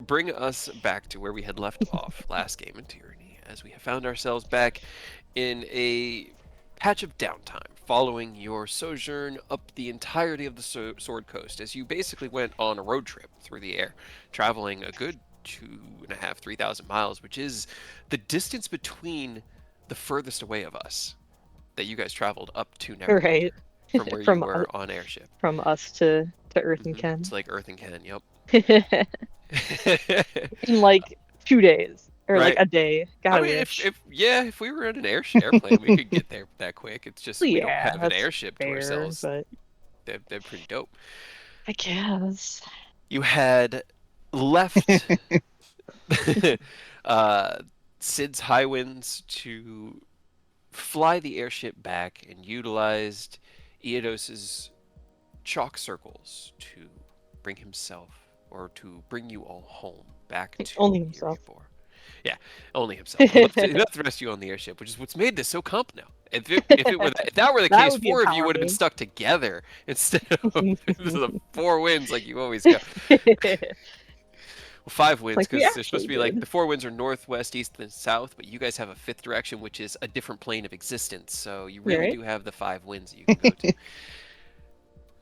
bring us back to where we had left off last game in Tyranny, as we have found ourselves back in a patch of downtime following your sojourn up the entirety of the Sword Coast, as you basically went on a road trip through the air, traveling a good 2.5, 3,000 miles, which is the distance between the furthest away of us that you guys traveled up to Neverwinter Right. from where you were on airship. From us to Earth and It's Ken. like Earth and Ken, yep. In like 2 days or like Right. a day. God, I I mean, wish. if we were in an airplane, we could get there that quick. It's just we don't Yeah, have an that's airship to fair, ourselves. but They're pretty dope. I guess. You had left uh, Sid's High Winds to fly the airship back and utilized Eodos's chalk circles to bring himself or to bring you all home back to Only Area himself. 4. Yeah, only himself. He left the rest of you on the airship, which is what's made this so comp now. If that were the That case, would be a four of you power would have been move. stuck together instead of the four wins like you always go. Well, five wins Like we because they're supposed actually to be like did. the four winds are northwest, east, and south, but you guys have a fifth direction, which is a different plane of existence. So you You really right? do have the five winds that you can go to.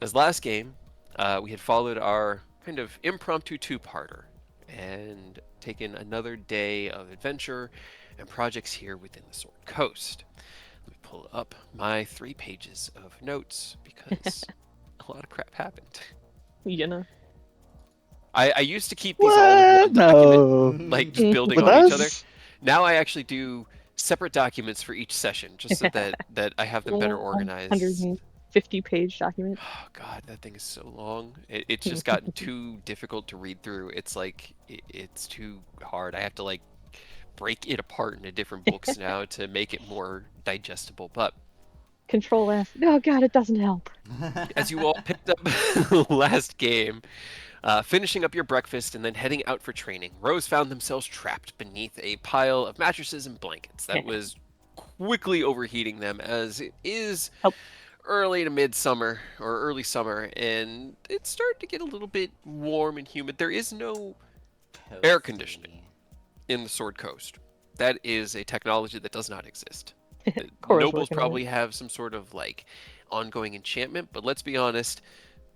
As last game, we had followed our kind of impromptu two-parter and taken another day of adventure and projects here within the Sword Coast. Let me pull up my 3 pages of notes because a lot of crap happened. You know. I used to keep these all in one document, No. like just building With on each other. us? Now I actually do separate documents for each session, just so that I have them better organized. 150-page document. Oh God, that thing is so long. It's just gotten too difficult to read through. It's like it's too hard. I have to like break it apart into different books now to make it more digestible. But Control F. Oh God, it doesn't help. as you all picked up last game, finishing up your breakfast and then heading out for training, Rose found themselves trapped beneath a pile of mattresses and blankets that was quickly overheating them, as it is Help. early to midsummer or early summer, and it's starting to get a little bit warm and humid. There is no air conditioning in the Sword Coast. That is a technology that does not exist. The Cora's nobles working on probably it. have some sort of like ongoing enchantment, but let's be honest,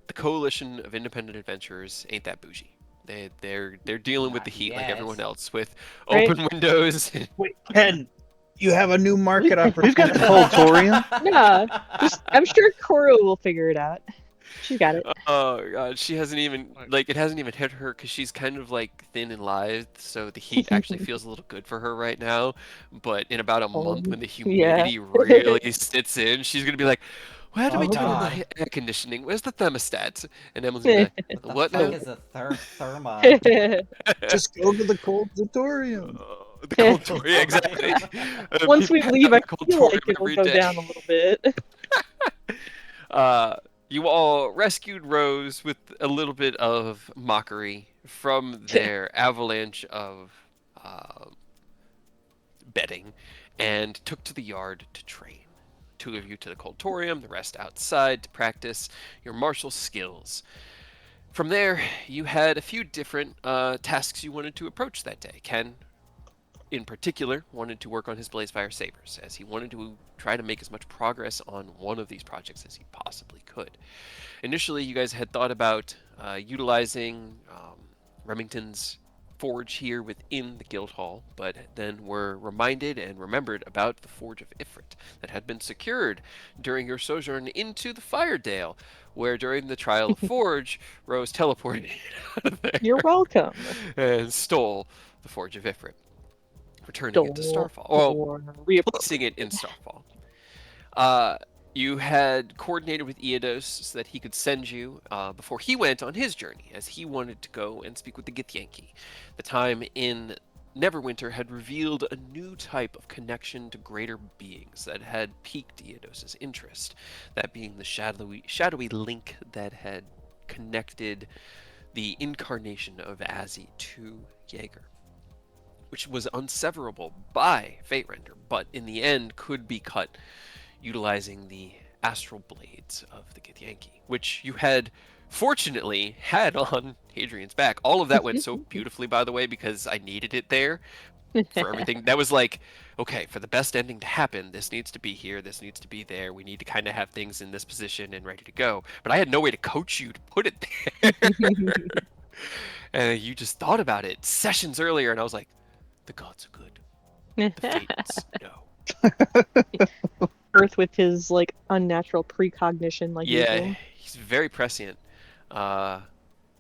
the coalition of independent adventurers ain't that bougie. They're dealing with the Not heat like yet. everyone else with Right? open windows. Wait, Ken, you have a new market We've got opportunity. the Coldtorium? Yeah. I'm sure Cora will figure it out. She's got it. Oh God, she hasn't even like it hasn't even hit her because she's kind of like thin and lithe, so the heat actually feels a little good for her right now. But in about a month, when the Yeah. humidity really sits in, she's gonna be like, "Where do Oh, we turn on God. the air conditioning? Where's the thermostat?" And Emma's gonna be like, What the "What fuck now?" is a therma? Just go to the Coldtorium. The cold tour, yeah, exactly. Once we People leave, have I the cold feel tour like it'll every go day. down a little bit. You all rescued Rose with a little bit of mockery from their avalanche of bedding and took to the yard to train. 2 of you to the Coldtorium, the rest outside to practice your martial skills. From there, you had a few different tasks you wanted to approach that day. Ken, in particular, wanted to work on his Blazefire Sabers, as he wanted to try to make as much progress on one of these projects as he possibly could. Initially, you guys had thought about utilizing Remington's forge here within the guild hall, but then were reminded and remembered about the Forge of Ifrit that had been secured during your sojourn into the Firedale, where during the trial of Forge, Rose teleported out of there You're welcome. and stole the Forge of Ifrit, returning it to Starfall, or placing it in Starfall. You had coordinated with Eodos so that he could send you before he went on his journey, as he wanted to go and speak with the Githyanki. The time in Neverwinter had revealed a new type of connection to greater beings that had piqued Eodos's interest, that being the shadowy link that had connected the incarnation of Azzy to Jaeger, which was unseverable by Fate Render, but in the end could be cut utilizing the astral blades of the Githyanki, which you had fortunately had on Hadrian's back. All of that went so beautifully, by the way, because I needed it there for everything. That was like, okay, for the best ending to happen, this needs to be here, this needs to be there. We need to kind of have things in this position and ready to go. But I had no way to coach you to put it there. And you just thought about it sessions earlier, and I was like, the gods are good. The Fates, no. Earth with his like unnatural precognition, like Yeah, usual. he's very prescient.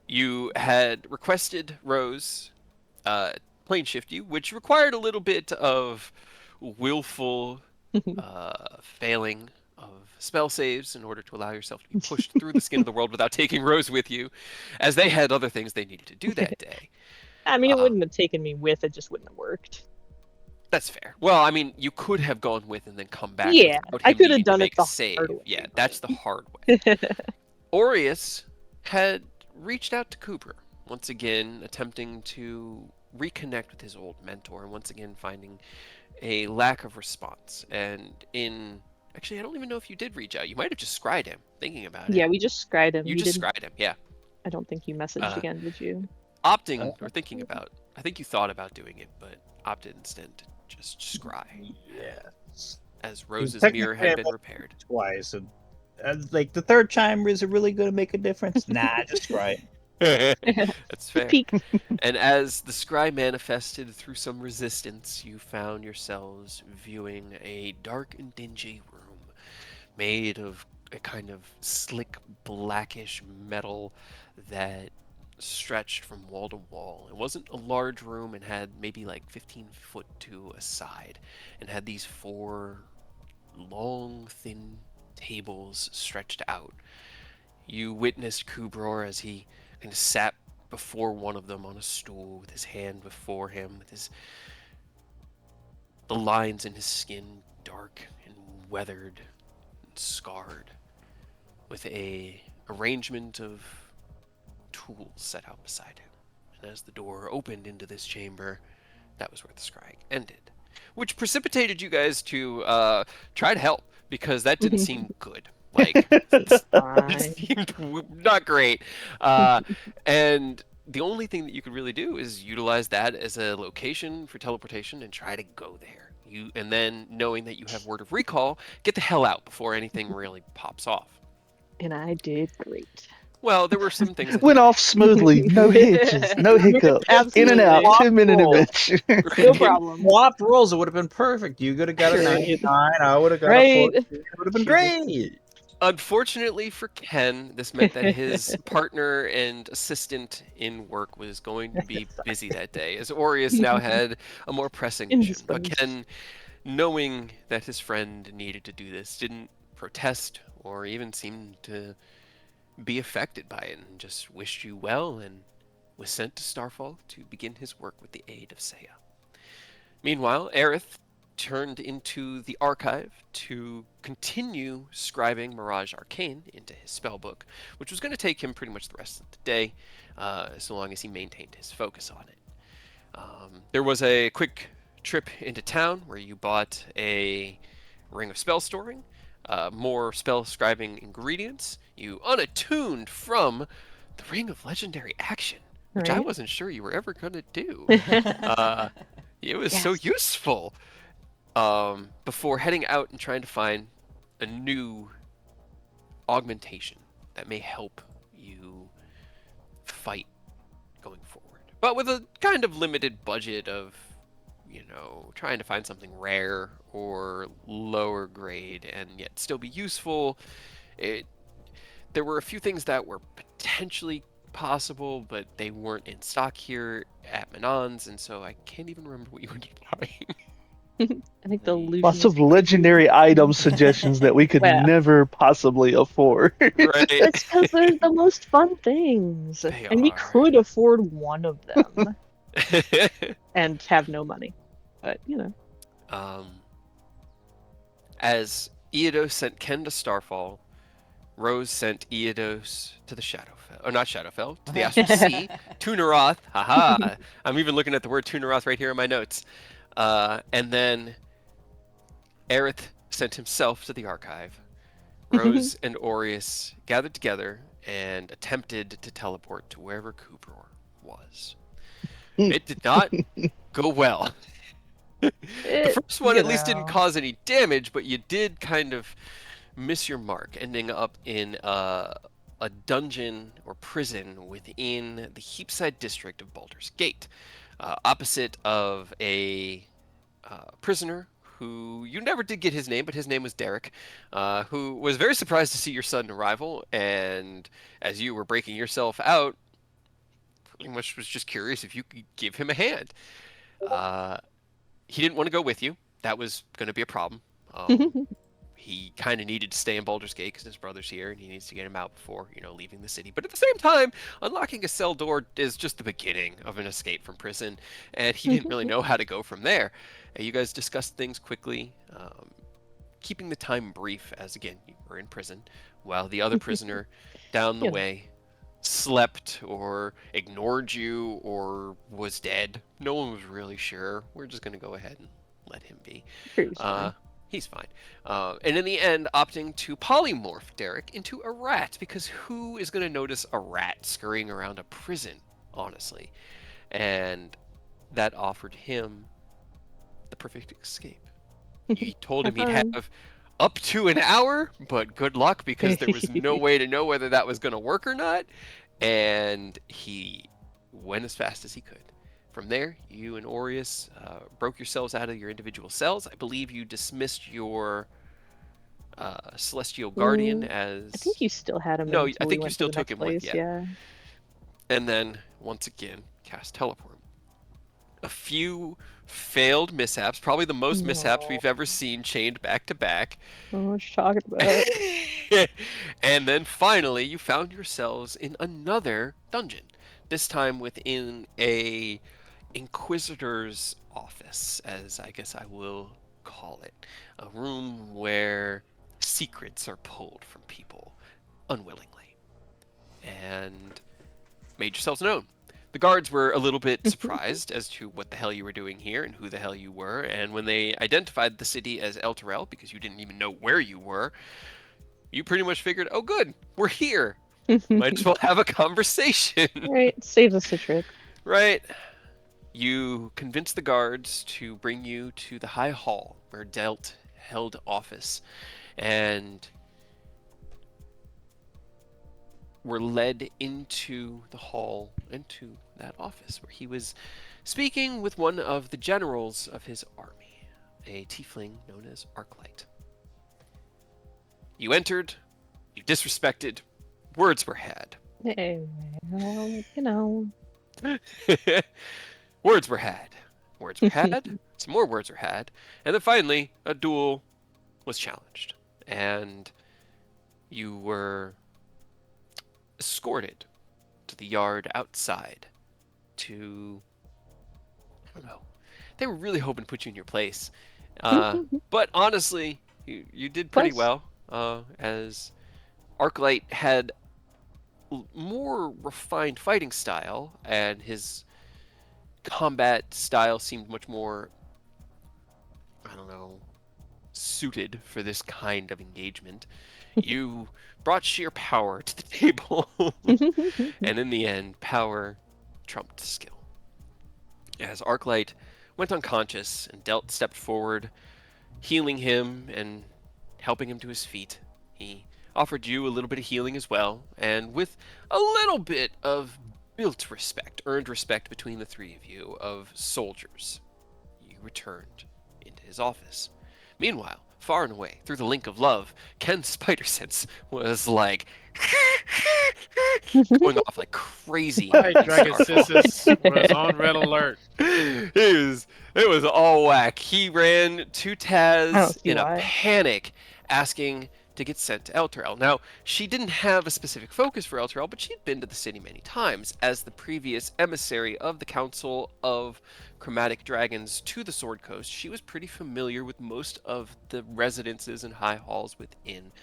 You had requested Rose plane shift you, which required a little bit of willful failing of spell saves in order to allow yourself to be pushed through the skin of the world without taking Rose with you, as they had other things they needed to do that day. I mean, it wouldn't have taken me with, it just wouldn't have worked. That's fair. Well, I mean, you could have gone with and then come back. Yeah, without I him could have needing to done it make the a save. hard way. Yeah, that's the hard way. Aureus had reached out to Cooper, once again attempting to reconnect with his old mentor, and once again finding a lack of response. And actually, I don't even know if you did reach out. You might have just scried him, thinking about it. Yeah, we just scried him. You just scried him, yeah. I don't think you messaged again, did you? Opting or thinking about, I think you thought about doing it, but opted instead to just scry. Yeah. As Rose's Technically, mirror had I been left repaired. twice. And, like the third time, is it really going to make a difference? Nah, just try it. That's fair. Peek. And as the scry manifested through some resistance, you found yourselves viewing a dark and dingy room made of a kind of slick blackish metal that stretched from wall to wall. It wasn't a large room and had maybe like 15 foot to a side, and had these 4 long, thin tables stretched out. You witnessed Kubror as he kind of sat before one of them on a stool with his hand before him, with the lines in his skin dark and weathered and scarred, with a arrangement of tools set out beside him. And as the door opened into this chamber, that was where the scrying ended, which precipitated you guys to try to help, because that didn't seem good. Like, it seemed not great. And the only thing that you could really do is utilize that as a location for teleportation and try to go there. And then, knowing that you have word of recall, get the hell out before anything really pops off. And I did great. Well, there were some things that Went off smoothly, no hitches, no hiccups, in and out, Absolutely. 2-minute image. No problem. Swapped roles, it would have been perfect. You could have got a Right. 99, I would have got Right. a 14. It would have been great. Unfortunately for Ken, this meant that his partner and assistant in work was going to be busy that day, as Aureus now had a more pressing mission. But Ken, knowing that his friend needed to do this, didn't protest or even seem to be affected by it, and just wished you well and was sent to Starfall to begin his work with the aid of Seiya. Meanwhile, Aerith turned into the archive to continue scribing Mirage Arcane into his spellbook, which was going to take him pretty much the rest of the day, so long as he maintained his focus on it. There was a quick trip into town where you bought a ring of spell storing, more spell scribing ingredients. You unattuned from the ring of legendary action, which I wasn't sure you were ever going to do. It was so useful. Before heading out and trying to find a new augmentation that may help you fight going forward. But with a kind of limited budget of, trying to find something rare or lower grade and yet still be useful. There were a few things that were potentially possible, but they weren't in stock here at Manon's, and so I can't even remember what you ended up buying. I think the illusion Lots of legendary item suggestions that we could never possibly afford. Right. It's because they're the most fun things. We could afford one of them and have no money. But, As Eodos sent Ken to Starfall, Rose sent Eodos to the Shadowfell. Or not Shadowfell, to the Astral Sea, to Narath. Haha! I'm even looking at the word to Narath right here in my notes. And then Aerith sent himself to the archive. Rose and Aureus gathered together and attempted to teleport to wherever Cooper was. It did not go well. The first one You at least didn't know. cause any damage, but you did kind of miss your mark, ending up in a dungeon or prison within the Heapside district of Baldur's Gate, opposite of a prisoner who you never did get his name, but his name was Derek, who was very surprised to see your sudden arrival, and as you were breaking yourself out, pretty much was just curious if you could give him a hand. Uh, he didn't want to go with you. That was going to be a problem. He kind of needed to stay in Baldur's Gate because his brother's here and he needs to get him out before, leaving the city. But at the same time, unlocking a cell door is just the beginning of an escape from prison, and he didn't really know how to go from there. And you guys discussed things quickly, keeping the time brief as, again, you were in prison, while the other prisoner down the way slept or ignored you or was dead. No one was really sure. We're just going to go ahead and let him be. He's fine. And in the end, opting to polymorph Derek into a rat, because who is going to notice a rat scurrying around a prison, honestly? And that offered him the perfect escape. You told him he'd have up to an hour, but good luck, because there was no way to know whether that was going to work or not. And he went as fast as he could. From there, you and Aureus broke yourselves out of your individual cells. I believe you dismissed your Celestial Guardian as... I think you still had him. No, until I we think you went still to the took next him with place, you. Yeah. And then, once again, cast Teleport. A few failed mishaps, probably the most mishaps we've ever seen chained back to back. What you talking about? And then finally, you found yourselves in another dungeon. This time within a Inquisitor's office, as I guess I will call it. A room where secrets are pulled from people unwillingly. And made yourselves known. The guards were a little bit surprised as to what the hell you were doing here and who the hell you were, and when they identified the city as Elturel, because you didn't even know where you were, you pretty much figured, oh good, we're here. Might as well have a conversation. Right, saves us a trip. Right. You convinced the guards to bring you to the High Hall, where Delt held office, and were led into the hall, into that office, where he was speaking with one of the generals of his army, a tiefling known as Arclight. You entered, you disrespected, words were had. Hey, well, you know. Words were had. Words were had, some more words were had, and then finally, a duel was challenged. And you were escorted to the yard outside to... I don't know. They were really hoping to put you in your place. But honestly, you did pretty well, as Arclight had more refined fighting style, and his combat style seemed much more, I don't know, suited for this kind of engagement. You brought sheer power to the table, and in the end, power trumped skill. As Arclight went unconscious and Delt stepped forward, healing him and helping him to his feet, he offered you a little bit of healing as well, and with a little bit of built respect, earned respect between the three of you, of soldiers, you returned into his office. Meanwhile, far and away, through the link of love, Ken's spider sense was like going off like crazy. My dragon sisters was on red alert. It was all whack. He ran to Taz in a panic, asking to get sent to Elturel. Now, she didn't have a specific focus for Elturel, but she'd been to the city many times as the previous emissary of the Council of Chromatic Dragons to the Sword Coast. She was pretty familiar with most of the residences and high halls within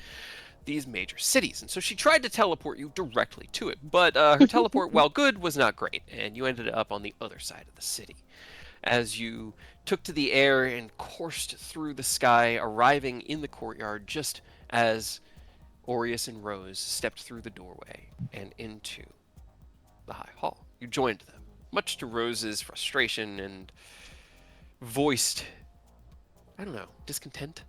these major cities, and so she tried to teleport you directly to it, but her teleport, while good, was not great, and you ended up on the other side of the city. As you took to the air and coursed through the sky, arriving in the courtyard just as Aureus and Rose stepped through the doorway and into the High Hall. You joined them, much to Rose's frustration and voiced, I don't know, discontent.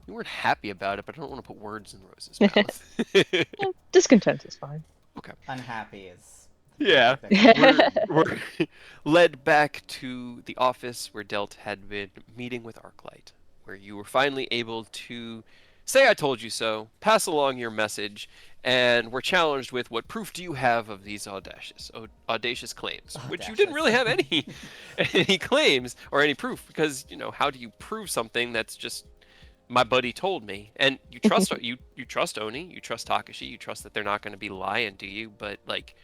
You weren't happy about it, but I don't want to put words in Rose's mouth. Yeah, discontent is fine. Okay. Unhappy is. Yeah. perfect. We're led back to the office where Delt had been meeting with Arclight, where you were finally able to say I told you so, pass along your message, and were challenged with what proof do you have of these audacious claims, which you didn't really have any claims or any proof, because, you know, how do you prove something that's just my buddy told me? And you trust you trust Oni, you trust Takashi, you trust that they're not going to be lying to you, but like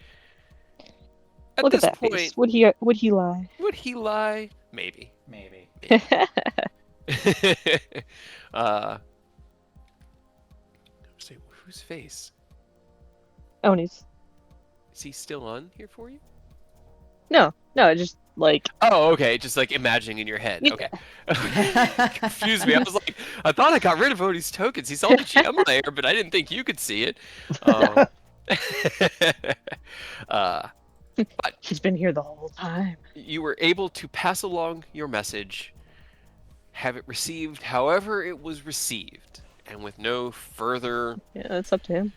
at Look at this that point, face. Would he lie? would he lie? Maybe. Maybe. See, whose face? Oni's. Is he still on here for you? No, just like Oh, okay. Just like imagining in your head. Yeah. Okay. Confused me. I was like, I thought I got rid of Odie's tokens. He's on the GM layer, but I didn't think you could see it. But he's been here the whole time. you were able to pass along your message, have it received however it was received, and with no further Yeah, that's up to him.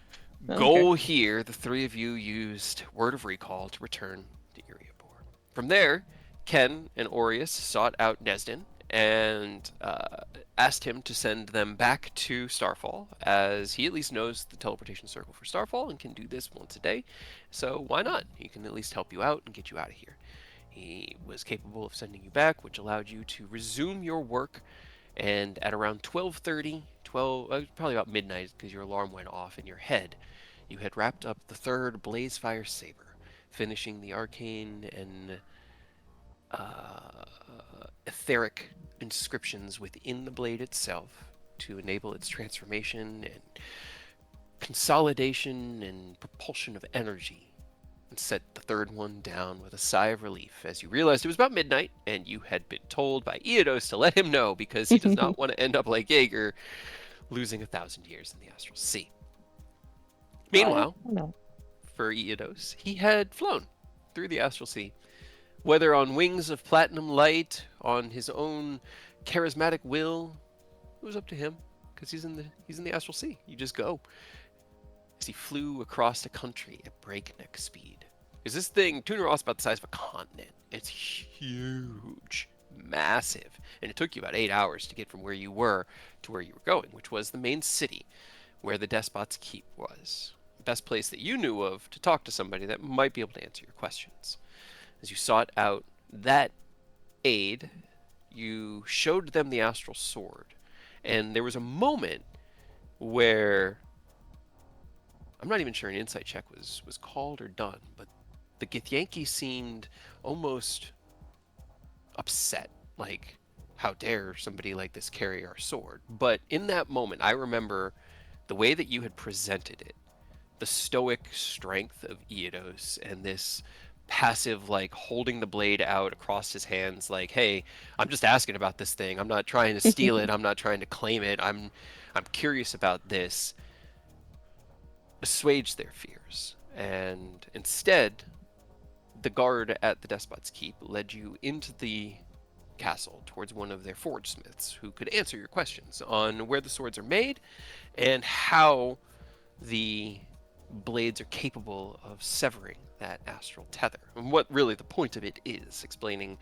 I don't goal here, the three of you used Word of Recall to return to Iriabor. From there, Ken and Aureus sought out Nesdin and asked him to send them back to Starfall, as he at least knows the teleportation circle for Starfall and can do this once a day. So why not? He can at least help you out and get you out of here. He was capable of sending you back, which allowed you to resume your work. And at around 12:30, probably about midnight, because your alarm went off in your head, you had wrapped up the third Blazefire Saber, finishing the arcane and etheric inscriptions within the blade itself to enable its transformation and consolidation and propulsion of energy, and set the third one down with a sigh of relief as you realized it was about midnight and you had been told by Eodos to let him know because he does not want to end up like Jaeger, losing 1,000 years in the Astral Sea. Meanwhile, know. for Eodos, he had flown through the Astral Sea, whether on wings of platinum light, on his own charismatic will. It was up to him, because he's in the Astral Sea. You just go. As he flew across the country at breakneck speed. Because this thing, Tuner is about the size of a continent. It's huge, massive, and it took you about 8 hours to get from where you were to where you were going, which was the main city, where the Despot's Keep was. The best place that you knew of to talk to somebody that might be able to answer your questions. As you sought out that aid, you showed them the Astral Sword, and there was a moment where I'm not even sure an insight check was called or done, but the Githyanki seemed almost upset, like, how dare somebody like this carry our sword? But in that moment, I remember the way that you had presented it, the stoic strength of Eodos, and this passive, like, holding the blade out across his hands, like, hey, I'm just asking about this thing. I'm not trying to steal it. I'm not trying to claim it. I'm curious about this. Assuaged their fears, and instead, the guard at the Despot's Keep led you into the castle towards one of their forge smiths who could answer your questions on where the swords are made and how the blades are capable of severing that astral tether, and what really the point of it is, explaining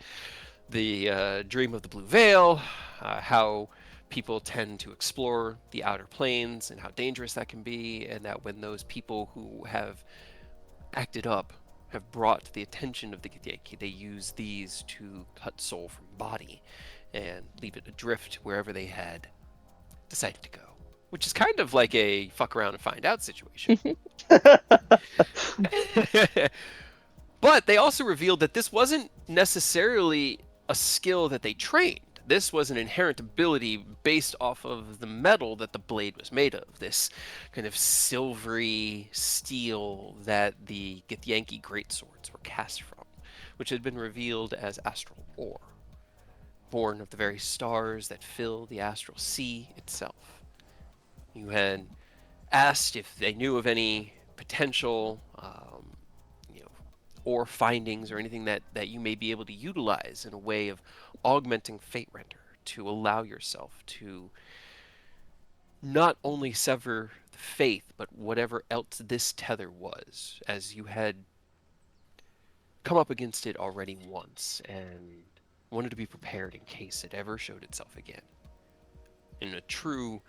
the dream of the Blue Veil, how people tend to explore the outer planes and how dangerous that can be, and that when those people who have acted up have brought to the attention of the Githyanki, they use these to cut soul from body and leave it adrift wherever they had decided to go. Which is kind of like a fuck around and find out situation. But they also revealed that this wasn't necessarily a skill that they trained. This was an inherent ability based off of the metal that the blade was made of. This kind of silvery steel that the Githyanki greatswords were cast from, which had been revealed as astral ore, born of the very stars that fill the astral sea itself. You had asked if they knew of any potential, or findings or anything that you may be able to utilize in a way of augmenting Fate Render to allow yourself to not only sever the faith, but whatever else this tether was, as you had come up against it already once and wanted to be prepared in case it ever showed itself again. In a true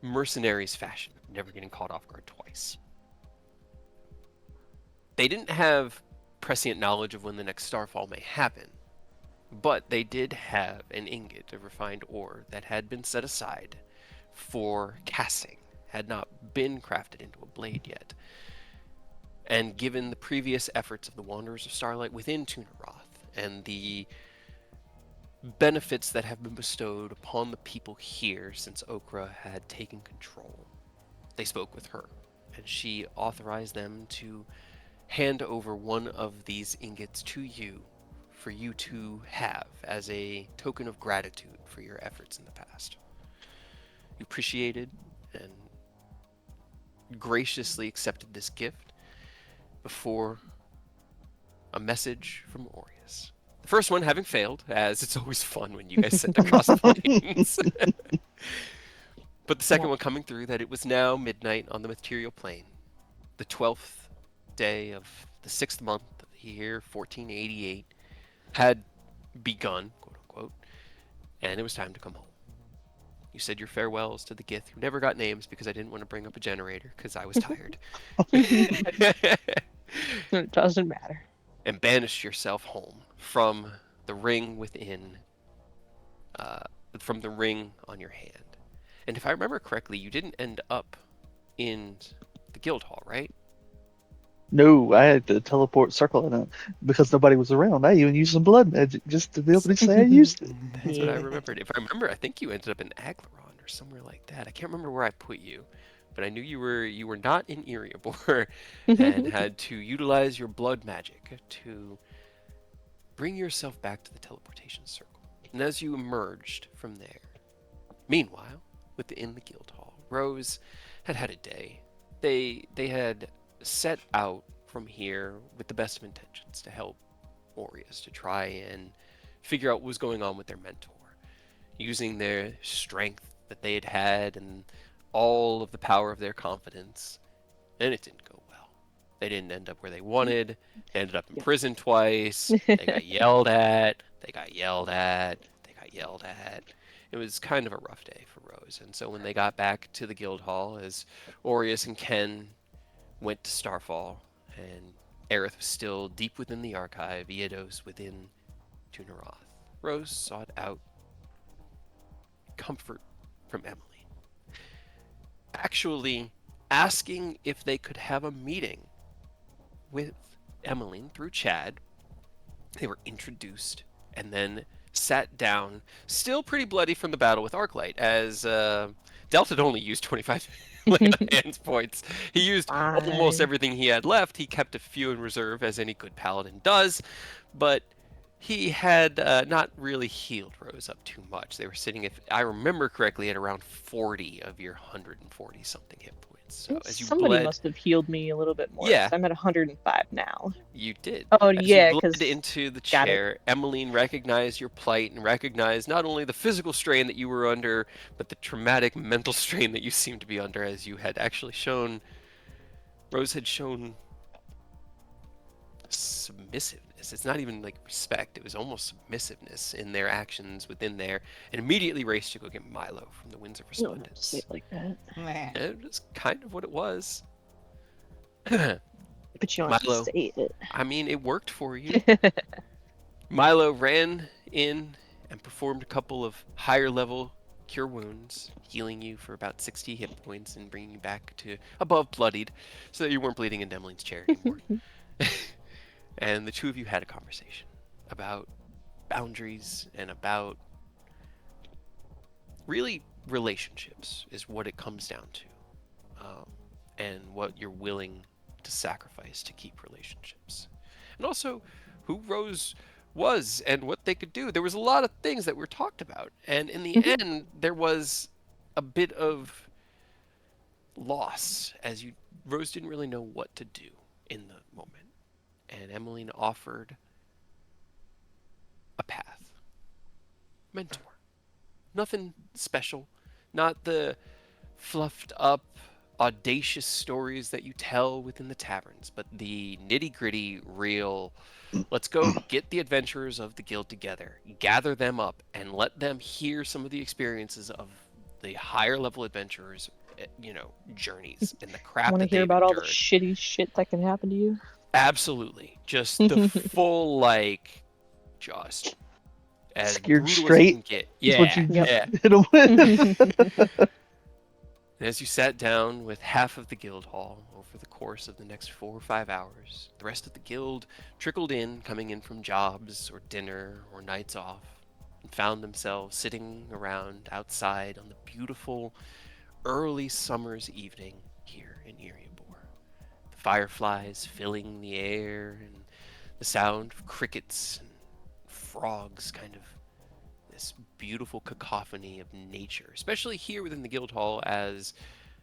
mercenaries fashion, never getting caught off guard twice. They didn't have prescient knowledge of when the next starfall may happen, but they did have an ingot of refined ore that had been set aside for casting, had not been crafted into a blade yet. And given the previous efforts of the Wanderers of Starlight within Tunaroth and the benefits that have been bestowed upon the people here since Okra had taken control, they spoke with her, and she authorized them to hand over one of these ingots to you for you to have as a token of gratitude for your efforts in the past. You appreciated and graciously accepted this gift before a message from Aureus. The first one having failed, as it's always fun when you guys send across planes. But the second one coming through that it was now midnight on the material plane, the 12th day of the 6th month of the year 1488 had begun, quote unquote, and it was time to come home. You said your farewells to the Gith, who never got names because I didn't want to bring up a generator because I was tired. It doesn't matter. And banished yourself home from the ring within, from the ring on your hand. And if I remember correctly, you didn't end up in the guild hall, right? No, I had to teleport circle it because nobody was around. I even used some blood magic just to be able to say I used it. That's what I remembered. If I remember, I think you ended up in Aglaron or somewhere like that. I can't remember where I put you, but I knew you were not in Erebor and had to utilize your blood magic to bring yourself back to the teleportation circle. And as you emerged from there, meanwhile, within the guild hall, Rose had had a day. They had set out from here with the best of intentions to help Aureus to try and figure out what was going on with their mentor, using their strength that they had and all of the power of their confidence, and it didn't go well. They didn't end up where they wanted. They ended up in prison twice. They got yelled at. They got yelled at. They got yelled at. It was kind of a rough day for Rose, and so when they got back to the guild hall, as Aureus and Ken went to Starfall, and Aerith was still deep within the archive, Eodos within Tunaroth, Rose sought out comfort from Emily, actually asking if they could have a meeting with Emmeline through Chad. They were introduced and then sat down, still pretty bloody from the battle with Arclight, as Delta had only used 25 hands points. He used almost everything he had left. He kept a few in reserve, as any good paladin does, but he had not really healed Rose up too much. They were sitting, if I remember correctly, at around 40 of your 140 something hit points. So as you Somebody bled, must have healed me a little bit more. Yeah. 'Cause I'm at 105 now. you did. Oh, As yeah, you bled 'cause- into the got it. chair, Emmeline recognized your plight and recognized not only the physical strain that you were under, but the traumatic mental strain that you seemed to be under, as you had actually shown. Rose had shown submissiveness. It's not even like respect. It was almost submissiveness in their actions within there, and immediately raced to go get Milo from the Winds of You don't have to say Resplendence. it like that. Meh. It was kind of what it was. But you don't have Milo. to say it. I mean, it worked for you. Milo ran in and performed a couple of higher level cure wounds, healing you for about 60 hit points and bringing you back to above bloodied, so that you weren't bleeding in Demeline's chair anymore. And the two of you had a conversation about boundaries and about really relationships is what it comes down to, and what you're willing to sacrifice to keep relationships, and also who Rose was and what they could do. There was a lot of things that were talked about, and in the end, there was a bit of loss as Rose didn't really know what to do in the moment. And Emmeline offered a path. Mentor. Nothing special. Not the fluffed up, audacious stories that you tell within the taverns, but the nitty gritty, real. Let's go get the adventurers of the guild together, gather them up, and let them hear some of the experiences of the higher level adventurers, journeys and the crap Want to that hear they've about all the endured. shitty shit that can happen to you? Absolutely. Just the full, just as Scared brutal as you can straight. get. That's what Yeah, you Yep. yeah. hit 'em with. And as you sat down with half of the guild hall over the course of the next 4 or 5 hours, the rest of the guild trickled in, coming in from jobs or dinner or nights off, and found themselves sitting around outside on the beautiful early summer's evening here in Eriebor. The fireflies filling the air and the sound of crickets and frogs, kind of this beautiful cacophony of nature, especially here within the guild hall, as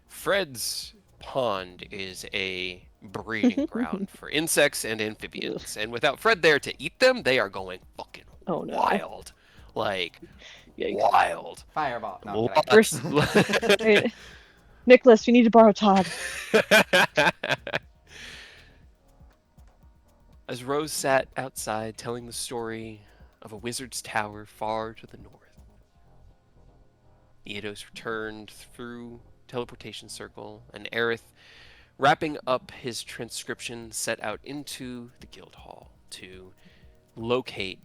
Fred's pond is a breeding ground for insects and amphibians. And without Fred there to eat them, they are going fucking Oh, no. wild. Like, Yikes. wild. Fireball. No, I'm First- kidding. Wait, Nicholas, you need to borrow Todd. As Rose sat outside telling the story of a wizard's tower far to the north, Eidos returned through teleportation circle, and Aerith, wrapping up his transcription, set out into the guild hall to locate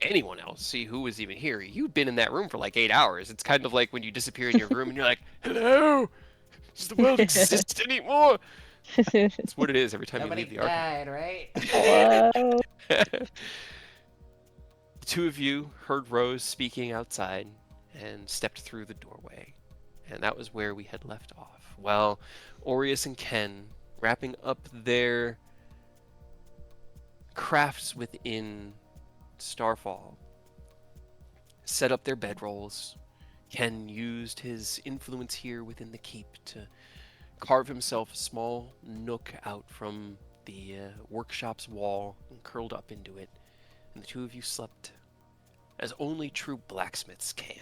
anyone else, see who was even here. You've been in that room for like 8 hours. It's kind of like when you disappear in your room and you're like, hello, does the world exist anymore? That's what it is every time Nobody you leave the arc. died, right? Hello. The two of you heard Rose speaking outside and stepped through the doorway. And that was where we had left off. While Aureus and Ken, wrapping up their crafts within Starfall, set up their bedrolls. Ken used his influence here within the keep to carve himself a small nook out from the workshop's wall and curled up into it. And the two of you slept as only true blacksmiths can,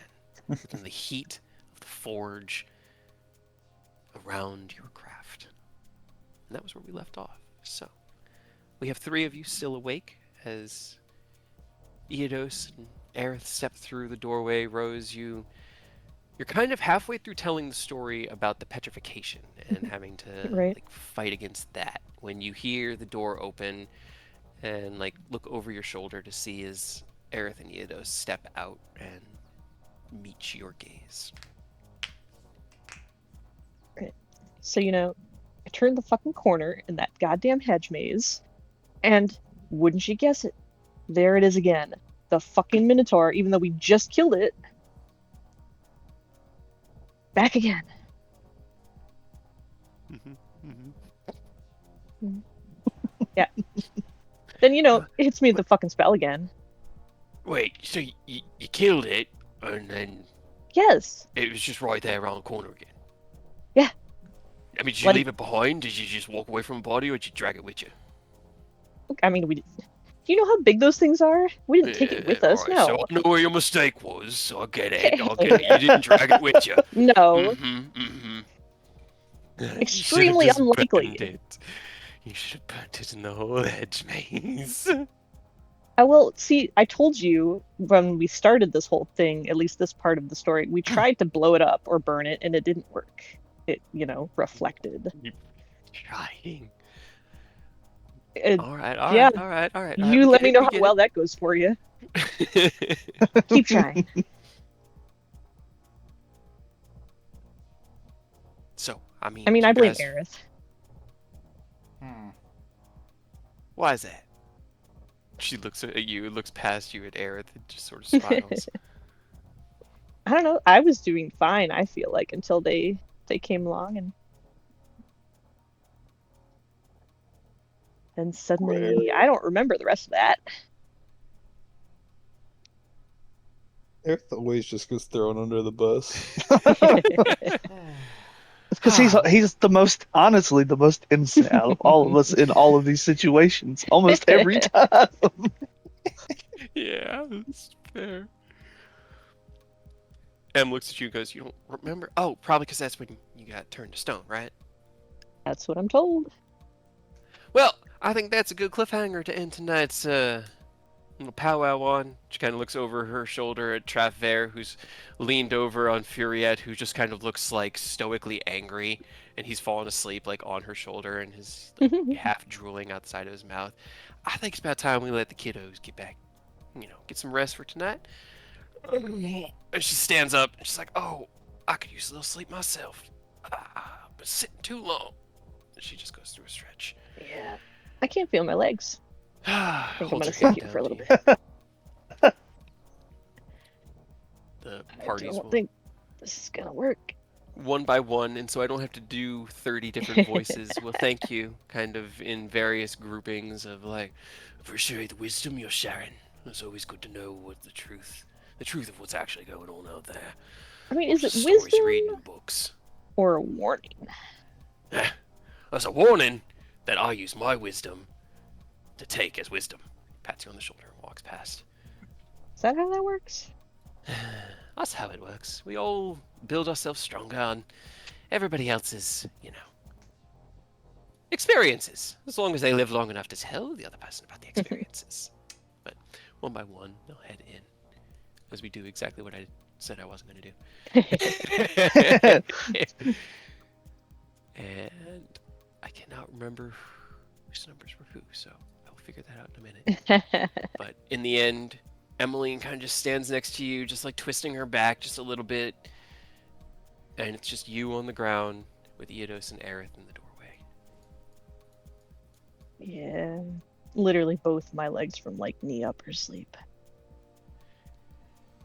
within the heat of the forge around your craft. And that was where we left off. So, we have 3 of you still awake as Eidos and Aerith step through the doorway. Rose, you're kind of halfway through telling the story about the petrification and having to Right. fight against that when you hear the door open and look over your shoulder to see as Aerith and Eidos step out and meet your gaze. So, I turned the fucking corner in that goddamn hedge maze, and wouldn't you guess it, there it is again. The fucking Minotaur, even though we just killed it. Back again. Yeah. Then, it hits me with the fucking spell again. Wait, so you killed it and then Yes. it was just right there around the corner again? Yeah. I mean, did you Like- leave it behind? Did you just walk away from the body or did you drag it with you? I mean, do you know how big those things are? We didn't take it with us, alright, no. So I know where your mistake was. I get it. I get it. You didn't drag it with you. No. Mm-hmm. Extremely unlikely. You should have burnt it in the whole hedge maze. I told you when we started this whole thing, at least this part of the story, we tried to blow it up or burn it, and it didn't work. It, reflected. Trying. It- All right. you let me know how well that goes for you. Keep trying. So, I mean, I you blame guys- Aerith. Why is that? She looks at you, looks past you at Aerith, and just sort of smiles. I don't know. I was doing fine, I feel like, until they came along and then suddenly I don't remember the rest of that. Earth always just gets thrown under the bus. Because he's the most, honestly, the most innocent out of all of us in all of these situations, almost every time. Yeah, that's fair. Em looks at you and goes, "You don't remember? Oh, probably because that's when you got turned to stone, right?" That's what I'm told. Well, I think that's a good cliffhanger to end tonight's little powwow on. She kind of looks over her shoulder at Traver, who's leaned over on Furiette, who just kind of looks like stoically angry, and he's fallen asleep like on her shoulder and his like, half drooling outside of his mouth. I think it's about time we let the kiddos get back, get some rest for tonight. And she stands up and she's like, "Oh, I could use a little sleep myself. I've been sitting too long." And she just goes through a stretch. Yeah. I can't feel my legs. I think I'm Holds gonna her sit head here down for a to little you. bit. The I parties don't will think this is gonna work. one by one, and so I don't have to do 30 different voices. Well, thank you, kind of in various groupings of like, appreciate the wisdom you're sharing. It's always good to know what the truth of what's actually going on out there. I mean, Or is it just stories you read wisdom in books. or a warning? That's a warning that I use my wisdom to take as wisdom. Pats you on the shoulder and walks past. Is that how that works? That's how it works. We all build ourselves stronger on everybody else's, experiences. As long as they live long enough to tell the other person about the experiences. But one by one, they'll head in. As we do exactly what I said I wasn't going to do. And I cannot remember which numbers were who, so I will figure that out in a minute. But in the end, Emmeline kind of just stands next to you, just like twisting her back just a little bit. And it's just you on the ground with Eodos and Aerith in the doorway. Yeah. Literally both my legs from like knee up or sleep.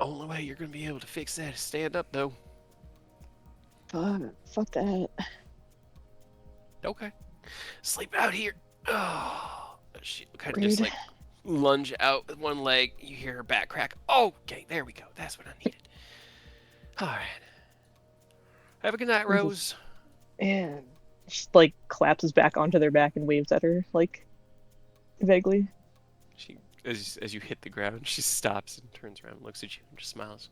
Only way you're going to be able to fix that is stand up, though. Fuck that. Okay. Sleep out here. Oh, she kind of Rude. just like lunge out with one leg. You hear her back crack. Okay, there we go. That's what I needed. All right. Have a good night, Rose. And she like collapses back onto their back and waves at her, like vaguely. She, as you hit the ground, she stops and turns around, and looks at you, and just smiles,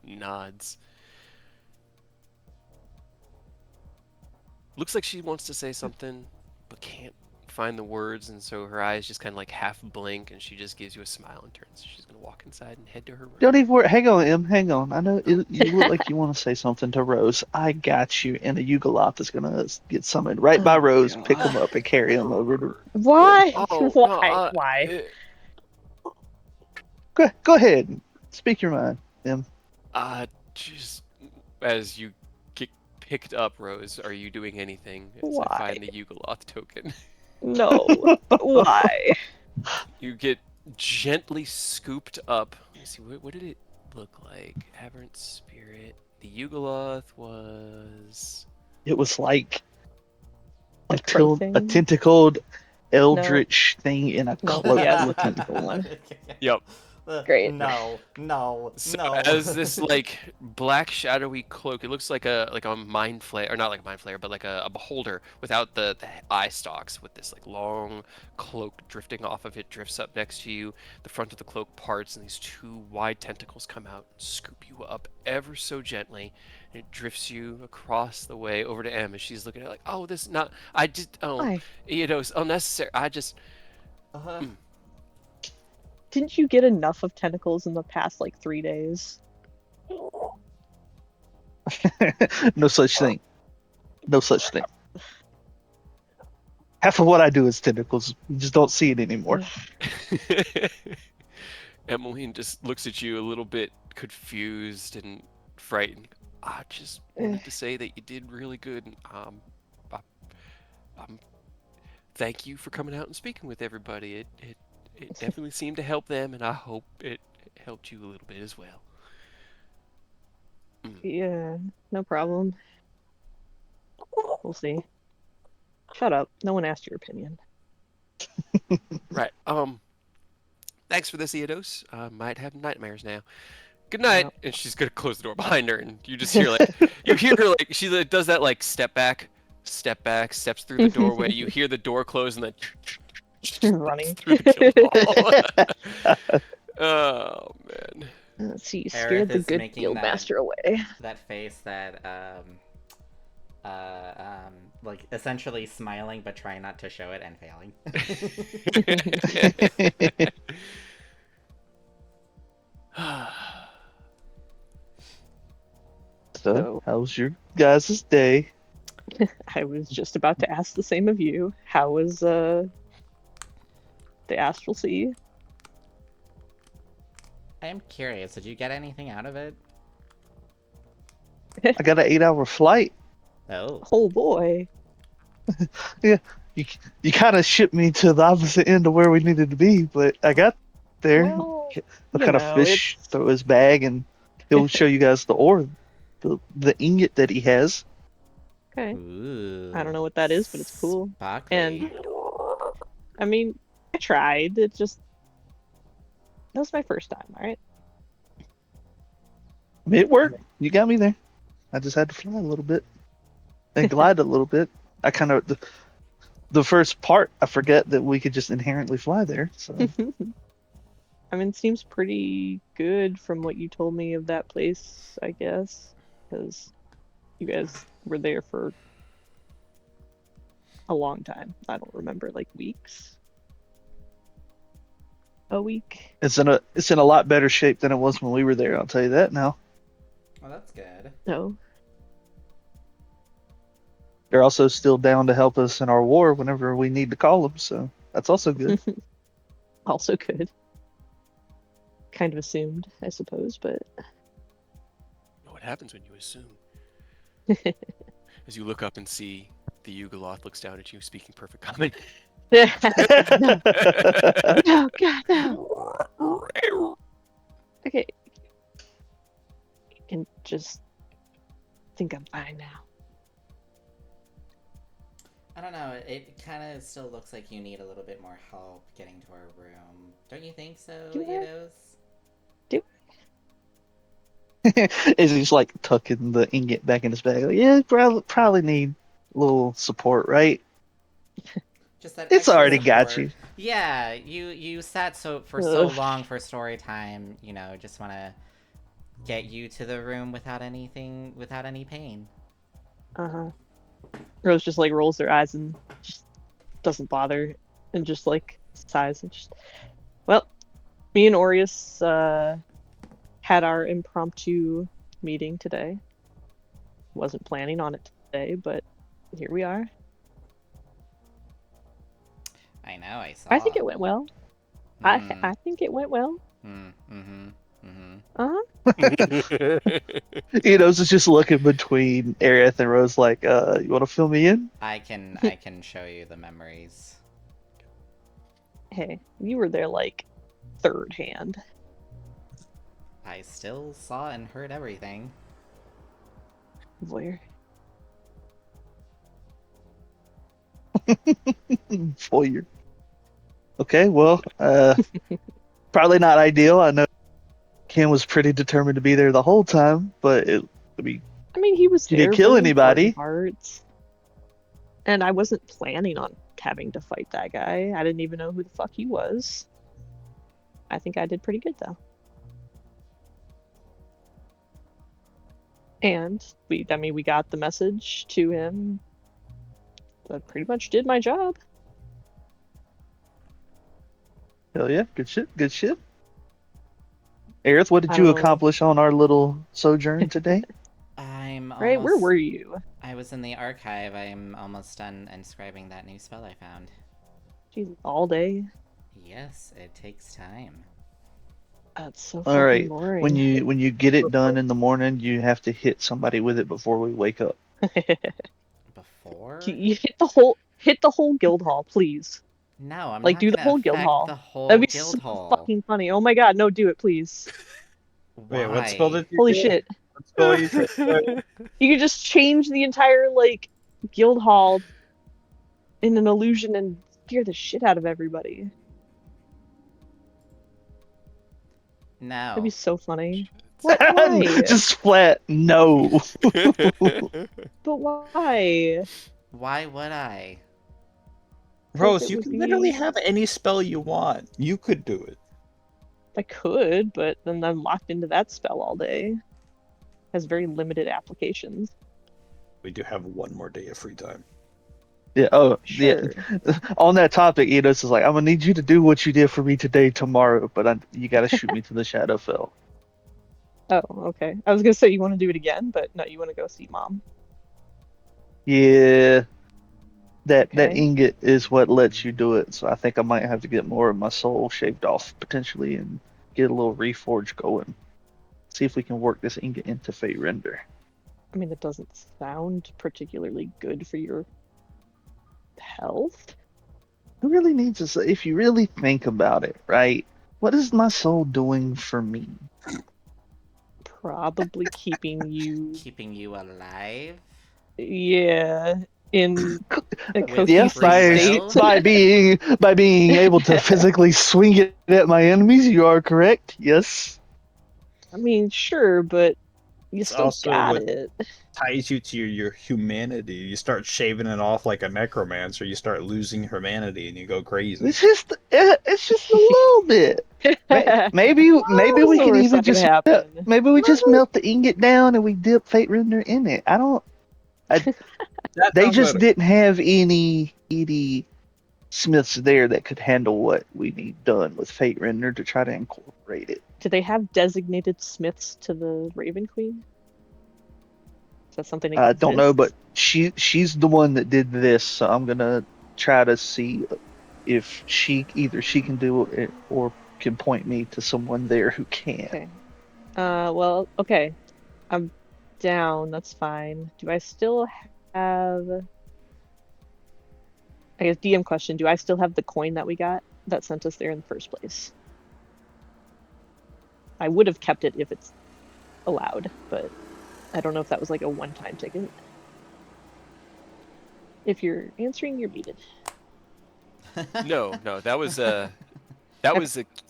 nods. Looks like she wants to say something, but can't find the words, and so her eyes just kind of like half blink, and she just gives you a smile and turns. She's gonna walk inside and head to her room. Don't even worry. Hang on, Em. Hang on. I know you look like you want to say something to Rose. I got you. And a Yugoloth is going to get summoned right by Rose, God. pick him up, and carry him over to. Why? Oh, Why? no, Why? Go ahead. Speak your mind, Em. Just as you get picked up, Rose, are you doing anything? As Why? I find the Yugoloth token. No. Why? You get gently scooped up. Let me see, what did it look like? Aberrant Spirit. The Yugoloth was... It was like a crow thing? tentacled eldritch thing in a No, cloak yeah, the looking. tentacle one. Yep. Great. No. So as this like black shadowy cloak, it looks like a mind flare, or not like a mind flare, but like a beholder without the eye stalks, with this like long cloak drifting off of it, drifts up next to you. The front of the cloak parts, and these two wide tentacles come out and scoop you up ever so gently, and it drifts you across the way over to Em as she's looking at it like, oh, this is not, I just, Why? it's unnecessary. I just, Didn't you get enough of tentacles in the past like 3 days? No such thing. No such thing. Half of what I do is tentacles. You just don't see it anymore. Emmeline just looks at you a little bit confused and frightened. I just wanted to say that you did really good. And, thank you for coming out and speaking with everybody. It definitely seemed to help them, and I hope it helped you a little bit as well. Yeah, no problem. We'll see. Shut up. No one asked your opinion. Right. Thanks for this, Eodos. I might have nightmares now. good night, and she's gonna close the door behind her, and you just hear like she like, does that like step back, steps through the doorway. You hear the door close, and then Running. through the guild hall. Oh man. Let's see, you Aerith scared the is good making guild that- master away. That face that, like essentially smiling but trying not to show it and failing. So, how's your guys' day? I was just about to ask the same of you. How was the Astral Sea? I am curious, did you get anything out of it? I got an 8-hour flight. Oh. Oh boy. You kind of shipped me to the opposite end of where we needed to be, but I got there. Well, What you kind of know, fish through his bag, and he'll show you guys the ore, the ingot that he has. Okay. Ooh. I don't know what that is, but it's cool. Sparkly. And I mean, I tried. It was my first time, alright? I mean, it worked. You got me there. I just had to fly a little bit and glide a little bit. I kind of the first part, I forget that we could just inherently fly there. So I mean, it seems pretty good from what you told me of that place, I guess. Because you guys were there for a long time. I don't remember, like weeks? A week? it's in a lot better shape than it was when we were there. I'll tell you that now. Well, that's good. No. They're also still down to help us in our war whenever we need to call them. So that's also good. Also good. Kind of assumed, I suppose, but What happens when you assume? As you look up and see the Yugoloth looks down at you, speaking perfect common. no, God, no. Okay, you can just think I'm fine now. I don't know, it kind of still looks like you need a little bit more help getting to our room. Don't you think so, Do I? Eidos? Is he's like tucking the ingot back in his bag? Like, yeah, probably need a little support, right? Just that It's extra already got support. you. Yeah, you sat for so Ugh. long for story time, just want to get you to the room without any pain. Uh-huh. Rose just like rolls their eyes and just doesn't bother and just like sighs and just well, me and Aureus had our impromptu meeting today. Wasn't planning on it today, but here we are. I know, I saw. I think it went well. Mm. I think it went well. Mm-hmm. Uh-huh. It's just looking between Aerith and Rose, like, you want to fill me in? I can show you the memories. Hey, you were there like third hand. I still saw and heard everything. Voyeur. Foyer. Okay, well, probably not ideal. I know Ken was pretty determined to be there the whole time, but I mean, he was Did there. he kill for the anybody? important parts. And I wasn't planning on having to fight that guy. I didn't even know who the fuck he was. I think I did pretty good though. And we got the message to him. That pretty much did my job. hell yeah, good shit, good shit. Aerith, what did I you don't know. accomplish on our little sojourn today? I'm almost... Right, where were you? I was in the archive. I'm almost done inscribing that new spell I found. Jeez, all day. Yes, it takes time. That's so All fucking right, boring. when you get it done in the morning, you have to hit somebody with it before we wake up. Before? You hit the whole guild hall, please. No, I'm Like, not do the gonna whole guild affect hall. the whole That'd be guild so hall. fucking funny. Oh my god, no, do it, please. Wait, what Why? spell did you Holy do? shit. What spell you said? You could just change the entire, like, guild hall in an illusion and scare the shit out of everybody. No. That'd be so funny. Why? Just flat no. But why? Why would I? Rose, it you would can be- literally have any spell you want. You could do it. I could, but then I'm locked into that spell all day. Has very limited applications. We do have one more day of free time. Yeah. Oh, Sure. yeah. On that topic, Enos is like, I'm gonna need you to do what you did for me today, tomorrow, but you gotta shoot me to the Shadowfell. Oh, okay. I was gonna say you want to do it again, but no, you want to go see Mom. Yeah. That Okay. ingot is what lets you do it, so I think I might have to get more of my soul shaved off potentially and get a little reforge going. See if we can work this ingot into Fate Render. I mean, it doesn't sound particularly good for your health. Who really needs this? If you really think about it, right? What is my soul doing for me? Probably keeping you, Keeping you alive? yeah, in a With Yeah, cohesive free state. will? by being able to physically swing it at my enemies, you are correct. Yes. I mean, sure, but you It's still also got what it. ties you to your humanity. You start shaving it off like a necromancer, you start losing humanity and you go crazy. It's just a little bit. Maybe What was we the can worst even that could just happen? maybe we just melt the ingot down and we dip Fate Render in it. I don't. That They sounds just better. didn't have any smiths there that could handle what we need done with Fate Render to try to incorporate it. Do they have designated smiths to the Raven Queen? Is that something that I don't know, but exists? she's the one that did this, so I'm gonna try to see if she can do it or can point me to someone there who can. Okay. Well, okay. I'm down. That's fine. Do I still have? I guess DM question. Do I still have the coin that we got that sent us there in the first place? I would have kept it if it's allowed, but I don't know if that was like a one-time ticket. If you're answering, you're muted. No, that was a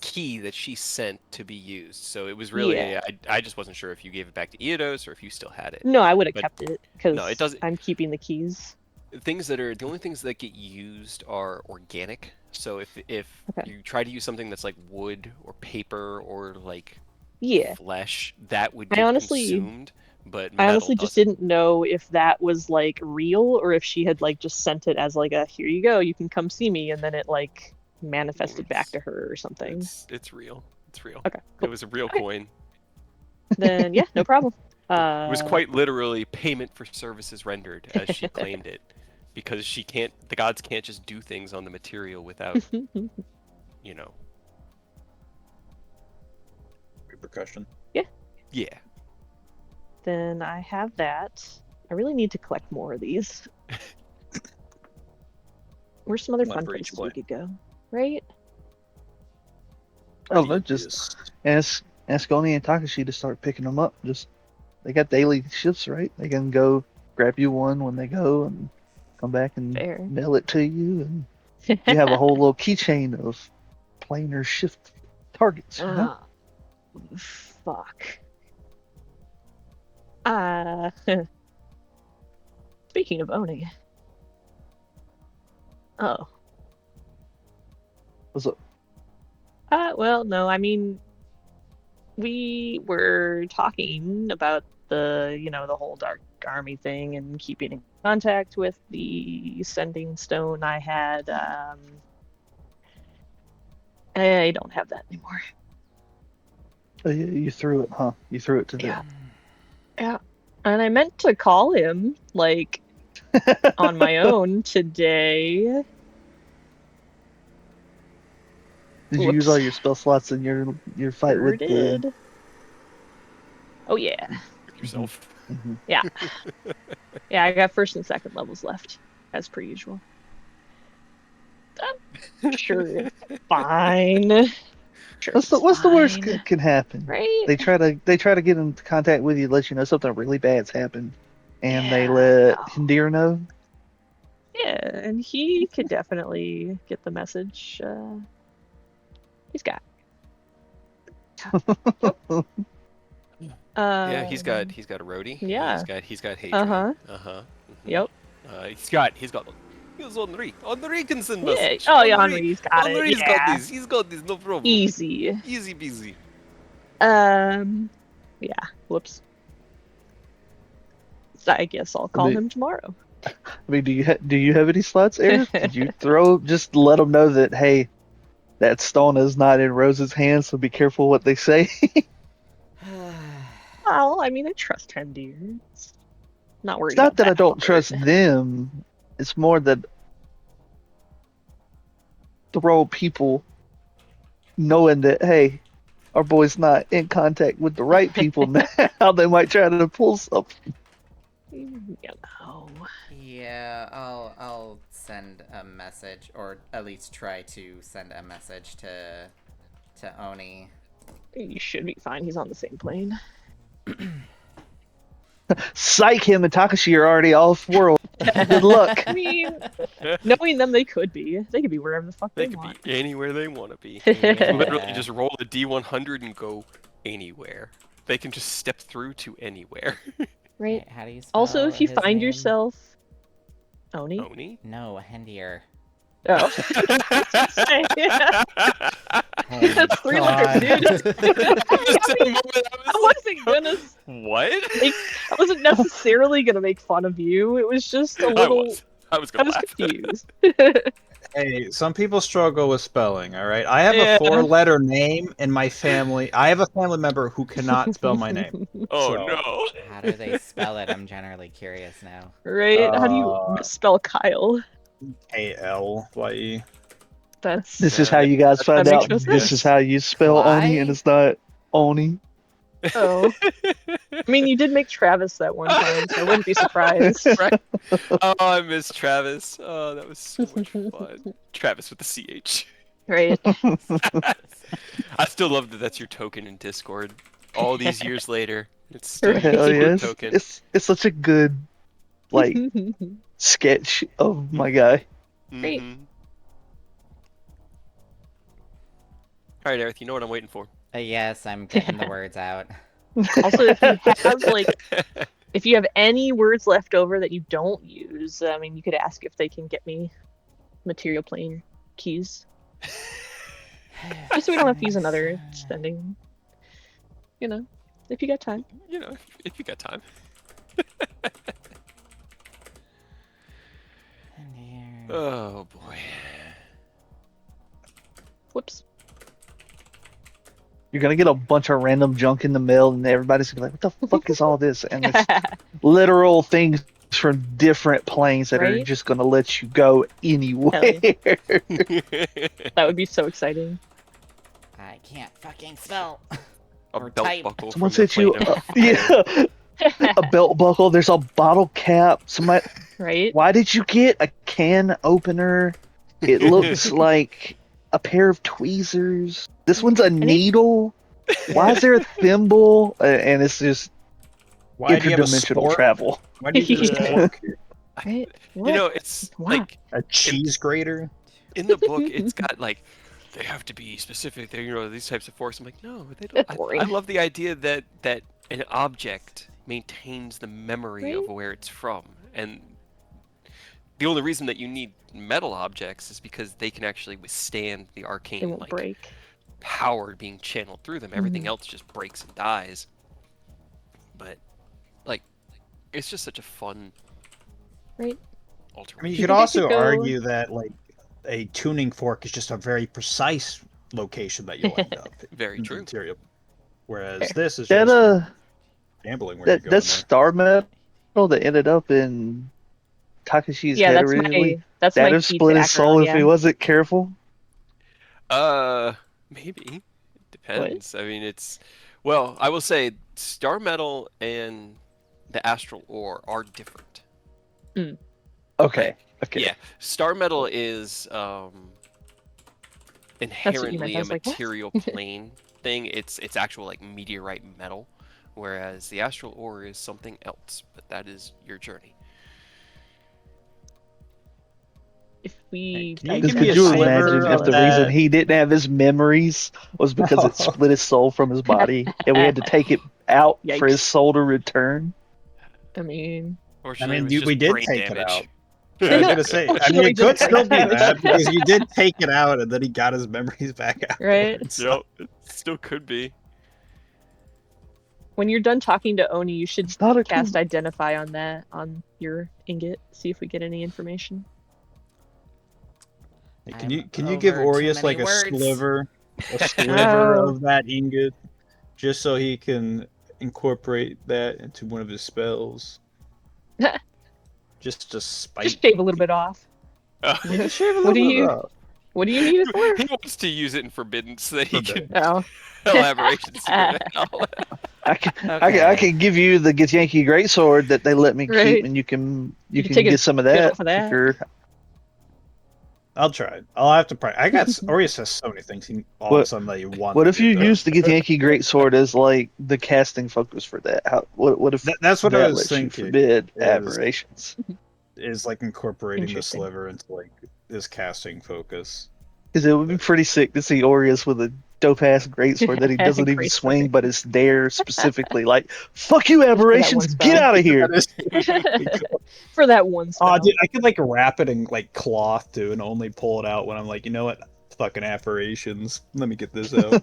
key that she sent to be used. So it was really Yeah. I just wasn't sure if you gave it back to Eodos or if you still had it. No, I would have But kept it no, because it doesn't. I'm keeping the keys. The only things that get used are organic. So if Okay. you try to use something that's like wood or paper or like Yeah. flesh, that would I get honestly consumed. But I metal honestly just doesn't. didn't know if that was like real or if she had like just sent it as like a here you go, you can come see me, and then it like manifested back to her or something. It's real. It's real. Okay, It cool. was a real Okay. coin. Then yeah, no problem. It was quite literally payment for services rendered, as she claimed it, because the gods can't just do things on the material without, you know. Repercussion. Yeah. Then I have that. I really need to collect more of these. Where's some other One fun for each places we play. could go? Right? Oh, no, just ask Oni and Takashi to start picking them up. Just they got daily shifts, right? They can go grab you one when they go and come back and Fair. mail it to you, and you have a whole little keychain of planar shift targets. You know? Fuck. Speaking of Oni. Oh. What's up? Well, no, I mean, we were talking about the whole Dark Army thing and keeping in contact with the sending stone I had. I don't have that anymore. Oh, you threw it, huh? You threw it to Yeah. them. Yeah. And I meant to call him, like, on my own today. Did you use Whoops. all your spell slots in your fight Sure with the? did. Oh, yeah. Yourself. Mhm. Yeah. Yeah, I got first and second levels left, as per usual. Sure, it's fine. Sure, What's the worst fine. can happen? Right? They try to get into contact with you, let you know something really bad's happened, and they Yeah, let no. Hindir know. Yeah, and he could definitely get the message. He's got. Yeah, he's got a roadie. yeah. He's got Hadrian. Uh-huh. Uh-huh. Yep. He's got Henri. Henri can send Yeah. message. Oh, yeah, Henri's got it. Henri's Yeah. got this. He's got this. No problem. Easy. Easy peasy. Yeah. Whoops. I guess I'll call him tomorrow. I mean, do you have any slots, Eric? Did you just let them know that, hey, that stone is not in Rose's hands, so be careful what they say? Well, I mean, I trust Hendir. Not worried It's not about that I don't part. trust them. It's more that the role people knowing that, hey, our boy's not in contact with the right people now, they might try to pull something. You know. Yeah, I'll send a message, or at least try to send a message to Oni. You should be fine. He's on the same plane. Psych, him and Takashi are already off world. Good luck. I mean, knowing them, they could be. They could be wherever the fuck They they could want. be anywhere they want to be. Yeah. Literally, just roll a D100 and go anywhere. They can just step through to anywhere. Right. How do you spell Also, if you his find name? yourself Oni. Oni? No, Hendir. Oh. That's 300, dude. I wasn't gonna. What? I wasn't necessarily gonna make fun of you. It was just a little. I was I gonna was laugh. confused. Hey, some people struggle with spelling, all right? I have Yeah. a 4-letter name in my family. I have a family member who cannot spell my name. Oh So- no. How do they spell it? I'm generally curious now. Right? How do you spell Kyle? Kalye. That's This is how you guys find That makes out no this sense. is how you spell Oni, and Why? it's not Oni. oh. I mean, you did make Travis that one time, so I wouldn't be surprised. Right? Oh, I miss Travis. Oh, that was so much fun. Travis with the CH. Right? I still love that that's your token in Discord. All these years later, it's still Right. your Hell Discord yes. token. It's such a good like sketch of my guy. Great. Mhm. All right, Aerith, you know what I'm waiting for. Yes, I'm getting the words out. Also, if you have if you have any words left over that you don't use, I mean, you could ask if they can get me material plane keys, just so we don't have to use another spending. You know, if you got time. You know, if you got time. Hendir. Oh boy. Whoops. You're gonna get a bunch of random junk in the mail, and everybody's gonna be like, "What the fuck is all this?" And it's literal things from different planes that are Right? just gonna let you go anywhere. That would be so exciting. I can't fucking spell. A Or belt type. buckle Someone from the sent you, plane of yeah, a belt buckle. There's a bottle cap. Somebody, Right? why did you get a can opener? It looks like a pair of tweezers. This one's a needle. Why is there a thimble? And it's just Why do you have a interdimensional spork? travel. Why do you have a Yeah. spork? Right? You know, it's Why? like A cheese grater? in the book, it's got like they have to be specific. They're, you know, these types of forks. I'm like, no, they don't. Boring. I love the idea that an object maintains the memory of Right? where it's from, and the only reason that you need metal objects is because they can actually withstand the It arcane won't like break. power being channeled through them. Everything Mhm. else just breaks and dies. But like, it's just such a fun Right? I alternative. mean, you Do could you think also you go- argue that like a tuning fork is just a very precise location that you'll end up Very in the true. material. Whereas Fair. this is That just gambling where that you go. that star metal that ended up in Takashi's Yeah, head that's originally. my that's That'd my have key split his soul if background, he wasn't careful. Maybe. It depends. I mean, it's well, I will say star metal and the astral ore are different. Okay. Okay. Yeah, star metal is what you meant. inherently I a was like, what? material plane thing. It's actual like meteorite metal, whereas the astral ore is something else. But that is your journey. If we Can you Because give me could a you sliver imagine if of the reason that? he didn't have his memories was because it split his soul from his body, and we had to take it out for his Yikes. soul to return. I mean, Fortunately, it was we just did brain take it damage. out. I was gonna say, I mean, Fortunately, it could just still be brain damage. that because you did take it out and then he got his memories back Right. afterwards. Yep, it still could be. when you're done talking to Oni, you should It's not a cast cool. Identify on your ingot. See if we get any information. Hey, I'm can you give over too Aureus many like words. a sliver Oh. of that ingot, just so he can incorporate that into one of his spells? Just to spite. Just shave a little bit off. Oh. Yeah, shave a What do little bit you- off. What do you need it for? He wants to use it in Forbidden so that he can Oh. tell aberrations to go to hell. I can give you the Githyanki greatsword that they let me Right. keep, and you can can take get some of bit that. off of that. Sure. I'll try it. I'll have to practice. Aureus has so many things all of a What- sudden that you want. What to if do, you though. use the Githyanki greatsword as like the casting focus for that? What if That's what I that was lets you thinking. forbid is- aberrations? Is like incorporating the Interesting. sliver into like his casting focus. Because it would be pretty sick to see Aureus with a dope ass greatsword that he doesn't even Greatsword. swing, but it's there specifically. Like, fuck you, that aberrations, one get spell. out of here. For that one spell. Oh, dude, I could like wrap it in like cloth too, and only pull it out when I'm like, you know what, fucking aberrations. Let me get this out.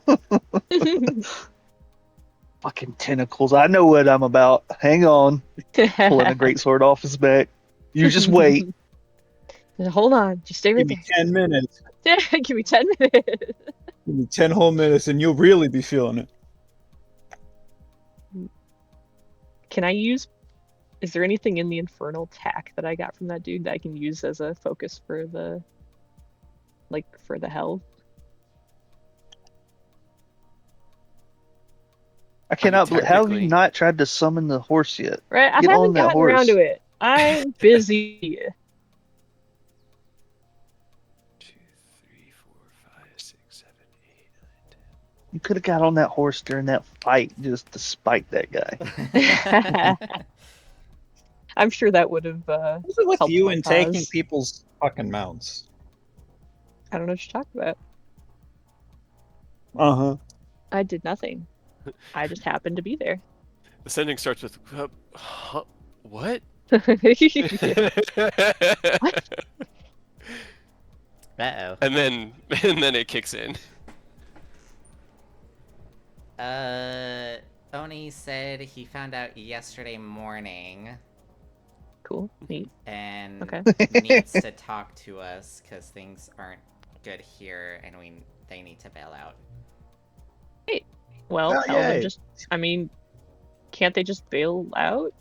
Fucking tentacles. I know what I'm about. Hang on. Pulling a greatsword off his back. You just wait. Hold on. Just stay right Give me there. 10 minutes. Give me 10 minutes. Give me 10 whole minutes, and you'll really be feeling it. Can I use... Is there anything in the infernal tack that I got from that dude that I can use as a focus for the... Like, for the hell? I cannot believe. How have you technically- not tried to summon the horse yet? Right? I Get haven't on that gotten around horse. to it. I'm busy. 2, 3, 4, 5, 6, 7, 8, 9, 10. You could have got on that horse during that fight just to spite that guy. I'm sure that would have... What's it with Help you my and taking cause. people's fucking mounts? I don't know what you're talking about. Uh-huh. I did nothing. I just happened to be there. The sending starts with, huh, what? Uh-oh. and then it kicks in. Oni said he found out yesterday morning Cool. Neat. and Okay. needs to talk to us because things aren't good here and they need to bail out. Well, Oh, tell them yay. just... I mean, can't they just bail out?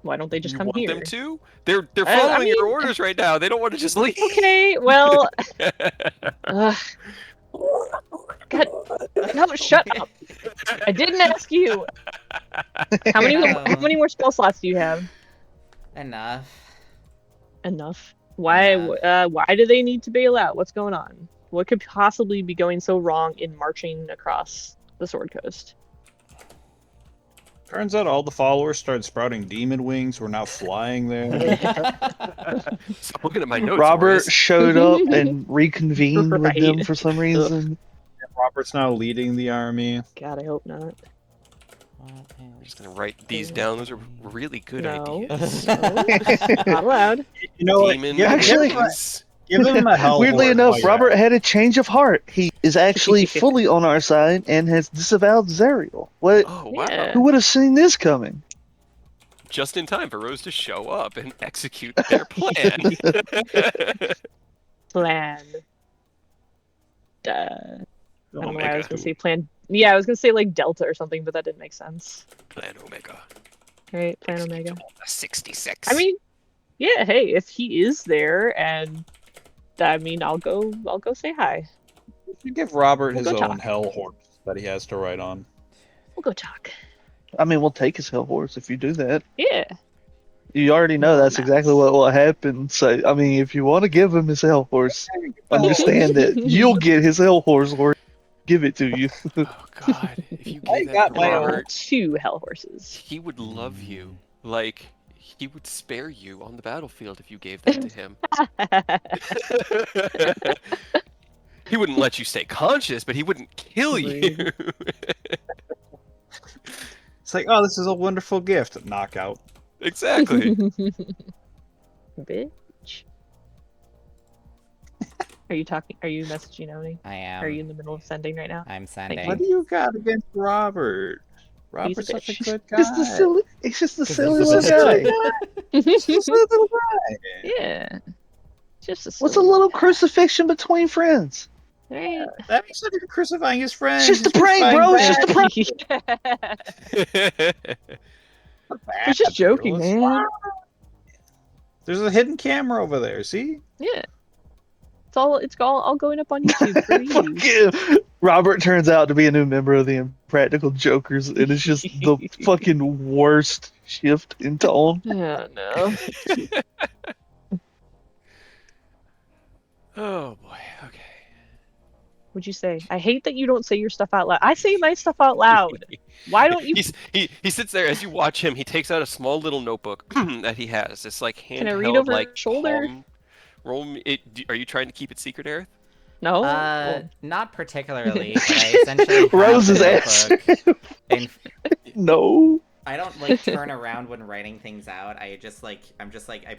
Why don't they just You come want here? them to? They're I following your mean- orders right now. They don't want to just leave. Okay, well... Ugh. God, no, shut up. I didn't ask you. How many more spell slots do you have? Enough. Enough. Why? Enough. Why do they need to bail out? What's going on? What could possibly be going so wrong in marching across the Sword Coast? Turns out all the followers started sprouting demon wings. We're now flying there. Stop looking at my notes. Robert Aureus. showed up and reconvened with them Right. for some reason. Robert's now leading the army. God, I hope not. I'm just gonna write these down. Those are really good No. ideas. No, not allowed. You know what? Demon Actually- wings. Give him a hell. Weirdly horde enough, while you're Robert at had a change of heart. He is actually fully on our side and has disavowed Zariel. What? Oh wow! Yeah. Who would have seen this coming? Just in time for Rose to show up and execute their plan. Plan. I it. don't know why I was gonna say plan. Yeah, I was gonna say like Delta or something, but that didn't make sense. Plan Omega. Right, Plan Omega. 66. I mean, yeah. Hey, if he is there, and I mean, I'll go say hi. You give Robert We'll his go own talk. hell horse that he has to ride on. We'll go talk. I mean, we'll take his hell horse if you do that. Yeah. You already know that's Nice. exactly what will happen. So, I mean, if you want to give him his hell horse, understand that you'll get his hell horse or give it to you. oh god, if you I gave that got to my own. Robert, 2 hell horses. he would love you. Like he would spare you on the battlefield if you gave that to him. He wouldn't let you stay conscious, but he wouldn't kill you. It's like, oh, this is a wonderful gift. Knockout. Exactly. Bitch. Are you talking? Are you messaging Oni? I am. Are you in the middle of sending right now? I'm Thank sending. What do you got against Robert? He's a Robert's such a bitch. good guy. Just the silly. He's just the 'Cause silly he's little just a guy. He's just a little guy. Yeah. Just a What's a silly little guy. crucifixion between friends? Right. That makes sense. You're crucifying his friends. It's just a He's prank, crucifying bro. It's just a prank. We're just joking, Let's- man. There's a hidden camera over there. See? Yeah. It's all going up on YouTube for Fuck you. you. Robert turns out to be a new member of the Impractical Jokers, and it's just the fucking worst shift in tone. Oh no. Oh boy. Okay. What'd you say? I hate that you don't say your stuff out loud. I say my stuff out loud. Why don't you? He sits there as you watch him. He takes out a small little notebook that he has. It's like Can I read handheld, over like your shoulder? palm. Roll me. Are you trying to keep it secret, Aerith? No. Well, Not particularly, but I essentially have Rose's the ass. notebook. And No. I don't like turn around when writing things out. I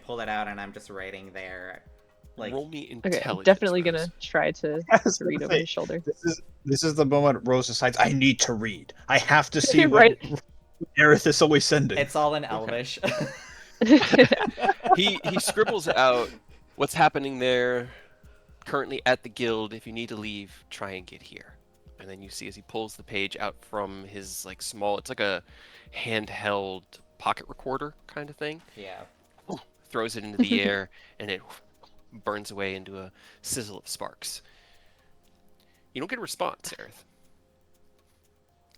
pull it out and I'm just writing there. Like, Roll me okay. intelligence. Definitely Rose. gonna try to I was read gonna over say, his shoulder. This is the moment Rose decides I need to read. I have to see Right. what Aerith is always sending. it's all in Elvish. He scribbles out what's happening there currently at the guild. If you need to leave, try and get here. And then you see as he pulls the page out from his like small, it's like a handheld pocket recorder kind of thing. Yeah. Throws it into the air and it burns away into a sizzle of sparks. You don't get a response, Aerith.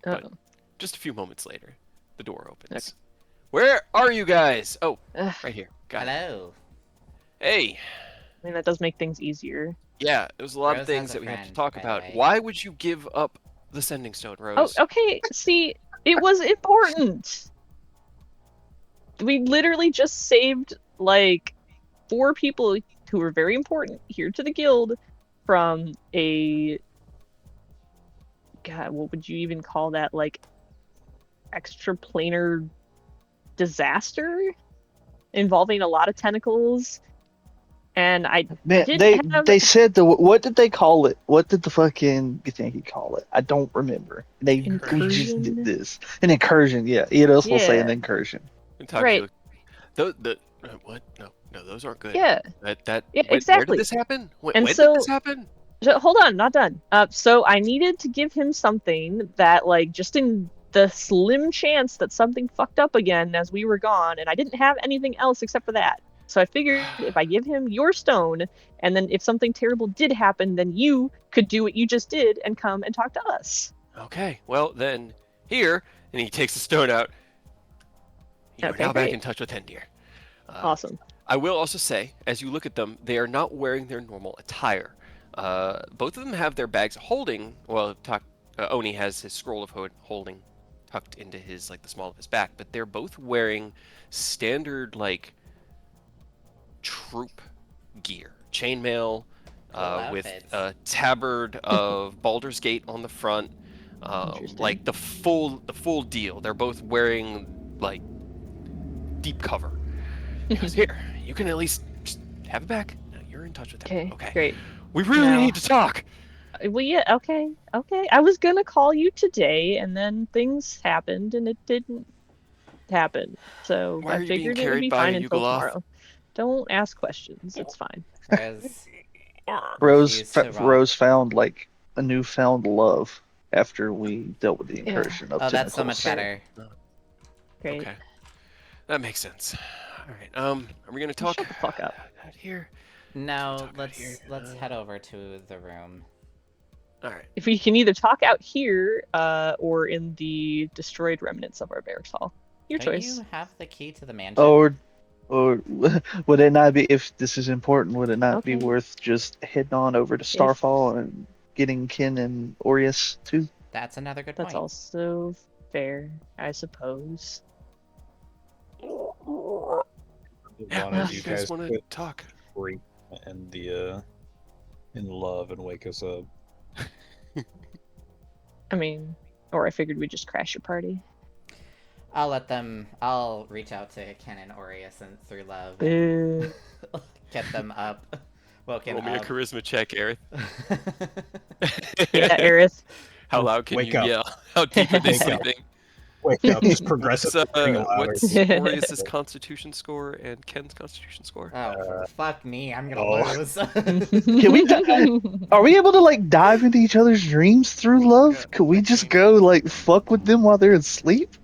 But Uh-oh. just a few moments later, the door opens. Okay. Where are you guys? Oh, Ugh. right here. Got it. Hello. Hey, I mean, that does make things easier. yeah, there's a lot Rose of things has a that we have to friend, talk by the about. way. Why would you give up the sending stone, Oh, Rose? okay. See, it was important. We literally just saved like 4 people who were very important here to the guild from a God, what would you even call that? Like extraplanar disaster involving a lot of tentacles. And I Man, didn't have they said what did they call it? What did the fucking Yankee call it? I don't remember. We just Incursion? did this. An incursion, yeah. You'd also say an Yeah. incursion. And talk right. to what? No, those aren't good. Yeah. That Yeah, where exactly. did this happen? And When so- did this happen? Hold on, not done. So I needed to give him something that, like, just in the slim chance that something fucked up again as we were gone, and I didn't have anything else except for that. So I figured if I give him your stone, and then if something terrible did happen, then you could do what you just did and come and talk to us. Okay, well then here, and he takes the stone out. You are Okay, now back great. in touch with Hendir. Awesome. I will also say, as you look at them, they are not wearing their normal attire. Both of them have their bags holding. Well, Oni has his scroll of holding tucked into his the small of his back, but they're both wearing standard troop gear, chainmail, with outfits. a tabard of Baldur's Gate on the front, Interesting. the full deal. They're both wearing deep cover. He goes, here, you can at least just have it back. No, you're in touch with them. Okay, great. We really Now- need to talk. Well, yeah, okay. I was gonna call you today, and then things happened, and it didn't happen. So Why are I you being figured it would carried be by fine a until Yugoloth? tomorrow. Don't ask questions. It's fine. Rose. Rose Refused to rob. Rose found a newfound love after we dealt with the Yeah. incursion of Oh, that's so tentacles. much better. Great. Okay, that makes sense. All right. Are we gonna talk? Shut the fuck up. Out here. No, Talk about here. let's head over to the room. All right. If we can either talk out here, or in the destroyed remnants of our barracks hall. Your Don't choice. you have the key to the mansion? Or would it not be, if this is important, would it not be Okay. worth just heading on over to Starfall and getting Kin and Aureus too? That's another good That's point. also fair, I suppose. One of You you guys guys want to quit talk? free and in love and wake us up. I mean, or I figured we'd just crash your party. I'll let them. I'll reach out to Ken and Aureus and through love. Boo. Get them up. Woken Roll me a up. charisma check, Aerith. Yeah, Aerith. How loud can Wake you up. yell? How deep are they Wake up. sleeping? Wake up, just What's, progressively getting louder. what's Aureus's Constitution score and Ken's Constitution score? Oh, fuck me! I'm gonna oh. lose. Can we? Are we able to like dive into each other's dreams through love? Yeah, Could we just 15. go like fuck with them while they're asleep?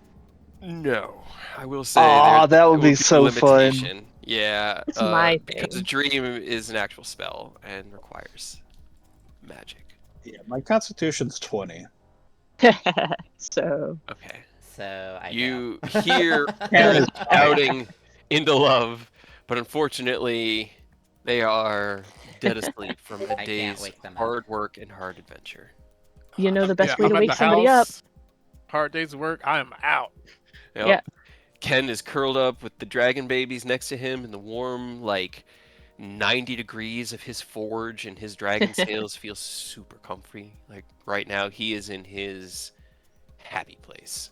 No, I will say Aw, that would will be a so fun. limitation. Yeah, That's my because thing. a dream is an actual spell and requires magic. Yeah, my constitution's 20. So Okay, So I you hear Ken is shouting into love, but unfortunately, they are dead asleep from a can't day's wake them up. hard work and hard adventure. you know the best Yeah, way to I'm at wake the somebody up. house. Hard day's work. I am out. Yep. Yeah. Ken is curled up with the dragon babies next to him in the warm, like 90 degrees of his forge, and his dragon scales feel super comfy. Like right now, he is in his happy place.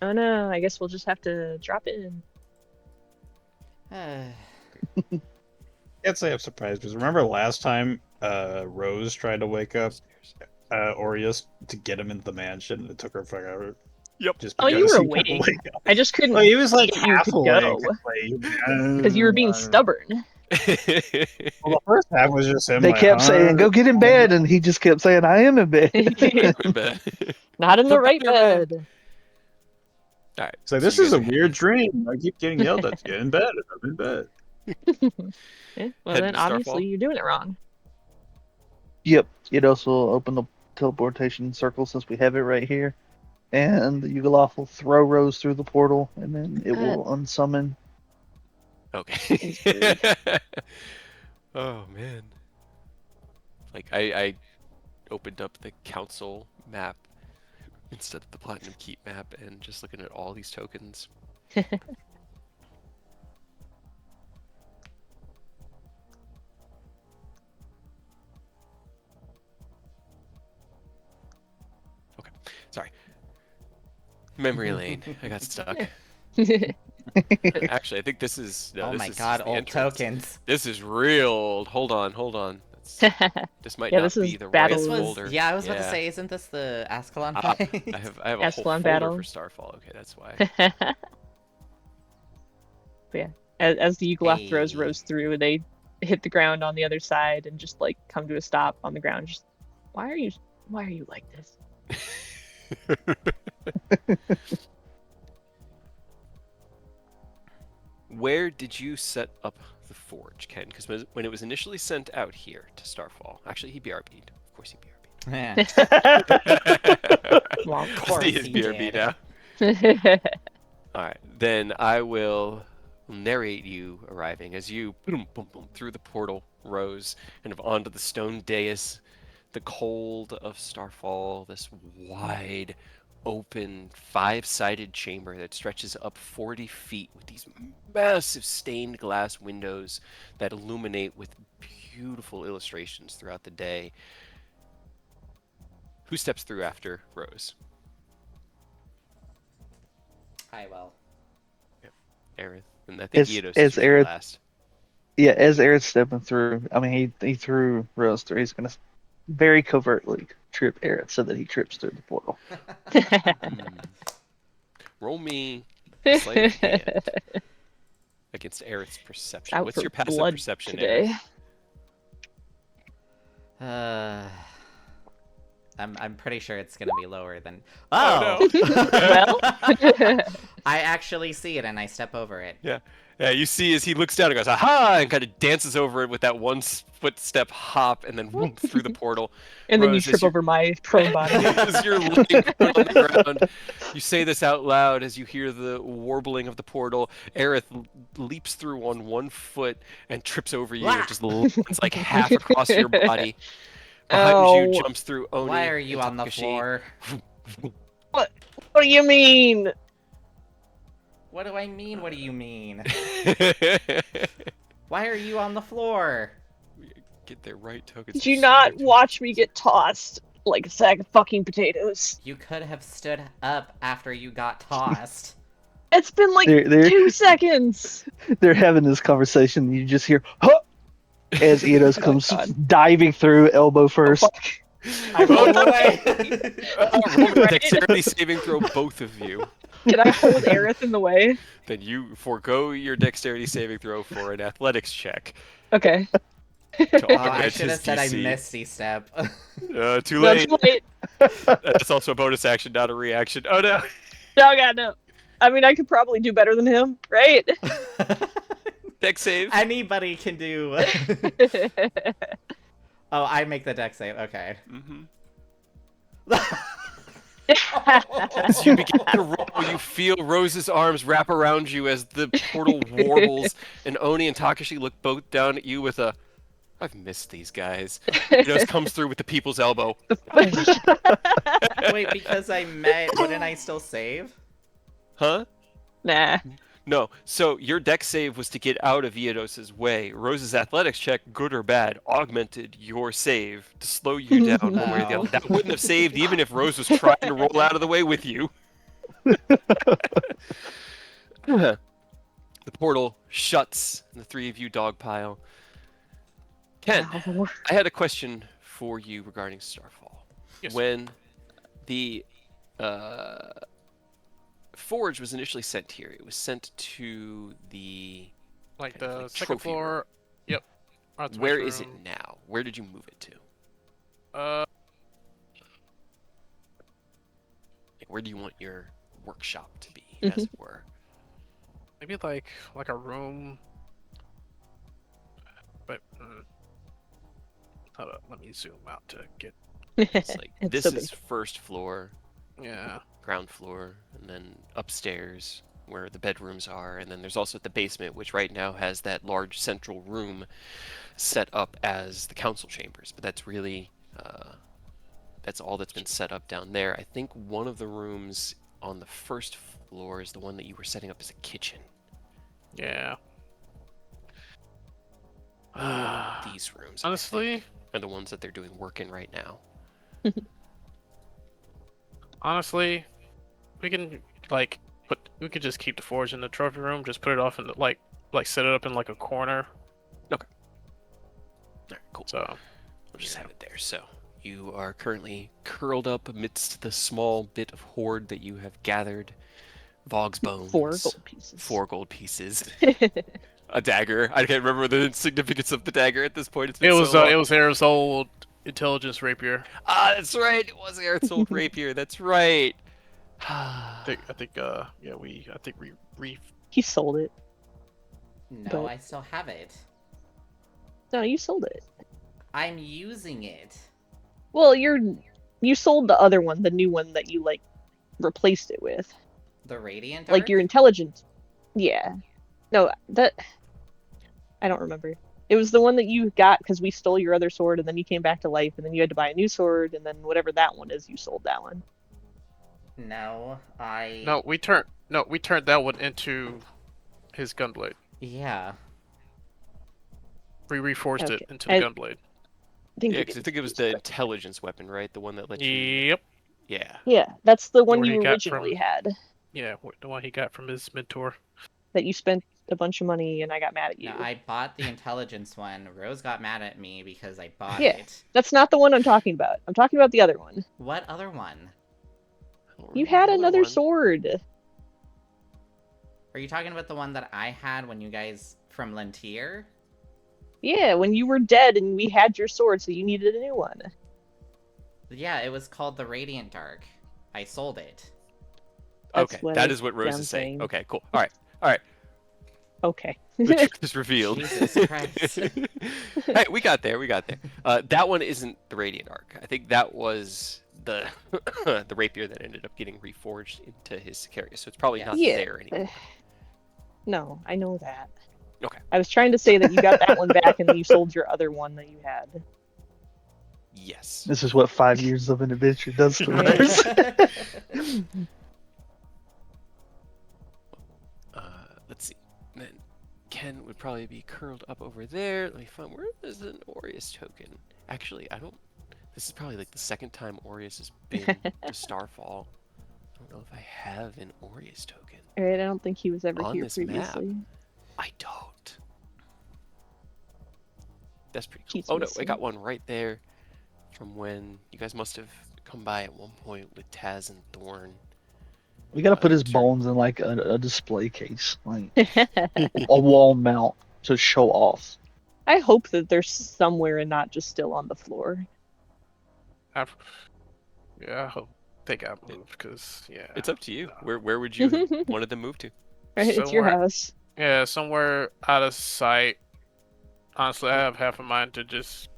Oh no, I guess we'll just have to drop in. Can't say I'm surprised because remember last time Rose tried to wake up Aureus to get him into the mansion. It took her forever. Yep. Just Oh, you because were he couldn't awake. wake up. I just couldn't Well, he was like get you half to awake. go Because because you were being stubborn. Well, the first half was just him. They like, kept saying, "Go get in bed," and he just kept saying, "I am in bed." Not in the right Better, man. bed. All right. So so this you is guys a are weird dream. I keep getting yelled at to get in bed. I'm in bed. Yeah, well, Heading then to obviously Starfall? you're doing it wrong. Yep. You'd also open the teleportation circle since we have it right here, and the Yugoloth will throw Rose through the portal, and then it will unsummon. Okay. Oh man. Like I opened up the council map instead of the platinum keep map and just looking at all these tokens. Okay. Sorry. Memory lane. I got stuck. Actually, I think this is no, oh this my is god, the old entrance. tokens. This is real old. Hold on. This might Yeah, not this is be the battle- right This was folder. yeah, I was about to say, isn't this the Ascalon Ah, fight? I have a whole Ascalon folder battle. for Starfall. Okay, that's why. But yeah, as the Yugoloth throws Hey. Rose through, they hit the ground on the other side and just like come to a stop on the ground. Just why are you like this? Where did you set up the forge, Ken? Because when it was initially sent out here to Starfall, actually he BRB'd. Of course he BRB'd. Yeah. Well, Of course he is he BRB did. now. All right, then I will narrate you arriving as you boom, boom, boom, through the portal, Rose, kind of onto the stone dais, the cold of Starfall, this wide, open, five-sided chamber that stretches up 40 feet with these massive stained glass windows that illuminate with beautiful illustrations throughout the day. Who steps through after Rose? I will. Aerith. And I think As Eidos is usually Aerith- last. Yeah, as Aerith's stepping through, I mean, he threw Rose through. He's gonna very covertly trip Aerith so that he trips through the portal. Roll me sleight of hand against Aerith's perception. Out What's for your passive blood perception, today. Aerith? I'm pretty sure it's gonna be lower than. Oh, Oh. Well, I actually see it and I step over it. Yeah, you see as he looks down and goes, aha, and kind of dances over it with that one footstep hop and then whoop, through the portal. and then you Rose, as trip you're- over my prone body. As you're laying prone on the ground, you say this out loud as you hear the warbling of the portal. Aerith leaps through on one foot and trips over you. Wah! It just lands like half across your body. Behind you Oh. jumps through Oni. Why are you and on the Takashi. floor? What do you mean? What do I mean? What do you mean? Why are you on the floor? Get their right tokens. Did you not watch me get tossed like a sack of fucking potatoes? You could have stood up after you got tossed. It's been like They're 2 seconds. they're having this conversation. And you just hear, huh! As Enos Oh, comes God. diving through elbow first. I roll no. away. Roll a Right. dexterity saving throw, both of you. Can I hold Aerith in the way? Then you forego your dexterity saving throw for an athletics check Okay. to Oh, I augment should his have said I DC. misty step. Too No, late. too late. That's also a bonus action, not a reaction. Oh no. No, God, no. I mean, I could probably do better than him, right? Dex save. Anybody can do. Oh, I make the deck save. Okay. Mm-hmm. Oh. As you begin to roll, you feel Rose's arms wrap around you as the portal warbles, and Oni and Takashi look both down at you with a, I've missed these guys. Enos comes through with the people's elbow. Wait, because I met, wouldn't I still save? Huh? Nah. No. So your dex save was to get out of Eodos's way. Rose's athletics check, good or bad, augmented your save to slow you down one way or the Oh. other. That wouldn't have saved even if Rose was trying to roll out of the way with you. The portal shuts, and the three of you dogpile. Ken, Ow. I had a question for you regarding Starfall. Yes. When the forge was initially sent here, it was sent to the Like kind of the like second trophy room. floor. Yep. Where is it now? Where did you move it to? Uh, Like, where do you want your workshop to be, Mm-hmm. as it were? maybe like a room. But hold up, let me zoom out to get. It's like It's this so big. is first floor, Yeah. ground floor, and then upstairs where the bedrooms are, and then there's also the basement, which right now has that large central room set up as the council chambers. But that's really that's all that's been set up down there. I think one of the rooms on the first floor is the one that you were setting up as a kitchen. Yeah. These rooms, I Honestly, think, are the ones that they're doing work in right now. honestly, we can we could just keep the forge in the trophy room. Just put it off in the like set it up in like a corner. All right, cool. So We'll just have it there. So you are currently curled up amidst the small bit of hoard that you have gathered. Vogg's bones. 4 gold pieces. 4 gold pieces. A dagger. I can't remember the significance of the dagger at this point. It's been it was so long. it was Air's old intelligence rapier. Ah, that's right. It was Eric's old rapier. That's right. I think we He sold it. No, But- I still have it. No, you sold it. I'm using it. Well, you sold the other one, the new one that you like replaced it with. The radiant. Like Arc? your intelligence. Yeah. No, that I don't remember. It was the one that you got because we stole your other sword, and then you came back to life, and then you had to buy a new sword, and then whatever that one is, you sold that one. No, I. we turned that one into his gunblade. Yeah. We reforged it Okay. into the I- gunblade. I think Yeah, you because I did. think it was the intelligence weapon, right? The one that let you. Yep. Yeah. Yeah, that's the one Where he you got originally from- had. Yeah, the one he got from his mentor. That you spent a bunch of money, and I got mad at you. No, I bought the intelligence one. Rose got mad at me because I bought Yeah. it. That's not the one I'm talking about. I'm talking about the other one. What other one? I don't You remember had the other another one. sword. Are you talking about the one that I had when you guys from Lentier? Yeah, when you were dead and we had your sword, so you needed a new one. Yeah, it was called the Radiant Dark. I sold it. That's Okay, what that I- is what Rose I'm is saying. saying. Okay, cool. All right. Okay. The truth is revealed. Jesus Christ. Hey, we got there. That one isn't the Radiant Arc. I think that was the the rapier that ended up getting reforged into his Sicarius. So it's probably Yeah. not Yeah. there anymore. No, I know that. Okay. I was trying to say that you got that one back and then you sold your other one that you had. Yes. This is what 5 years of an adventure does to Right. us. Let's see. Then Ken would probably be curled up over there. Let me find where is an Aureus token. Actually, I don't. This is probably like the second time Aureus has been to Starfall. I don't know if I have an Aureus token. Alright, I don't think he was ever On here this map. previously. I don't. That's pretty cool. He's Oh no, I missing. got one right there from when you guys must have come by at one point with Taz and Thorn. We gotta put his to- bones in like a display case, like a wall mount to show off. I hope that they're somewhere and not just still on the floor. Yeah, I hope they got moved because It's up to you. Where would you have wanted them moved to? Right, it's your Somewhere- house. Yeah, somewhere out of sight. Honestly, I have half a mind to just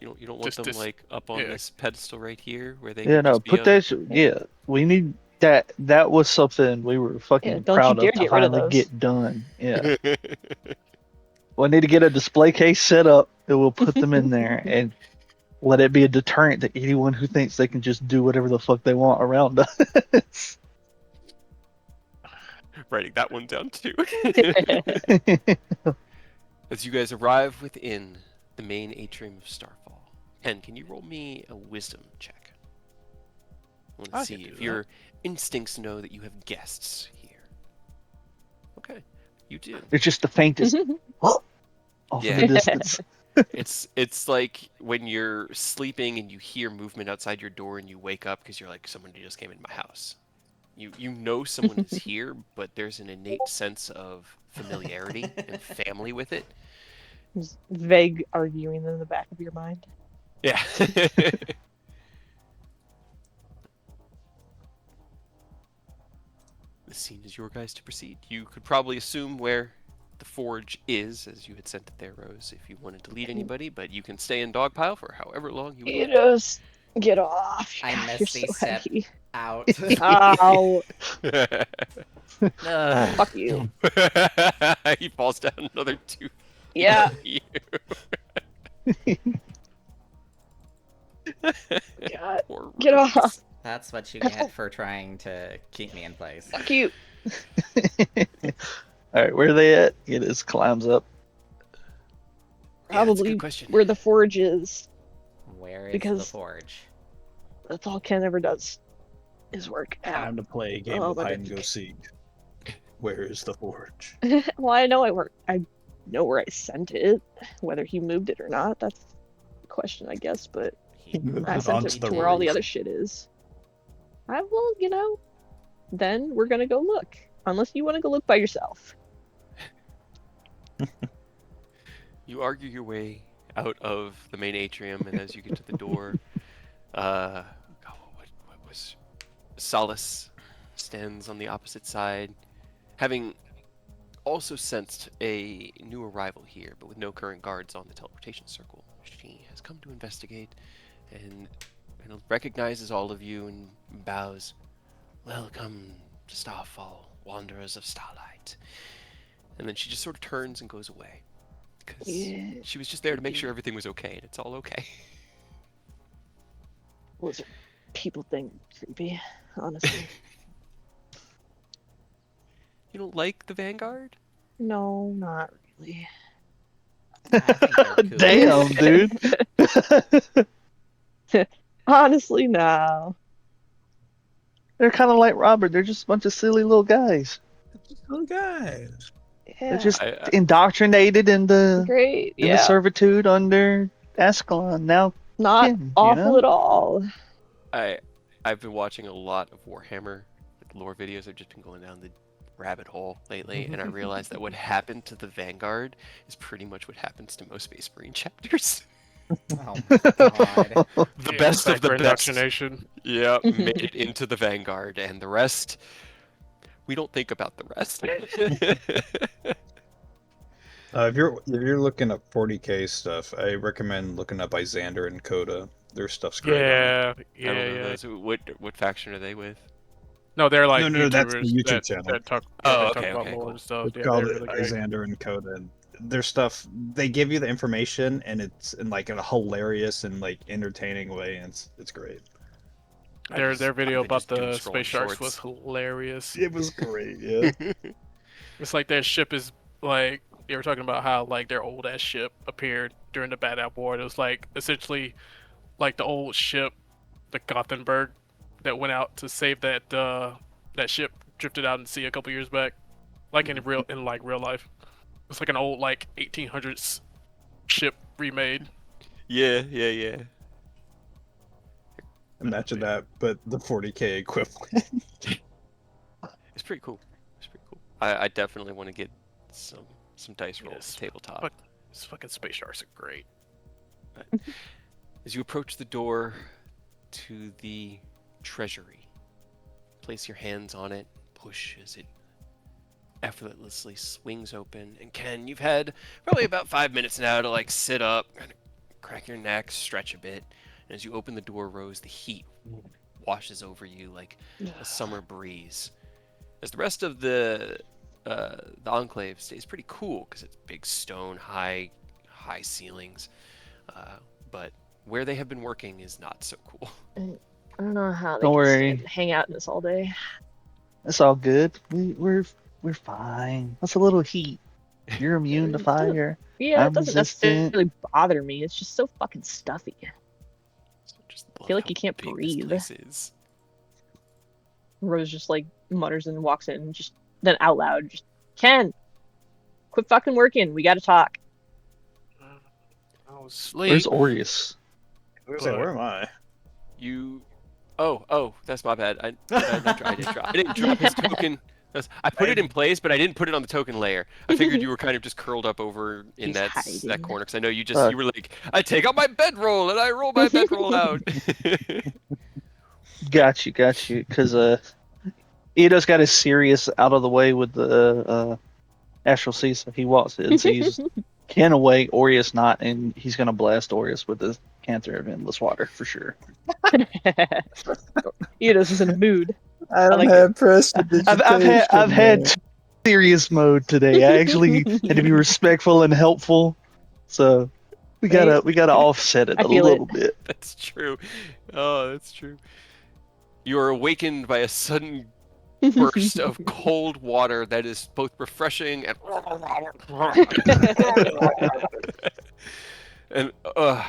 You don't want them Just- like up on yeah. this pedestal right here where they Yeah, can no, just be put on. that. Yeah, we need that. That was something we were fucking Yeah, don't proud you dare of to get rid of finally those. get done. Yeah, we need to get a display case set up, and we'll put them in there and let it be a deterrent to anyone who thinks they can just do whatever the fuck they want around us. Writing that one down too. As you guys arrive within the main atrium of Starfall, Ken, can you roll me a wisdom check? I want I to see can do if that. your instincts know that you have guests here. Okay, you do. It's just the faintest off Yeah. in the distance. It's like when you're sleeping and you hear movement outside your door and you wake up because you're like, somebody just came into my house. You know someone is here, but there's an innate sense of familiarity and family with it. Just vague arguing in the back of your mind. Yeah. The scene is your guys to proceed. You could probably assume where the forge is, as you had sent it there, Rose, if you wanted to lead anybody, but you can stay in Dogpile for however long you would You like. just get off. I God, you're misty so step heavy. out. Ow. Ugh. Fuck you. He falls down another 2 Yeah. feet. God. Poor Get Rose. off. That's what you get for trying to keep me in place. Fuck you. All right, where are they at? It just climbs up. Yeah, that's a Probably good question. where the forge is. Where is the Because- forge? That's all Ken ever does. Is work out. Time to play a game Oh, of my hide and God. go seek. Where is the forge? Well, I know I know where I sent it. Whether he moved it or not, that's the question, I guess. But He moved I it sent onto it the to where all the roof. other shit is. I will, then we're gonna go look. Unless you want to go look by yourself. You argue your way out of the main atrium, and as you get to the door, what was Solace stands on the opposite side, having also sensed a new arrival here, but with no current guards on the teleportation circle. She has come to investigate and recognizes all of you and bows. Welcome to Starfall, wanderers of Starlight. And then she just sort of turns and goes away. Because Yeah. she was just there to make sure everything was okay, and it's all okay. Was it people think creepy? Honestly, You don't like the Vanguard? no, not really. I think they're cool. Damn, dude. Honestly, no. They're kind of like Robert. They're just a bunch of silly little guys. Little guys. Yeah. They're just I- indoctrinated in the great. in the Yeah. servitude under Ascalon. Now, Not Kin, you awful know? at all. I've been watching a lot of Warhammer lore videos. I've just been going down the rabbit hole lately, and I realized that what happened to the Vanguard is pretty much what happens to most Space Marine chapters. Oh my god. The best of the for best. indoctrination. Yeah, made it into the Vanguard, and the rest, we don't think about the rest. If you're looking up 40k stuff, I recommend looking up Izander and Coda. Their stuff's great. Yeah, I yeah, don't know yeah. those. What faction are they with? No, they're like No, that's the YouTubers YouTube that, channel. that talk, Oh, they okay, talk about okay, lore cool. and stuff. It's Yeah, called they're really great. Izander and Coda. And their stuff, they give you the information, and it's in like a hilarious and like entertaining way, and it's great. Their video I've been about just doom the scrolling space sharks was shorts. hilarious. It was great, yeah. It's like their ship is like they were talking about how like their old ass ship appeared during the Bad App War. It was like essentially like the old ship, the Gothenburg that went out to save that that ship drifted out in the sea a couple years back, like in real life. It's like an old like 1800s ship remade. Yeah. Imagine that, but the 40K equivalent. It's pretty cool. I definitely want to get some dice rolls Yes. tabletop. Fuck. These fucking space sharks are great. As you approach the door to the treasury, place your hands on it, push as it effortlessly swings open. And Ken, you've had probably about 5 minutes now to like sit up, kind of crack your neck, stretch a bit. And as you open the door, Rose, the heat washes over you like a summer breeze. As the rest of the enclave stays pretty cool because it's big stone, high ceilings. But where they have been working is not so cool. I don't know how they Don't can worry. hang out in this all day. It's all good. We're fine. That's a little heat. You're immune to fire. Yeah, I'm it doesn't resistant. necessarily bother me. It's just so fucking stuffy. Just I feel love like you how can't big this breathe. place is. Rose just like mutters and walks in, just then out loud, just Ken, quit fucking working. We got to talk. I was asleep. Where's Aureus? Where am I? You. Oh, that's my bad. I didn't drop his token. I put it in place, but I didn't put it on the token layer. I figured you were kind of just curled up over in He's that hiding. corner, because I know you Fuck. were like, I take out my bedroll and I roll my bedroll out. Got you. Because Ido's got his Sirius out of the way with the Astral Sea, so he walks in, so he's Ken away, Aureus not, and he's gonna blast Aureus with the Cancer of Endless Water for sure. Edos is in a mood. I don't like have prestidigitation. I've had man. serious mode today. I actually had to be respectful and helpful, so we gotta offset it I a feel little bit. That's true. Oh, that's true. You are awakened by a sudden burst of cold water that is both refreshing and and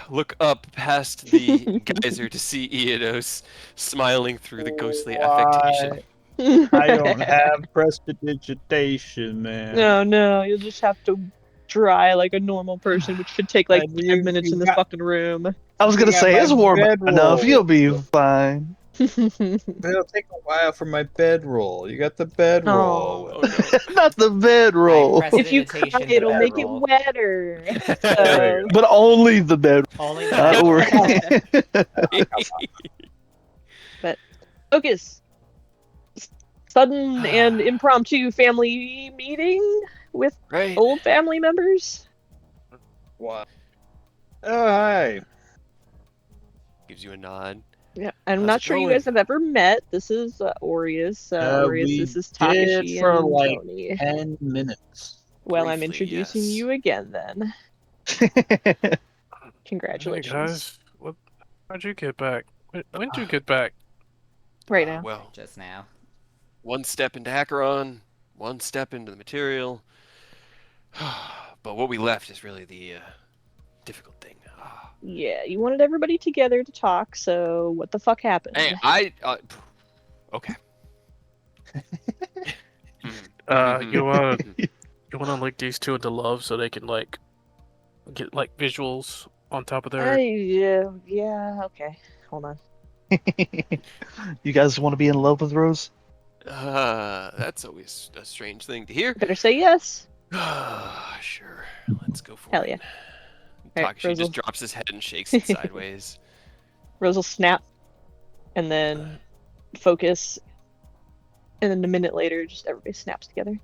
look up past the geyser to see Eodos smiling through the ghostly affectation. I don't have prestidigitation, man. No, you'll just have to dry like a normal person, which should take like I 10 mean, minutes you in this got- fucking room. I was gonna got say my it's warm bedroll. enough. You'll be fine. It'll take a while for my bedroll. You got the bedroll. Oh no. Not the bedroll, I If you cry, prestidigitation it'll the make it bedroll. wetter. There you So, but only the bed. Only the Not bedroll. worry. focus. Sudden and impromptu family meeting with Right. old family members. What? Oh, hi. Gives you a nod. Yeah, I'm How's not it sure you going? guys have ever met. This is Aureus. Aureus, we this is did Takashi for, and like, Tony. 10 minutes. Well, I'm briefly, introducing yes. you again then. Hey Congratulations. guys, how'd you get back? When did you get back? Right now. Well, Just now. one step into Acheron, one step into the material. But what we left is really the difficult thing. Yeah, you wanted everybody together to talk, so what the fuck happened? Hey, okay. You wanna link these two into love so they can like get like visuals on top of their. Yeah, okay. Hold on. You guys want to be in love with Rose? That's always a strange thing to hear. Better say yes. Sure, let's go for Hell it. yeah. Alright, Takashi Rose just will- drops his head and shakes it sideways. Rose will snap, and then focus, and then a minute later, just everybody snaps together.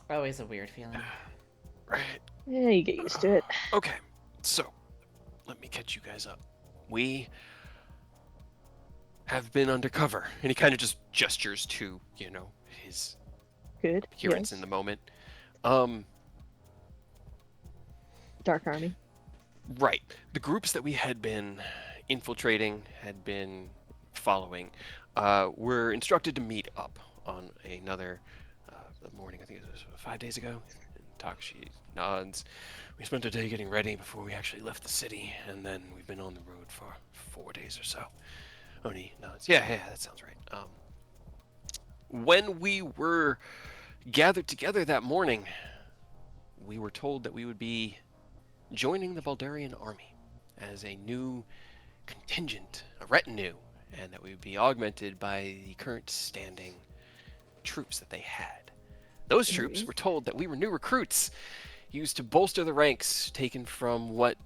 Always a weird feeling. Right. Yeah, you get used to it. Okay, so let me catch you guys up. We have been undercover, and he kind of just gestures to, his Good. appearance Yes. in the moment. Dark Army. Right. The groups that we had been infiltrating, had been following, were instructed to meet up on another morning. I think it was 5 days ago. And Takashi nods. We spent a day getting ready before we actually left the city, and then we've been on the road for 4 days or so. Oni nods. Yeah, that sounds right. When we were gathered together that morning, we were told that we would be joining the Baldarian army as a new contingent, a retinue, and that we would be augmented by the current standing troops that they had. Those troops were told that we were new recruits, used to bolster the ranks taken from what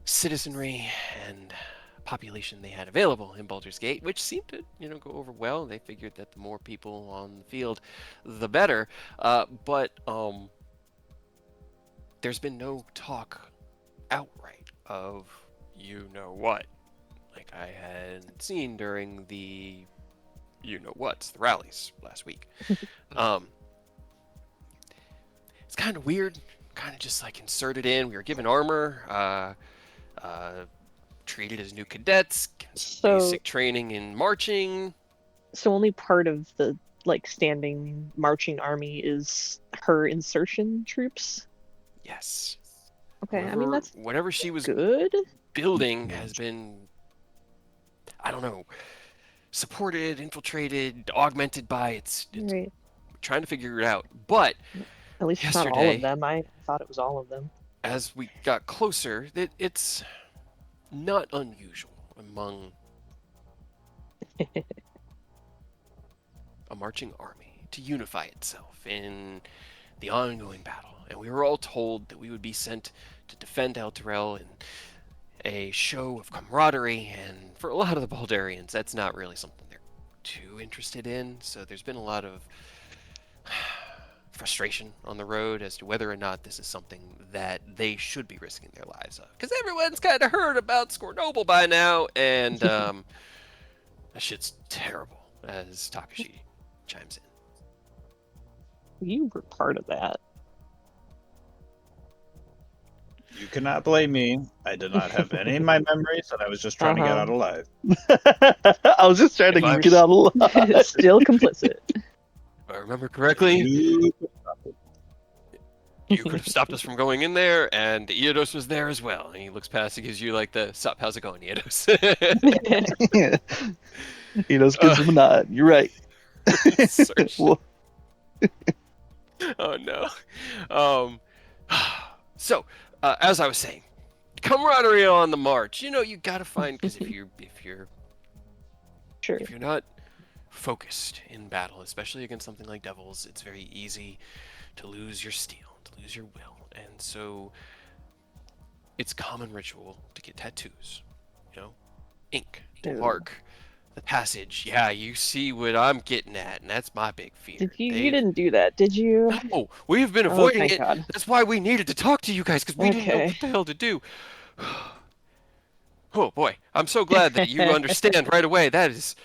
citizenry and population they had available in Baldur's Gate, which seemed to, go over well. They figured that the more people on the field, the better. But there's been no talk outright of what, like I had seen during the the rallies last week. It's kind of weird, kind of just like inserted in. We were given armor, treated as new cadets, So, basic training in marching. so only part of the standing marching army is her insertion troops. Yes. Okay, I mean that's whatever she was good. building has been, I don't know, supported, infiltrated, augmented by it's Right. trying to figure it out. But At least it's not all yesterday, of them. I thought it was all of them. as we got closer, it's not unusual among a marching army to unify itself in the ongoing battle. And we were all told that we would be sent to defend Elturel in a show of camaraderie, and for a lot of the Baldarians, that's not really something they're too interested in. So there's been a lot of frustration on the road as to whether or not this is something that they should be risking their lives of. Because everyone's kind of heard about Scornoble by now, and that shit's terrible, as Takashi chimes in. You were part of that. You cannot blame me. I did not have any in my memories, and I was just trying to get out alive. I was just trying to If I- get out alive. Still complicit. If I remember correctly, You- you could have stopped us from going in there, and Iodos was there as well. And he looks past and gives you like the, "Sup, how's it going, Iodos?" You know, gives him a nod. You're right. Search. Well, Oh no. So, as I was saying, camaraderie on the march. You gotta find, because if you're Sure. if you're not focused in battle, especially against something like devils, it's very easy to lose your steel, to lose your will. And so it's common ritual to get tattoos, ink to Ew. mark the passage. Yeah, you see what I'm getting at, and that's my big fear. Did you? They've- You didn't do that, did you? No, we've been Oh, avoiding thank it. God. That's why we needed to talk to you guys, because we didn't know Okay. what the hell to do. Oh boy, I'm so glad that you understand right away. That is,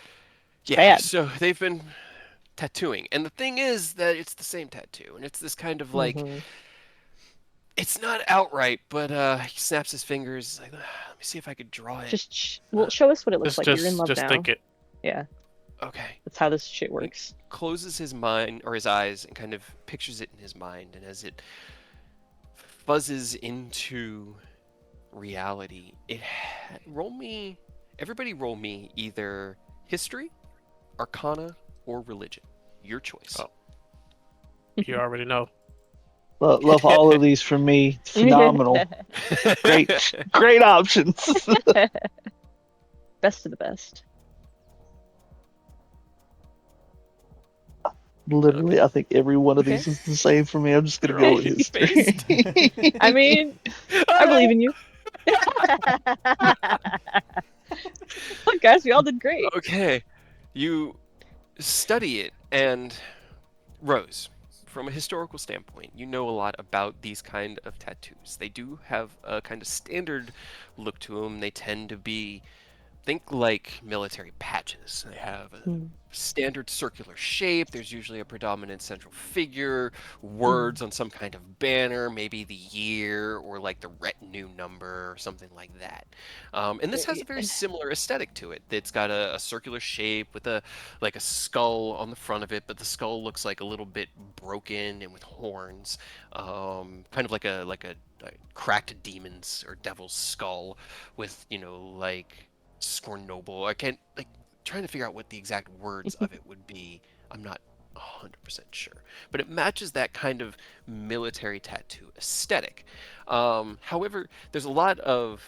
yeah. Bad. So they've been tattooing, and the thing is that it's the same tattoo, and it's this kind of like, Mhm. it's not outright, but he snaps his fingers. Like, let me see if I could draw it. Just show us what it looks like. You're in love just now. think it. Yeah, Okay. that's how this shit works. Closes his mind or his eyes and kind of pictures it in his mind, and as it fuzzes into reality, everybody roll me either history, arcana, or religion, your choice. Oh. You already know. love all of these from me. Phenomenal. Great options. Best of the best. Literally, I think every one of these is the same for me. I'm just gonna go with history. I mean, I believe in you. Look, guys, we all did great. Okay, you study it, and Rose, from a historical standpoint, you know a lot about these kind of tattoos. They do have a kind of standard look to them. They tend to be think like military patches. They have a Hmm. standard circular shape. There's usually a predominant central figure, Hmm. words on some kind of banner, maybe the year or like the retinue number or something like that. And this has a very similar aesthetic to it. It's got a circular shape with a like a skull on the front of it, but the skull looks like a little bit broken and with horns, kind of like a cracked demon's or devil's skull with like scornoble. I can't like trying to figure out what the exact words of it would be. I'm not 100% sure, but it matches that kind of military tattoo aesthetic. However, there's a lot of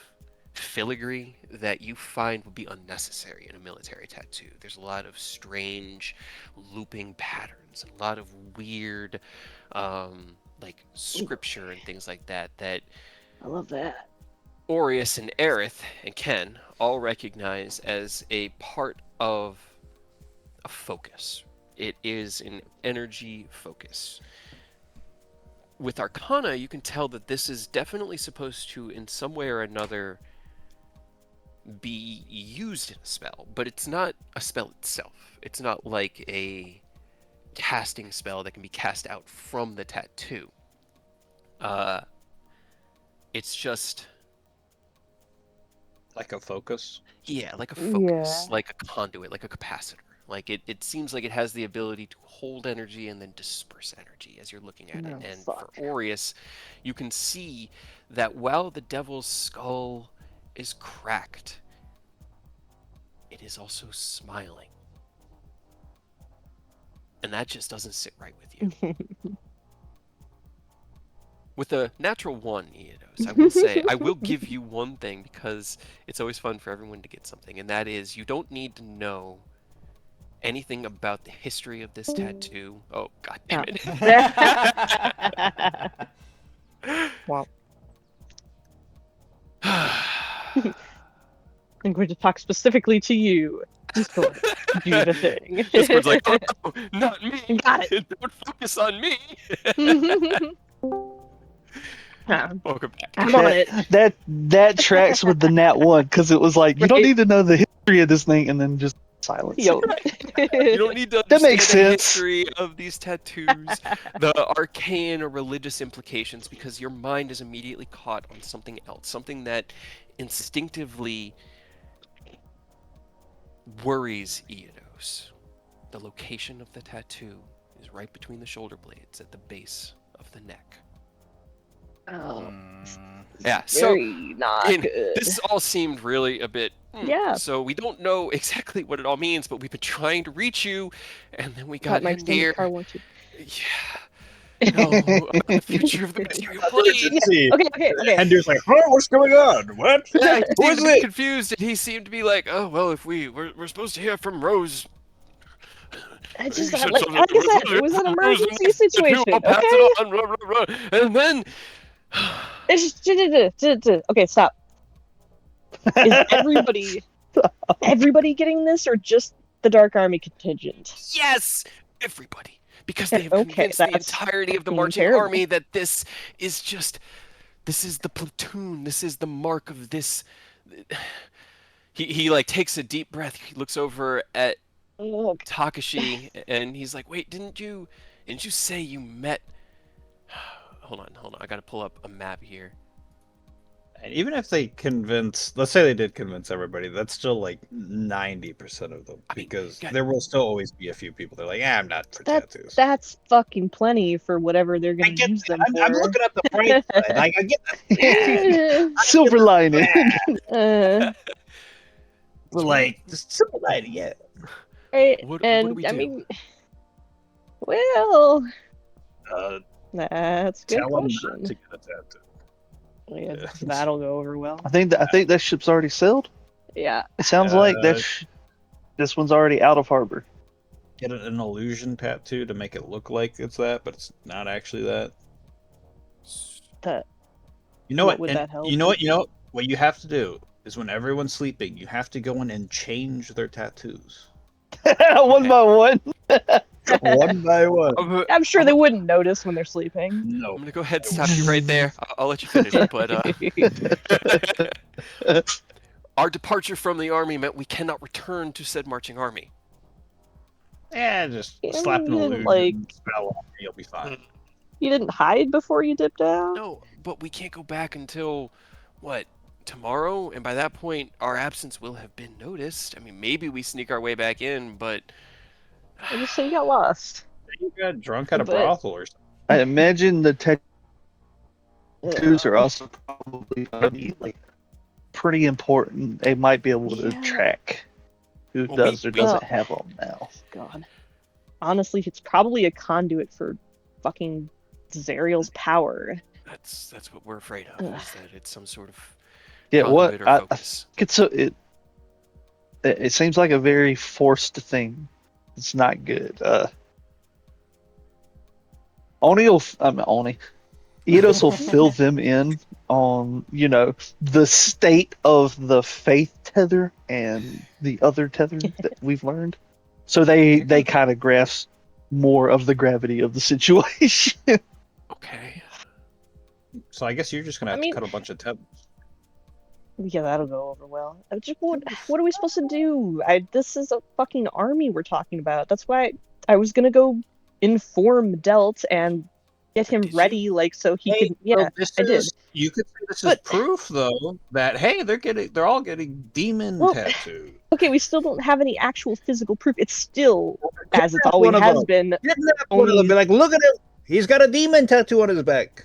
filigree that you find would be unnecessary in a military tattoo. There's a lot of strange looping patterns, a lot of weird like scripture and things like that that I love that. Aureus and Aerith and Ken all recognize as a part of a focus. It is an energy focus. With Arcana, you can tell that this is definitely supposed to, in some way or another, be used in a spell, but it's not a spell itself. It's not like a casting spell that can be cast out from the tattoo. It's just Like a focus. yeah, like a focus, Yeah. like a conduit, like a capacitor. Like it seems like it has the ability to hold energy and then disperse energy as you're looking at it. Oh, And fuck. for Aureus, you can see that while the devil's skull is cracked, it is also smiling. And that just doesn't sit right with you. With a natural 1, Eodos, I will say, I will give you one thing because it's always fun for everyone to get something, and that is you don't need to know anything about the history of this tattoo. Oh, god damn it. Wow. I'm going to talk specifically to you. Discord, do the thing. Discord's like, oh, no, not me. Got it. Don't focus on me. I'm Welcome back. on it. That tracks with the Nat 1 because it was like you don't Right. need to know the history of this thing and then just silence. Yo. You don't need to That understand makes the sense. history of these tattoos, the arcane or religious implications, because your mind is immediately caught on something else, something that instinctively worries Eodos. The location of the tattoo is right between the shoulder blades at the base of the neck. Oh, Yeah, so very not and good. this all seemed really a bit Yeah. So we don't know exactly what it all means, but we've been trying to reach you, and then we got my in extended here. car warranty. Yeah. No, about the future of the material plane. Okay. And he's like, oh, what's going on? What? Yeah, he Who seemed is to be it? confused, and he seemed to be like, "Oh well, if we're supposed to hear from Rose." I just You said like something I about said, it was an from Rose, and emergency the two, situation. I'll pass Okay. it on, rah, rah, rah. And then It's just, okay, stop. Is everybody getting this, or just the Dark Army contingent? yes, everybody, because they have Okay, convinced the that's entirety of the fucking marching terrible. army that this is the platoon. This is the mark of this. He like takes a deep breath. He looks over at Ugh. Takashi and he's like, "Wait, didn't you say you met?" Hold on. I gotta pull up a map here. And even if they convince, let's say they did convince everybody, that's still like 90% of them. I mean, Because God. there will still always be a few people that are like, yeah, I'm not for That's tattoos. that's fucking plenty for whatever they're I gonna get use that. them for. I'm looking at the bright side. Like, I get that. Silver lining. Uh, But like, just simple lighting, yeah. right, What do and we I do? mean, well, Uh, that's a good tell them question. not to get a tattoo. Yeah, Yeah. that'll go over well. I think that ship's already sailed. Yeah. It sounds like Uh, this one's already out of harbor. Get an illusion tattoo to make it look like it's that, but it's not actually that. That You know What what? would and that help? You know what you have to do is when everyone's sleeping, you have to go in and change their tattoos. One by one. One by one. I'm sure they wouldn't notice when they're sleeping. No. I'm gonna go ahead and stop you right there. I'll let you finish, but Our departure from the army meant we cannot return to said marching army. Yeah, just Yeah, slap an you didn't, illusion, like- spell on it, you'll be fine. You didn't hide before you dipped out? No, but we can't go back until, what, tomorrow? And by that point, our absence will have been noticed. I mean, maybe we sneak our way back in, but I just say you got lost. You got drunk at a But- brothel or something. I imagine the Ugh. tattoos are also probably going to be like pretty important. They might be able to Yeah. track who Well, does or we- doesn't Well- have them now. God. Honestly, it's probably a conduit for fucking Zariel's power. that's what we're afraid of, Ugh. is that it's some sort of Yeah, what conduit or I focus. think it seems like a very forced thing. It's not good. Oni. Eidos will fill them in on, the state of the faith tether and the other tether that we've learned. So they kind of grasp more of the gravity of the situation. Okay. So I guess you're just gonna have I mean- to cut a bunch of tethers. Yeah, that'll go over well. What are we supposed to do? This is a fucking army we're talking about. That's why I was gonna go inform Delt and get him Did you? ready, like so he could. Yeah, I did. You could say this is But- proof, though, that hey, they're all getting demon Well- tattoos. Okay, we still don't have any actual physical proof. It's still as it's Kidnap always one of has them. been. Kidnap one of them. Be like, look at him. He's got a demon tattoo on his back.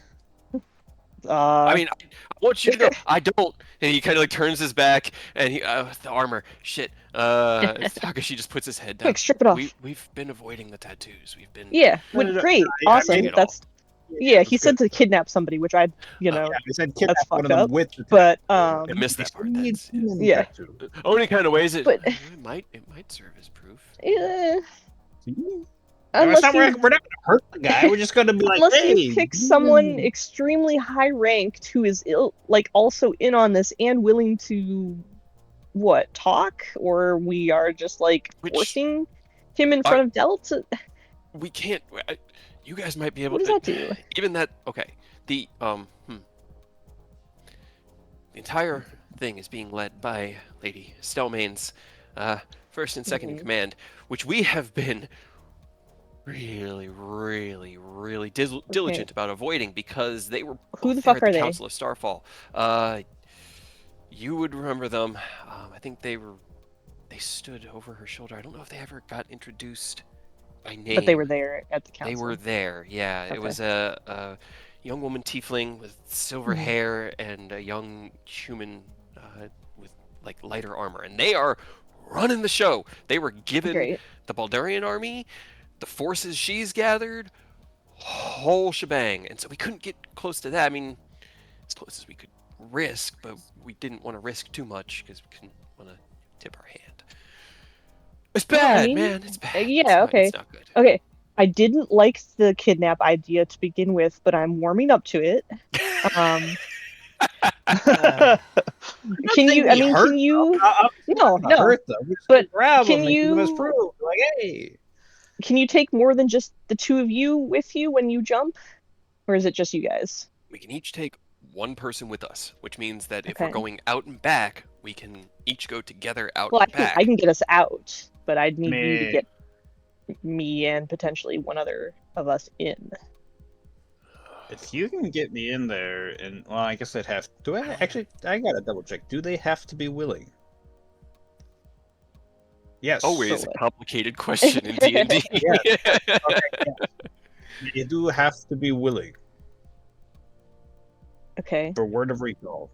I mean, I want you to know, I don't. And he kind of like turns his back, and the armor. Shit. Takashi just puts his head down. quick, strip it off. We've been avoiding the tattoos. We've been. Yeah, No. great, I awesome. mean it That's yeah. He that's said to kidnap somebody, which I, Yeah, he said kidnap that's one of fucked them up, with the but I missed that part. That's, Yeah. Oni kind of weighs it. But- It might serve as proof. eh, Unless unless we're he, not gonna hurt the guy. We're just gonna be like, unless hey, he picks someone extremely high ranked who is also in on this and willing to talk, or we are just like Which- forcing him in front of Delt. We can't. You guys might be able What does to. that do? Even that. Okay. The The entire thing is being led by Lady Stelmane's first and second in Mhm. command, which we have been really, really, really diligent about avoiding because they were Who the both there fuck at are they? Council of Starfall. You would remember them. I think they stood over her shoulder. I don't know if they ever got introduced by name. But they were there at the council. They were there, yeah. It Okay. was a young woman tiefling with silver Mhm. hair and a young human with like lighter armor, and they are running the show. They were given Great. the Baldurian army, the forces she's gathered, whole shebang, and so we couldn't get close to that. I mean, as close as we could risk, but we didn't want to risk too much because we didn't want to tip our hand. It's Well, I bad, mean, man. It's bad. yeah, It's not- okay. It's not good. Okay, I didn't like the kidnap idea to begin with, but I'm warming up to it. Can you? I mean, can you? No, no. hurt them. We're just but gonna grab can them and give them as you- proof. Like, hey, Can you take more than just the two of you with you when you jump, or is it just you guys? We can each take one person with us, which means that if we're Okay. going out and back, we can each go together out Well, I and can, back. I can get us out, but I'd need you to Meh. get me and potentially one other of us in. if you can get me in there, and well, I guess they'd have. Do I actually? I gotta double check. Do they have to be willing? Yes. Always So a what? complicated question in D&D. You do have to be willing Okay. for word of recall.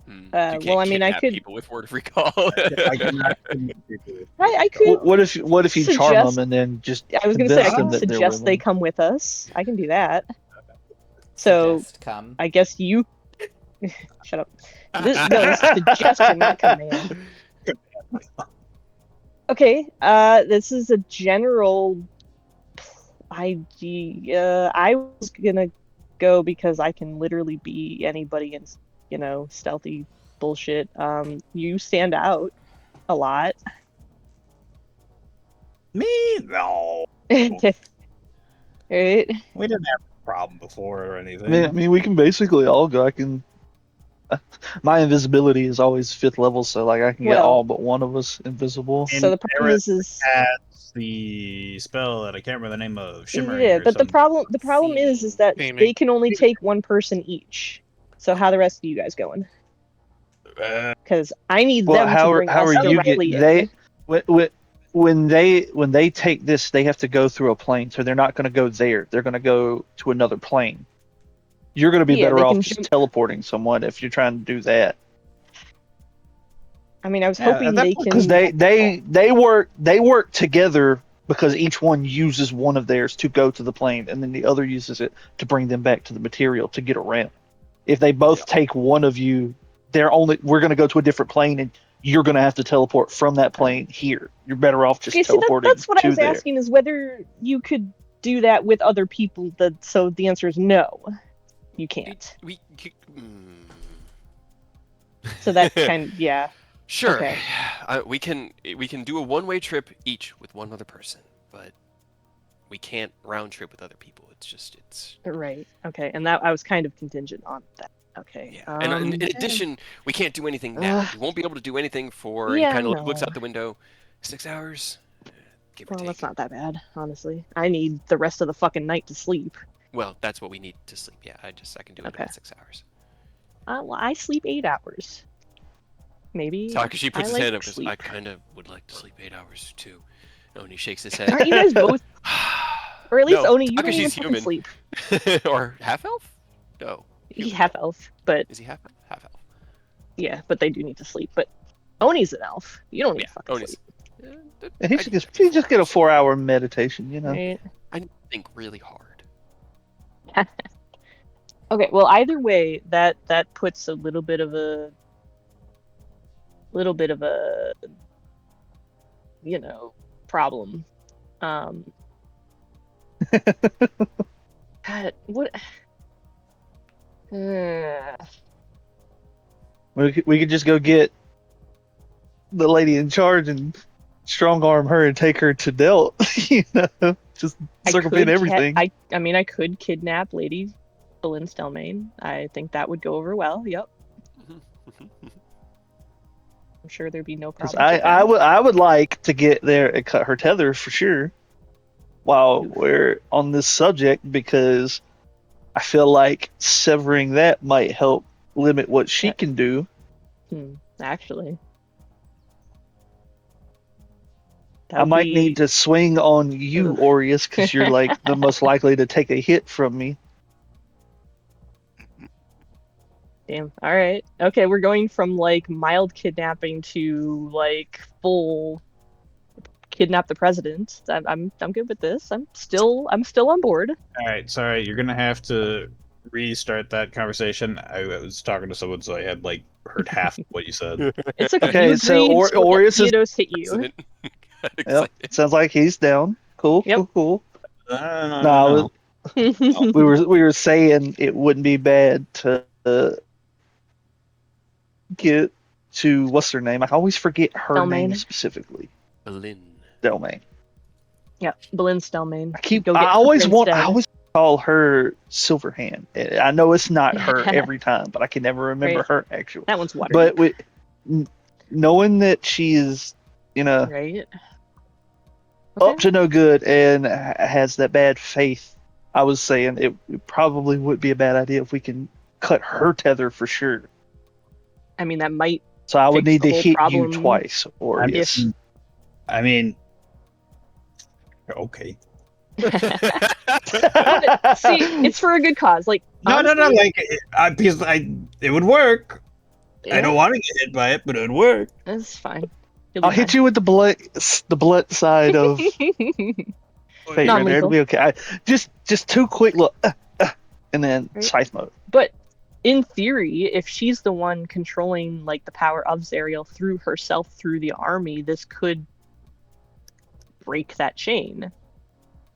You well, can't I mean, I kidnap could- people with word of recall. I cannot kidnap people. I could. What if you charm Suggest- them and then just I was gonna say I convince can them that they're suggest they willing? come with us. I can do that. So Suggest come. I guess you. Shut up. This is a suggestion, not command. Okay. This is a general idea. I was gonna go because I can literally be anybody in, stealthy bullshit. You stand out a lot. Me? No. Right? We didn't have a problem before or anything. I mean, we can basically all go. I can My invisibility is always 5th level, so like I can get Well- all but one of us invisible. So the problem is That's the spell that I can't remember the name of. Shimmering. yeah, or but the something. problem is that Aiming. they can only take one person each. So how the rest of you guys going? Because I need Well, them to bring how us are you directly get in. when they take this, they have to go through a plane, so they're not going to go there. They're going to go to another plane. You're going to be Yeah, better they off can just jump- teleporting someone if you're trying to do that, I mean, I was Yeah, hoping at that they point- can. because they work together because each one uses one of theirs to go to the plane, and then the other uses it to bring them back to the material to get around. If they both take one of you, we're going to go to a different plane, and you're going to have to teleport from that plane here. You're better off just Okay, see, teleporting that's what I to was there. asking is whether you could do that with other people. So the answer is no, you can't. So that kind of, yeah. Sure. Okay. We can do a one-way trip each with one other person, but we can't round trip with other people. It's Right. Okay. And that I was kind of contingent on that. Okay. yeah. And in addition, we can't do anything now. We won't be able to do anything for. And he Yeah, kind of looks no. out the window. 6 hours, give or Well, take. that's not that bad, honestly. I need the rest of the fucking night to sleep. Well, that's what we need to sleep. Yeah, I can do it Okay. in 6 hours. Well, I sleep 8 hours. Maybe. Takashi puts I his like hand up. Goes, sleep. I kind of would like to sleep 8 hours too. And he shakes his head. Aren't you guys both? Or at least No, Oni, you don't even Takashi's fucking human. sleep. Or half elf? No. He's half elf, but Is he half elf? Half elf. yeah, but they do need to sleep. But Oni's an elf. You don't need Yeah, to fucking Oni's- sleep. And he just get a 4-hour meditation, you know. Right? I think really hard. Okay, well, either way, that puts a little bit of a, problem. God, what? We could just go get the lady in charge and strong arm her and take her to Delt, you know, just circumvent everything. I mean, I could kidnap Lady Boleyn Stelmane. I think that would go over well. Yep. I'm sure there'd be no 'Cause problem. with that. I would like to get there and cut her tether for sure while we're on this subject, because I feel like severing that might help limit what she can do. Actually. I might need to swing on you, Ugh. Aureus, because you're like the most likely to take a hit from me. Damn. All right. Okay, we're going from like mild kidnapping to like full kidnap the president. I'm good with this. I'm still on board. All right, sorry, you're gonna have to restart that conversation. I was talking to someone, so I had like heard half of what you said. It's okay. Okay, You so agreed to let Aureus is- Theodos hit you. President. Got Yep, excited. sounds like he's down. Cool, Yep. cool. No, No, we were saying it wouldn't be bad to get to what's her name? I always forget her name Stelmane. specifically. Boleyn. Delmain. Yeah, Boleyn Stelmane. I Go get her always instead. call her Silverhand. I know it's not her every time, but I can never remember Right. her actually. That one's water. But knowing that she is, right. up to no good and has that bad faith, I was saying it probably would be a bad idea if we can cut her tether for sure. I mean, that might. So I would Fix need the to whole hit problem you twice, or I'm- yes. I mean, okay. See, it's for a good cause. Like No, honestly, like because it would work. I don't want to get hit by it, but it would work. That's fine. I'll hit you with the blunt side of fate right there. Non-lethal. It'll be okay. Just 2 quick look, and then Right. scythe mode. But in theory, if she's the one controlling like the power of Zariel through herself through the army, this could break that chain.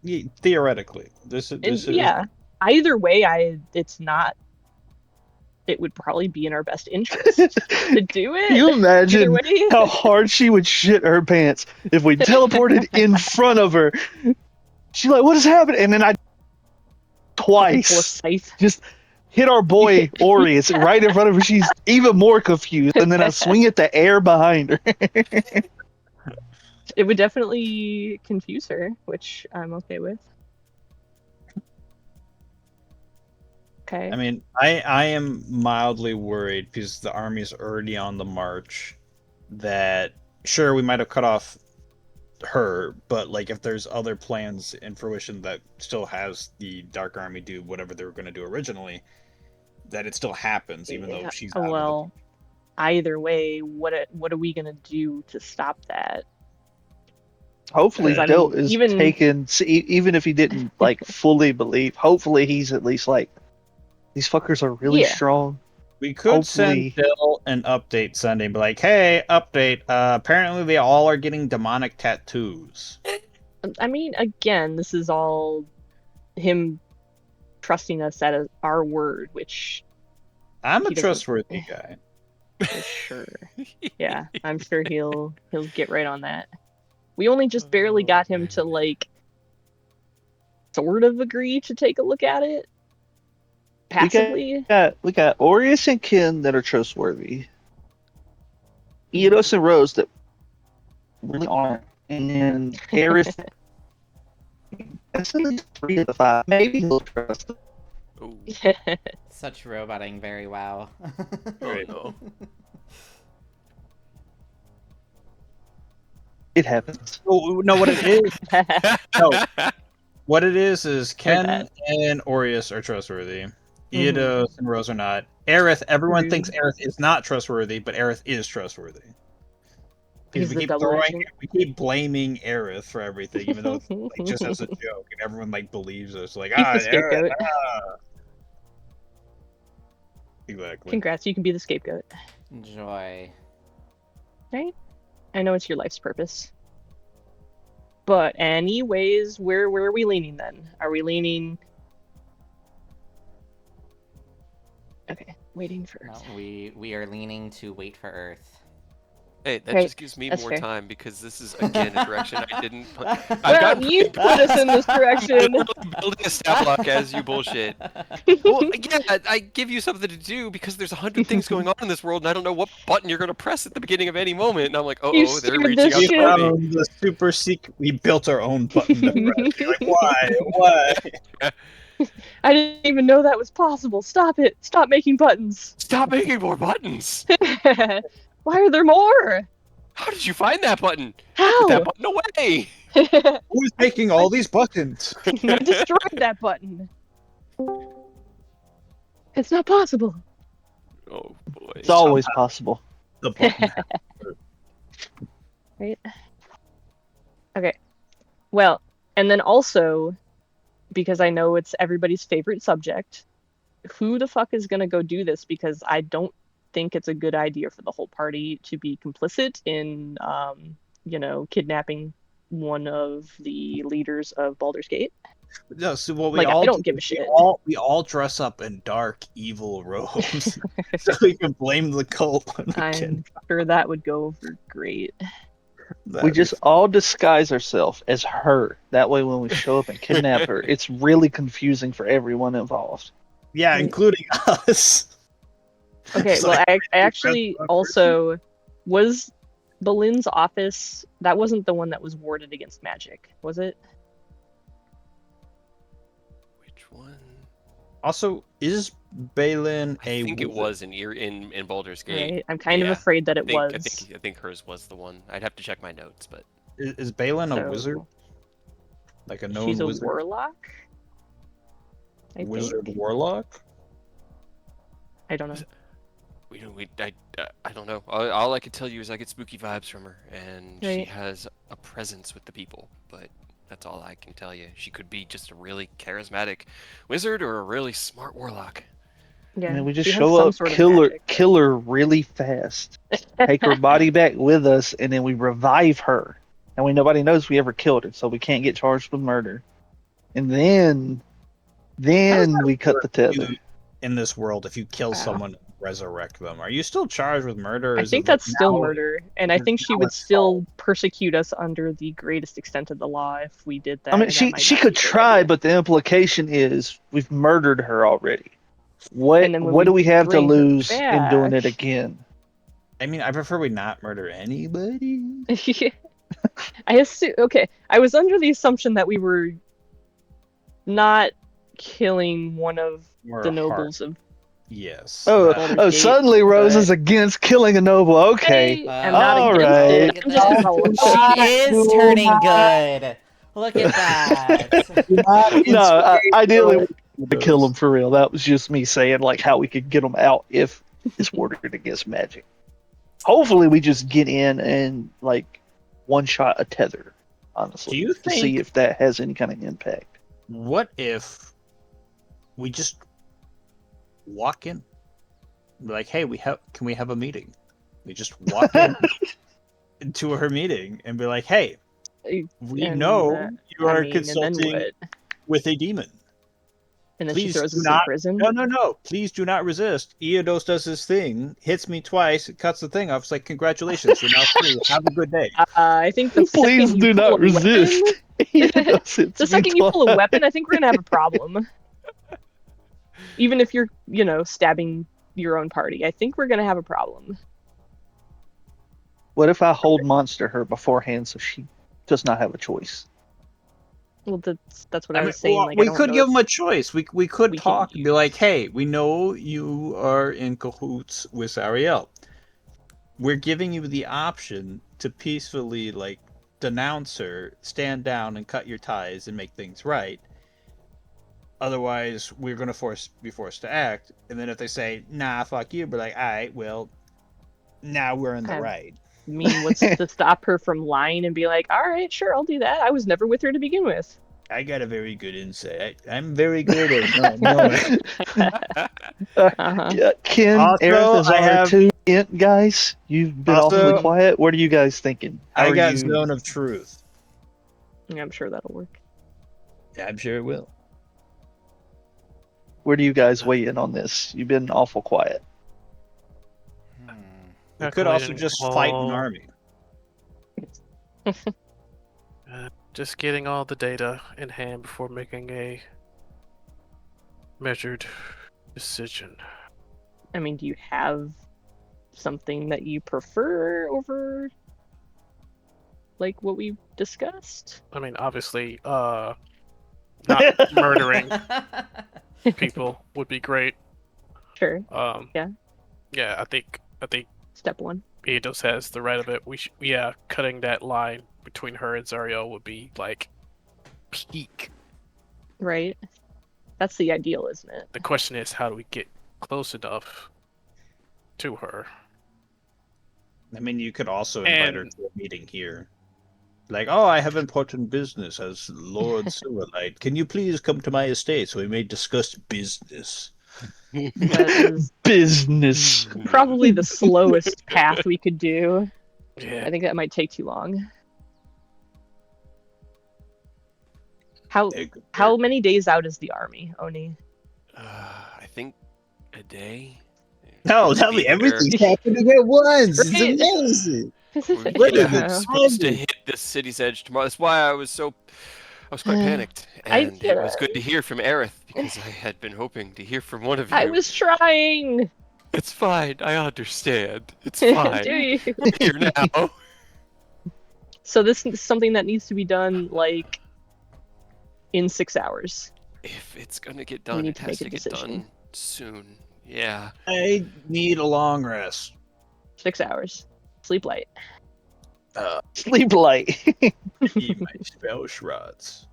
Yeah, theoretically, this And is yeah. Either way, it's not. It would probably be in our best interest to do it. Can you Either imagine way. how hard she would shit her pants if we teleported in front of her? She's like, "What is happening?" And then I Full of twice, scythe. just hit our boy Ori. It's right in front of her. She's even more confused. And then I swing at the air behind her. It would definitely confuse her, which I'm okay with. Okay. I mean, I am mildly worried because the army's already on the march. That sure we might have cut off her, but like if there's other plans in fruition that still has the Dark Army do whatever they were going to do originally, that it still happens even though she's out of Well, either way, what are we gonna do to stop that? Hopefully, Because, I Delt mean, is even- taken. Even if he didn't like fully believe, hopefully he's at least like, these fuckers are really Yeah. strong. We could Hopefully- send Bill an update Sunday, be like, "Hey, update! Apparently, they all are getting demonic tattoos." I mean, again, this is all him trusting us at our word, which I'm a He doesn't- trustworthy guy. for sure. Yeah, I'm sure he'll get right on that. We only just barely got him to like sort of agree to take a look at it. Passively. We got Orius and Kin that are trustworthy. Eidos and Rose that really aren't. And then Aerith. That's at least 3 of the 5. Maybe he'll trust them. Oh, Such roboting, very wow. Right. no. It happens. Oh no, what it is? No, what it is Ken that. and Orius are trustworthy. Mhm. Eidos and Rose are not. Aerith, everyone Rude. thinks Aerith is not trustworthy, but Aerith is trustworthy. Because He's the double agent. we keep blaming Aerith for everything, even though it's like, just as a joke, and everyone like believes us. Like, He's ah, the scapegoat. Aerith, ah. Exactly. Congrats, you can be the scapegoat. Joy. Right? I know it's your life's purpose. But anyways, where are we leaning then? Are we leaning? Okay, waiting for. No, we are leaning to wait for Earth. Hey, that Right, just gives me that's more fair. time because this is again a direction I didn't put. I've Well, gotten you pretty put us in this direction. literally building a stat block as you bullshit. Well, yeah, I give you something to do because there's 100 things going on in this world, and I don't know what button you're going to press at the beginning of any moment. And I'm like, You oh, they're steered reaching this out We shit. for me. found the super secret. We built our own button. To press. You're like, why? Why? I didn't even know that was possible. Stop it. Stop making buttons. Stop making more buttons. Why are there more? How did you find that button? Put How? that button away. Who's making all these buttons? I destroyed that button. It's not possible. Oh boy. It's always possible. The button. Right? Okay. Well, and then also, because I know it's everybody's favorite subject, who the fuck is gonna go do this? Because I don't think it's a good idea for the whole party to be complicit in, kidnapping one of the leaders of Baldur's Gate. No, so what we Like, I all don't do give a is shit. We all dress up in dark, evil robes, so we can blame the cult. When we I'm can. sure that would go over great. That'd We be just all disguise ourselves as her. That way, when we show up and kidnap her, it's really confusing for everyone involved. yeah, including us. Okay, It's well, like, I actually one also was Bolin's office. That wasn't the one that was warded against magic, was it? Which one? Also, is Balin I a? think it wizard? was in Baldur's Gate. Right? I'm kind of Yeah, afraid that it I think, was. I think hers was the one. I'd have to check my notes, but Is Balin a So, wizard? Like a known She's a wizard? warlock. I Wizard think. warlock? I don't know. I don't know. All I can tell you is I get spooky vibes from her, and she Right. has a presence with the people. But that's all I can tell you. She could be just a really charismatic wizard or a really smart warlock. Yeah. I mean, we just she has show some up, sort of kill magic. her really fast, take her body back with us, and then we revive her. And nobody knows we ever killed her, so we can't get charged with murder. And then we cut the tether. In this world, if you kill Wow. someone and resurrect them, are you still charged with murder? or I is think it like that's still now- murder, and I because think she now would it's still persecute us under the greatest extent of the law if we did that. I mean, and that she might she not could be a good try, idea. but the implication is we've murdered her already. What And then when what do we we have to bring her lose in doing it back- again? I mean, I prefer we not murder anybody. I assume. Okay, I was under the assumption that we were not killing one of Or the a heart. nobles of. Yes. Oh, Baldur's oh! Gate, Suddenly Rose but- is against killing a noble. Okay, I am not All against right. it. I'm just Look at irrelevant. She is turning good. Look at that. no, ideally we Who to kill does? him for real. That was just me saying like how we could get him out if it's warded against magic. Hopefully, we just get in and like one shot a tether. Honestly, Do you to see think- if that has any kind of impact. What if we just walk in? Be like, hey, can we have a meeting? We just walk in into her meeting and be like, hey, we And, know you are I mean, and then consulting what? with a demon. And then Please she throws do us not- in prison. No. Please do not resist. Eodos does his thing, hits me twice, it cuts the thing off. It's like, congratulations, you're now free. Have a good day. I think the Please second you do pull not a resist. weapon- the second you pull a weapon, I think we're gonna have a problem. Even if you're, stabbing your own party, I think we're gonna have a problem. What if I hold monster her beforehand so she does not have a choice? Well, that's what I I mean, was saying. well, Like, I we don't could know give if- him a choice. We could we can talk and be like, hey, we know you are in cahoots with Ariel. We're giving you the option to peacefully like denounce her, stand down and cut your ties and make things right. Otherwise, we're gonna be forced to act. And then if they say, nah, fuck you, we're like, all right, well, now we're in the Um, right. I mean, what's to stop her from lying and be like, all right, sure, I'll do that. I was never with her to begin with. I got a very good insight. I'm very good at knowing. Uh-huh. Yeah, Ken, Also, Aerith is I our have- two int guys. You've been Also- awfully quiet. What are you guys thinking? How I are got you? Zone of Truth. Yeah, I'm sure that'll work. I'm sure it will. Where do you guys weigh in on this? You've been awful quiet. We could also Calculating just fight an all- army. Just getting all the data in hand before making a measured decision. I mean, do you have something that you prefer over, like, what we discussed? I mean, obviously, not murdering people would be great. Sure. Yeah, I think Step one. Eidos has the right of it. Cutting that line between her and Zariel would be like peak. Right? That's the ideal, isn't it? The question is, how do we get close enough to her? I mean, you could also invite her And- to a meeting here. Like, oh, I have important business as Lord Silverlight. Can you please come to my estate so we may discuss business? That is Business. probably the slowest path we could do. Yeah, I think that might take too long. How many days out is the army, Oni? I think a day. No, tell me everything's happening at once. It's Right. amazing. We're Yeah. supposed to hit this city's edge tomorrow. That's why I was quite panicked. And it was good to hear from Aerith because I had been hoping to hear from one of you. I was trying. It's fine. I understand. It's Do fine. you? We're here now. So this is something that needs to be done like in 6 hours. If it's gonna get done, need it to has make a to get decision. done soon. Yeah. I need a long rest. 6 hours. Sleep light. Sleep light. Eat my spell shreds.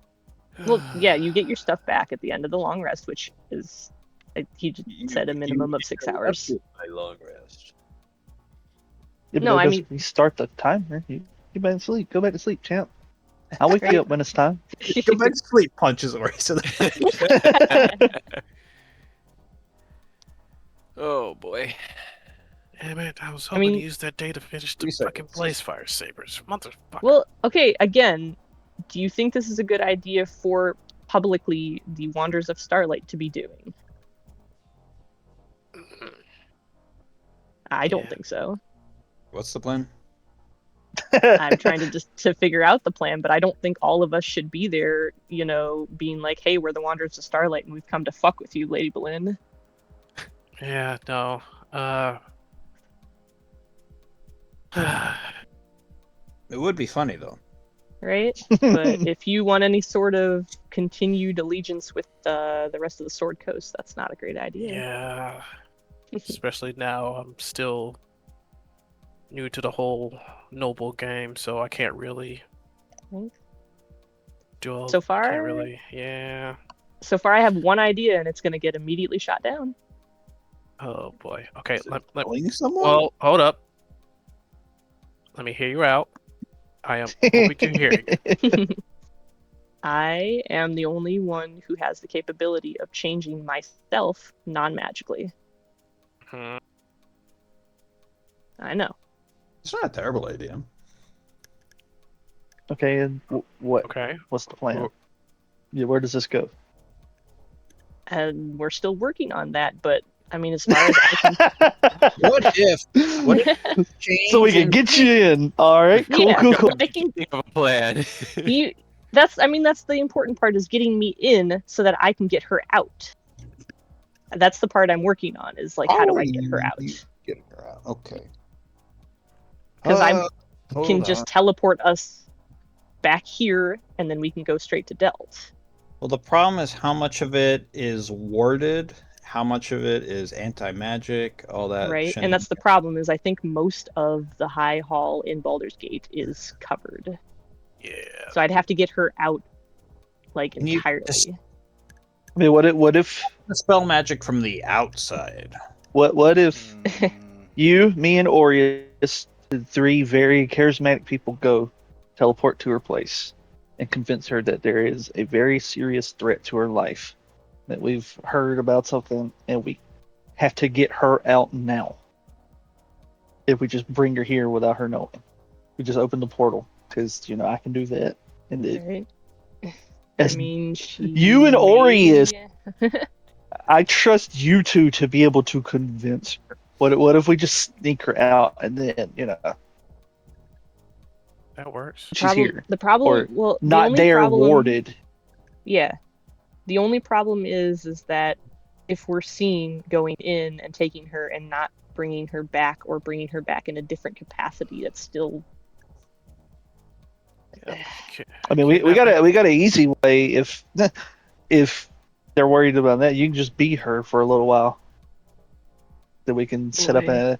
Well, yeah, you get your stuff back at the end of the long rest, which is, he said a minimum of 6 hours. My long rest. Yeah, but No, that I doesn't mean- restart the timer. You get back to sleep. Go back to sleep, champ. I'll wake you up when it's time. Go back to sleep. Punches away. So Oh boy. damn it! I was I hoping mean- to use that day to finish the 3 fucking seconds. blaze fire sabers, motherfucker. Well, okay, again, do you think this is a good idea for publicly the Wanderers of Starlight to be doing? I don't Yeah. think so. what's the plan? I'm trying to just to figure out the plan, but I don't think all of us should be there, being like, hey, we're the Wanderers of Starlight and we've come to fuck with you, Lady Boleyn. Yeah, no. It would be funny though. right? But if you want any sort of continued allegiance with the rest of the Sword Coast, that's not a great idea. Yeah. Especially now, I'm still new to the whole noble game, so I can't really Right. do a. So far, Can't really. Yeah. so far I have one idea, and it's going to get immediately shot down. Oh boy. Okay. Is it Let, killing someone? well, hold up. Let me hear you out. I am open to hearing. I am the only one who has the capability of changing myself non-magically. Hmm. I know. It's not a terrible idea. Okay, and what? Okay. What's the plan? Well- Yeah, where does this go? And we're still working on that, but I mean, as far as I What if? What if can, So we can get you in. All right, cool, Yeah. cool, cool. I can. Think of a plan. You. That's. I mean, that's the important part is getting me in so that I can get her out. That's the part I'm working on. Is like, how do I get her out? Getting her out. Okay. Because I hold can on. just teleport us back here, and then we can go straight to Delt. Well, the problem is how much of it is warded, how much of it is anti-magic, all that. Right, and that's the problem. Is I think most of the High Hall in Baldur's Gate is covered. Yeah. So I'd have to get her out, like, Can you entirely. just- I mean, what if Dispel magic from the outside. what if Mm, you, me, and Aureus, the three very charismatic people, go teleport to her place and convince her that there is a very serious threat to her life, that we've heard about something, and we have to get her out now. If we just bring her here without her knowing, we just open the portal because I can do that. And Right. as I mean, she you and Aureus, may- I trust you two to be able to convince her. What if we just sneak her out and then That works. she's here, The problem, or well, the not only there problem, warded? Yeah. The only problem is that if we're seen going in and taking her and not bringing her back, or bringing her back in a different capacity, that's still. I mean, we got an easy way if they're worried about that. You can just beat her for a little while. Then we can set up Boy. an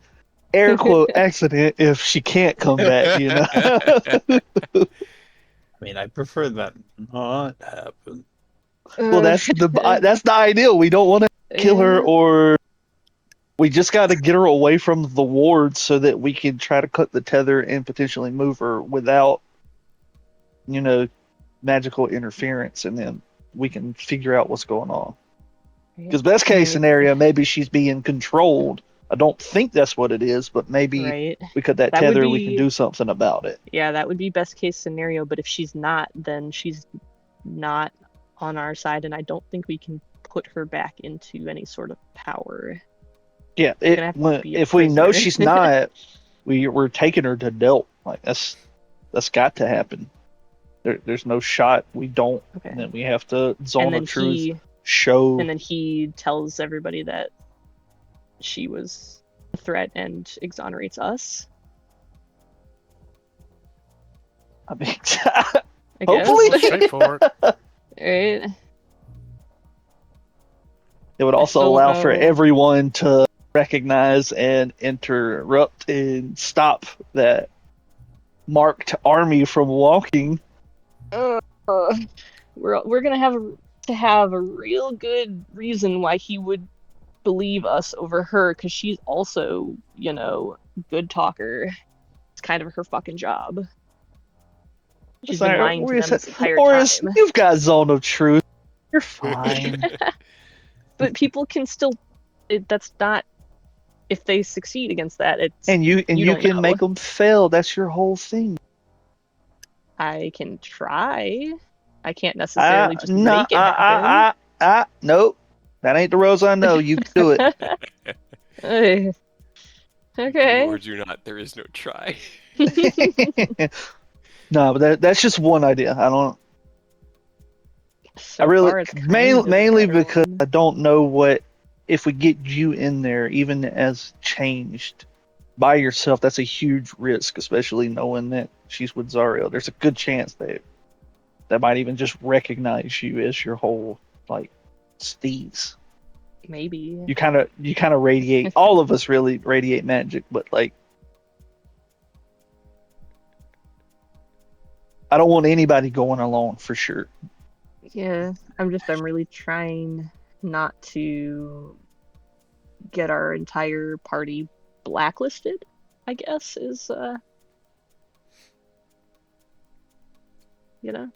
air quote accident if she can't come back. I mean, I prefer that not happen. Well, that's the ideal. We don't want to kill her, or we just got to get her away from the wards so that we can try to cut the tether and potentially move her without, magical interference, and then we can figure out what's going on. Because best case scenario, maybe she's being controlled. I don't think that's what it is, but maybe Right. we cut that That would tether, we be- can do something about it. Yeah, that would be best case scenario, but if she's not, then she's not on our side, and I don't think we can put her back into any sort of power. Yeah, gonna have to be a if we know prisoner. she's not, we're taking her to Delt. Like that's got to happen. There's no shot we don't, Okay. and then we have to zone And of then truth show. and then he tells everybody that she was a threat and exonerates us. I mean, I Hopefully. guess. Straightforward. Right. it would I also still allow for know. everyone to recognize and interrupt and stop that marked army from walking. We're gonna have to have a real good reason why he would believe us over her, because she's also, good talker. It's kind of her fucking job. She's been lying to them this entire Horace, time. you've got zone of truth. You're fine. But people can still. That's not. If they succeed against that, it's. and you don't can know. make them fail. That's your whole thing. I can try. I can't necessarily just No, make it happen. nope. That ain't the rose I know. You can do Okay. Words or not, there is no try. it. No, but that's just one idea. I don't. So I really far, it's kind mainly of a better because one. I don't know what if we get you in there, even as changed by yourself, that's a huge risk, especially knowing that she's with Zariel. There's a good chance that might even just recognize you as your whole like steez. Maybe. You kind of radiate. All of us really radiate magic, but like, I don't want anybody going alone for sure. Yeah, I'm really trying not to get our entire party blacklisted, I guess, is you know,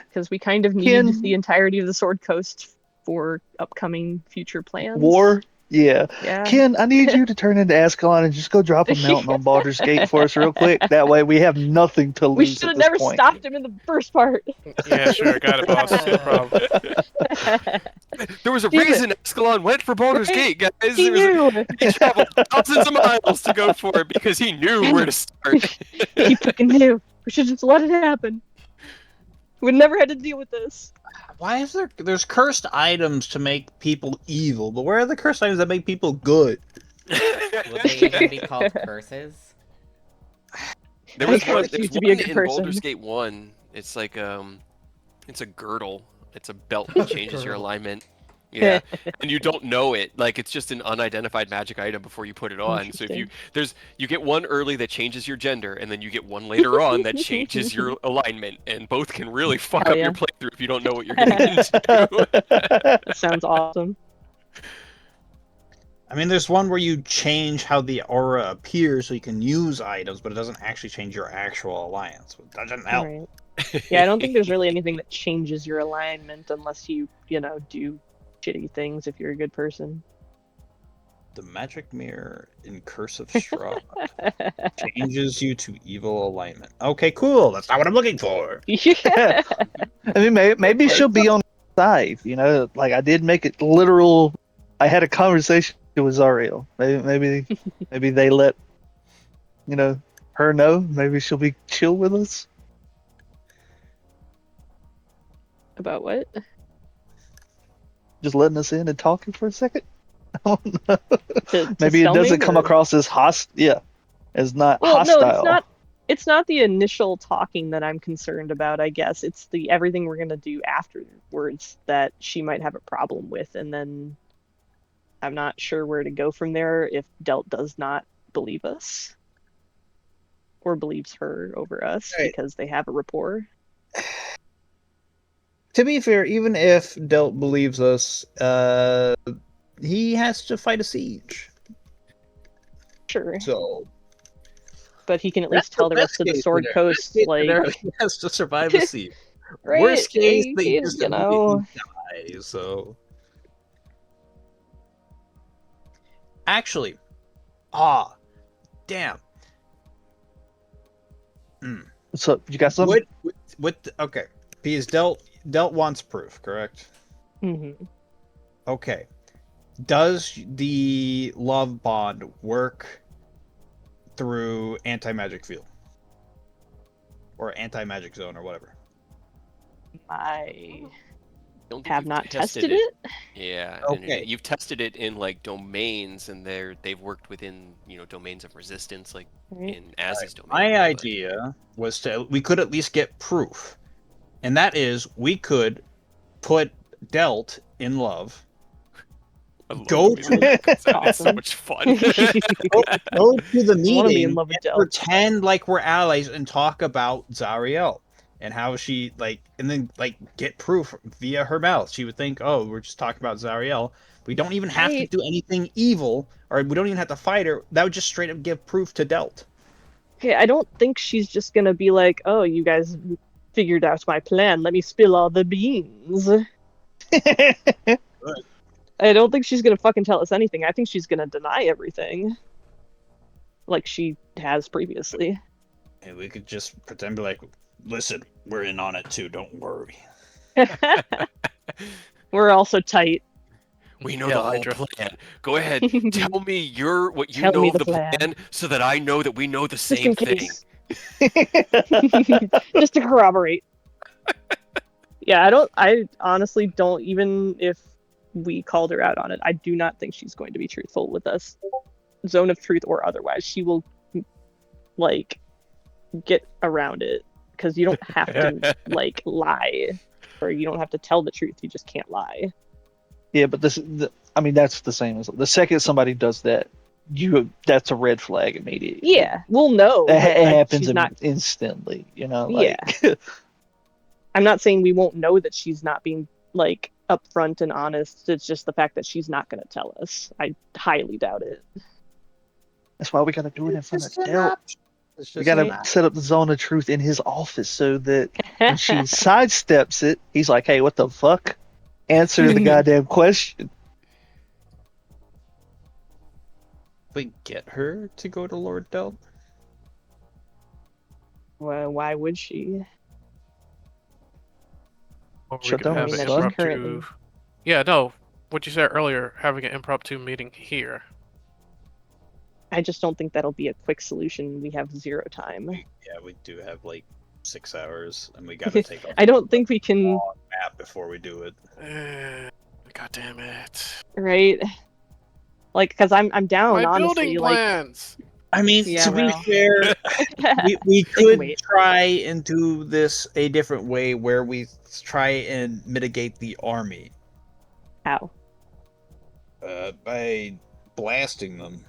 because we kind of need Ken- the entirety of the Sword Coast for upcoming future plans. War, yeah. Yeah. Ken, I need you to turn into Ascalon and just go drop a mountain on Baldur's Gate for us real quick. That way we have nothing to We lose should at have this never point. stopped him in the first part. Yeah, sure, got it, boss. No problem. There was a Damn it. reason Ascalon went for Baldur's Right? Gate, guys. He knew. He traveled thousands of miles to go for it because he knew where to start. He fucking knew. We should just let it happen. We'd never had to deal with this. Why is there's cursed items to make people evil, but where are the cursed items that make people good? Would they even be called curses? There I was expect there's you to be a one good in person. Baldur's Gate 1. It's like it's a girdle. It's a belt that changes your Girdle. alignment. Yeah, and you don't know it. Like it's just an unidentified magic item before you put it on. So if you get one early that changes your gender, and then you get one later on that changes your alignment, and both can really fuck Hell up yeah. your playthrough if you don't know what you're getting into. That sounds awesome. I mean, there's one where you change how the aura appears so you can use items, but it doesn't actually change your actual alliance. That doesn't help. Right. Yeah, I don't think there's really anything that changes your alignment unless you do shitty things if you're a good person. The magic mirror in Cursive Shroud changes you to evil alignment. Okay, cool. That's not what I'm looking for. Yeah. I mean, maybe she'll be on the side. You know, like I did make it literal. I had a conversation with Zariel. Maybe they let her know. Maybe she'll be chill with us. About what? Just letting us in and talking for a second. I don't know. To Maybe it doesn't Stelming, come or- across as as not Well, hostile. no, it's not the initial talking that I'm concerned about, I guess. It's the everything we're gonna do afterwards that she might have a problem with, and then I'm not sure where to go from there if Delt does not believe us. Or believes her over us Right. because they have a rapport. To be fair, even if Delt believes us, he has to fight a siege. Sure. So But he can at least tell the rest of the Sword Coast, like, he has to survive the siege. right? Worst case, they he- just you know. immediately die. So actually, damn. So you got something? Okay, because Delt wants proof, correct? Mhm. Okay. Does the love bond work through anti-magic field? Or anti-magic zone or whatever? I Don't think have you've not tested it. Yeah. Okay. And you've tested it in like domains, and they've worked within domains of resistance, like Right. in Az's domain. My but- idea was we could at least get proof. And that is, we could put Delt in love, I love Go the way that comes out. It's so Awesome. much fun. go to the I want to be meeting, in love with Delt. pretend like we're allies, and talk about Zariel and how she and then get proof via her mouth. She would think, oh, we're just talking about Zariel. We don't even have to Right. do anything evil, or we don't even have to fight her. That would just straight up give proof to Delt. Okay, I don't think she's just gonna be like, "Oh, you guys figured out my plan. Let me spill all the beans." I don't think she's gonna fucking tell us anything. I think she's gonna deny everything, like she has previously. And we could just pretend to be like, listen, we're in on it too. Don't worry. We're also tight. We know Yeah, the whole Hydra. plan. Go ahead. Tell me what you Tell know me of the the plan. so that I know that we know the Just same in thing. case. Just to corroborate. Yeah, I honestly don't, even if we called her out on it. I do not think she's going to be truthful with us, zone of truth or otherwise. She will like get around it because you don't have to like lie, or you don't have to tell the truth. You just can't lie. Yeah, but I mean, that's the same as the second somebody does that, that's a red flag immediately. Yeah, we'll know. It happens she's not instantly, you know. Yeah. Like, I'm not saying we won't know that she's not being like upfront and honest. It's just the fact that she's not going to tell us. I highly doubt it. that's why we got to do it in front of Just an Del. option. It's We just got an to option. set up the zone of truth in his office so that when she sidesteps it, he's like, "Hey, what the fuck? Answer the goddamn question." We get her to go to Lord Del. Well, why would she? Or we Shut could down have the an sun. impromptu. Currently. Yeah, no. What you said earlier, having an impromptu meeting here. I just don't think that'll be a quick solution. We have zero time. Yeah, we do have like 6 hours, and we got to take off I don't think we can. long map before we do it. God damn it. Right? Like, because I'm down, My honestly. building Like, plans. I mean, Yeah, to be well. fair, we They can could wait. try and do this a different way where we try and mitigate the army How? by blasting them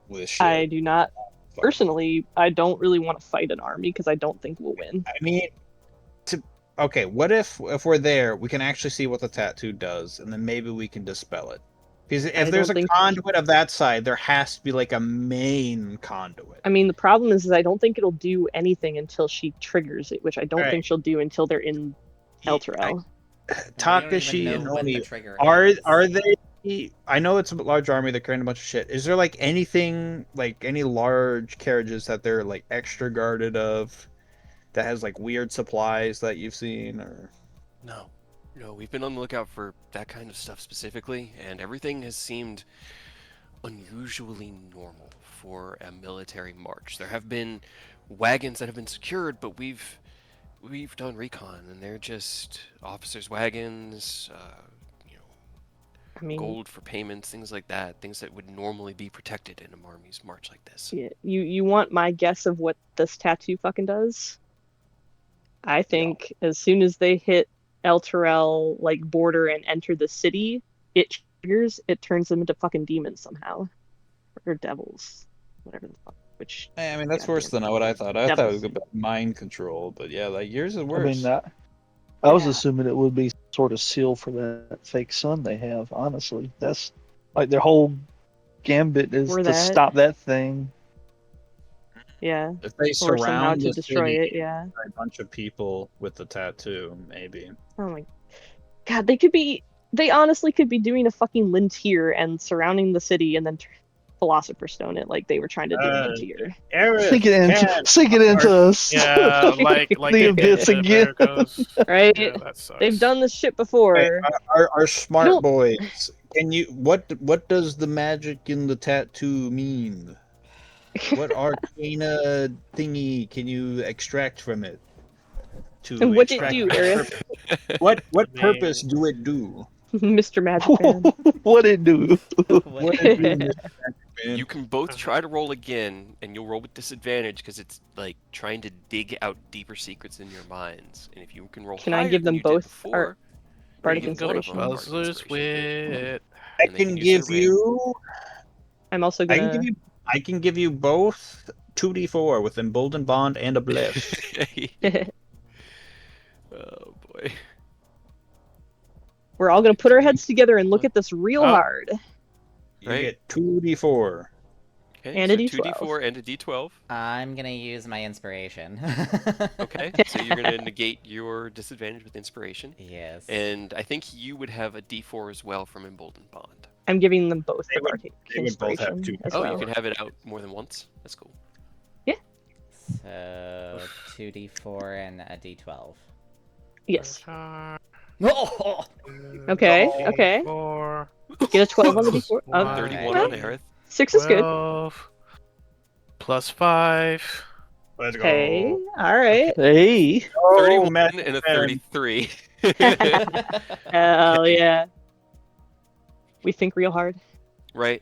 with shit. I do not. Personally, I don't really want to fight an army because I don't think we'll win. I mean, okay, what if we're there, we can actually see what the tattoo does, and then maybe we can dispel it. Because if I there's a don't think- conduit of that side, there has to be like a main conduit. I mean, the problem is I don't think it'll do anything until she triggers it, which I don't Right. think she'll do until they're in Elturel. We don't even Takashi know and when the Oni, trigger are is. they? I know it's a large army. They're carrying a bunch of shit. Is there like anything, like any large carriages that they're like extra guarded of, that has like weird supplies that you've seen, or? No, we've been on the lookout for that kind of stuff specifically, and everything has seemed unusually normal for a military march. There have been wagons that have been secured, but we've done recon, and they're just officers' wagons, I mean, gold for payments, things like that, things that would normally be protected in a army's march like this. yeah, you want my guess of what this tattoo fucking does? I think as soon as they hit Elturel like border and enter the city, it triggers. It turns them into fucking demons somehow, or devils, whatever the fuck. Which I mean, that's goddamn worse than what I thought. I thought it was devils. about mind control, but yeah, like yours is I worse. mean, I was Yeah. assuming it would be sort of seal for that fake sun they have. Honestly, that's like their whole gambit is Or to that. stop that thing. Yeah, If they or somehow surround to the destroy city it. Yeah. by a bunch of people with the tattoo, maybe. Oh my god, they honestly could be doing a fucking Lintier and surrounding the city and then Philosopher's Stone it like they were trying to do in Lintier. Sink it into us. Yeah, like The they abyss did to again. Americos. Right? Yeah, that sucks. They've done this shit before. Hey, our smart don't- boys. Can you what does the magic in the tattoo mean? What arcana thingy can you extract from it? And what'd it extract do, that Aerith? purpose? What Man. purpose do it do? Mr. Magic Man. What it do? What it do, Mr. Magic Man? You can both try to roll again, and you'll roll with disadvantage because it's like trying to dig out deeper secrets in your minds. And if you can roll Can I higher give than them you did both before, Bardic you can go to Inspiration. Bardic Buzzers Inspiration. with. I and they can use give their ring. you I'm also I gonna. can give you both 2d4 with Emboldened Bond and a Bless. Oh boy. We're all gonna put our heads together and look at this real Oh. hard. You Right. get 2d4. Okay, And so a D12. 2d4 and a d12. I'm gonna use my inspiration. Okay, so you're gonna negate your disadvantage with inspiration, Yes. and I think you would have a d4 as well from Emboldened Bond. I'm giving them both They the would- Bardic they would both have Inspiration two. as Oh, well. you can have it out more than once. That's cool. So 2d4 and a d12. Yes. Oh! Okay, okay. Get a 12 on the D4. Wow. 31 Okay. on Aerith. 6 is good. 12 plus 5. Let's go. Okay, alright. Hey, Oh, 31 Magic and a Man. 33. Hell yeah. We think real hard. right?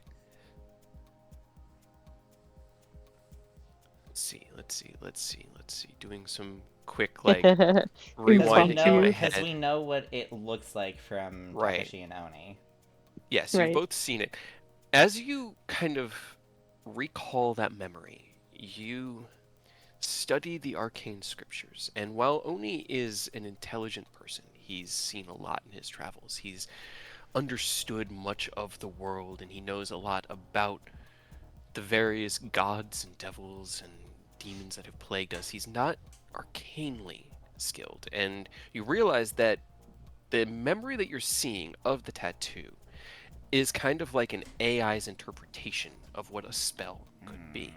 Let's see. Doing some quick like Because Impromptu. rewinding in my because head. we know what it looks like from Right. Takashi and Oni. Yes, you've Right. both seen it. As you kind of recall that memory, you study the arcane scriptures, and while Oni is an intelligent person, he's seen a lot in his travels. He's understood much of the world, and he knows a lot about the various gods and devils and demons that have plagued us. He's not arcanely skilled, and you realize that the memory that you're seeing of the tattoo is kind of like an AI's interpretation of what a spell could be.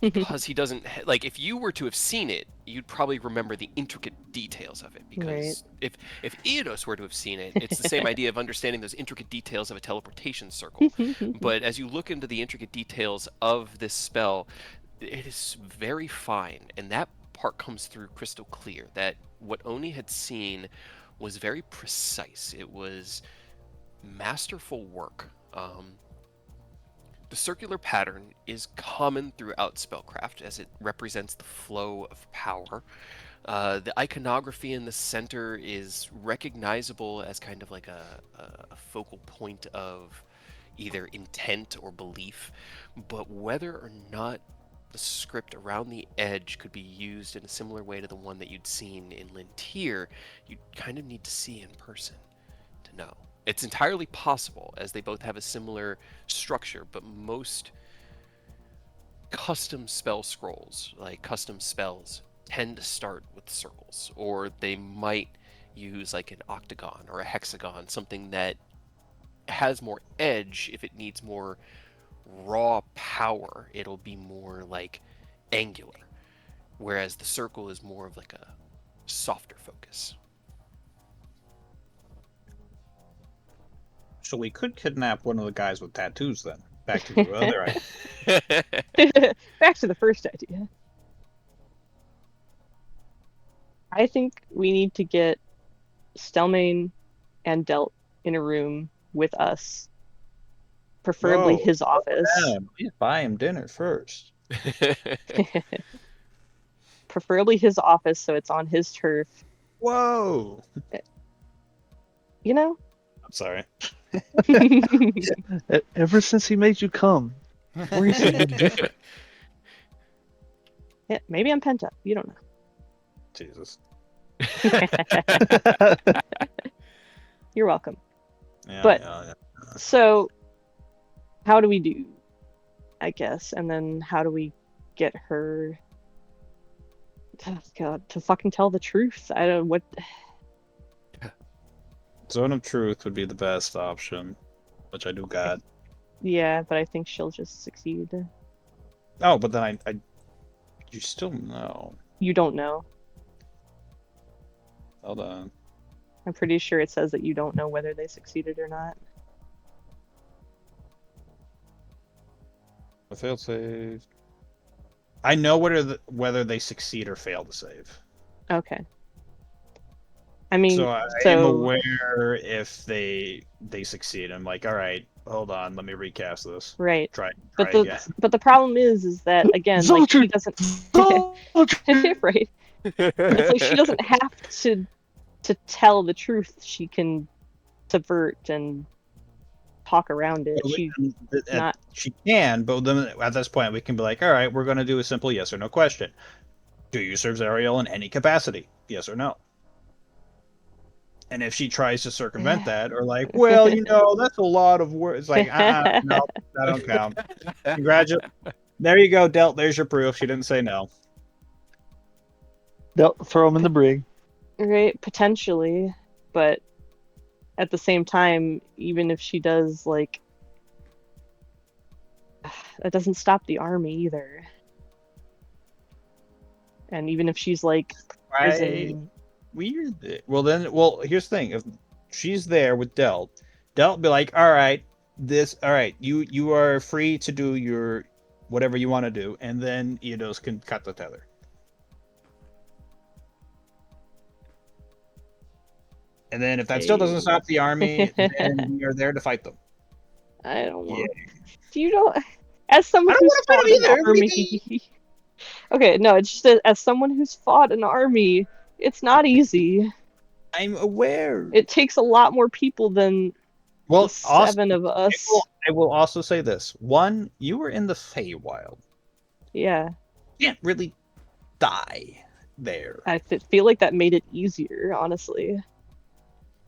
Because he doesn't like, if you were to have seen it, you'd probably remember the intricate details of it. Because if Eodos were to have seen it, it's the same idea of understanding those intricate details of a teleportation circle. But as you look into the intricate details of this spell, it is very fine, and that part comes through crystal clear. That what Oni had seen was very precise. It was masterful work. The circular pattern is common throughout spellcraft as it represents the flow of power. The iconography in the center is recognizable as kind of like a focal point of either intent or belief, but whether or not the script around the edge could be used in a similar way to the one that you'd seen in Lintier, you kind of need to see in person to know. It's entirely possible, as they both have a similar structure, but most custom spell scrolls, like custom spells, tend to start with circles, or they might use like an octagon or a hexagon, something that has more edge. If it needs more raw power, it'll be more like angular, whereas the circle is more of like a softer focus. So we could kidnap one of the guys with tattoos then. Back to the other idea. Back to the first idea. I think we need to get Stelmane and Delt in a room with us. Preferably Whoa, his office. Please buy him dinner first. Preferably his office, so it's on his turf. Whoa! You know? I'm sorry. Ever since he made you come, where is he? Yeah, maybe I'm pent up. You don't know. Jesus. You're welcome. Yeah, But- yeah. So, how do we do? I guess, and then how do we get her? Oh, God, to fucking tell the truth. I don't what. Zone of Truth would be the best option, which I do got. Yeah, but I think she'll just succeed. Oh, but then I you still know. You don't know. Hold on. I'm pretty sure it says that you don't know whether they succeeded or not. A failed save. I know whether they succeed or fail to save. Okay. I mean, So I am aware if they succeed. I'm like, all right, hold on, let me recast this. right. Try But again. the problem is that again, like she doesn't. Right. It's like she doesn't have to tell the truth. She can subvert and talk around it. She can, but then at this point we can be like, all right, we're going to do a simple yes or no question. Do you serve Zariel in any capacity? Yes or no? And if she tries to circumvent that, or like, well, that's a lot of words. It's like, no, that don't count. Congratulations. There you go, Delt. There's your proof. She didn't say no. Delt, throw him in the brig. Right, potentially, but at the same time, even if she does, like, that doesn't stop the army either. And even if she's like, Weird. Well, here's the thing. If she's there with Delt be like, all right, you are free to do your whatever you want to do, and then Eidos can cut the tether. And then if that still doesn't stop the army, Hey. then we are there to fight them. I don't Yeah. want. Do you know? As someone I don't who's wanna fight fought him an either, what do you army. Okay, no, it's just that as someone who's fought an army, it's not easy. I'm aware. It takes a lot more people than Well, the also, 7 of us. I will also say this. One, you were in the Feywild. Yeah, You can't really die there. I feel like that made it easier, honestly.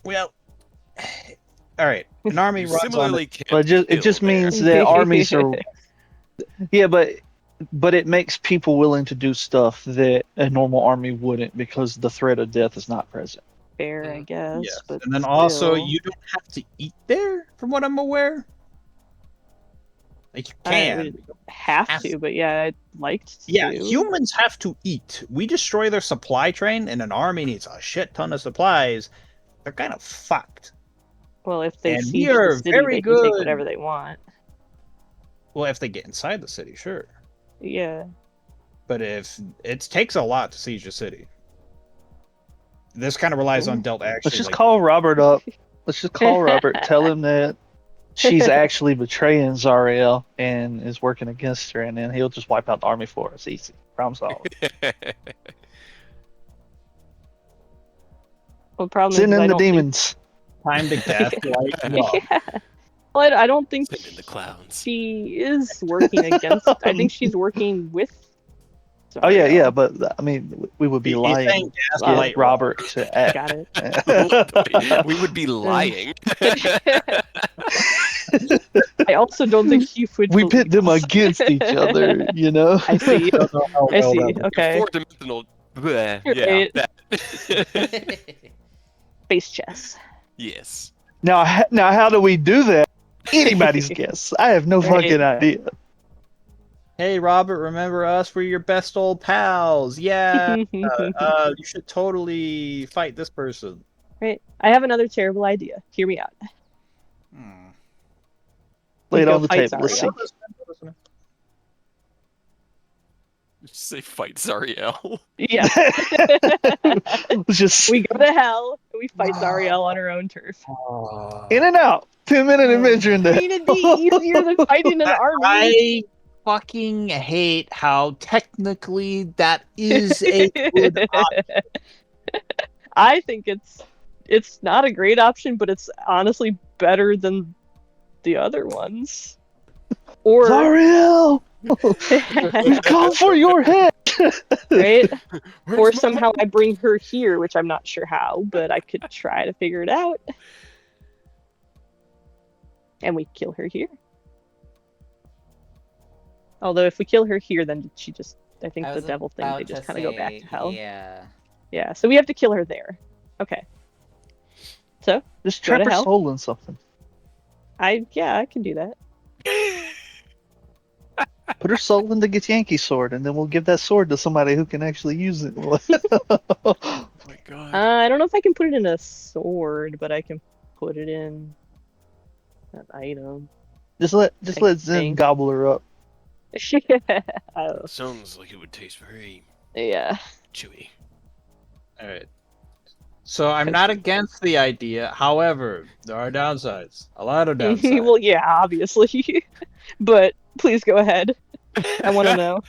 Well, all right. An army You runs on similarly can't But it just kill there. means that armies are. Yeah, but it makes people willing to do stuff that a normal army wouldn't because the threat of death is not present. Fair, I guess. Yes, But and then also still, you don't have to eat there, from what I'm aware. Like you I can. would have Have to, but yeah, I'd liked to. Yeah, humans have to eat. We destroy their supply train, and an army needs a shit ton of supplies. They're kind of fucked. Well, if they And we siege the are city, very they can take good. whatever they want. Well, if they get inside the city, sure. Yeah. But if it takes a lot to siege a city, this kind of relies on Delt actually. Let's just call Robert up. Let's just call Robert. Tell him that she's actually betraying Zariel and is working against her, and then he'll just wipe out the army for us. Easy. Problem solved. Well, the problem Send is in I the don't think- demons. time to death. Like, love. Yeah. Well, I don't think Send in the clowns. she is working against. I think she's working with. Oh yeah, Zariel. yeah, but I mean, we would be He's lying saying to gaslight get Robert to act. Got it. We would be lying. I also don't think she would. We pit them believe us. against each other, you know. I see. I don't know how I well see. that would- Okay. Four-dimensional. Bleh, You're yeah. right. That. Space chess. Yes. Now, how do we do that? Anybody's guess. I have no Right. fucking idea. Hey, Robert, remember us? We're your best old pals. Yeah. You should totally fight this person. Right. I have another terrible idea. Hear me out. Hmm. Lay it Go on the fight table. Let's see. Zariel. Just say fight Zariel. Yeah. Let's just We go to hell and we fight Zariel on her own turf. in and out. 10-minute adventure in I there. mean, it'd be easier than fighting an army. I fucking hate how technically that is a good option. I think it's not a great option, but it's honestly better than the other ones. Or Zariel, we've come for your head. right? Where's Or my somehow I bring her here, which I'm not sure how, but I could try to figure it out. And we kill her here. Although if we kill her here, then she just, I think I the was devil thing, about they just to kind of go back say, to hell. Yeah. Yeah, so we have to kill her there. Okay. So, Just Go to trap her hell. soul in something. I can do that. Put her soul in the Githyanki sword, and then we'll give that sword to somebody who can actually use it. Oh my god. I don't know if I can put it in a sword, but I can put it in an item. just let Zen Thing. gobble her up. Oh, Sounds like it would taste very yeah. chewy. All right. So I'm not against the idea. However, there are downsides. A lot of downsides. Well, yeah, obviously. But please go ahead. I want to know.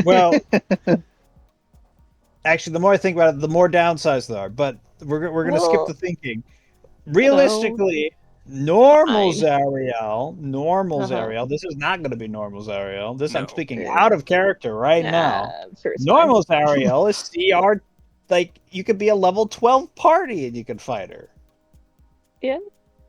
Well, actually, the more I think about it, the more downsides there are. But we're going to skip Well, the thinking. Realistically, normal Fine. Zariel, Uh-huh. this is not going to be normal Zariel. This I'm No. speaking Yeah. out of character right now. I'm sure it's Normal Zariel is CR, like, you could be a level 12 party and you could fight her. fine.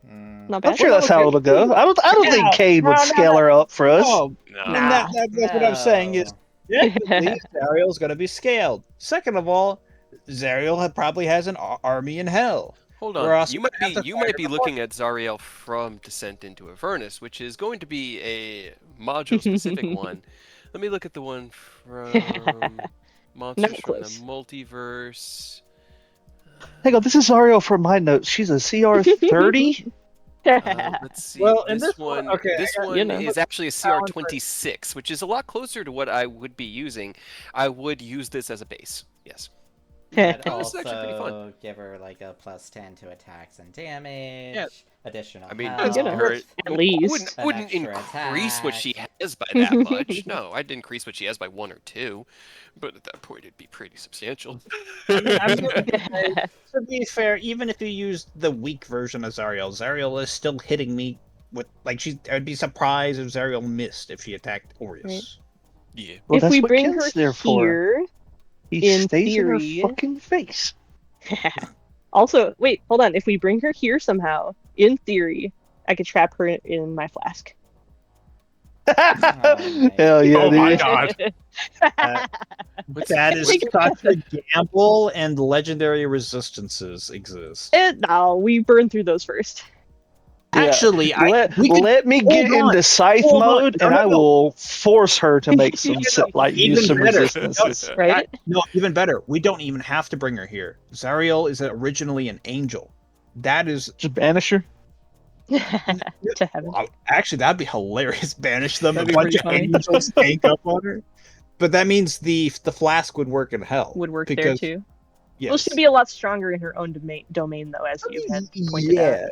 Hmm. Not I'm bad. sure that's how it'll go. I don't Yeah. think Cade would No, no, scale her up for us. Oh, No. and that's what I'm saying is, No. definitely Zariel's going to be scaled. Second of all, Zariel probably has an army in hell. Hold We're on. also You gonna have might to you fight might her be before. looking at Zariel from Descent into Avernus, which is going to be a module specific one. Let me look at the one from Monsters from the close. Multiverse. Hang on, this is Zariel from my notes. She's a CR 30. Let's see. Well, and this this one- one, okay, I this got- one you know. is actually a CR26, which is a lot closer to what I would be using. I would use this as a base. Yes. But Oh, this is actually pretty fun. also give her like a +10 to attacks and damage. Additional I mean, health. good enough. her, At least. wouldn't An extra increase what she attack. has by that much. No, I'd increase what she has by 1 or 2, but at that point it'd be pretty substantial. I'm to be fair, even if you used the weak version of Zariel, Zariel is still hitting me with like I'd be surprised if Zariel missed if she attacked Aureus. Right. Yeah. Well, if that's we what bring Ken's her there for. here, He in stays theory- in her fucking face. also, wait, hold on. If we bring her here somehow, in theory, I could trap her in my flask. Hell yeah, Oh my dude. god. That is such a gamble, and legendary resistances exist. No, we burn through those first. Yeah. Actually, let me hold get on. into scythe Hold on. mode, No, and no, I no. will force her to make some use Even some better. resistances. Right? No, even better. We don't even have to bring her here. Zariel is originally an angel. That is Just banish her. To heaven. actually that'd be hilarious. Banish them. That'd A be bunch of pretty funny. angels tank up on her. But that means the flask would work in hell. Would work there because, too. Yes. Well, she'd be a lot stronger in her own domain though, as you had pointed out.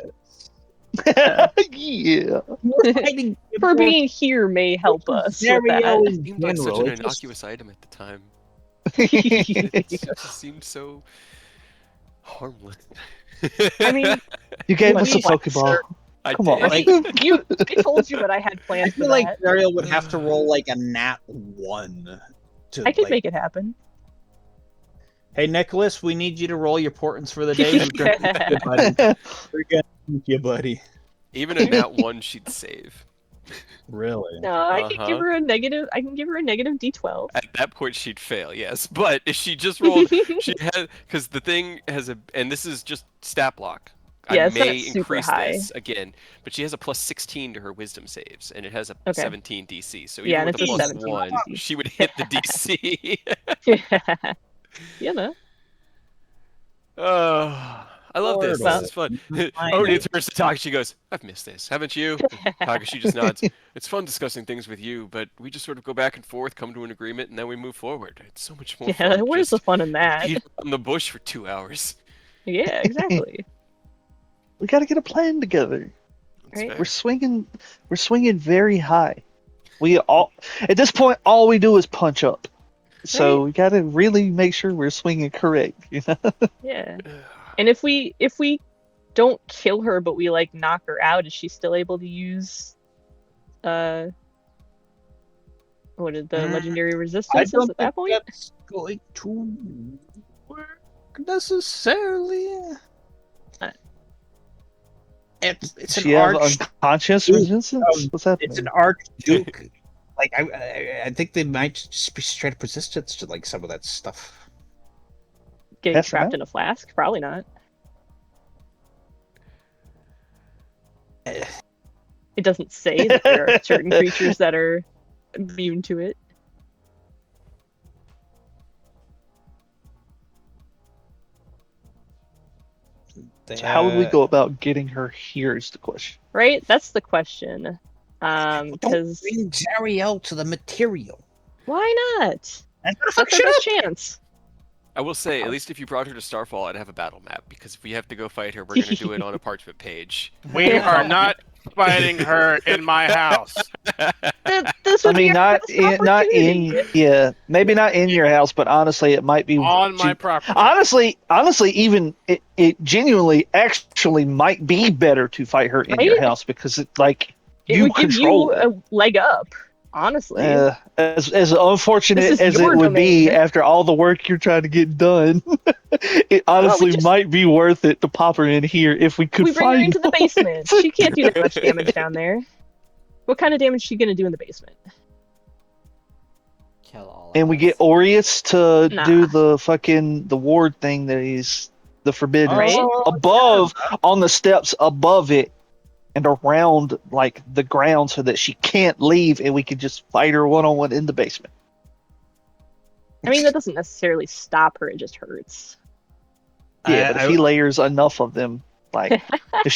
Yeah. For being here may help us with Zariel that. in It seemed like such general, an it just- innocuous item at the time. It just seemed so harmless. I mean, You gave What us a do you- Pokeball. I Come did. on. Like, I told you that I had I plans for feel like that. Zariel would have to roll like a nat 1 to I could like, make it happen. Hey Nicholas, we need you to roll your portents for the day. We're gonna need you, buddy. We're gonna need you, buddy. Even a nat 1 she'd save. Really? No, I can give Uh-huh. her a negative. I can give her a negative D12. At that point she'd fail, yes. But if she just rolled, she had, because the thing has a, and this is just stat block. Yeah, I it's not may super increase high. this again, but she has a +16 to her wisdom saves, and it has a Okay. 17 DC. So Yeah, even and with a it's a plus 17 1, DC. she would hit the DC. You know. Oh, I love this. Portal. This is fun. I Oni know. turns to talk. She goes, "I've missed this, haven't you?" Takashi just nods. It's fun discussing things with you, but we just sort of go back and forth, come to an agreement, and then we move forward. It's so much more Yeah, fun. where's the just fun in that? beat around the bush for 2 hours. Yeah, exactly. We got to get a plan together. That's Right. fair. We're swinging very high. We all at this point all we do is punch up. So Right. we got to really make sure we're swinging correct. You know? Yeah. And if we don't kill her, but we like knock her out, is she still able to use what is the legendary I resistances don't at that think point? that's going to work necessarily. It's Does an she have arch. unconscious Duke resistance? of- What's happening? It's an archduke. Like I think they might just be straight up resistance to like some of that stuff. Getting That's trapped right. in a flask? Probably not. Eh. It doesn't say that there are certain creatures that are immune to it. So how would we go about getting her here is the question. Right? That's the question. Don't Because bring Zariel to the material. why not? That's gonna That's fuck our shit up. best chance. I will say, at least if you brought her to Starfall, I'd have a battle map, because if we have to go fight her, we're gonna do it on a parchment page. We are not fighting her in my house. This I would be mean, our not best not opportunity. in yeah, maybe not in your house, but honestly, it might be On my property. honestly, even it genuinely actually might be better to fight her in your Right? house because it like It you would give control you it. a leg up, honestly. As unfortunate This is as it your would be domain. after all the work you're trying to get done, it honestly just- might be worth it to pop her in here if we could We bring her find into the basement. She can't do that much damage down there. What kind of damage is she gonna do in the basement? Kill all. and of we us. get Aureus to Nah. do the ward thing that he's the forbidden Right? above on the steps above it and around like the ground so that she can't leave and we can just fight her one-on-one in the basement. I mean, that doesn't necessarily stop her. It just hurts. Yeah, but if he layers enough of them, like if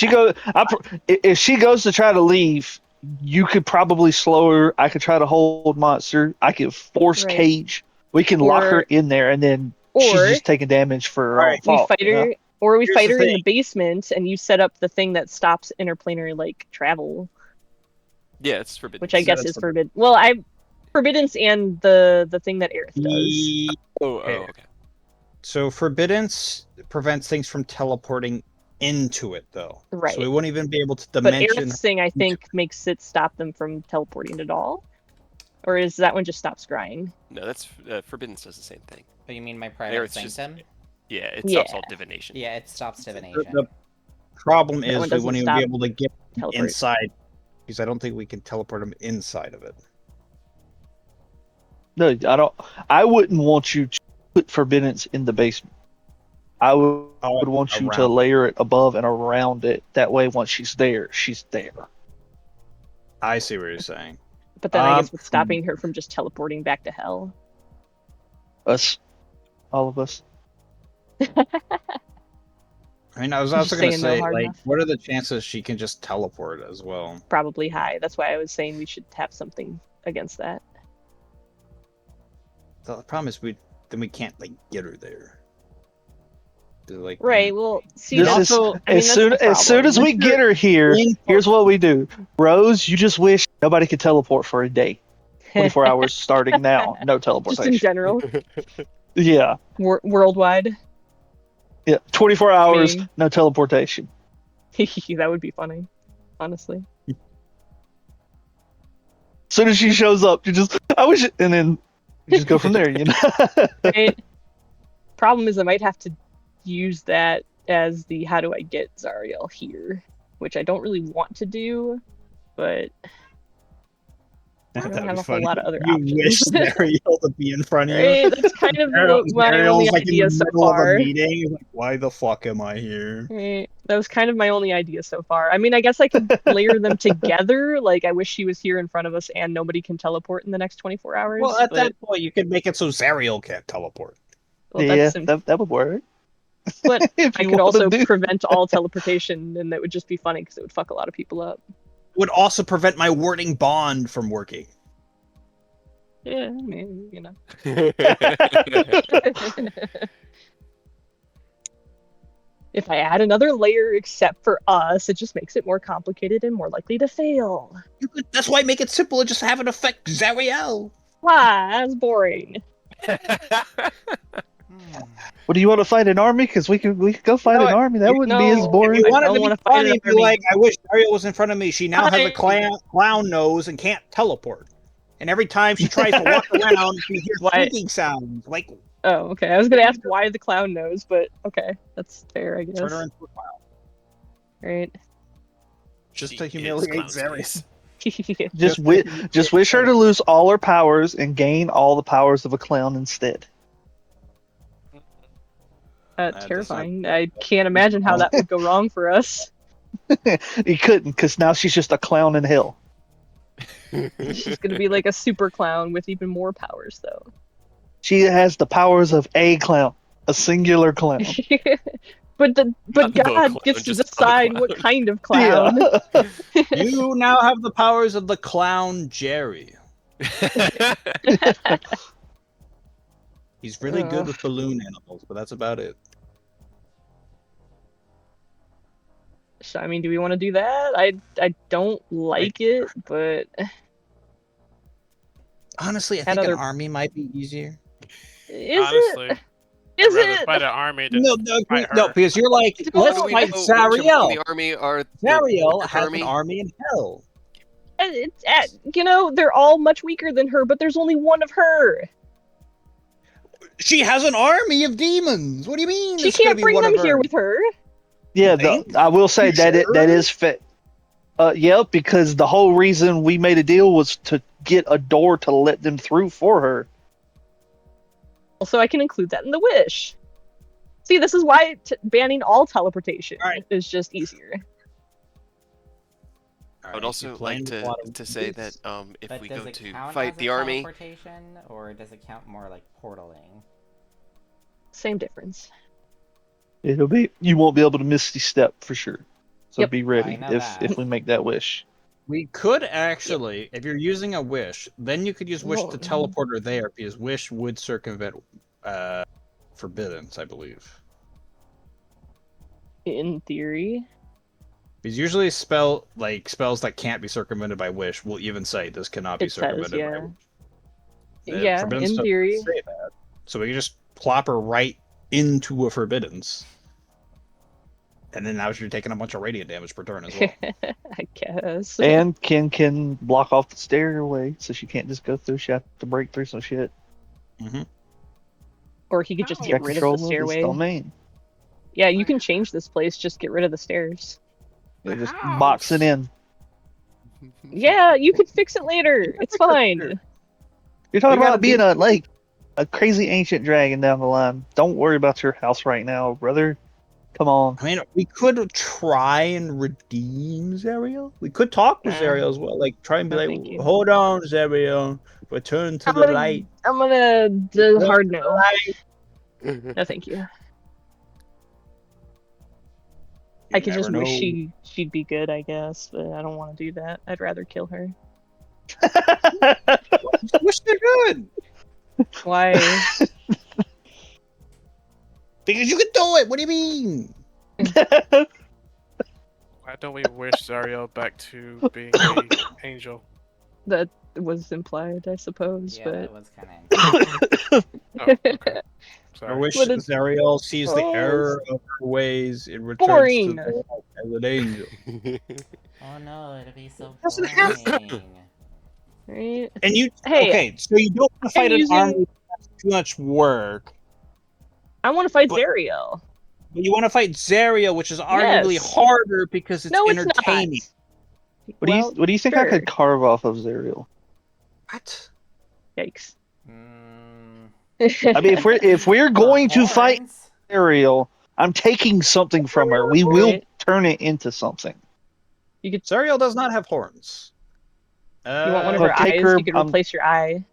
she goes to try to leave, you could probably slow her. I could try to hold monster. I could force Right. cage. We can lock Or- her in there, and then she's Or just taking damage for Alright, we fault. fight you know? her, or we Here's fight the her in the thing. basement, and you set up the thing that stops interplanetary like travel, Yeah, it's forbidden. which I guess that's is forbidden. Well, forbiddance and the thing that Aerith does. Oh, Okay. okay. So forbiddance prevents things from teleporting into it, though. Right. So we wouldn't even be able to But dimension. Aerith's thing, I think, makes it stop them from teleporting at all. Or is that one just stop scrying? No, that's forbiddance does the same thing. Oh, you mean my private Aerith's just- sanctum? Yeah, it Yeah. stops all divination. Yeah, it stops The divination. problem That one is we doesn't wouldn't even stop be able to get teleport. inside, because I don't think we can teleport them inside of it. No, I don't. I wouldn't want you to put forbiddance in the basement. I would want you to around. layer it above and around it. That way, once she's there, she's there. I see what you're saying. But then I guess what's stopping her from just teleporting back to hell? Us, all of us. I mean, I was Just also going to saying no say, hard like, enough. what are the chances she can just teleport as well? Probably high. That's why I was saying we should have something against that. The problem is we can't like get her there. They're like, Right. Well, see, This that's, is I mean, as that's soon the as soon as we problem. get her here. in- Here's what we do. Rose, you just wish nobody could teleport for a day. 24 hours starting now. No Just in teleportation. general, Yeah. worldwide. Yeah. 24 hours, mean- no teleportation. That would be funny, honestly. As soon as she shows up, you just I wish it, and then you just go from there, you know. Right? Problem is, I might have to use that as the how do I get Zariel here, which I don't really want to do, but I don't That'd have be a whole funny. lot of other You options. wish Ariel to be in front of you. Right? That's kind of my Ariel's only like in idea the so middle of far. a meeting. He's like, why the fuck am I here? Right. That was kind of my only idea so far. I mean, I guess I could layer them together. Like, I wish she was here in front of us and nobody can teleport in the next 24 hours. Well, at but, that point, you could make it so Zariel can't teleport. well, yeah, that's that would work. but If I you could wanna also do- prevent all teleportation, and that would just be funny because it would fuck a lot of people up. Would also prevent my warding bond from working. Yeah, I mean, you know. If I add another layer except for us, it just makes it more complicated and more likely to fail. That's why I make it simple and just have it affect Zariel. Why? That's boring. What do you want to fight an army? Because we could go fight know an what? army. That wouldn't be as No. boring. If you I wanted don't to be wanna fight funny, an be army. like, I wish Zariel was in front of me. She now has a clown nose and can't teleport. And every time she tries to walk around, she hears Why- squeaking sounds. Like, Oh, okay. I was gonna ask why the clown knows, but okay, that's fair, I guess. turn her into a clown. Right. Just She to is humiliate clown Zariel. space. Just wish her to lose all her powers and gain all the powers of a clown instead. does Terrifying. I can't imagine how that would go wrong for us. You couldn't, because now she's just a clown in hell. She's gonna be like a super clown with even more powers, though. She has the powers of a clown, a singular clown. but Not the God clown, gets to just the decide clown. what kind of clown. Yeah. You now have the powers of the clown Jerry. He's really good with balloon animals, but that's about it. So, I mean, do we want to do that? I don't like it, but Honestly, I Had think other- an army might be easier. is Honestly, it? I'd Is rather it? fight an army than No, fight no, her. because you're like, Well, let's do we fight Which among Zariel. the army are Zariel the has army? an army in hell. It's you know, they're all much weaker than her, but there's only one of her. She has an army of demons. What do you mean? She it's gonna can't be bring one them of here her? with her. Yeah, You think? I will say You that sure? that is fit. Yeah, because the whole reason we made a deal was to get a door to let them through for her. Also, I can include that in the wish. See, this is why banning all teleportation Alright. is just easier. I would also like to say that if But we does go it to count fight as the a army, teleportation, or does it count more like portaling? Same difference. It'll be you won't be able to Misty Step for sure. So Yep. be ready I know if that. if we make that wish. We could actually, if you're using a wish, then you could use wish Well, to teleport her there, because wish would circumvent forbiddance, I believe. In theory. Because usually spells that can't be circumvented by wish will even say this cannot be It says, circumvented by yeah. wish. Yeah, Forbiddance in doesn't theory. say that. So we can just plop her right into a forbiddance. And then now you're taking a bunch of radiant damage per turn as well. I guess. And can block off the stairway, so she can't just go through. She has to break through some shit. Mm-hmm. Or he could just She get got rid of control the of this stairway. domain. Yeah, you can change this place, just get rid of the stairs. They just box it in. Yeah, you can fix it later. It's fine. You're talking We gotta about being a crazy ancient dragon down the line. Don't worry about your house right now, brother. Come on. I mean, we could try and redeem Zariel. We could talk with Nah. Zariel as well. Like, try and be No, like, thank you. hold on, Zariel. Return to I'm the gonna, light. I'm gonna do Return hard to the no. light. No, thank you. You I could just never wish know. she'd be good, I guess, but I don't want to do that. I'd rather kill her. Wish they're good. Why? Because you can do it. What do you mean? Why don't we wish Zariel back to being an angel? That was implied, I suppose, Yeah, but that was kind of. Oh, okay. I Sorry. wish What is- Zariel sees the Oh, error of her ways and returns boring. to the light as an angel. Oh no, it'll be so Doesn't have boring. right? And you, Hey, okay, so you don't want to fight an using- army that's too much work, I want to fight But- Zariel. but you want to fight Zariel, which is arguably Yes. harder because it's No, it's entertaining. not. What do you think I sure. could carve off of Zariel? What? Yikes. I mean, if we're going to fight Horns? Zariel, I'm taking something from her. We will Right. turn it into something. Zariel does not have horns. You want one of I'll her take eyes? her- You could I'm- replace your eye.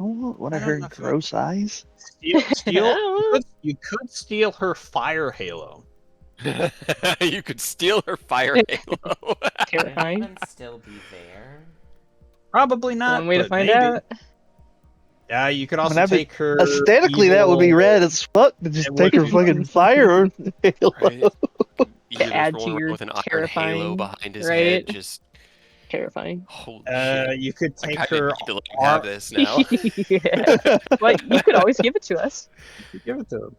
I don't want one of I her don't know if I- gross eyes. You could steal her fire halo. You could steal her fire halo. Would Terrifying. anyone still be there? Probably not. One way to but find maybe. out. Yeah, you could I mean, also that'd be- take her. Aesthetically, that would be evil- rad as fuck to just It take her would be. fucking fire. halo. Right? Either just add to rolling around your with an iron halo terrifying, behind his right? head, just Terrifying. holy shit. You could I take kinda her. need to let him have this now. Yeah. But you could always give it to us. Give it to him.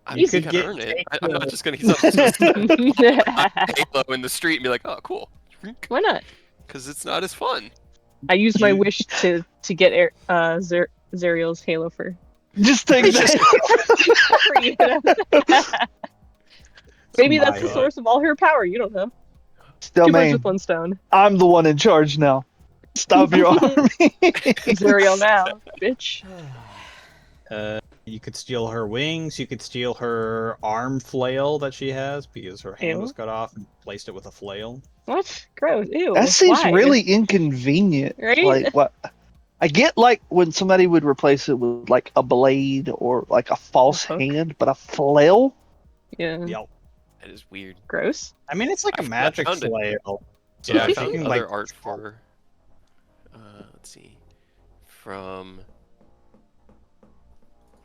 I'm You just could gonna get- earn it. take I'm the- not just gonna he's not just gonna stick a halo in the street and be like, oh cool. Why not? Because it's not as fun. I used my You- wish to get Zariel's halo for Just take that. for you. Maybe My that's the God. source of all her power. You don't know. Still, Two birds man, with one stone. I'm the one in charge now. Stop your army. Zariel now, bitch. You could steal her wings. You could steal her arm flail that she has because her hand Ew. was cut off and placed it with a flail. What? Gross. Ew. That seems Why? really inconvenient. Right? Like what? I get like when somebody would replace it with like a blade or like a false hook? hand, but a flail? Yeah. Yep. That is weird. Gross. I mean, it's like a I magic found it. flail. So Yeah, I if found you can, other like, art for let's see. From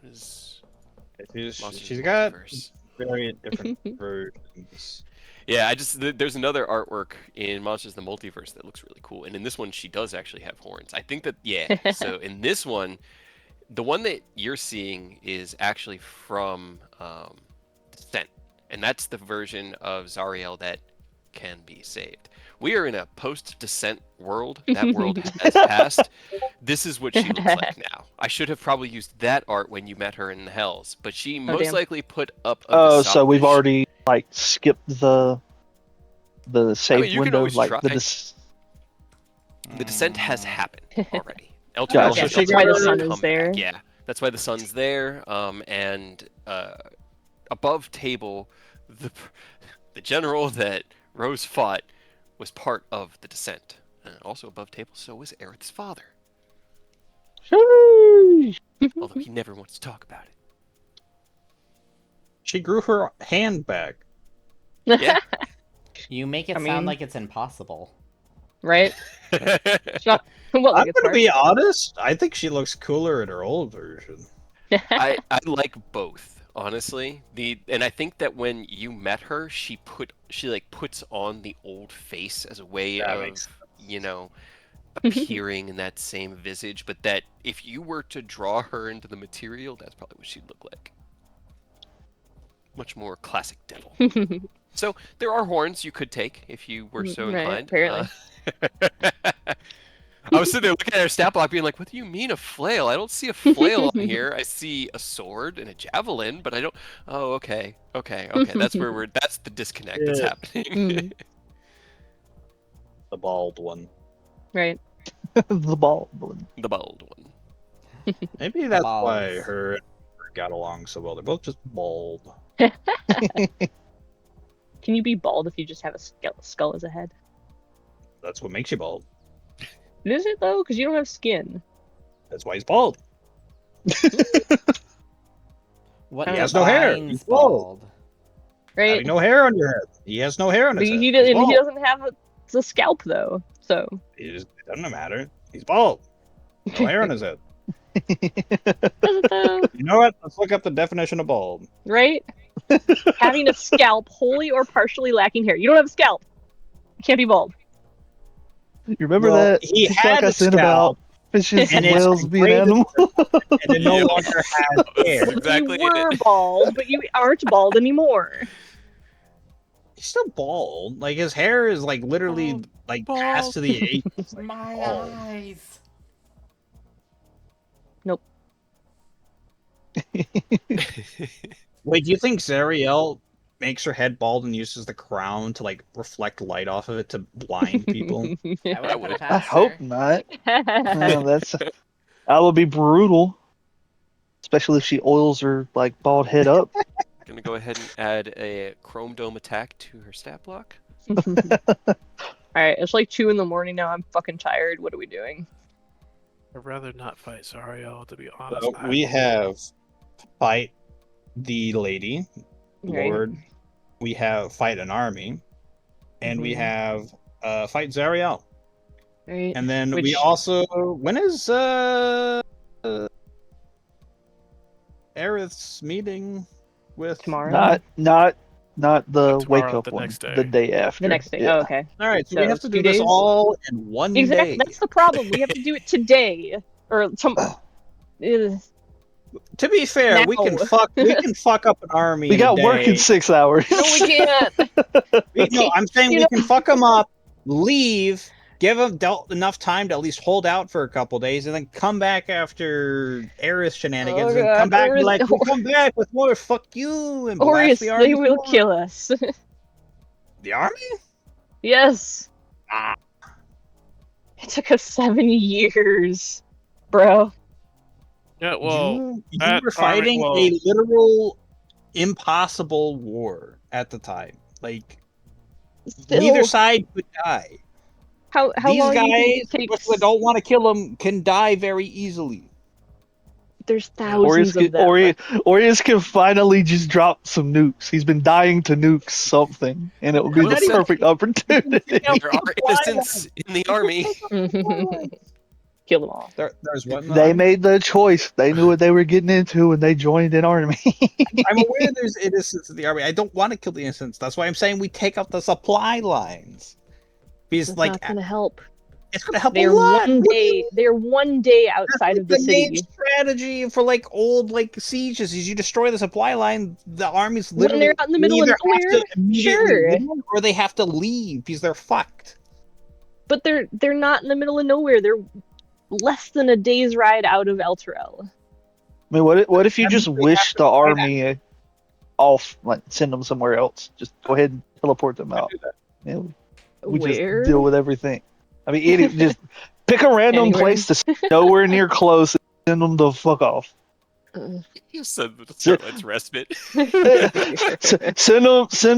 what is Monsters she's of the got Multiverse? very different versions. Yeah, there's another artwork in Monsters of the Multiverse that looks really cool, and in this one she does actually have horns. I think that so in this one, the one that you're seeing is actually from Descent, and that's the version of Zariel that can be saved. We are in a post-Descent world. That world has passed. This is what she looks like now. I should have probably used that art when you met her in the Hells, but she most damn. likely put up. Oh, so we've Visage. already like skipped the save you can window, always like try. the The descent has happened already. Gotcha. Yeah, So that's why the sun come is there. back. Yeah, that's why the sun's there. And above table, the general that Rose fought was part of the descent. Also above table, so was Aerith's father, Sheesh. although he never wants to talk about She grew her hand back. it. Yeah. You make it I sound mean- like it's impossible. Right? It's not. Well, I'm like it's gonna hard. be honest. I think she looks cooler in her old version. I like both, honestly. And I think that when you met her, she like puts on the old face as a way That of, makes you know, appearing in that same visage, but that if you were to draw her into the material, that's probably what she'd look like. Much more classic devil. So there are horns you could take if you were so Right, inclined. apparently. I was sitting there looking at her stat block, being like, "What do you mean a flail? I don't see a flail on here. I see a sword and a javelin, but I don't." Oh, okay, okay, okay. That's where we're. That's the disconnect that's Yeah. happening. Mm, the bald one. right. The ball balloon. The bald one. Maybe that's why balls. her and her got along so well. They're both just bald. Can you be bald if you just have a skull as a head? That's what makes you bald. Is it though? Because you don't have skin. That's why he's bald. What He has no hair. defines He's bald. Right? Having no hair on your head. He has no hair on But his head. he He's bald. doesn't have a scalp though. So It doesn't matter. He's bald. No hair on his head. does it though? You know what? Let's look up the definition of bald. Right? Having a scalp wholly or partially lacking hair. You don't have a scalp. You can't be bald. You remember Well, that he TikTok had I a sent scalp, about fishes and and it's whales being degraded, animals? and it no Yeah. longer has hair. Exactly. You were bald, but you aren't bald anymore. He's still bald. Like his hair is like literally like past to the age. My bald. eyes. Wait, do you think Zariel makes her head bald and uses the crown to like reflect light off of it to blind people? I would. would. I hope not. That would be brutal. Especially if she oils her like bald head up. Gonna go ahead and add a Chrome Dome attack to her stat block. Alright, it's like 2 a.m. now. I'm fucking tired. What are we doing? I'd rather not fight Zariel, to be honest. So we have fight the lady, Right. Lord. We have fight an army, and we Mhm. have fight Zariel. Right. And then we Which- also when is Aerith's meeting with Tomorrow? Not the Not wake tomorrow, up the one. next day. The day after. The next day. Yeah. Oh, okay. All right, so So we have to it's do 2 this days? all in one Exactly. day. That's the problem. We have to do it today. Or To be fair, we can Now. fuck up an army. We in a got work in day. 6 hours. No, we can't. No, I'm saying You we know- can fuck them up, leave, give them enough time to at least hold out for a couple days, and then come back after Aerith shenanigans, Oh, and God, come back and be Aerith- like, we come back with more fuck you and blast Aureus, the army. they will more." kill us. The army. Yes. Ah. It took us 7 years, bro. Yeah, well, you that were army- fighting well- a literal impossible war at the time. Like Still, neither side could die. how These long do you think guys, it takes? which don't want to kill them, can die very easily. There's Aureus thousands of them. Aureus can finally just drop some nukes. He's been dying to nuke something, and it would be Well the said. perfect opportunity. There are innocents in the army. Kill them all. There's one. They made the choice. They knew what they were getting into when they joined an army. I'm aware there's innocents in the army. I don't want to kill the innocents. That's why I'm saying we take out the supply lines. Because It's like not gonna help. it's gonna help They're a lot. one day. They're one day outside of the main city. strategy for like old like sieges is you destroy the supply line. The army's When literally they're out in the middle of either have nowhere, to immediately sure. win or they have to leave because they're fucked. But they're not in the middle of nowhere. They're less than a day's ride out of Elturel. I mean, what if you I just mean, they wish have to the try army off, like send them somewhere else? Just go ahead and teleport them out. do that. Yeah, we Where? just deal with everything. I mean, idiot, just pick a random Anywhere. place that's nowhere near close and send them the fuck off. You said the Starlight's respite. Send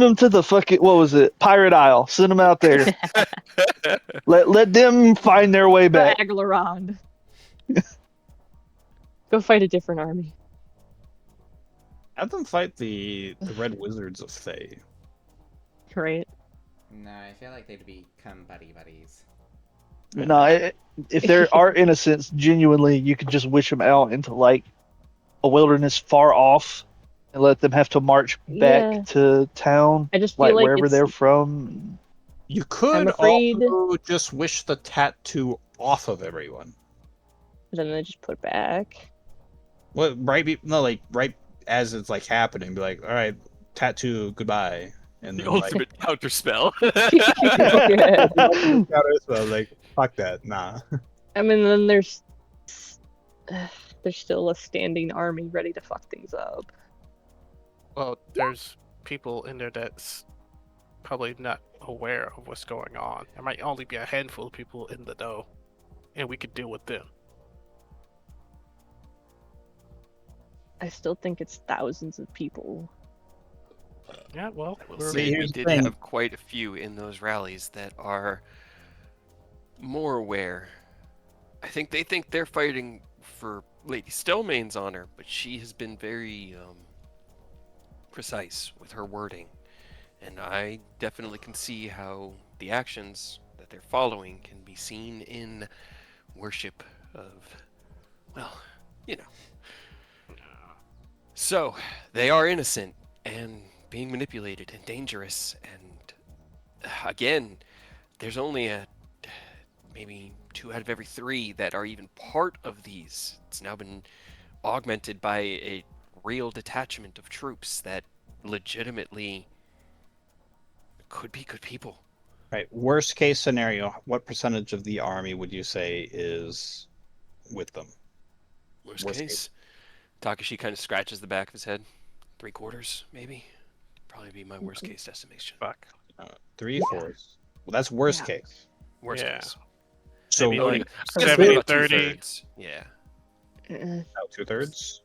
them to the fucking, what was it, Pirate Isle. Send them out there. let them find their way back. Aglarond. Go fight a different army. Have them fight the Red Wizards of Thay. Right? No, I feel like they'd become buddy buddies. No, if there are innocents, genuinely, you could just wish them out into like a wilderness far off and let them have to march back Yeah. to town, I just like feel like wherever it's. they're from. You I'm could afraid. also just wish the tattoo off of everyone. Then I just put it back. What right as it's like happening, be like, all right, tattoo, goodbye, and The then like, ultimate counter spell. Yeah. like fuck that, nah. I mean, then there's still a standing army ready to fuck things up. Well, there's people in there that's probably not aware of what's going on. There might only be a handful of people in the know, and we could deal with them. I still think it's thousands of people. Yeah, well, I will we're- say we here's the did thing. have quite a few in those rallies that are more aware. I think they think they're fighting for Lady Stelmane's honor, but she has been very precise with her wording. And I definitely can see how the actions that they're following can be seen in worship of, well, you know. So, they are innocent and being manipulated and dangerous. And again, there's only maybe 2 out of every 3 that are even part of these. It's now been augmented by a real detachment of troops that legitimately could be good people. Right. Worst case scenario, what percentage of the army would you say is with them? Worst Worst case, Takashi kind of scratches the back of his head. 3/4, maybe. Probably be my worst case estimation. fuck. 3/4. Well, that's worst Yeah. case. Worst Yeah. case. So Maybe like like I'm gonna say 70, about 30. 2/3. Yeah, Uh, about 2/3.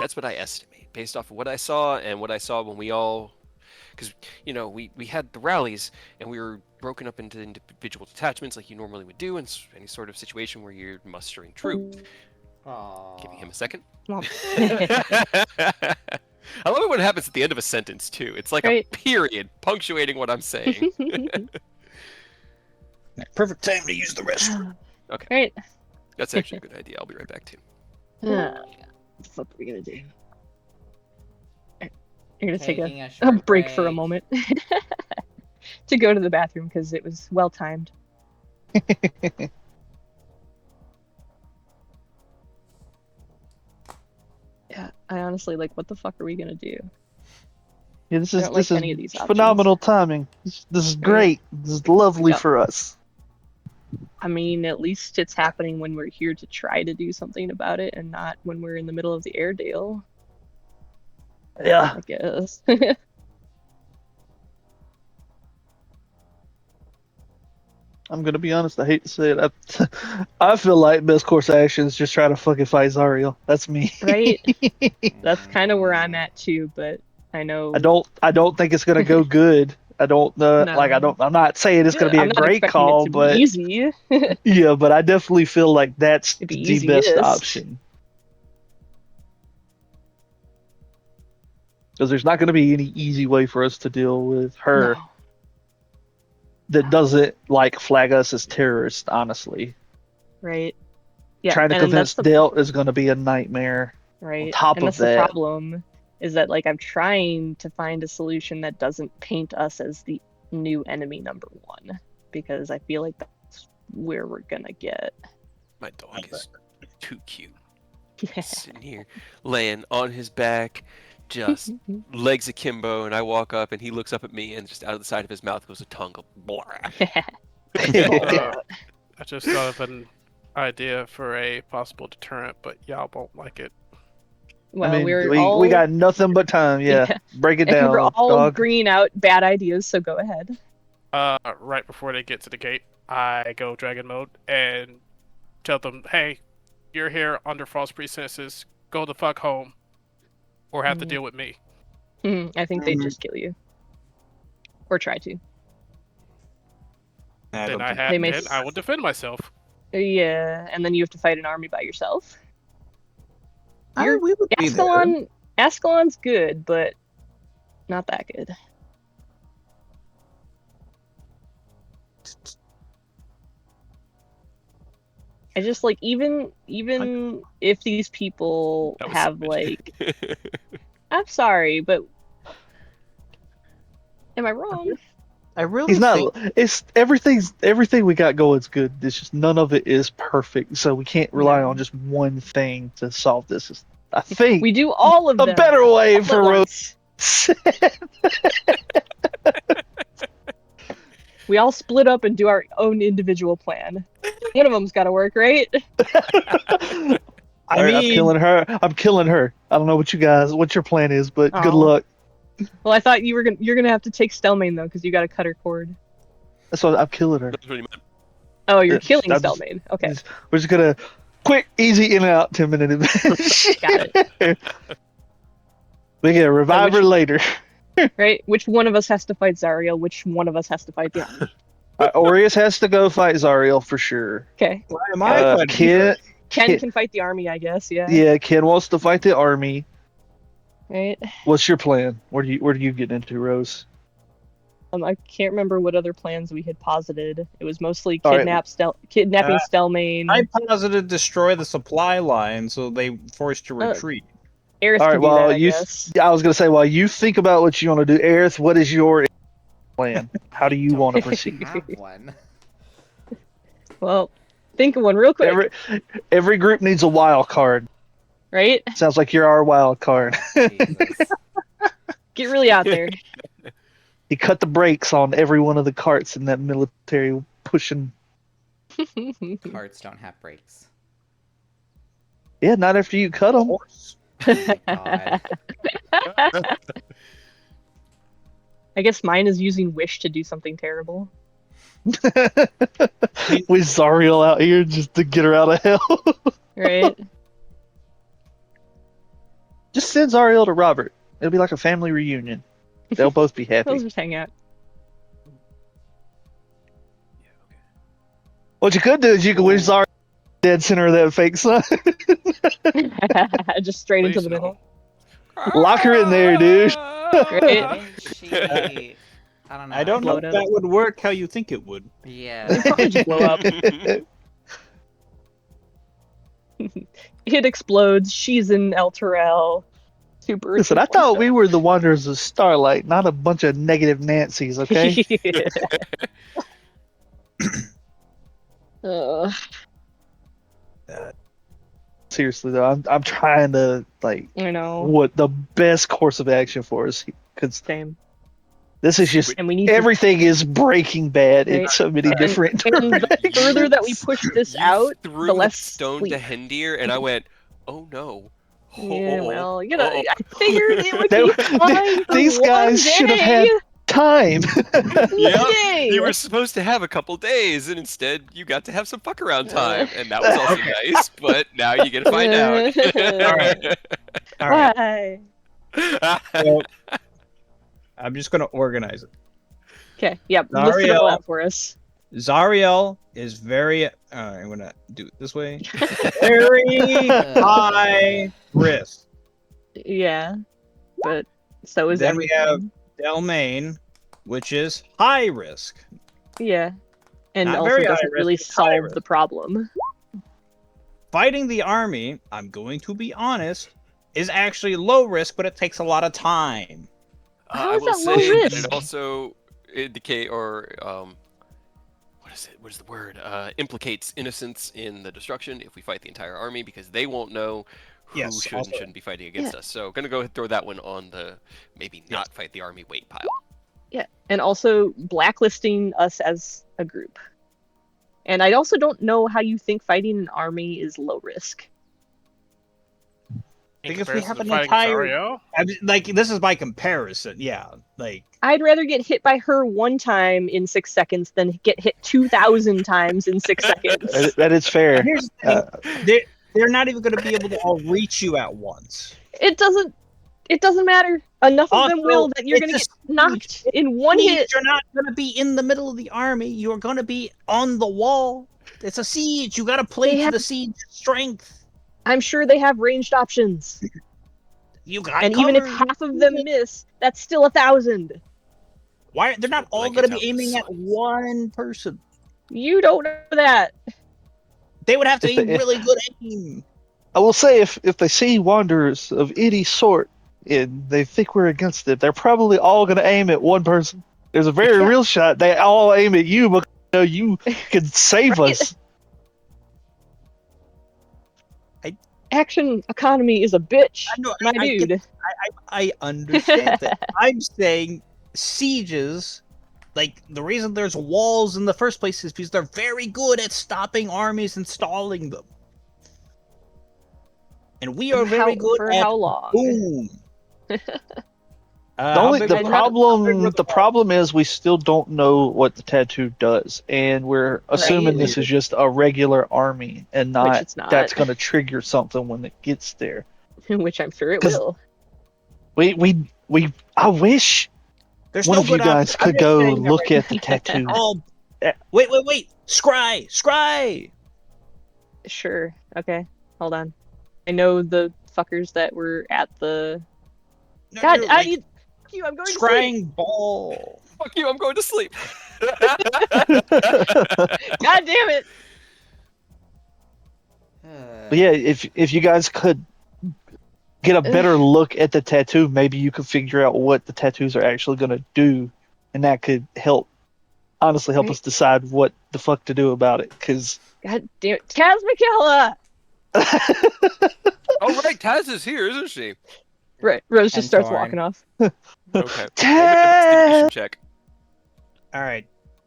that's what I estimate based off of what I saw and what I saw when we all, because we had the rallies and we were broken up into individual detachments like you normally would do in any sort of situation where you're mustering troops. Giving him a second. well, I love it when it happens at the end of a sentence too. It's like Right. a period punctuating what I'm saying. Perfect time to use the restroom. Okay, Right. that's actually a good idea. I'll be right back too. What the fuck are we gonna do? You're gonna take Taking a short break for a moment to go to the bathroom because it was well timed. Yeah, I honestly what the fuck are we gonna do? Yeah, this I is don't like this any of is these phenomenal timing. This is great. This is lovely Yep. for us. I mean, at least it's happening when we're here to try to do something about it and not when we're in the middle of the Airedale, Yeah, I guess. I'm gonna be honest. I hate to say it. I feel like best course of action is just try to fucking fight Zariel. That's me. Right? That's kind of where I'm at too, but I know. I don't think it's gonna go good. I don't like No. I'm not saying it's gonna be I'm a not great expecting it call, to be but easy. yeah, but I definitely feel like that's It'd be the best easiest. option. Because there's not going to be any easy way for us to deal with her No. that doesn't flag us as terrorists. Honestly, Right? Yeah, trying to and then convince that's the Delt is going to be a nightmare. On right, top and of that's the that, problem is that I'm trying to find a solution that doesn't paint us as the new enemy number 1 because I feel like that's where we're gonna get. My dog is too cute. Yeah. Sitting here, laying on his back, just legs akimbo, and I walk up and he looks up at me and just out of the side of his mouth goes a tongue of blah. I just thought of an idea for a possible deterrent, but y'all won't like it. Well, I mean, we're we all got nothing but time. Yeah, break it and we're down, all dog. bringing out bad ideas, so go ahead. Right before they get to the gate, I go dragon mode and tell them, "Hey, you're here under false pretenses. Go the fuck home, or have to Mm. deal with me." I think they'd just kill you. Or try to. Then They may then I will defend myself. Yeah, and then you have to fight an army by yourself. We would be there. Ascalon's good, but not that good. I just like even if these people That was have so like, good. I'm sorry, but am I wrong? I really He's not. think It's everything we got going is good. It's just none of it is perfect, so we can't rely No. on just one thing to solve this. I think We do all of a them better way all at for Rose. once. We all split up and do our own individual plan. One of them's got to work, right? I I'm mean killing her. I'm killing her. I don't know what your plan is, but good Oh. luck. Well, I thought you're gonna have to take Stelmane though, because you got to cut her cord. That's why I'm killing her. That's what he meant. Oh, you're Yeah, killing I'm just- Stelmane. Okay, We're just gonna quick, easy, in and out, 10-minute advantage. got it. We can revive her later. Right? Which one of us has to fight Zariel? Which one of us has to fight the army? Aureus has to go fight Zariel for sure. Okay. why am I fighting Ken, Ken can fight the army, I guess. Yeah. yeah, Ken wants to fight the army. Right. What's your plan? Where do you get into, Rose? I can't remember what other plans we had posited. It was mostly All right. kidnapping Uh, Stelmane. I posited destroy the supply line so they forced to Uh, retreat. Aerith All right. can do Well, that, I guess. I was gonna say while you think about what you want to do, Aerith, what is your plan? How do you want to proceed? Have one. Well, think of one real quick, Every group needs a wild card. right? Sounds like you're our wild card. Jesus. Get really out there. He cut the brakes on every one of the carts in that military pushing. Carts don't have brakes. Yeah, not after you cut them. Horse. Oh my god. I guess mine is using Wish to do something terrible. With Zariel out here just to get her out of hell. Right? Just send Zariel to Robert. It'll be like a family reunion. They'll both be They'll happy. just hang out. What you could do is you could wish Zariel dead center of that fake sun. Just straight into Please the no. middle. Lock her in there, dude. Right? She, I don't know. I don't know Blow if it up. that would work how you think it would. Yeah. Probably just blow up. It explodes. She's in El Terrell. Super. Listen, I thought we were the Wanderers of Starlight, not a bunch of negative Nancys, okay? uh, Seriously though, I'm trying to like I know. what the best course of action for us, because Same. this is just And we need to, everything is Breaking Bad in Right. so many and different. the further that we push this You out, threw the less stone sleep. to Hendir, and I went, "Oh no." Yeah, Oh, well, you oh, know, oh. I figured it would They- be fine for these one guys should have had day. time. Yeah, Yay! you were supposed to have a couple days, and instead you got to have some fuck around time, and that was also nice. But now you get to find out. All right. Bye. So, I'm just gonna organize it. Okay, yep, list it all Zariel. out for us. Zariel is very. I'm gonna do it this way. Very high risk. Yeah, but so is Then we have everything. Delmain, which is high risk. Yeah, and Not also very high doesn't risk, really it's high solve risk. the problem. Fighting the army, I'm going to be honest, is actually low risk, but it takes a lot of time. How I is will that low say that risk? it also indicate or what is it? What is the word? Implicates innocence in the destruction if we fight the entire army because they won't know who Yes, should and also- shouldn't be fighting against us. So gonna go ahead and throw that one on the maybe not fight the army weight pile. Yeah, and also blacklisting us as a group. And I also don't know how you think fighting an army is low risk. In Like, if we comparison have to an fighting entire- Zariel? Like this is by comparison, yeah. Like I'd rather get hit by her one time in 6 seconds than get hit 2,000 times in 6 seconds. That is fair. here's the thing, they're not even going to be able to all reach you at once. It doesn't matter. Enough of them Also, will that you're it's gonna a get knocked in one Siege, hit. You're not going to be in the middle of the army. You're going to be on the wall. It's a siege. You got to play They to have- the siege strength. I'm sure they have ranged options. You got And even if cover. half of them miss, that's still 1,000. Why they're not all Blanket going to out be the aiming at sun. one person. You don't know that. They would have to If be they- really good aim. I will say, if they see wanderers of any sort and they think we're against it, they're probably all going to aim at one person. There's a very Yeah. real shot. They all aim at you because they know you can save Right. us. Action economy is a bitch, I know, my I get- dude. I understand that. I'm saying sieges, like the reason there's walls in the first place is because they're very good at stopping armies and stalling them. And we are very good for at how long? boom. The problem is we still don't know what the tattoo does, and we're assuming this is just a regular army and Which not it's not. that's going to trigger something when it gets there. Which I'm sure it 'Cause- will. I wish There's one no of you good guys option. I'm could just go saying that look right at the tattoo. Oh, wait! Scry! Sure. Okay. Hold on. I know the fuckers that were at the. No, God, no, I like, need. You, I'm going to sleep. scrying ball. Fuck you, I'm going to sleep. God damn it! But yeah, if you guys could get a better look at the tattoo, maybe you could figure out what the tattoos are actually going to do, and that could honestly help Right. us decide what the fuck to do about it. Because God damn it, Taz McKella! Oh, right, Taz is here, isn't she? Right, Rose just And starts Torn. walking off. Okay. Moment Taz! investigation check. All right.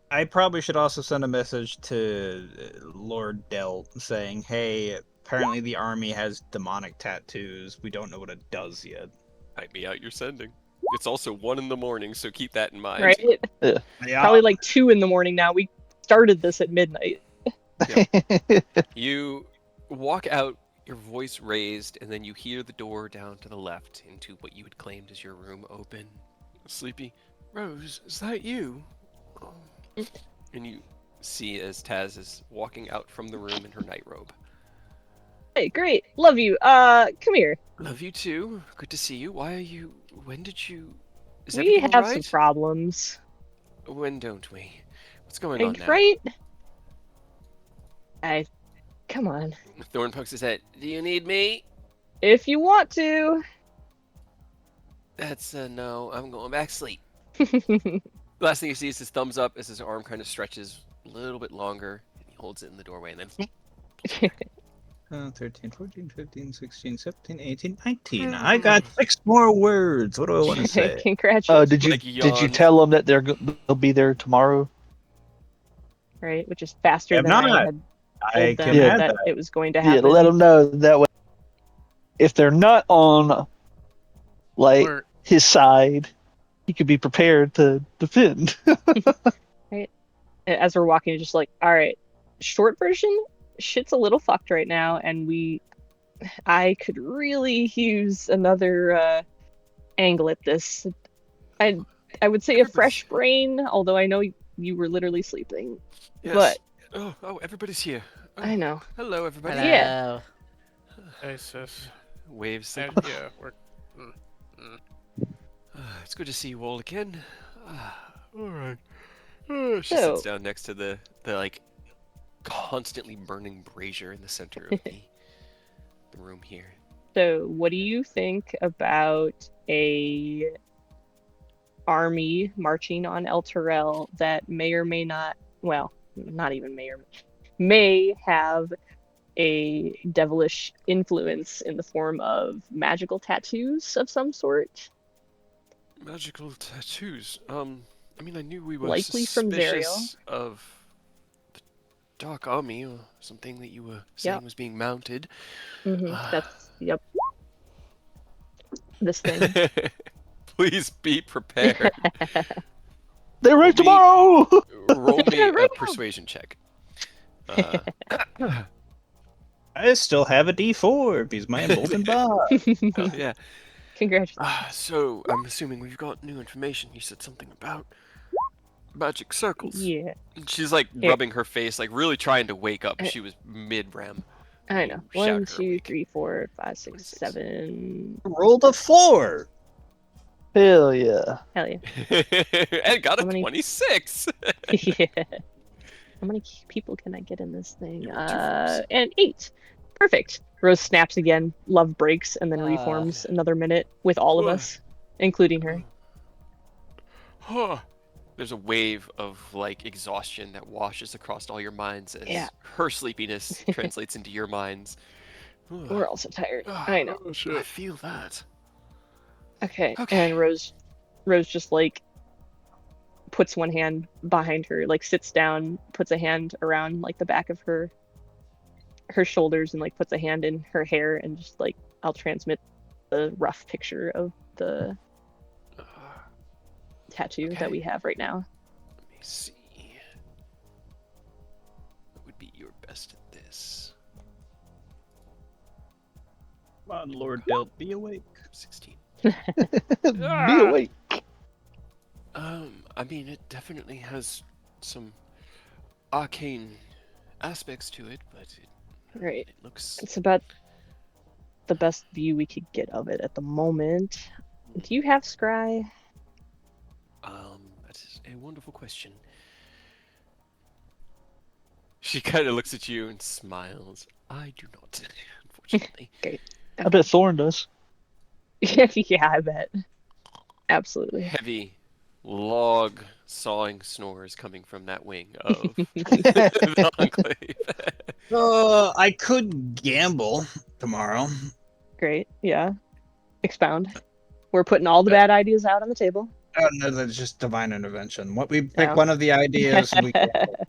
I probably should also send a message to Lord Del saying, "Hey, apparently the army has demonic tattoos. We don't know what it does yet." Hype me out, you're sending. It's also 1 a.m, so keep that in mind. Right? Yeah. Probably like 2 in the morning now. We started this at midnight. You walk out, your voice raised, and then you hear the door down to the left into what you had claimed as your room open. Sleepy. Rose, is that you? Oh. And you see as Taz is walking out from the room in her night robe. Hey, great. Love you. Come here. Love you too. Good to see you. Why are you... When did you... Is We everything have all some right? problems. When don't we? What's going on now? Right? Come on. Thorn pokes his head. Do you need me? If you want to. That's a no. I'm going back to sleep. The last thing you see is his thumbs up as his arm kind of stretches a little bit longer. And he holds it in the doorway and then... 13, 14, 15, 16, 17, 18, 19. I got 6 more words. What do I want to say? Congratulations. Did you Like did you yawns. tell them that they'll be there tomorrow? Right, which is faster Have than I not. had I told them can add that that. it was going to Yeah, happen. let them know that way. If they're not on We're- his side, he could be prepared to defend. As we're walking, just like, all right, short version, shit's a little fucked right now, and I could really use another angle at this. I would say a fresh brain, although I know you were literally sleeping. Yes. But Oh, everybody's here. Oh, I know. Hello, everybody. Hello. Yeah. Hey, sis. Waves. And, yeah, we're. It's good to see you all again. All right. She So- sits down next to the like constantly burning brazier in the center of the room here. So, what do you think about a army marching on El Terrell that may or may not, well, not even may have a devilish influence in the form of magical tattoos of some sort? Magical tattoos. I mean, I knew we were Likely from suspicious of the Dark Army or something that you were saying Yep. was being mounted. That's, yep. This thing. Please be prepared. They're right Me- tomorrow. Roll me a Right. persuasion check. I still have a D4 because my emboldened bar. Hell yeah. Congratulations. So, I'm assuming we've got new information. You said something about magic circles. Yeah, And she's like Here. rubbing her face, like really trying to wake up. She was mid-rem. I know. You shout 1, her 2, awake. 3, 4, 5, 6, 26. 7. Rolled a 4. Hell yeah. Hell yeah. And got a How many- 26. Yeah. How many people can I get in this thing? You rolled 2 4s. And 8. Perfect. Rose snaps again. Love breaks and then Ah. reforms another minute with all of Ugh. us, including her. Huh. There's a wave of like exhaustion that washes across all your minds as Yeah. her sleepiness translates into your minds. We're also tired. I know. Oh I shit. feel that. Okay. Okay. And Rose just like puts one hand behind her, like sits down, puts a hand around like the back of her shoulders and like puts a hand in her hair and just like I'll transmit the rough picture of the Uh, tattoo Okay. that we have right now. Let me see. What would be your best at this? Come on, Lord Delt, be awake. 16. Be awake. I mean, it definitely has some arcane aspects to it, but Right. it looks. It's about the best view we could get of it at the moment. Do you have scry? That is a wonderful question. She kind of looks at you and smiles. I do not, unfortunately. I bet Thorn does. Yeah, I bet. Absolutely. Heavy, log sawing snores coming from that wing of the Enclave. I could gamble tomorrow. Great. Yeah. Expound. We're putting all the bad ideas out on the table. Oh, no, that's just divine intervention. What we pick Oh. one of the ideas and we gamble.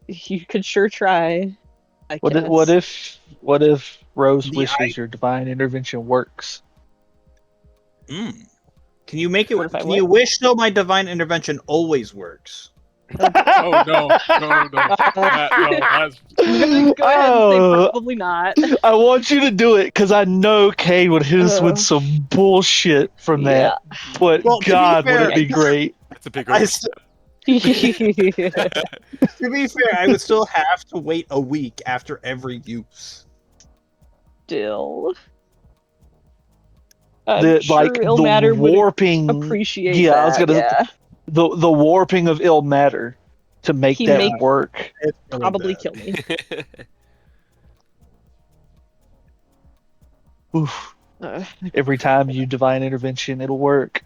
You could sure try. I What guess. if Rose The wishes your divine intervention works? Mm. Can you make it? What if I Can you wish though my divine intervention always works? Oh no, no, no. That's Go ahead and say Oh, probably not. I want you to do it because I know Kay would hit us with some bullshit from that. But Well, to be God, would fair- it be great? That's a big I overstep. To be fair, I would still have to wait a week after every use. Still. I'm sure Like Ilmater the would warping. appreciate Yeah, that. I was gonna. Yeah. The warping of ill matter to make He that make- work. It's really Probably bad. kill me. Oof. Uh, Every time you divine intervention, it'll work.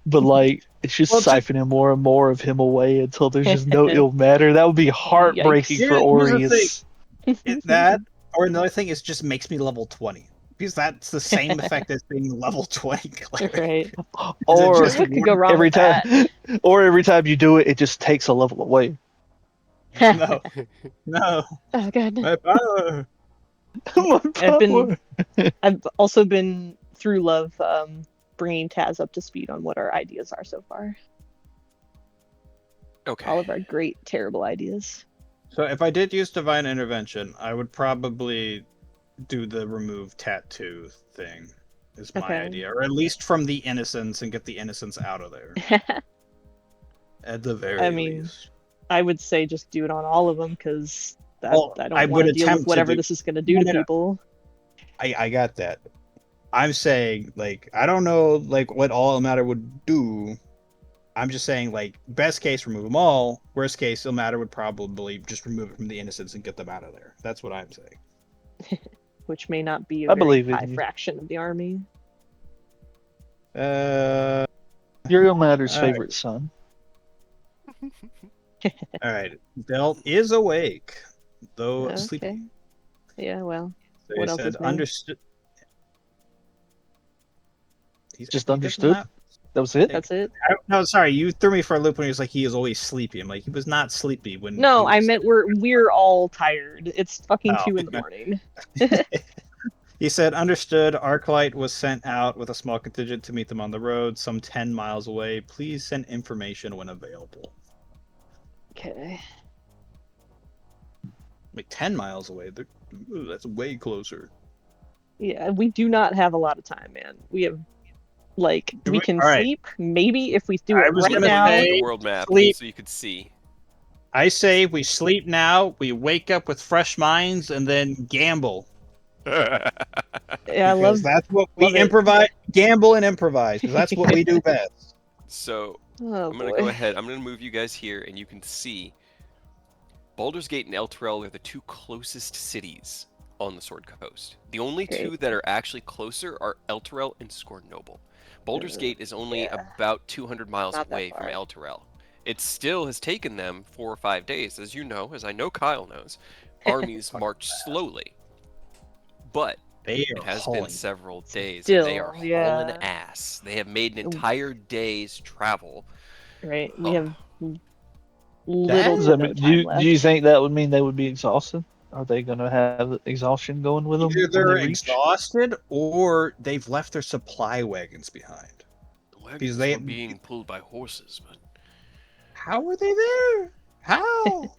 But like, it's just Well, siphoning more and more of him away until there's just no ill matter. That would be heartbreaking Yikes. for Here's the Orius. That or another thing is just makes me level 20 because that's the same effect as being level 20 cleric. right. Or just What could go wrong every with time, that? or every time you do it, it just takes a level away. No, no, Oh god. my power. I've also been through love bringing Taz up to speed on what our ideas are so far. Okay. All of our great terrible ideas. So if I did use divine intervention, I would probably do the remove tattoo thing. Is my Okay. idea, or at least from the innocents and get the innocents out of there. At the very I mean, least. I would say just do it on all of them because Well, I I don't would want to deal attempt with to whatever do- this is going to do No, to no, no. people. I got that. I'm saying, like, I don't know, like, what all matter would do. I'm just saying, like, best case, remove them all. Worst case, Ilmater would probably just remove it from the innocents and get them out of there. That's what I'm saying. Which may not be a I very believe in high you. fraction of the army. Uh, You're ill matter's All right. favorite son. all right. Delt is awake, though sleeping. Yeah, well, So What he else said, is new? understood. Just he doesn't understood? have- That was it. that's it. No, sorry, you threw me for a loop when he was like he is always sleepy. I'm like he was not sleepy when. No, he I was- meant we're all tired. It's fucking Oh. 2 in the morning. He said, understood. Arclight was sent out with a small contingent to meet them on the road, some 10 miles away. Please send information when available. Okay. Like 10 miles away. Ooh, that's way closer. Yeah, we do not have a lot of time, man. We have like Do we we- can all right. sleep maybe if we do I it was right gonna now. say- The world map sleep. so you could see. I say we sleep now, we wake up with fresh minds, and then gamble. Yeah, I Because love that's what we love it. improvise, gamble and improvise, because that's what we do best. So Oh I'm gonna go boy. ahead. I'm gonna move you guys here, and you can see Baldur's Gate and Elturel are the two closest cities on the Sword Coast. The only two Great. that are actually closer are Elturel and Scornoble. Baldur's Gate is only Yeah, about 200 miles not that away from far. Elturel. It still has taken them 4 or 5 days, as you know, as I know Kyle knows. Armies march slowly, but They it are has been hauling. several days, and they are Still, hauling yeah. ass. They have made an entire day's travel. Right. We Oh, have little Does to that no mean, time do you left. think that would mean they would be exhausted? Are they going to have exhaustion going with them Either when they they're reach? exhausted or they've left their supply wagons behind. the wagons Because they were being pulled by horses, but how are they there? How?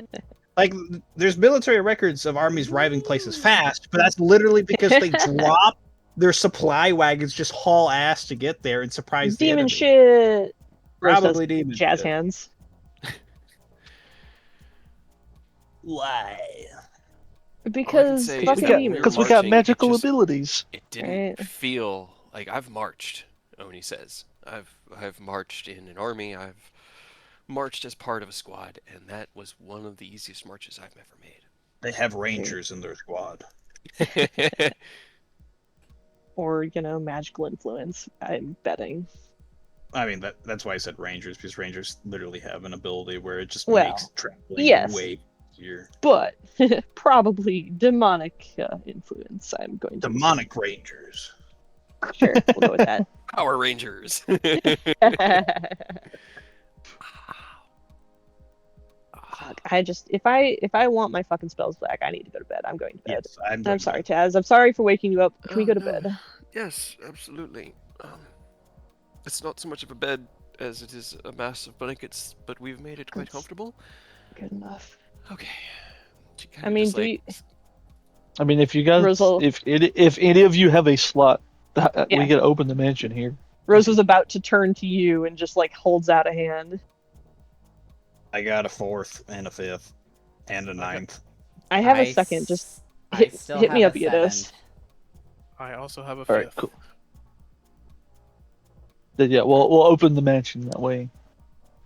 Like, there's military records of armies arriving places fast, but that's literally because they drop their supply wagons, just haul ass to get there and surprise the Demon enemy. shit. Rose does Probably demon jazz shit. hands. Why? Because say is fucking that when we were Because we demons. got marching, it magical just abilities. it didn't Right. feel like I've marched. Oni says, I've marched in an army. I've marched as part of a squad, and that was one of the easiest marches I've ever They have rangers in their squad. made. Or, magical influence, I'm betting. I mean, that's why I said rangers, because rangers literally have an ability where it just Well, makes traveling yes. way easier. But probably demonic influence, I'm going to Demonic rangers. Sure, we'll go with that. Power Rangers. Fuck, if I want my fucking spells back, I need to go to bed. I'm going to bed. Yes, I'm I'm sorry, Taz. I'm sorry for waking you up. Can we go to bed? Yes, absolutely. It's not so much of a bed as it is a mass of blankets, but we've made it quite That's- comfortable. Good enough. Okay. She I kinda mean, just, do like, we? I mean, if you guys, Rosal- if any of you have a slot, Yeah. we can open the mansion here. Rose was about to turn to you and just like holds out a hand. I got a 4th and a 5th and a 9th. I have a second. Just I hit still hit me have up, a Eidos. I also have a All right, fifth. cool. Then yeah, we'll open the mansion that way.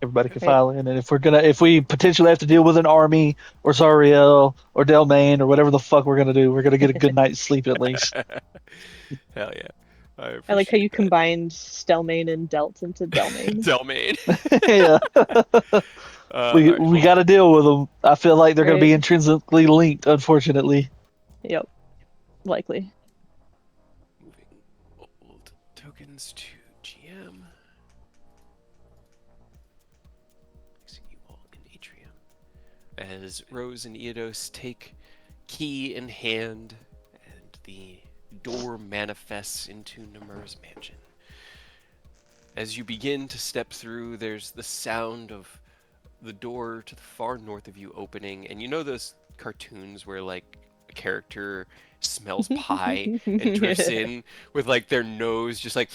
Everybody can Okay. file in, and if we potentially have to deal with an army or Zariel or Delmain or whatever the fuck we're gonna do, we're gonna get a good night's sleep at least. Hell yeah. I like how you appreciate that. combined Stelmane and Delt into Delmain. Delmain. Yeah, we Alright, we got to deal with them. I feel like they're gonna be Right. intrinsically linked, unfortunately. Yep, likely. moving old tokens to GM. See you all in Atrium. As Rose and Eidos take key in hand and the door manifests into Namir's mansion. As you begin to step through, there's the sound of the door to the far north of you opening, and you know those cartoons where like a character smells pie and drifts in with like their nose just like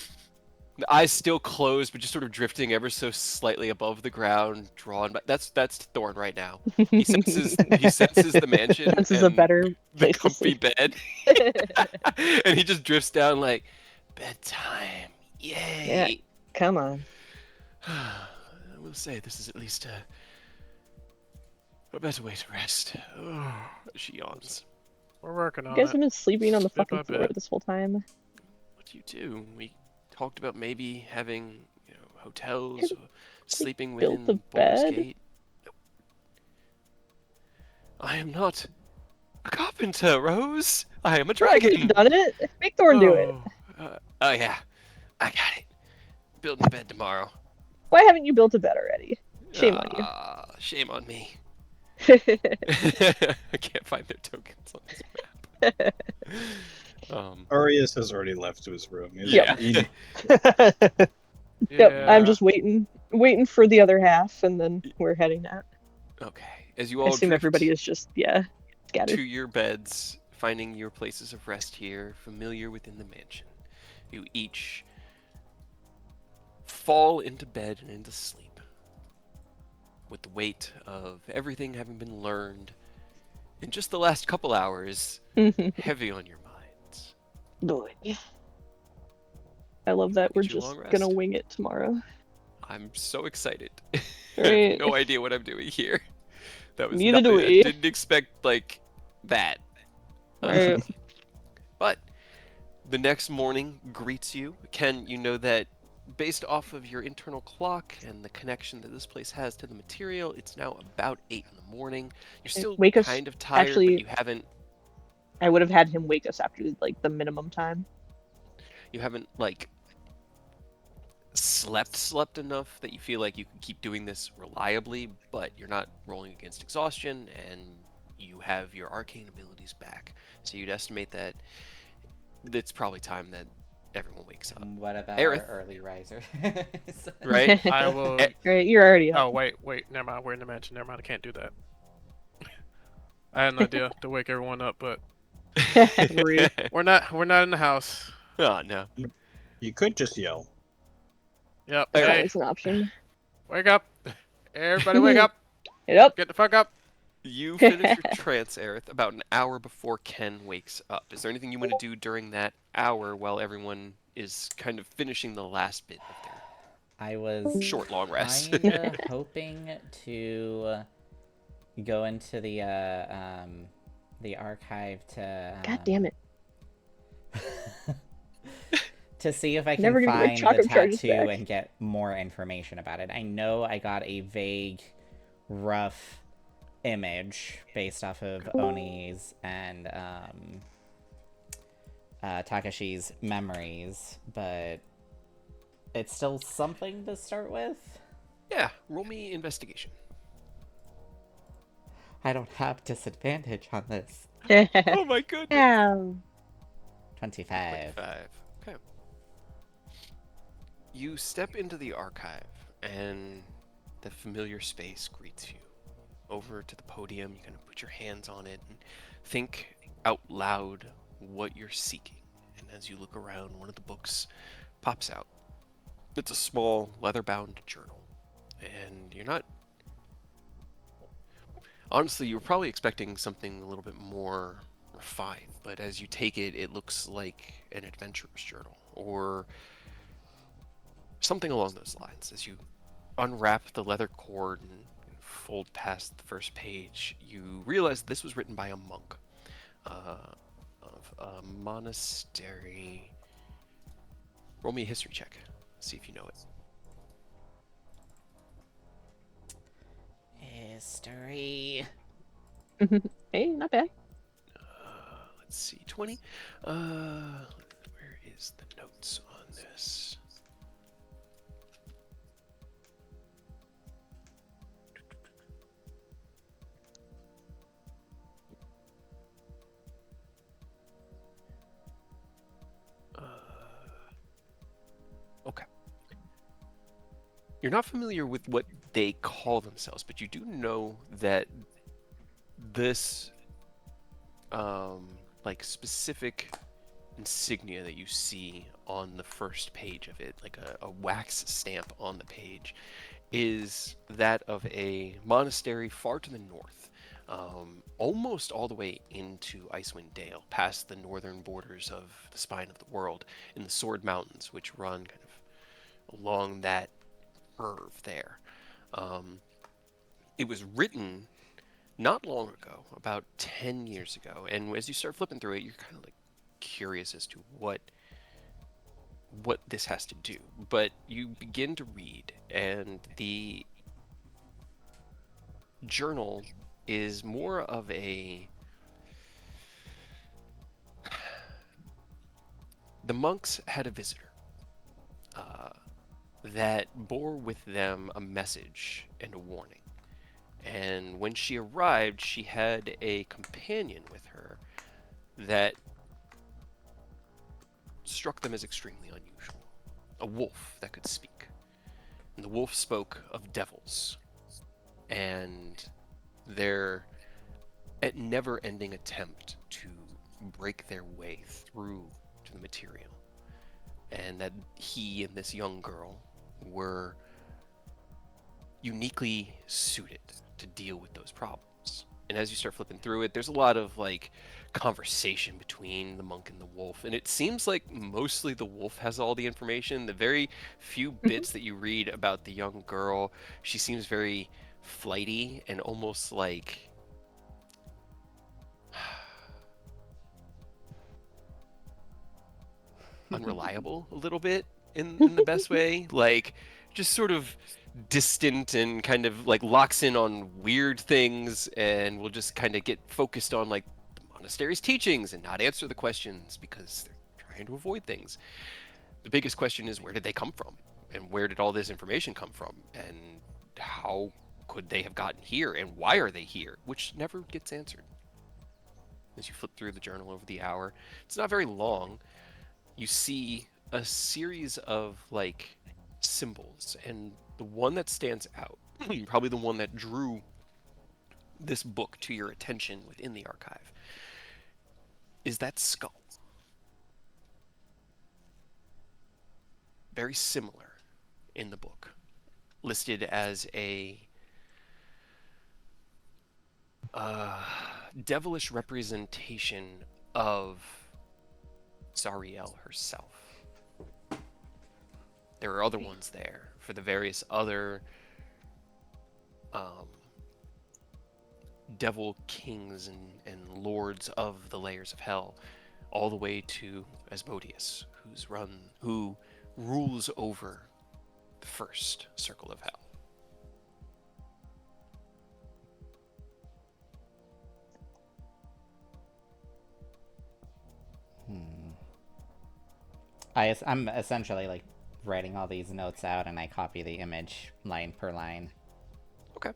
the eyes still closed but just sort of drifting ever so slightly above the ground, drawn by that's Thorn right now. He senses the mansion This is a and better the place to comfy sleep. bed. And he just drifts down like bedtime. Yay. Come on. I will say this is at least a better way to rest. Oh, she yawns. We're working You on guys it. have been sleeping on the Bit by fucking floor bit. this whole time. What do you do? We talked about maybe having, hotels, Could or sleeping built within a Baldur's bed? Gate. Nope. I am not a carpenter, Rose. I am a dragon. You've done it. Make Thorn do it. Oh yeah, I got it. Building a bed tomorrow. Why haven't you built a bed already? Shame on you. Shame on me. I can't find their tokens on this map. Arius has already left to his room. He's- Yeah. he- Yep, I'm Yeah. just waiting for the other half, and then we're heading out. Okay. As you I all assume drift everybody is just scattered. to your beds, finding your places of rest here, familiar within the mansion, you each fall into bed and into sleep, with the weight of everything having been learned in just the last couple hours heavy on your minds. Boy. I love that we're Get your just long gonna rest. wing it tomorrow. I I'm so excited. I have Right. no idea what I'm doing here. That was Neither do nothing. I we. didn't expect like that. Right. But the next morning greets you. Ken, you know that based off of your internal clock and the connection that this place has to the material, it's now about 8 in the morning. You're still Wake us. kind of tired, but Actually, you haven't I would have had him wake us after like the minimum time. like slept enough that you feel like you can keep doing this reliably, but you're not rolling against exhaustion and you have your arcane abilities back. So you'd estimate that it's probably time that everyone wakes up. What about Aerith, our early riser? right? I will. Right, you're already Oh up. wait, never mind. We're in the mansion. Never mind. I can't do that. I had an idea to wake everyone up, but Rude. we're not in the house. Oh no. You could just yell. Yep. Hey. It's Hey, always an option. wake up! Everybody, wake up! Get up. Get the fuck up! You finish your trance, Aerith, about an hour before Ken wakes up. Is there anything you want to do during that hour while everyone is kind of finishing the last bit of their I was short, long rest? kinda hoping to go into the archive to God damn it. to see if I can Never gonna get my find the chakra charges tattoo back. and get more information about it. I know I got a vague, rough image based off of Oni's and Takashi's memories, but it's still something to start with. Yeah, roll me investigation. I don't have disadvantage on this. Oh my goodness. Ow. 25. 25. Okay. You step into the archive, and the familiar space greets you. Over to the podium, you kind of put your hands on it and think out loud what you're seeking. And as you look around, one of the books pops out. It's a small, leather-bound journal. And you're not... Honestly, you were probably expecting something a little bit more refined, but as you take it, it looks like an adventurer's journal, or something along those lines. As you unwrap the leather cord and fold past the first page, you realize this was written by a monk of a monastery. Roll me a history check. See if you know it. History. Hey, not bad. Let's see, 20. Where is the notes on this? Okay. You're not familiar with what they call themselves, but you do know that this like specific insignia that you see on the first page of it, like a wax stamp on the page, is that of a monastery far to the north, almost all the way into Icewind Dale, past the northern borders of the spine of the world, in the Sword Mountains, which run kind of along that curve there. It was written not long ago, about 10 years ago, and as you start flipping through it, you're kind of like curious as to what this has to do. But you begin to read, and the journal is more of a... The monks had a visitor that bore with them a message and a warning. And when she arrived, she had a companion with her that struck them as extremely unusual. A wolf that could speak. And the wolf spoke of devils and their never-ending attempt to break their way through to the material. And that he and this young girl were uniquely suited to deal with those problems. And as you start flipping through it, there's a lot of like conversation between the monk and the wolf. And it seems like mostly the wolf has all the information. The very few bits that you read about the young girl, she seems very flighty and almost like unreliable a little bit in the best way. Like just sort of distant and kind of like locks in on weird things and will just kind of get focused on like the monastery's teachings and not answer the questions because they're trying to avoid things. The biggest question is where did they come from? And where did all this information come from? And how could they have gotten here? And why are they here? Which never gets answered. As you flip through the journal over the hour, it's not very long. You see a series of like symbols, and the one that stands out, probably the one that drew this book to your attention within the archive, is that skull. Very similar in the book, listed as a devilish representation of Zariel herself. There are other ones there for the various other devil kings and lords of the layers of hell, all the way to Asmodeus, who rules over the first circle of hell. I'm essentially like writing all these notes out, and I copy the image line per line. Okay.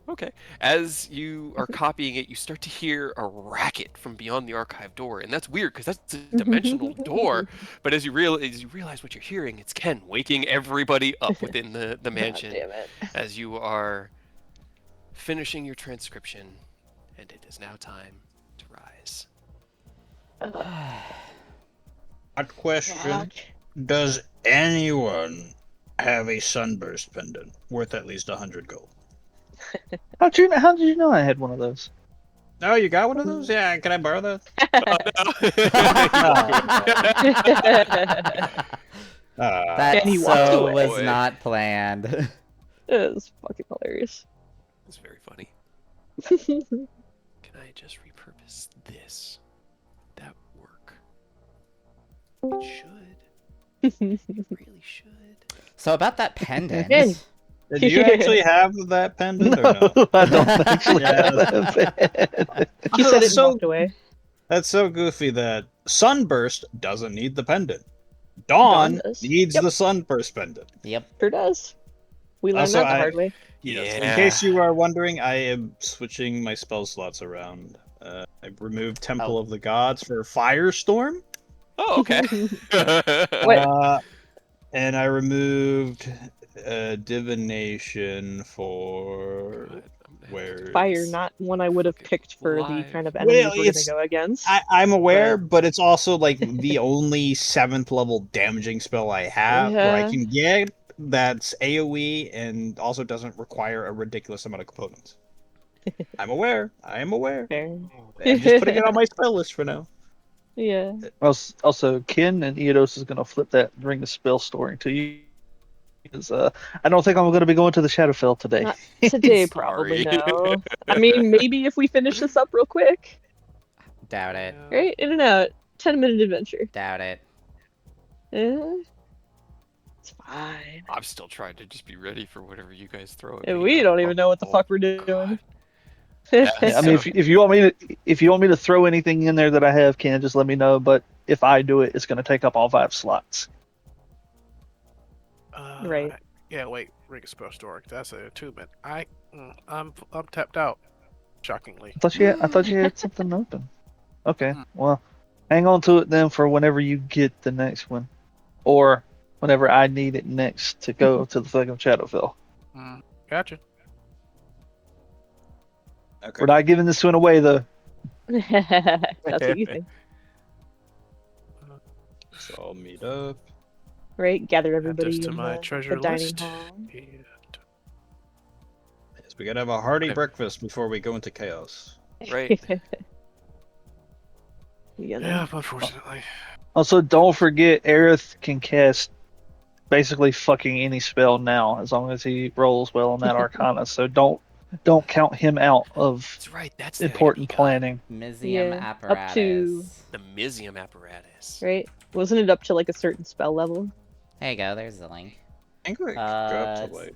Okay. As you are copying it, you start to hear a racket from beyond the archive door, and that's weird because that's a dimensional door. But as you realize what you're hearing, it's Ken waking everybody up within the mansion God damn it. as you are finishing your transcription, and it is now time to rise. Odd question. Fuck. Does anyone have a sunburst pendant worth at least 100 gold? How did you know I had one of those? Oh, you got one of those? Yeah, can I borrow that? That And he walked so away. was not planned. It was fucking hilarious. It's very funny. Can I just repurpose this? That work? It should. It really should. So about that pendant. Yeah. Do you actually have that pendant or no? I don't actually Yeah, have that. He said it and So- walked away. That's so goofy that Sunburst doesn't need the pendant. Dawn Dawn does. needs Yep. the Sunburst pendant. Yep. Sure does. We learned Also, that the hard way. Yes. Yeah. In case you are wondering, I am switching my spell slots around. I removed Temple Oh. of the Gods for Firestorm. Oh, okay. Wait. And I removed Divination for where Fire, not one I would have picked for the Live. kind of enemies Well, we're gonna it's- go against. I'm aware, but it's also like the only 7th level damaging spell I have where I Yeah. can get that's AoE and also doesn't require a ridiculous amount of components. I'm aware. I am aware. Fair. I'm just putting it on my spell list for now. Yeah. Also, Ken and Eodos is going to flip that bring the spell storing to you. Because, I don't think I'm going to be going to the Shadowfell today. Not today, probably Sorry. no. I mean, maybe if we finish this up real quick. Doubt it. Right? In and out. 10-minute adventure. Doubt it. It's fine. I'm still trying to just be ready for whatever you guys throw at And me. we don't even know what the Oh, fuck we're God. doing. Yeah, I mean, if you want me to throw anything in there that I have, Ken, just let me know. But if I do it, it's going to take up all 5 slots. Right. Yeah, wait. Ring of Spell Stork. That's an attunement. I'm tapped out. Shockingly. I thought you had something open. Okay, well, hang on to it then for whenever you get the next one, or whenever I need it next to go to the fucking Shadowfell. Gotcha. Okay. We're not giving this one away though. That's what you think. So I'll meet up. Right? Gather Add everybody this to in my the treasure dining list. hall. And There's We gotta have a hearty Okay. breakfast before we go into chaos. Right. Yeah, unfortunately. Also, don't forget, Aerith can cast basically fucking any spell now, as long as he rolls well on that Arcana. So don't count him out of That's right. That's the item he important got. planning. Mizium Yeah, up apparatus. to- The Mizium apparatus. Right? Wasn't it up to like a certain spell level? There you go. There's the link. I think we could go up to it's- like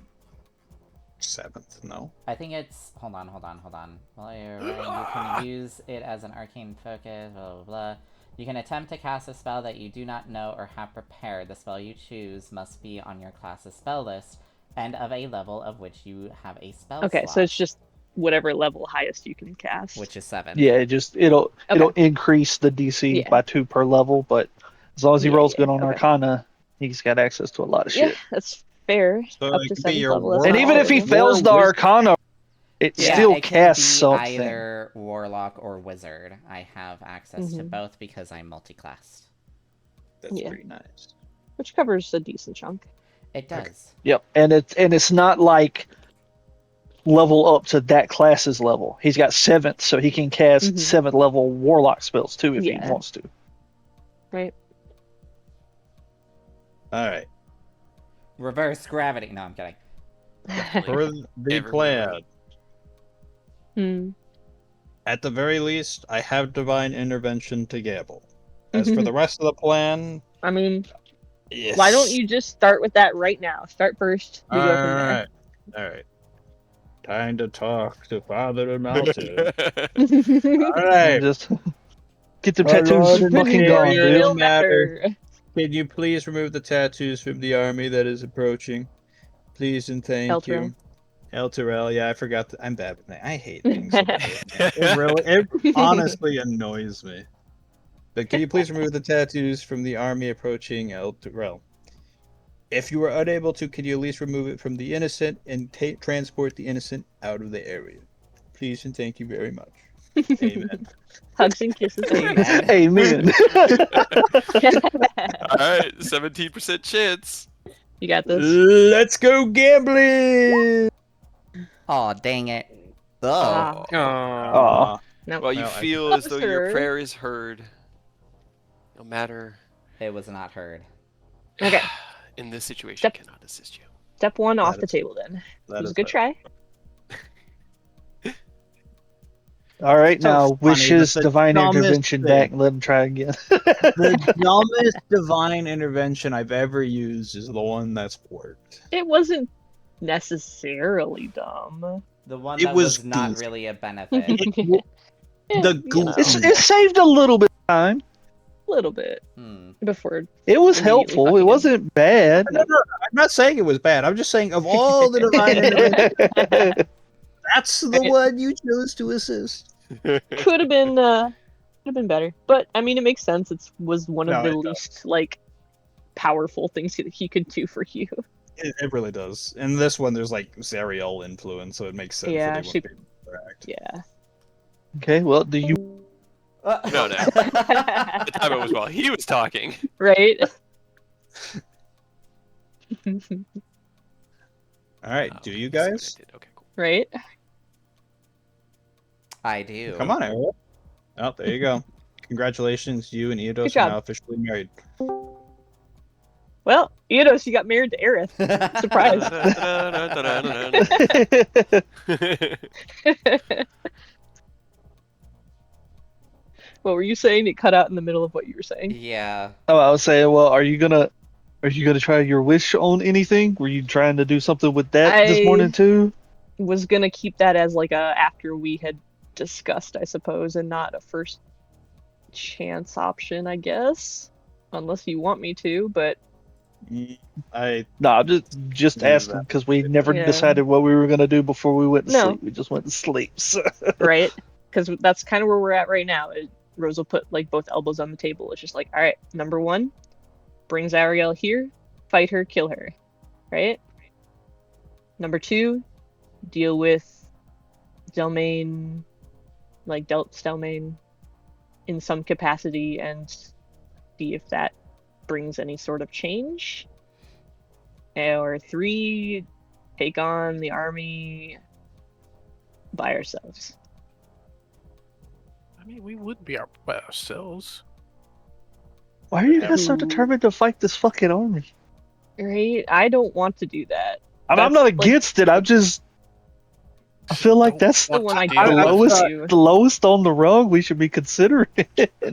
7th. No. I think it's. Hold on. While you're running, you can use it as an arcane focus. Blah blah blah. You can attempt to cast a spell that you do not know or have prepared. The spell you choose must be on your class's spell list and of a level of which you have a spell Okay, slot, so it's just whatever level highest you can cast. which is 7. Yeah, it'll increase the DC Yeah. by 2 per level, but as long as he Yeah, rolls yeah, good on okay. Arcana, he's got access to a lot of Yeah, shit. that's fair. So Up it to could be 7th your level. That's war- And not even if he horrible. fails the Wizard. Arcana, it Yeah, still it can casts be something. either warlock or wizard. I have access to Mhm. both because I'm multi-classed. That's Yeah. pretty nice. Which covers a decent chunk. It does. Yep, and it's not like level up to that class's level. He's got 7th, so he can cast Mhm. 7th level warlock spells too if he Yeah. wants to. Right? All right. Reverse gravity. No, I'm kidding. For the Every plan, Hmm. at the very least, I have divine intervention to gamble. As for the rest of the plan, I mean, yes. why don't you just start with that right now? Start first. We go from there. Alright. Alright. Time to talk to Father Mountain. And Alright. just get them Our tattoos Lord and fucking Savior gone, will dude. Real matter. matter. Can you please remove the tattoos from the army that is approaching? Please and thank Elturel. you. El Terrell, yeah, I forgot. I'm bad with names. I hate being so bad with names. It honestly annoys me. But can you please remove the tattoos from the army approaching El Terrell? If you are unable to, can you at least remove it from the innocent and transport the innocent out of the area? Please and thank you very much. Amen. Hugs and kisses. Amen. Amen. All right, 17% chance. You got this. Let's go gambling! Oh, dang it. Ah. Oh. Aw. No. Well, you Well, feel as though your Officer. prayer is heard. No matter. It was not heard. Okay. In this situation, Step- cannot assist you. Step 1 off That the is- table then. It That was is a good fair. try. All right, So now funny, wish his but the divine dumbest intervention thing- back and let him try again. The dumbest divine intervention I've ever used is the one that's worked. It wasn't necessarily dumb. The one It that was was not decent. really a benefit. The You know, It saved a little bit of time. a little bit Hmm. before. It was Immediately helpful. It fucking wasn't bad. No, I'm not saying it was bad. I'm just saying of all the divine interventions, that's the Right. one you chose to assist. Could have been better, but I mean, it makes sense. It was one of No, the it does. least like powerful things that he could do for you. It really does. In this one, there's like Zariel influence, so it makes sense Yeah, that he she- wouldn't be able to interact. Yeah. Okay, well, do you No, no. The time it was while he was talking. Right. All right, Oh, do you I see what I guys? did. Okay, cool. Right. I do. Come on, Ariel. Oh, there you go. Congratulations, you and Eidos Good are job. now officially married. Well, Eidos, you got married to Aerith. Surprise. What were you saying? It cut out in the middle of what you were saying. Yeah. Oh, I was saying, well, are you gonna try your wish on anything? Were you trying to do something with that this I- morning too? Was gonna keep that as like a after we had discussed, I suppose, and not a first chance option, I guess. Unless you want me to, but I No, I'm just Yeah, asking that- because we never Yeah. decided what we were gonna do before we went to No. sleep. We just went to sleep. So. right? Because that's kind of where we're at right now. Rose will put like both elbows on the table. It's just like, all right, number 1, bring Zariel here, fight her, kill her, right? Number 2, deal with Delmain, like Stelmain, in some capacity and see if that brings any sort of change. Or 3, take on the army by ourselves. I mean, we would be by ourselves. Why are you guys so Ooh. determined to fight this fucking army? Right? I don't want to do that. I'm That's, not like, against it. I feel like that's the one I do the don't I want lowest, to do. the lowest on the rung we should be considering. And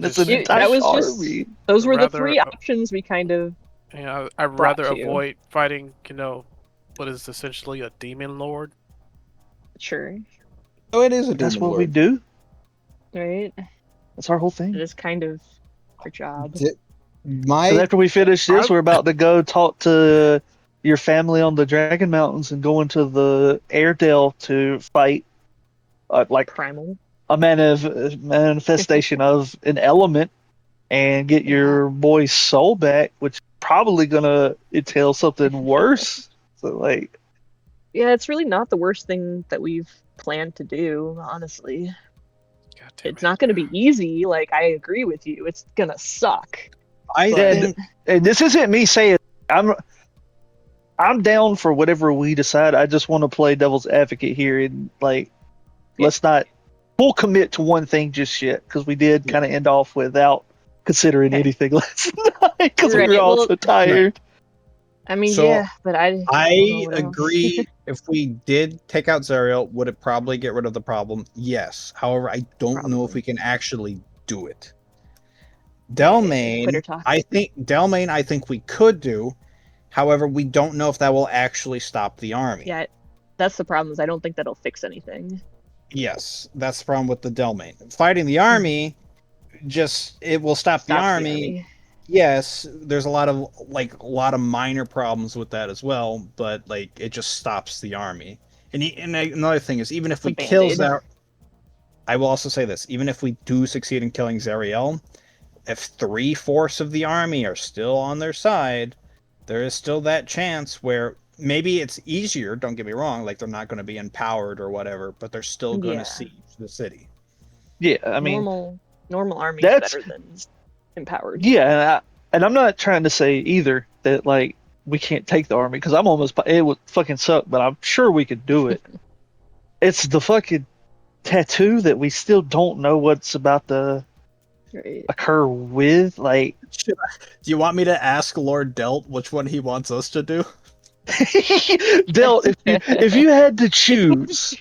it's an Just- entire That was just army. those were the Rather, three options we kind of Yeah, I'd brought rather to. avoid fighting, what is essentially a demon lord. sure, Oh, it is a That's demon what we lord. do. right? That's our whole It thing. is kind of our job. My Because after we finish this, I- we're about to go talk to your family on the Dragon Mountains and go into the Airedale to fight, like Primal. a manifestation of an element and get your boy's soul back, which is probably gonna entail something worse. So like, Yeah, it's really not the worst thing that we've planned to do, honestly. God damn It's it. not going to be easy. Like, I agree with you. It's going to suck. I But- think and this isn't me saying I'm down for whatever we decide. I just want to play devil's advocate here and like, let's not full commit to one thing just yet because we did kind of end off without considering Okay. anything last night because we Right, were all well- so tired. I mean, So, yeah, but I don't know I what else. agree. If we did take out Zariel, would it probably get rid of the problem? Yes. However, I don't know if Probably. we can actually do it. Quitter Delmain, talk. I think we could do. However, we don't know if that will actually stop the army. Yeah, that's the problem. Is I don't think that'll fix anything. Yes, that's the problem with the Delmain. Fighting the army, it will stop the Stops army. Yes, there's a lot of minor problems with that as well, but like it just stops the army. And another thing is, even if It's a we kill Band-Aid. Zar, I will also say this: even if we do succeed in killing Zariel, if 3/4 of the army are still on their side, there is still that chance where maybe it's easier. Don't get me wrong; like they're not going to be empowered or whatever, but they're still going to Yeah. siege the city. Yeah, I mean, normal army is that's- better than empowered. yeah, and I'm not trying to say either that like we can't take the army because it would fucking suck, but I'm sure we could do it. It's the fucking tattoo that we still don't know what's about to Right. occur with. Like, Do you want me to ask Lord Delt which one he wants us to do? Del, if you had to choose,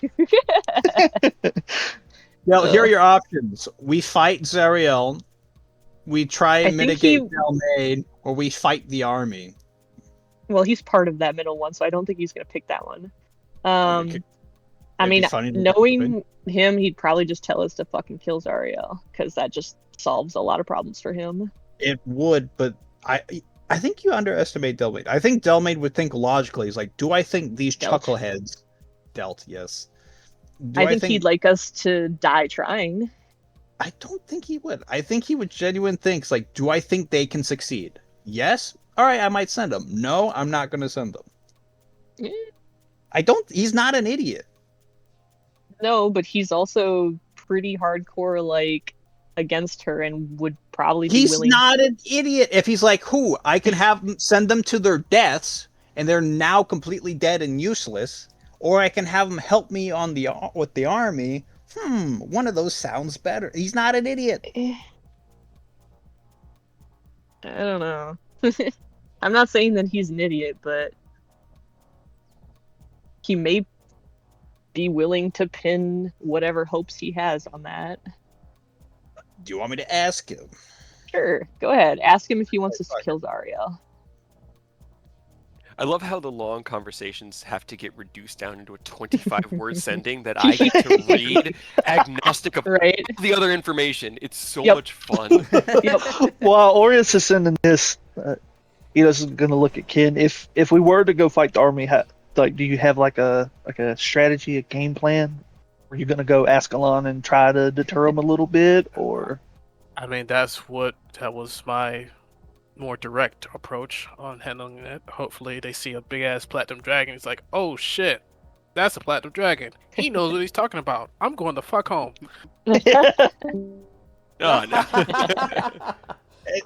Now, here are your options. We fight Zariel, we try and I think mitigate Delmain, or we fight the army. Well, he's part of that middle one, so I don't think he's gonna pick that one. Okay. I It'd be mean, funny to knowing him, he'd probably just tell us to fucking kill Zariel, because that just solves a lot of problems for him. It would, but I think you underestimate Delmain. I think Delmain would think logically. He's like, do I think these Delt. chuckleheads... Delt, yes. Do I think he'd like us to die trying. I don't think he would. I think he would genuinely think, like, do I think they can succeed? Yes? All right, I might send them. No, I'm not going to send them. Eh. He's not an idiot. No, but he's also pretty hardcore, like, against her, and would probably be He's willing. not an idiot. If he's like, I can send them to their deaths, and they're now completely dead and useless, or I can have them help me with the army. One of those sounds better. He's not an idiot. I don't know. I'm not saying that he's an idiot, but he may be willing to pin whatever hopes he has on that. Do you want me to ask him? Sure, go ahead. Ask him if he wants us to kill Zariel. I love how the long conversations have to get reduced down into a 25-word sending that I get to read, agnostic of Right? the other information. It's so Yep. much fun. Yep. while Aureus is sending this, Enos is going to look at Ken. If we were to go fight the army, do you have like a strategy, a game plan? Are you going to go Ascalon and try to deter them a little bit, or? I mean, that was my more direct approach on handling it. Hopefully, they see a big ass platinum dragon. It's like, oh shit, that's a platinum dragon. He knows what he's talking about. I'm going the fuck home. Oh, no.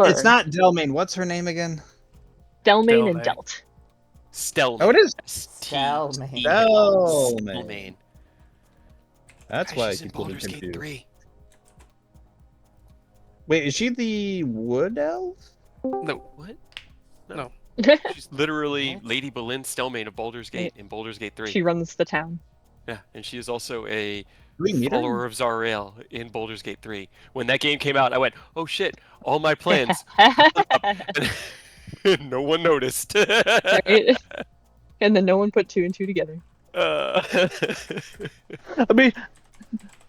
It's not Delmain. What's her name again? Delmain and Delmain. Delt. Stelmain. Oh, it is. Stelmain. Delmain. Stelmain. That's Guys, why she's in people are Baldur's Gate confused. 3. Wait, is she the wood elf? No, what? No. She's literally What? Lady Boleyn Stellmain of Baldur's Gate in Baldur's Gate 3. She runs the town. Yeah, and she is also a Do we meet her? follower of Zarael in Baldur's Gate 3. When that game came out, I went, "Oh shit! All my plans." And no one noticed. Right? And then no one put two and two together. I mean,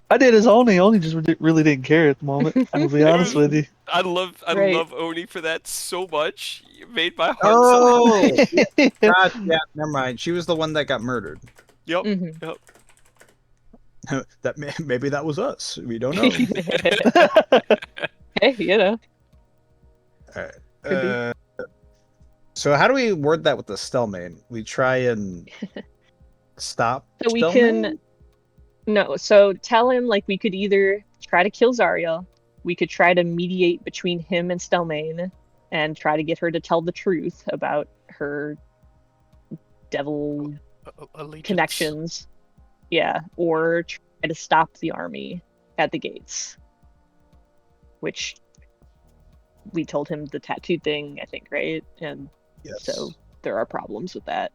I did as Oni. Oni just really didn't care at the moment. I'll be honest with you. I love Right. Oni for that so much. You made my heart Oh, so happy. God, yeah, never mind. She was the one that got murdered. Yep. Mhm. Yep. Maybe that was us. We don't know. Hey, you know. All right. Could be. So how do we word that with the Stellmain? We try and stop. So we Stellmain? can. No, so tell him like we could either try to kill Zariel, we could try to mediate between him and Stellmain, and try to get her to tell the truth about her devil Allegiance. connections. Yeah, or try to stop the army at the gates. Which we told him the tattoo thing, I think, right? And Yes. so there are problems with that.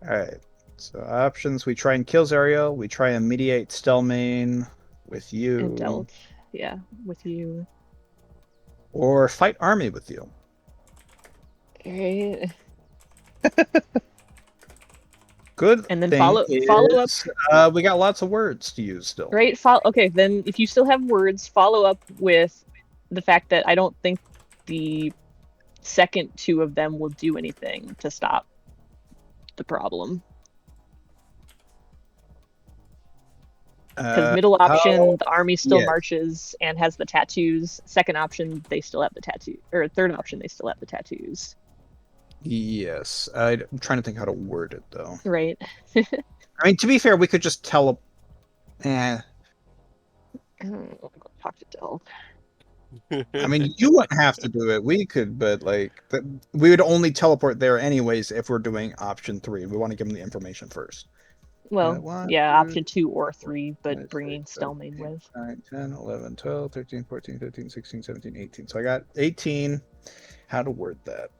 All right. So options: we try and kill Zariel. We try and mediate Stellmain with you, And dealt, yeah, with you. or fight army with you. Right. Good. And then thing follow up. is, we got lots of words to use still. Right. Okay, then if you still have words, follow up with the fact that I don't think the second two of them will do anything to stop the problem. Because middle option, the army still yeah. marches and has the tattoos. Second option, they still have the tattoo. Or third option, they still have the tattoos. Yes. I'm trying to think how to word it though. Right. I mean, to be fair, we could just tell. I'm gonna go talk to Del. I mean, you wouldn't have to do it. We could, but we would only teleport there anyways if we're doing option 3. We want to give them the information first. Well, 1, yeah, 2, option 2 or 3, but 5, bringing 6, Stellmain 7, with. 9, 10, 11, 12, 13, 14, 15, 16, 17, 18. So I got 18. How to word that?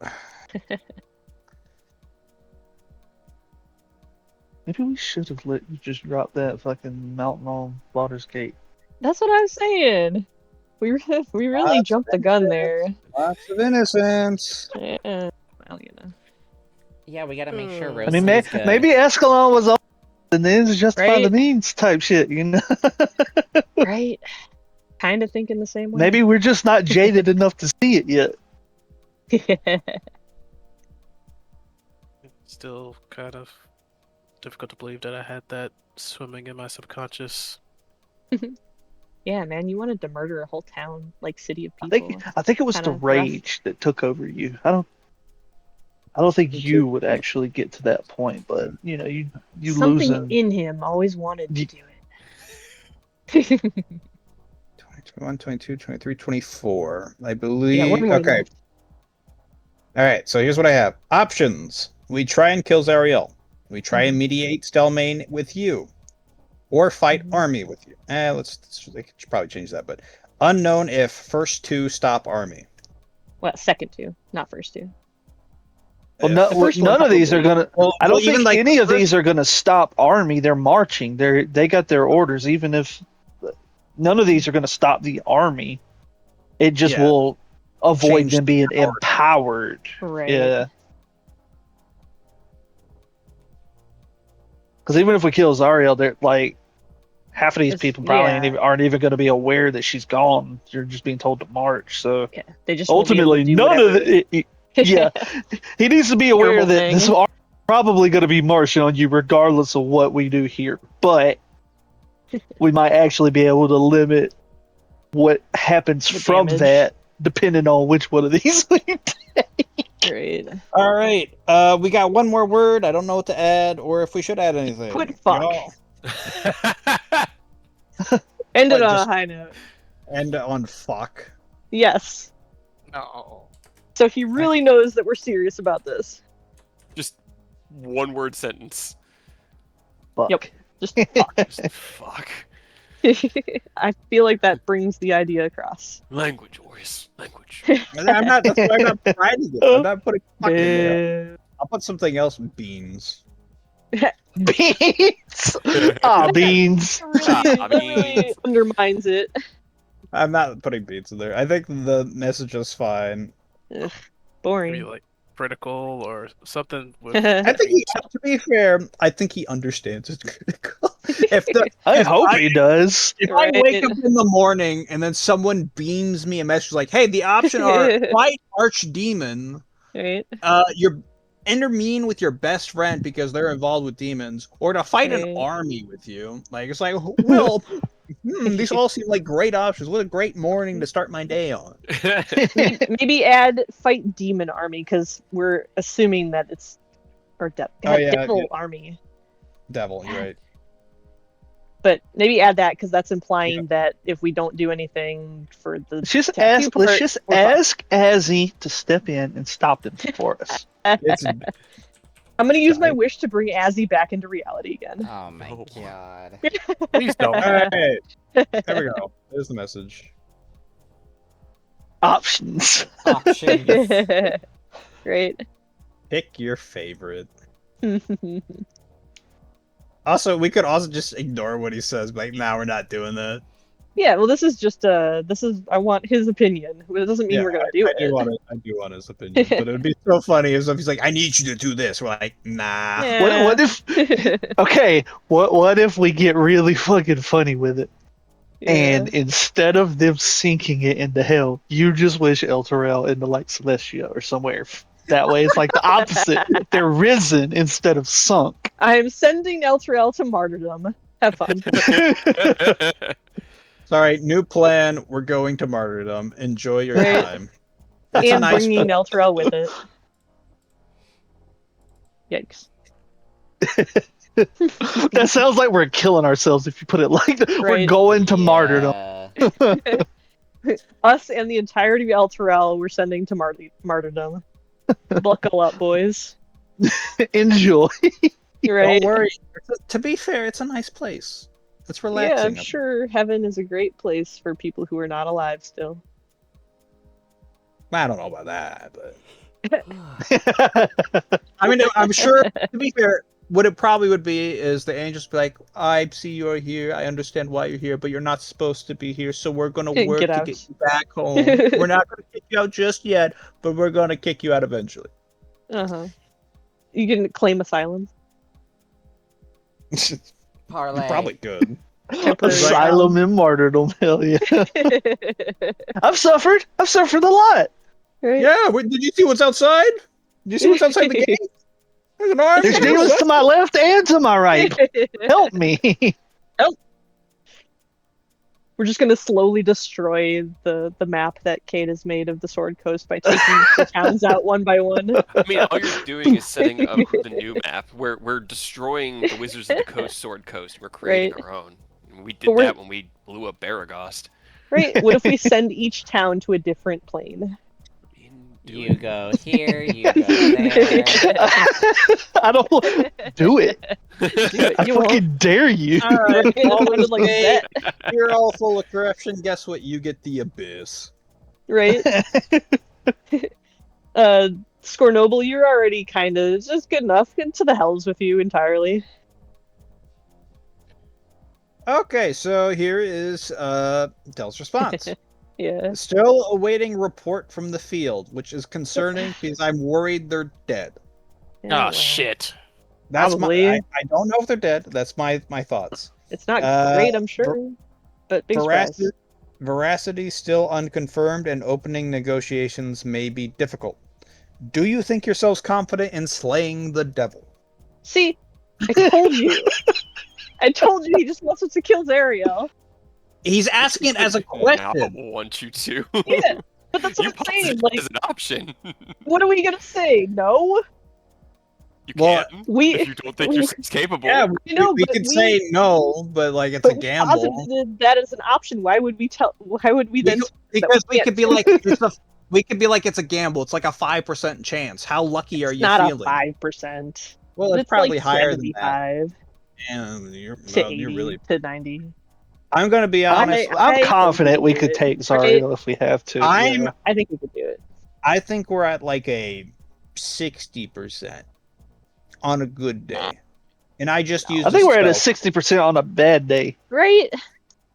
Maybe we should have let you just drop that fucking mountain on Baldur's Gate. That's what I was saying. We really jumped the gun there. Lots of innocence. Yeah, well, you know. Yeah, we gotta make sure I I roasting mean, is good. maybe Escalon was all and the ends justify Right. the means type shit, you know? Right. Kind of thinking the same way. Maybe we're just not jaded enough to see it yet. Still kind of difficult to believe that I had that swimming in my subconscious. Yeah, man, you wanted to murder a whole town, like city of I people. think it was Kinda the rough. rage that took over you. I don't think Me you too. would actually get to that point, but you know, you Something losing. in him always wanted to Ye- do it. 21, 22, 23, 24. I believe. Yeah, one more Okay. left. All right. So here's what I have. Options. We try and kill Zariel. We try and mediate Stellmain with you. Or fight Mhm. army with you. I should probably change that, but unknown if first 2 stop army. Well, second two, not first two. Well, The first one none of these are probably. gonna. Well, I don't even think like any the of these are gonna stop army. They're marching. They got their orders. Even if none of these are gonna stop the army, it just Yeah. will avoid Change them being power. empowered. Right. Yeah. Because even if we kill Zariel, they're like half of these It's- people probably yeah. aren't even going to be aware that she's gone. You're just being told to march. So Yeah, they just won't be able to ultimately, do none of whatever. it. Yeah, he needs to be aware Terrible that thing. this army is probably going to be marching on you regardless of what we do here. But we might actually be able to limit what happens The from damage. that, depending on which one of these we Right. All right. We got one more word. I don't know what to add, or if we should add anything. Put fuck. Y'all- Ended What, on just- a high note. End on fuck. Yes. No. So he really knows that we're serious about this. Just one word sentence. fuck. Yep. Just fuck. Just fuck. I feel like that brings the idea across. Language, Oris. Language. I'm not. That's why I'm not writing it. I'm not putting fuck in there. I'll put something else. Beans. Beans. Ah, beans. Ah, really beans. undermines it. I'm not putting beans in there. I think the message is fine. Ugh, Maybe boring. like critical or something with. I think, to be fair, I think he understands it's critical. I if hope he does. If Right. I wake up in the morning and then someone beams me a message like, "Hey, the option are fight archdemon, Right? you're intermene with your best friend because they're involved with demons, or to fight an Right. army with you." Like it's like, well, these all seem like great options. What a great morning to start my day on. Maybe add fight demon army because we're assuming that it's or Oh, yeah, devil yeah. army. Devil, you're right. But maybe add that because that's implying that if we don't do anything for the Let's just tattoo ask. Let's part, just we're fucked. ask Azzy to step in and stop them for us. It's I'm gonna use my Sorry. wish to bring Azzy back into reality again. Oh my Oh. god. Please don't. Alright, there we go. There's the message. Options. Options. Right? Pick your favorite. Also, we could also just ignore what he says. Like, nah, we're not doing that. Yeah, well, this is just I want his opinion. It doesn't mean we're gonna do I do it. want his opinion, but it would be so funny if he's like, "I need you to do this." We're like, "Nah." Yeah. What if? Okay. What if we get really fucking funny with it? And instead of them sinking it into hell, you just wish El Terrell into like Celestia or somewhere. That way, it's like the opposite. They're risen instead of sunk. I'm sending Elturel to martyrdom. Have fun. Sorry, new plan. We're going to martyrdom. Enjoy your Right. time. It's a And nice bringing Elturel with it. Yikes. That sounds like we're killing ourselves if you put it like that. We're Right. going to martyrdom. Yeah. Us and the entirety of Elturel we're sending to martyrdom. Buckle up, boys. Enjoy. Right? Don't worry. To be fair, it's a nice place. It's Yeah, relaxing. I'm sure heaven is a great place for people who are not alive still. I don't know about that, but I mean, I'm sure. To be fair, what it probably would be is the angels be like, "I see you're here. I understand why you're here, but you're not supposed to be here. So we're gonna work Get to out. get you back home. We're not gonna kick you out just yet, but we're gonna kick you out eventually." Uh-huh. You can claim asylum. Parlay. Probably good. Temporary Asylum and martyrdom. Hell yeah. I've suffered a lot. Right? Yeah. Did you see what's outside? Did you see what's outside the gate? There's an army. There's demons to my left and to my right. Help me. We're just gonna slowly destroy the map that Kate has made of the Sword Coast by taking the towns out one by one. I mean, all you're doing is setting up the new map. We're destroying the Wizards of the Coast Sword Coast. We're creating Right. our own. We But did we're- that when we blew up Baragost. Right? What if we send each town to a different plane? You go here, you go there. I don't do it. I You won't. fucking dare you. All right. It sounded like Hey, that, you're all full of corruption. Guess what? You get the abyss. right? Scornoble, you're already kind of just good enough. Get to the hells with you entirely. Okay, so here is Dell's response. Yeah. Still awaiting report from the field, which is concerning because I'm worried they're dead. Oh well, shit. That's Probably. I don't know if they're dead. That's my thoughts. It's not Uh, great, I'm sure. But big surprise. Veracity still unconfirmed, and opening negotiations may be difficult. Do you think yourselves confident in slaying the devil? See, I told you. I told you he just wants us to kill Zariel. He's asking it as a I question. want you to. Yeah, but that's You what I'm posit saying. it Like, as an option. what are we gonna say? No? You Well, can We if you don't think you're capable. Yeah, You know, we but could we- say no, but like it's but a we gamble. posited that as an option. Why would we tell? Why would we then? Because we can't. could be like we could be like it's a gamble. It's like a 5% chance. How lucky are It's you not feeling? a 5%. Well, it's It's probably like higher than that. 75. And you're to 80 really. to 90. I'm gonna be honest. I'm I confident think we do could it, take right? Zariel if we have to. I'm- Yeah. I think we could do it. I think we're at like a 60% on a good day, and I just No. used. I think we're at a spell. 60% on a bad day. Right?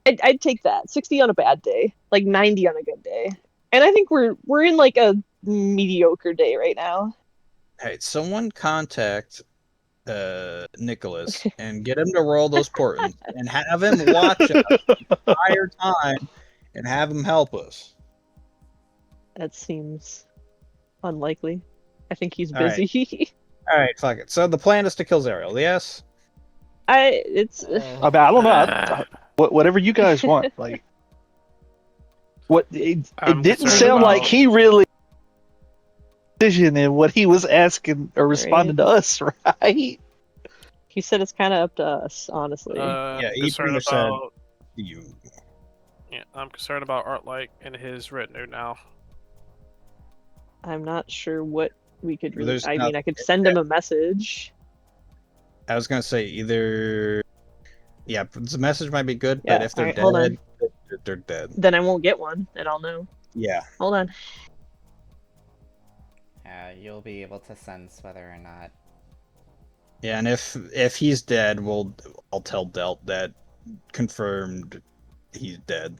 I'd take that. 60 on a bad day, like 90 on a good day. And I think we're in like a mediocre day right now. Hey, someone contact Nicholas and get him to roll those portents and have him watch us the entire time and have him help us. That seems unlikely. I think he's All right. busy. All right, fuck it. So the plan is to kill Zariel, yes? It's I mean, I don't know. Whatever you guys want. Like, it I'm didn't concerned sound like about- he really decision in what he was asking or responding to us, right? he said it's kind of up to us, honestly. Yeah, I'm he concerned pretty much said- about. You. Yeah, I'm concerned about Artlight and his retinue now. I'm not sure what we could really. There's I mean, I could nothing- send him a message. I was gonna say either. Yeah, the message might be good, Yeah, but if they're alright, hold dead, they're dead. Then I won't get one, and I'll know. Yeah. Hold on. Yeah, you'll be able to sense whether or not. Yeah, and if he's dead, I'll tell Delt that confirmed he's dead.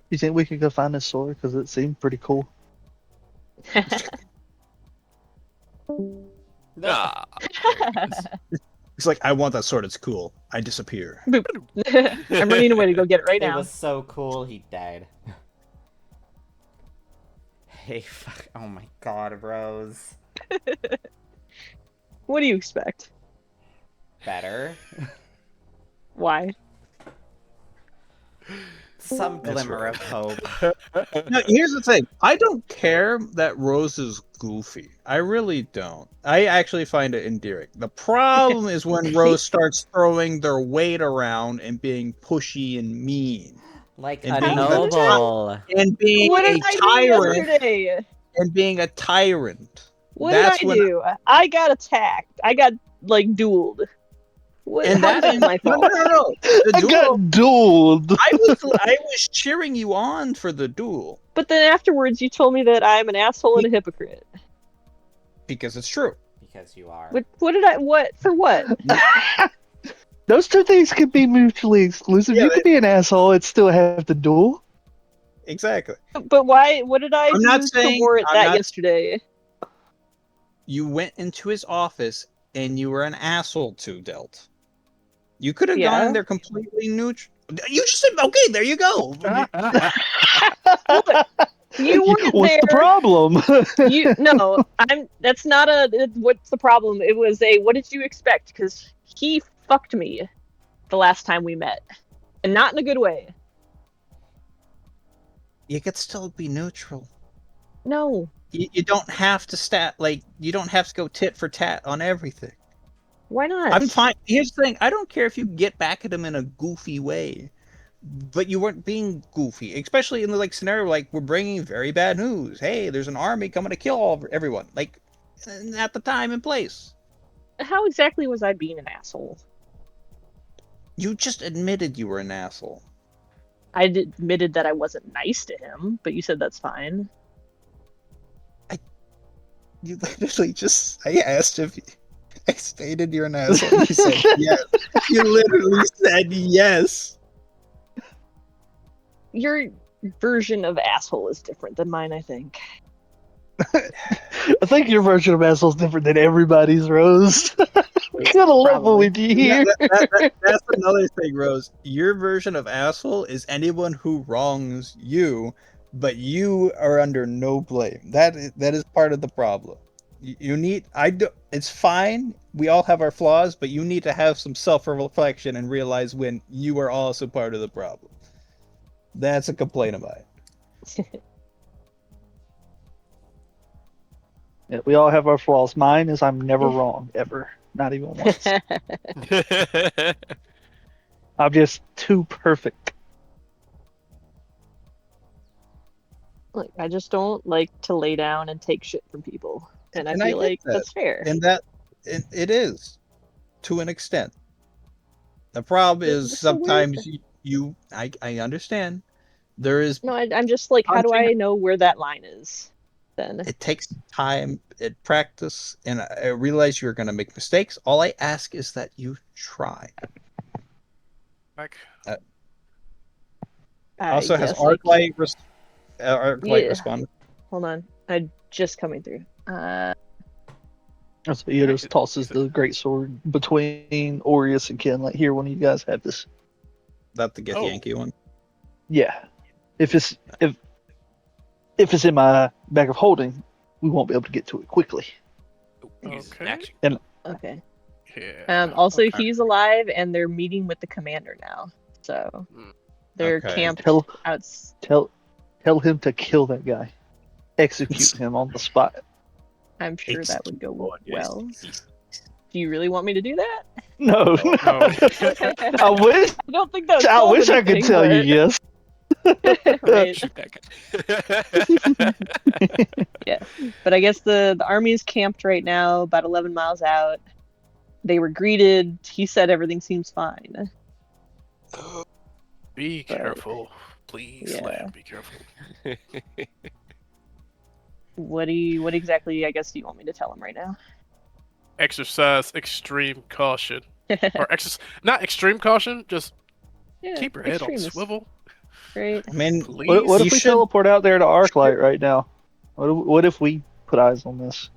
You think we could go find his sword? Because it seemed pretty cool. Ah, He's like, I want that sword. It's cool. I disappear. I'm running away to go get it right It now. was so cool, he died. Hey, fuck. Oh my god, Rose. What do you expect? Better? Why? Some That's glimmer right. of hope. No, here's the thing. I don't care that Rose is goofy. I really don't. I actually find it endearing. The problem is when Rose starts throwing their weight around and being pushy and mean. Like And a being noble. And being What a did I do tyrant. yesterday? And being a tyrant. What That's did I when- do? I got attacked. I got like dueled. What? And How is that my no, fault? no. The I duel. got dueled. I was cheering you on for the duel But then afterwards, you told me that I'm an asshole and a hypocrite. because it's true. Because you are. What did I? What for? What? Those two things could be mutually exclusive. Yeah, You could be an asshole and still have to duel. Exactly. But why? What did I I'm do not to saying- warrant I'm that not- yesterday? You went into his office and you were an asshole to Delt. You could have Yeah. gone in there completely neutral. You just said, okay, there you go. You weren't What's there. the problem? No, that's not a what's the problem. It was a what did you expect? Because he fucked me the last time we met, and not in a good way. You could still be neutral. No, You don't have to you don't have to go tit for tat on everything. why not? I'm fine. Here's the thing. I don't care if you get back at him in a goofy way, but you weren't being goofy, especially in the scenario like we're bringing very bad news. Hey, there's an army coming to kill everyone. Like at the time and place. How exactly was I being an asshole? You just admitted you were an asshole. I admitted that I wasn't nice to him, but you said that's fine. You literally I asked if I stated you're an asshole. You said yes. You literally said yes. Your version of asshole is different than mine, I think. I think your version of asshole is different than everybody's, Rose. What kind of level with you here? That's another thing, Rose. Your version of asshole is anyone who wrongs you, but you are under no blame. That is part of the problem. You need. It's fine. We all have our flaws, but you need to have some self-reflection and realize when you are also part of the problem. That's a complaint of mine. Yeah, we all have our flaws. Mine is I'm never wrong, ever. Not even once. I'm just too perfect. Like, I just don't like to lay down and take shit from people, and I And I feel get like that. that's fair. And it is. to an extent. The problem is It's so weird. sometimes I understand. There is No, I'm just like, how do punching. I know where that line is? Then It takes time, it practice, and I realize you're going to make mistakes. All I ask is that you try. Like, I Also, has guess I can. Arclight Yeah. responded? Hold on, I'm just coming through. So he just tosses the great sword between Orius and Ken. Like, here, one of you guys have this. That the Get Oh. Yankee one. Yeah. If it's in my bag of holding, we won't be able to get to it quickly. Use Okay. action. Okay. yeah. Also, okay. he's alive, and they're meeting with the commander now. So they're Okay. camped Tell out. tell him to kill that guy. Execute him on the spot. I'm sure that would go well. Yes. Do you really want me to do that? No. No. I wish I don't think that. I solves wish I could anything, tell you but- yes. Right. Shoot that guy. Yeah, but I guess the army is camped right now, about 11 miles out. They were greeted. He said everything seems fine. Be But- careful. Please, yeah. Lamb, be careful. What exactly, I guess, do you want me to tell him right now? Exercise extreme caution. Or not extreme caution, just Yeah, keep your head on extremist, swivel. right? I mean, Please. What You if we should- teleport out there to Arclight right now? What if we put eyes on this?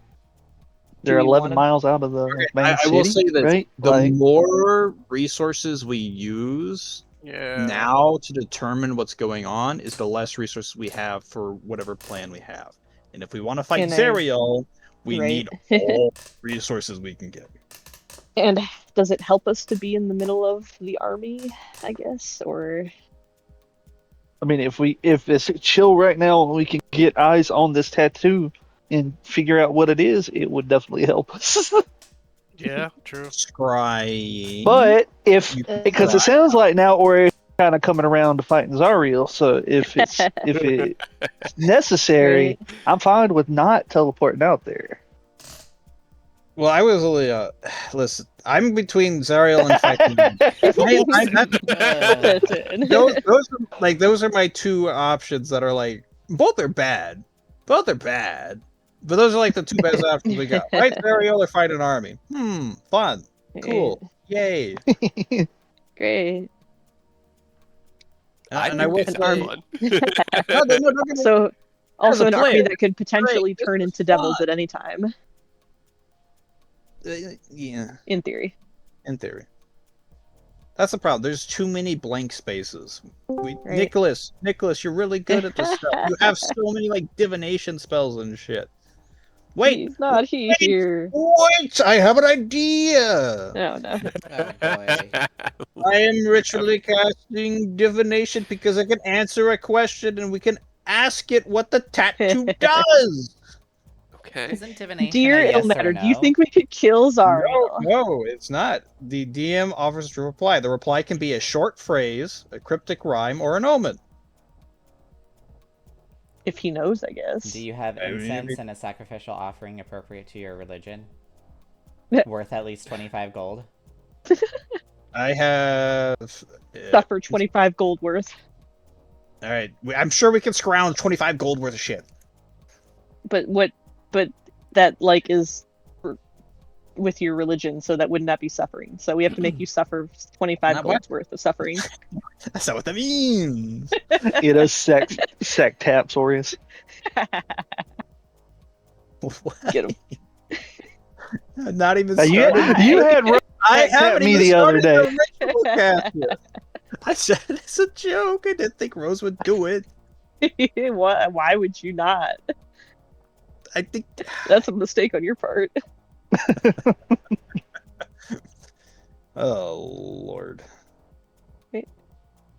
They're Do we 11 wanna- miles out of the main I city, will say this: right? the Like, more resources we use Yeah. now to determine what's going on, is the less resources we have for whatever plan we have. And if we want to fight And Zariel, we right. need all resources we can get. And does it help us to be in the middle of the army, I guess? Or I mean, if it's chill right now, and we can get eyes on this tattoo and figure out what it is, it would definitely help us. Yeah, true. Scry. But if You can because it try. sounds like now we're kind of coming around to fighting Zariel, so if it's necessary, right? I'm fine with not teleporting out there. Well, I was only listen. I'm between Zariel and fighting. Those are my two options that are like both are bad. Both are bad. But those are like the two best options we got. Fight Zariel or fight an army. Fun. Cool. Yay. Great. I And think I will this say, is fun. no, don't get me- So also a an army player. that could potentially Great, this turn is into devils fun. at any time, yeah, in theory. in theory. That's the problem. There's too many blank spaces. Right. Nicholas, you're really good at this stuff. You have so many like divination spells and shit. Wait, He's not here. wait! I have an idea. No, no. Oh boy. I am ritually casting divination because I can answer a question and we can ask it what the tattoo does. Okay. Isn't divination Dear a yes or Ilmatter, no? do you think we could kill Zariel? No, it's not. The DM offers to reply. The reply can be a short phrase, a cryptic rhyme, or an omen. If he knows, I guess. Do you have I mean, incense and a sacrificial offering appropriate to your religion? Yeah. Worth at least 25 gold? I have. Suffer 25 gold worth. All right, I'm sure we can scrounge 25 gold worth of shit. But that like is with your religion, so that wouldn't that be suffering? So we have to make you suffer 25 Not gold's worth of suffering. That's not what that means. It is sect taps, Orius. Get him. Not even. You started. had I at haven't me even the other started day. the ritual cast yet. I said it's a joke. I didn't think Rose would do it. Why would you not? I think That's a mistake on your part. Oh Lord.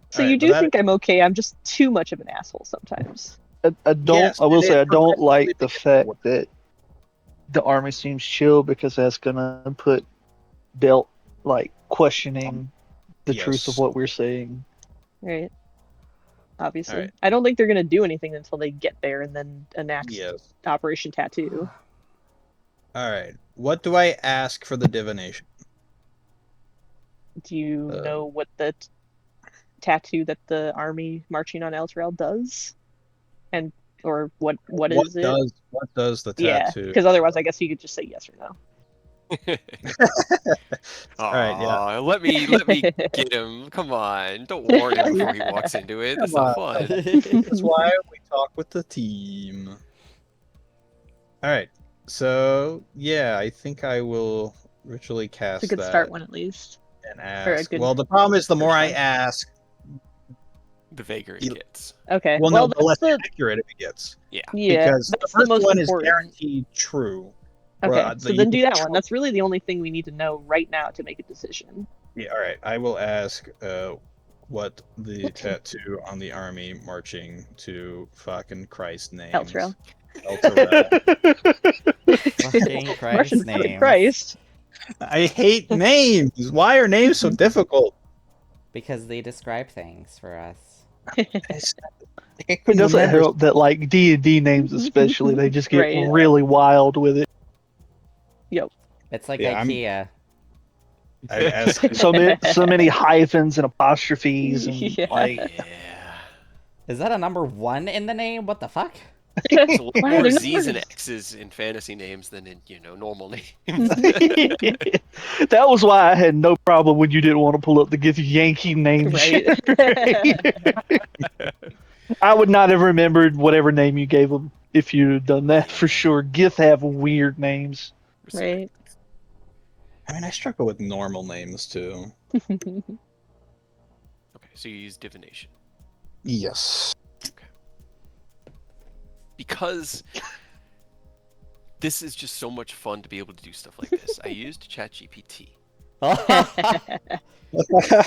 So Alright, you but do that- think I'm okay? I'm just too much of an asshole sometimes. I don't. Yes, I will it say I is don't like the progressively fact that the army seems chill because that's gonna put Belt like questioning the truth of Yes. what we're saying. Right. Obviously. Alright. I don't think they're gonna do anything until they get there and then enact Yes. Operation Tattoo. All right. What do I ask for the divination? Do you know what the tattoo that the army marching on Elturel does? And or what is it? What does the Yeah, tattoo? because otherwise, I guess you could just say yes or no. All right, yeah. Aw, let me get him. Come on, don't warn him before he walks into it. That's Come not on. fun. That's why we talk with the team. All right. So yeah, I think I will ritually cast It's a good that start one at least. and Or a ask. good Well, the problem is the more first I one. ask, The vaguer it You- gets. Okay. well, well, no, the less that's the accurate it gets. Yeah. Because the that's the first most one is important. guaranteed true. Okay, Well, so you then can do that one. control- That's really the only thing we need to know right now to make a decision. Yeah, all right. I will ask what the tattoo on the army marching to fucking Christ names. Elturel. Fucking Christ Martian fucking names. Christ. I hate names. Why are names so difficult? Because they describe things for us. It doesn't Remember- help that like D&D names especially, they just get Right. really wild with it. It's like Yeah, IKEA. I asked. So many hyphens and apostrophes and Yeah. like Yeah. Is that a number 1 in the name? What the fuck? There's a lot Why are more there Z's and numbers? X's in fantasy names than in normal names. that was why I had no problem when you didn't want to pull up the Gith Yankee name. Right. I would not have remembered whatever name you gave them if you had done that for sure. Gith have weird names. Right. I mean, I struggle with normal names too. Okay, so you use divination. Yes. Because this is just so much fun to be able to do stuff like this. I used ChatGPT.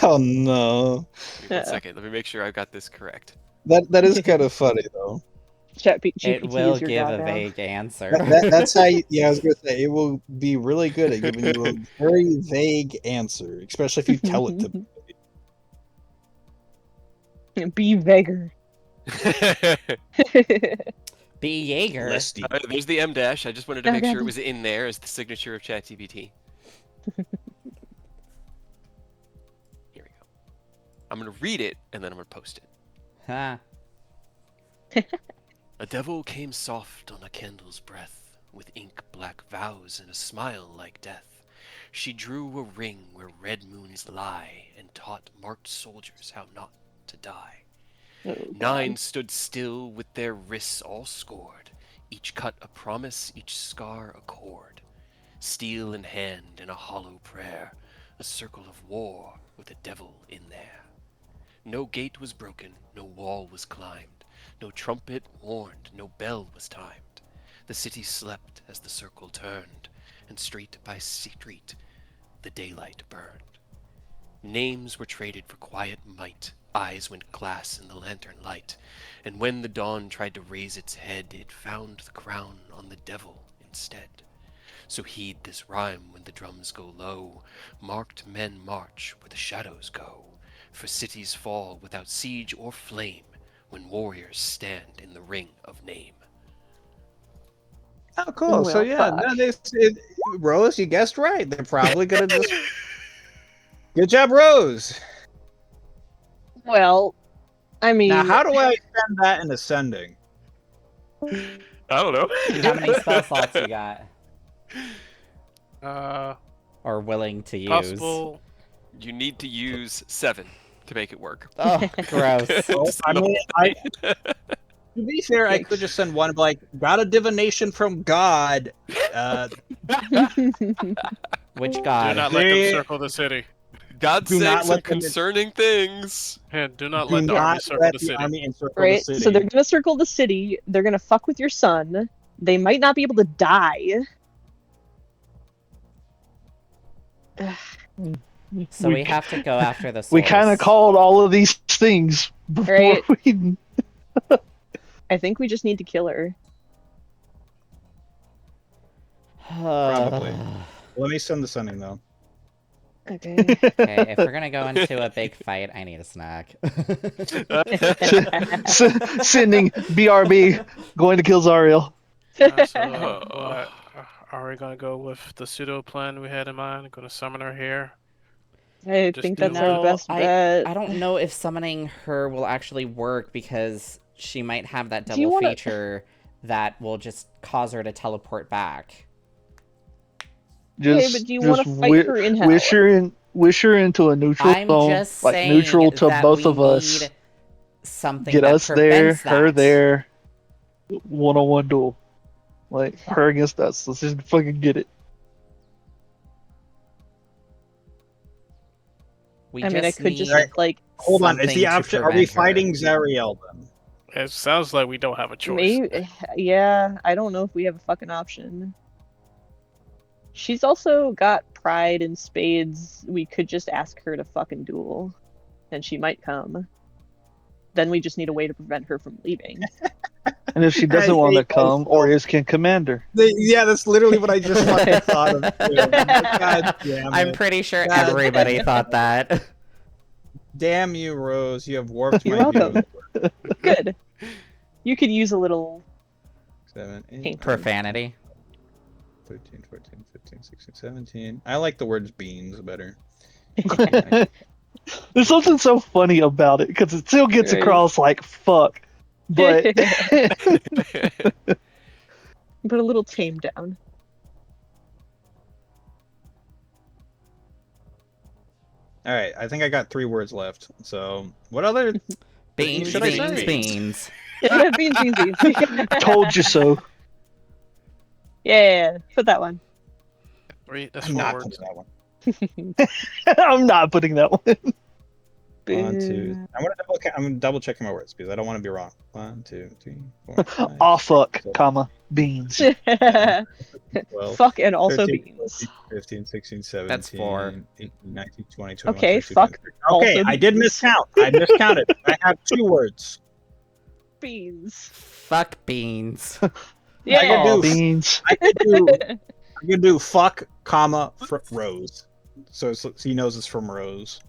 Oh no. Give me 1 second. Let me make sure I got this correct. That is kind of funny though. GPT It will is your give god a now. vague answer. That's how. Yeah, I was gonna say it will be really good at giving you a very vague answer, especially if you tell it to. Be Vager. B. Jaeger. Listy. There's the M dash. I just wanted to Oh, make sure God. it was in there as the signature of ChatGPT. Here we go. I'm gonna read it and then I'm gonna post it. Huh. A devil came soft on a candle's breath, with ink black vows and a smile like death. She drew a ring where red moons lie, and taught marked soldiers how not to die. Oh, God. 9 stood still with their wrists all scored, each cut a promise, each scar a cord. Steel in hand in a hollow prayer, a circle of war with a devil in there. No gate was broken, no wall was climbed, no trumpet warned, no bell was timed. The city slept as the circle turned, and street by street the daylight burned. Names were traded for quiet might, eyes went glass in the lantern light, and when the dawn tried to raise its head, it found the crown on the devil instead. So heed this rhyme when the drums go low, marked men march where the shadows go, for cities fall without siege or flame, when warriors stand in the ring of name. Oh, cool. So Well, yeah, fuck. no, Rose, you guessed right. They're probably gonna just. Good job, Rose. Well, I mean, Now, how do I send that in ascending? I don't know. How many spell slots you got? Uh, Or willing to use? possible. You need to use 7 to make it work. Oh, gross. Just I the mean, whole to be fair, I could just send one like, got a divination from God. Which Do god? not let them They- circle the city. God's Do saying not some let them in. concerning things. And do not Do let the army not circle let the the city. army encircle the right? city. So they're gonna circle the city. They're gonna fuck with your son. They might not be able to die. So we have to go after the source. We kind of called all of these things before Right. we. I think we just need to kill her. Probably. Let me send the sending though. Okay. Okay, if we're gonna go into a big fight, I need a snack. Sending BRB going to kill Zariel. So, Oh. what, are we gonna go with the pseudo plan we had in mind? Gonna summon her here. I Just think do that's it. our No, best bet. I don't know if summoning her will actually work because she might have that Do you double wanna- feature that will just cause her to teleport back. Okay, but do you want Just to fight her in hell? wish her into a neutral I'm zone, just like saying neutral to that both we of us. need something Get that us there, prevents her that. there, one-on-one duel. Like her against us. Let's just fucking get it. We I mean, I just could just need like Hold on, is something the to option? Are we prevent her. fighting Zariel then? It sounds like we don't have a choice. maybe. Yeah, I don't know if we have a fucking option. She's also got pride and spades. We could just ask her to fucking duel, and she might come. Then we just need a way to prevent her from leaving. And if she doesn't want to come, Orius can command her. Yeah, that's literally what I just fucking thought of. Too. God damn I'm it. pretty sure God everybody damn it. thought that. Damn you, Rose. You have warped You're my welcome. view. Good. You could use a little 7, 8, Pink. 9, Profanity. 13, 14, 15, 16, 17. I like the words beans better. There's something so funny about it because it still gets Right. across like fuck, but but a little tamed down. All right, I think I got 3 words left. So, what other Beans, should I beans, say? beans. Beans, beans, beans. told you so. Yeah, put that one. That's I'm 4 not words. putting that one. I'm not putting that one. 1, 2. I'm double checking my words because I don't want to be wrong. 1, 2, 3, 4, 5, Aw fuck, 6, comma, beans. 12, Fuck and also 13, beans. 15, 16, 17, That's 4. 18, 19, 20, 21, Okay, 22, fuck 23. also Okay, I did beans. miscount. I miscounted. I have 2 words. Beans. Fuck beans. Yeah. do- Beans. I could do fuck, comma, Rose. So he knows it's from Rose.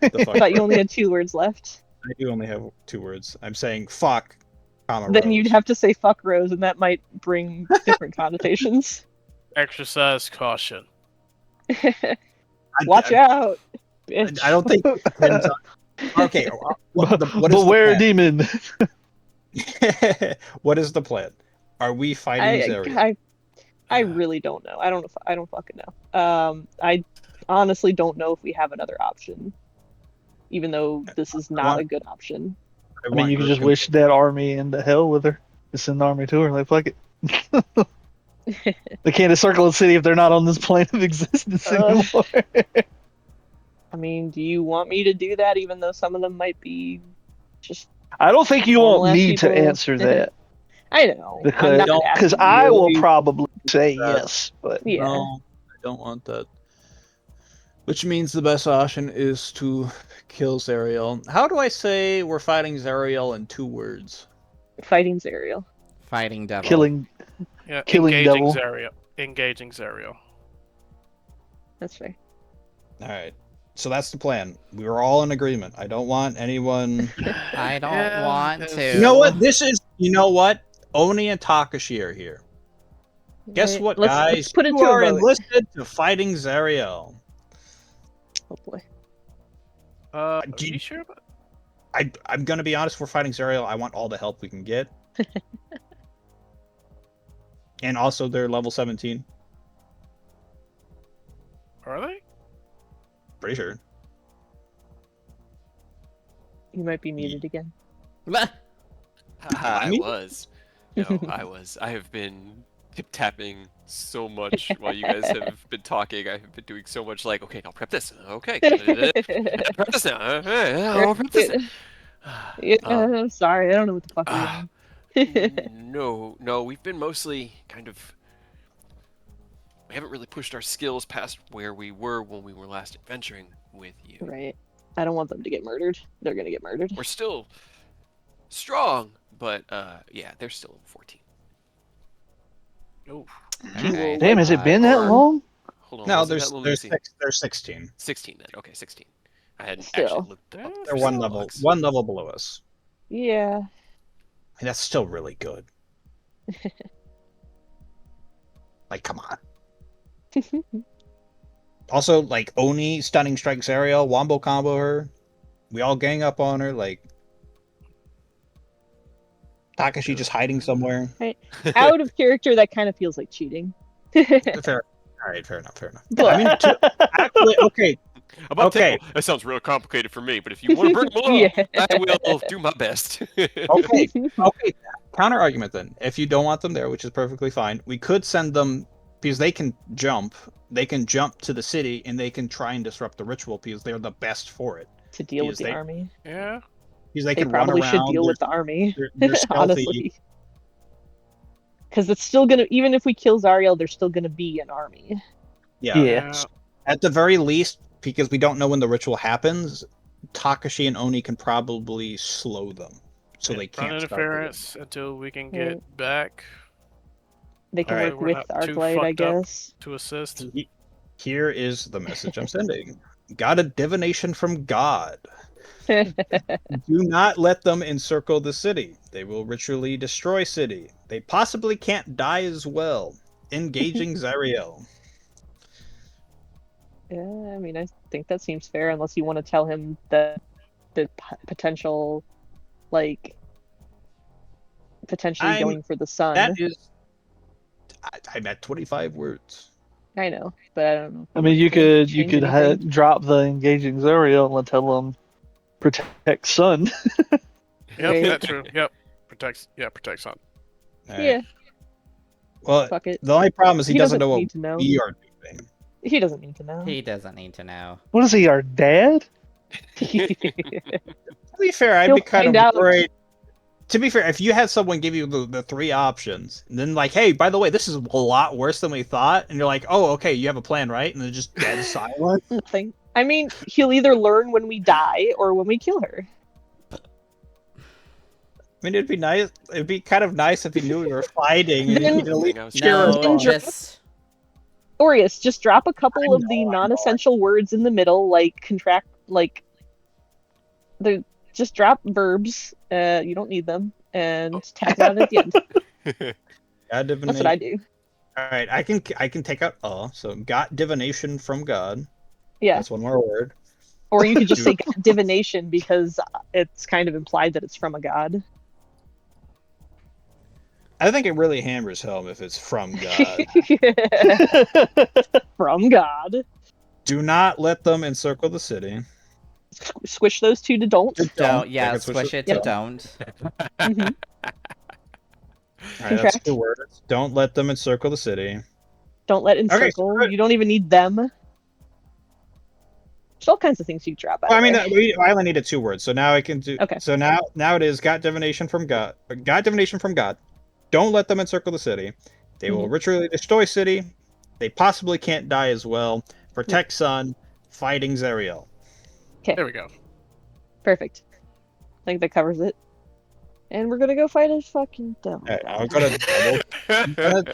The fuck Thought you only had 2 words left. I do only have 2 words. I'm saying fuck, comma, Then Rose. you'd have to say fuck Rose, and that might bring different connotations. Exercise caution. Watch out, bitch. I don't think it depends on. Okay, what is Beware the demon. plan? What is the plan? Are we fighting Zariel? I really don't know. I don't fucking know. I honestly don't know if we have another option, even though this is not a good option. I mean, you can just wish that army into hell with her. Just send the army to her, like, fuck it. They can't encircle a city if they're not on this plane of existence anymore. I mean, do you want me to do that, even though some of them might be just... I don't think you normal want ass me to people? answer that. I know. Because I'm not asking I you. will probably say yes, but Yeah. No, I don't want that. Which means the best option is to kill Zariel. How do I say we're fighting Zariel in 2 words? Fighting Zariel. Fighting devil. killing Yeah, Killing engaging devil. Zariel. Engaging Zariel. That's fair. All right. So that's the plan. We were all in agreement. I don't want anyone. I don't Yeah, want it's- to. You know what? You know what? Oni and Takashi are here. Guess Right. what, Let's guys? put it You to a are vote. enlisted to fighting Zariel. Oh boy. Are do you- you sure about I'm gonna be honest. We're fighting Zariel. I want all the help we can get. And also, they're level 17. Are they? Pretty sure. You might be muted again. I Me? was. No, I was. I have been tip tapping so much while you guys have been talking. I have been doing so much like, okay, I'll prep this. Okay, prep this now. I'll prep this. Yeah, sorry, I don't know what the fuck we're doing. No, we've been mostly kind of. We haven't really pushed our skills past where we were when we were last adventuring with you. Right. I don't want them to get murdered. They're gonna get murdered. We're still strong, but yeah, they're still 14. Oh, Okay. damn, has it been that Or- long? Hold on. No, was it that long? Let me see. they're 16. 16 then. Okay, 16. I hadn't Still. actually looked up. They're the one logs. level below us. Yeah. And that's still really good. Like, come on. Also, like Oni stunning strikes Ariel, wombo combo her. We all gang up on her. Like Takashi just hiding somewhere. Out of character, that kind of feels like cheating. Fair. All right, fair enough. Fair enough. But I mean, actually, okay. About Okay. Tickle, that sounds real complicated for me, but if you want to bring them along, Yeah. I will do my best. Okay. Okay. Counter argument then. If you don't want them there, which is perfectly fine, we could send them because they can jump. They can jump to the city and they can try and disrupt the ritual because they're the best for it. to deal with Because the army. Yeah. Because they They can run probably around. should deal with the army, they're stealthy. honestly. Because it's still gonna, even if we kill Zariel, there's still gonna be an army. Yeah. Yeah. At the very least, because we don't know when the ritual happens, Takashi and Oni can probably slow them, so Yeah, they can't run start the interference until we can get Right. back They can Alright. work We're with not too Arclight, I fucked up. guess. to assist. Here is the message I'm sending. Got a divination from God. Do not let them encircle the city. They will ritually destroy city. They possibly can't die as well. Engaging Zariel. Yeah, I mean, I think that seems fair, unless you want to tell him that the potential, like, potentially I'm- going for the sun. That is. I'm at 25 words. I know, but I don't know. I mean, you could Change anything. drop the engaging Zariel and tell them protect Sun. Yep, Right. that's true. Yep. Protects Sun. All right. Yeah, Well, fuck it. the only problem is he doesn't know what need to know. we are doing. He doesn't need to know. He doesn't need to know. What is he, our dad? To be fair, I'd He'll be kind find of out. worried. To be fair, if you had someone give you the three options, and then like, hey, by the way, this is a lot worse than we thought, and you're like, oh, okay, you have a plan, right? And they're just dead silent. Nothing. I mean, he'll either learn when we die or when we kill her. I mean, it'd be nice. It'd be kind of nice if he knew we were fighting and Then- he'd at least I was cheer us No, on. just Aureus, just drop a couple I of the know, I know. non-essential words in the middle, like contract, like just drop verbs. You don't need them, and tack it on at the end. God divination. That's what I do. All right, I can take out so got divination from God. Yeah. That's one more word. Or you could just say divination because it's kind of implied that it's from a god. I think it really hammers home if it's from God. From God. Do not let them encircle the city. Squish those two to don't. don't. Yeah, Like, squish it Yep. to don't. Mhm. All right, that's Contract. 2 words. Don't let them encircle the city. Don't let encircle. good. You don't even need them. There's all kinds of things you drop out. Well, I mean, there. I only needed 2 words, so now I can do. Okay. So now it is got divination from God. Got divination from God. Don't let them encircle the city. They will ritually destroy city. They possibly can't die as well. Protect Sun. Fighting Zariel. There we go. Perfect. I think that covers it. And we're gonna go fight a fucking devil. All right, I'm god.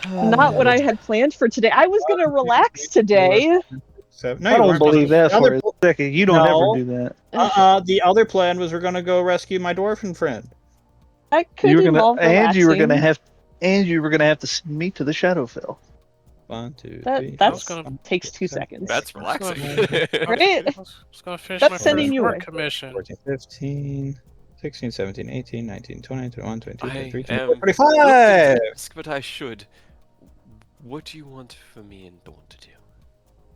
gonna. Not what I had planned for today. I was gonna relax today. No, I you don't weren't. believe that The for other- a second. You don't No. ever do that. The other plan was we're gonna go rescue my dwarfen friend. That could You were gonna, involve and you were gonna relaxing. have to send me to the Shadowfell. 1, 2, That 3, that's gonna- takes 2 seconds. That's relaxing. Right? Just gonna finish That's my sending first you work away. commission. 14, 15, 16, 17, 18, 19, 20, 21, 22, I 23, am 24, 25! ask, but I should. What do you want for me and Dawn to do?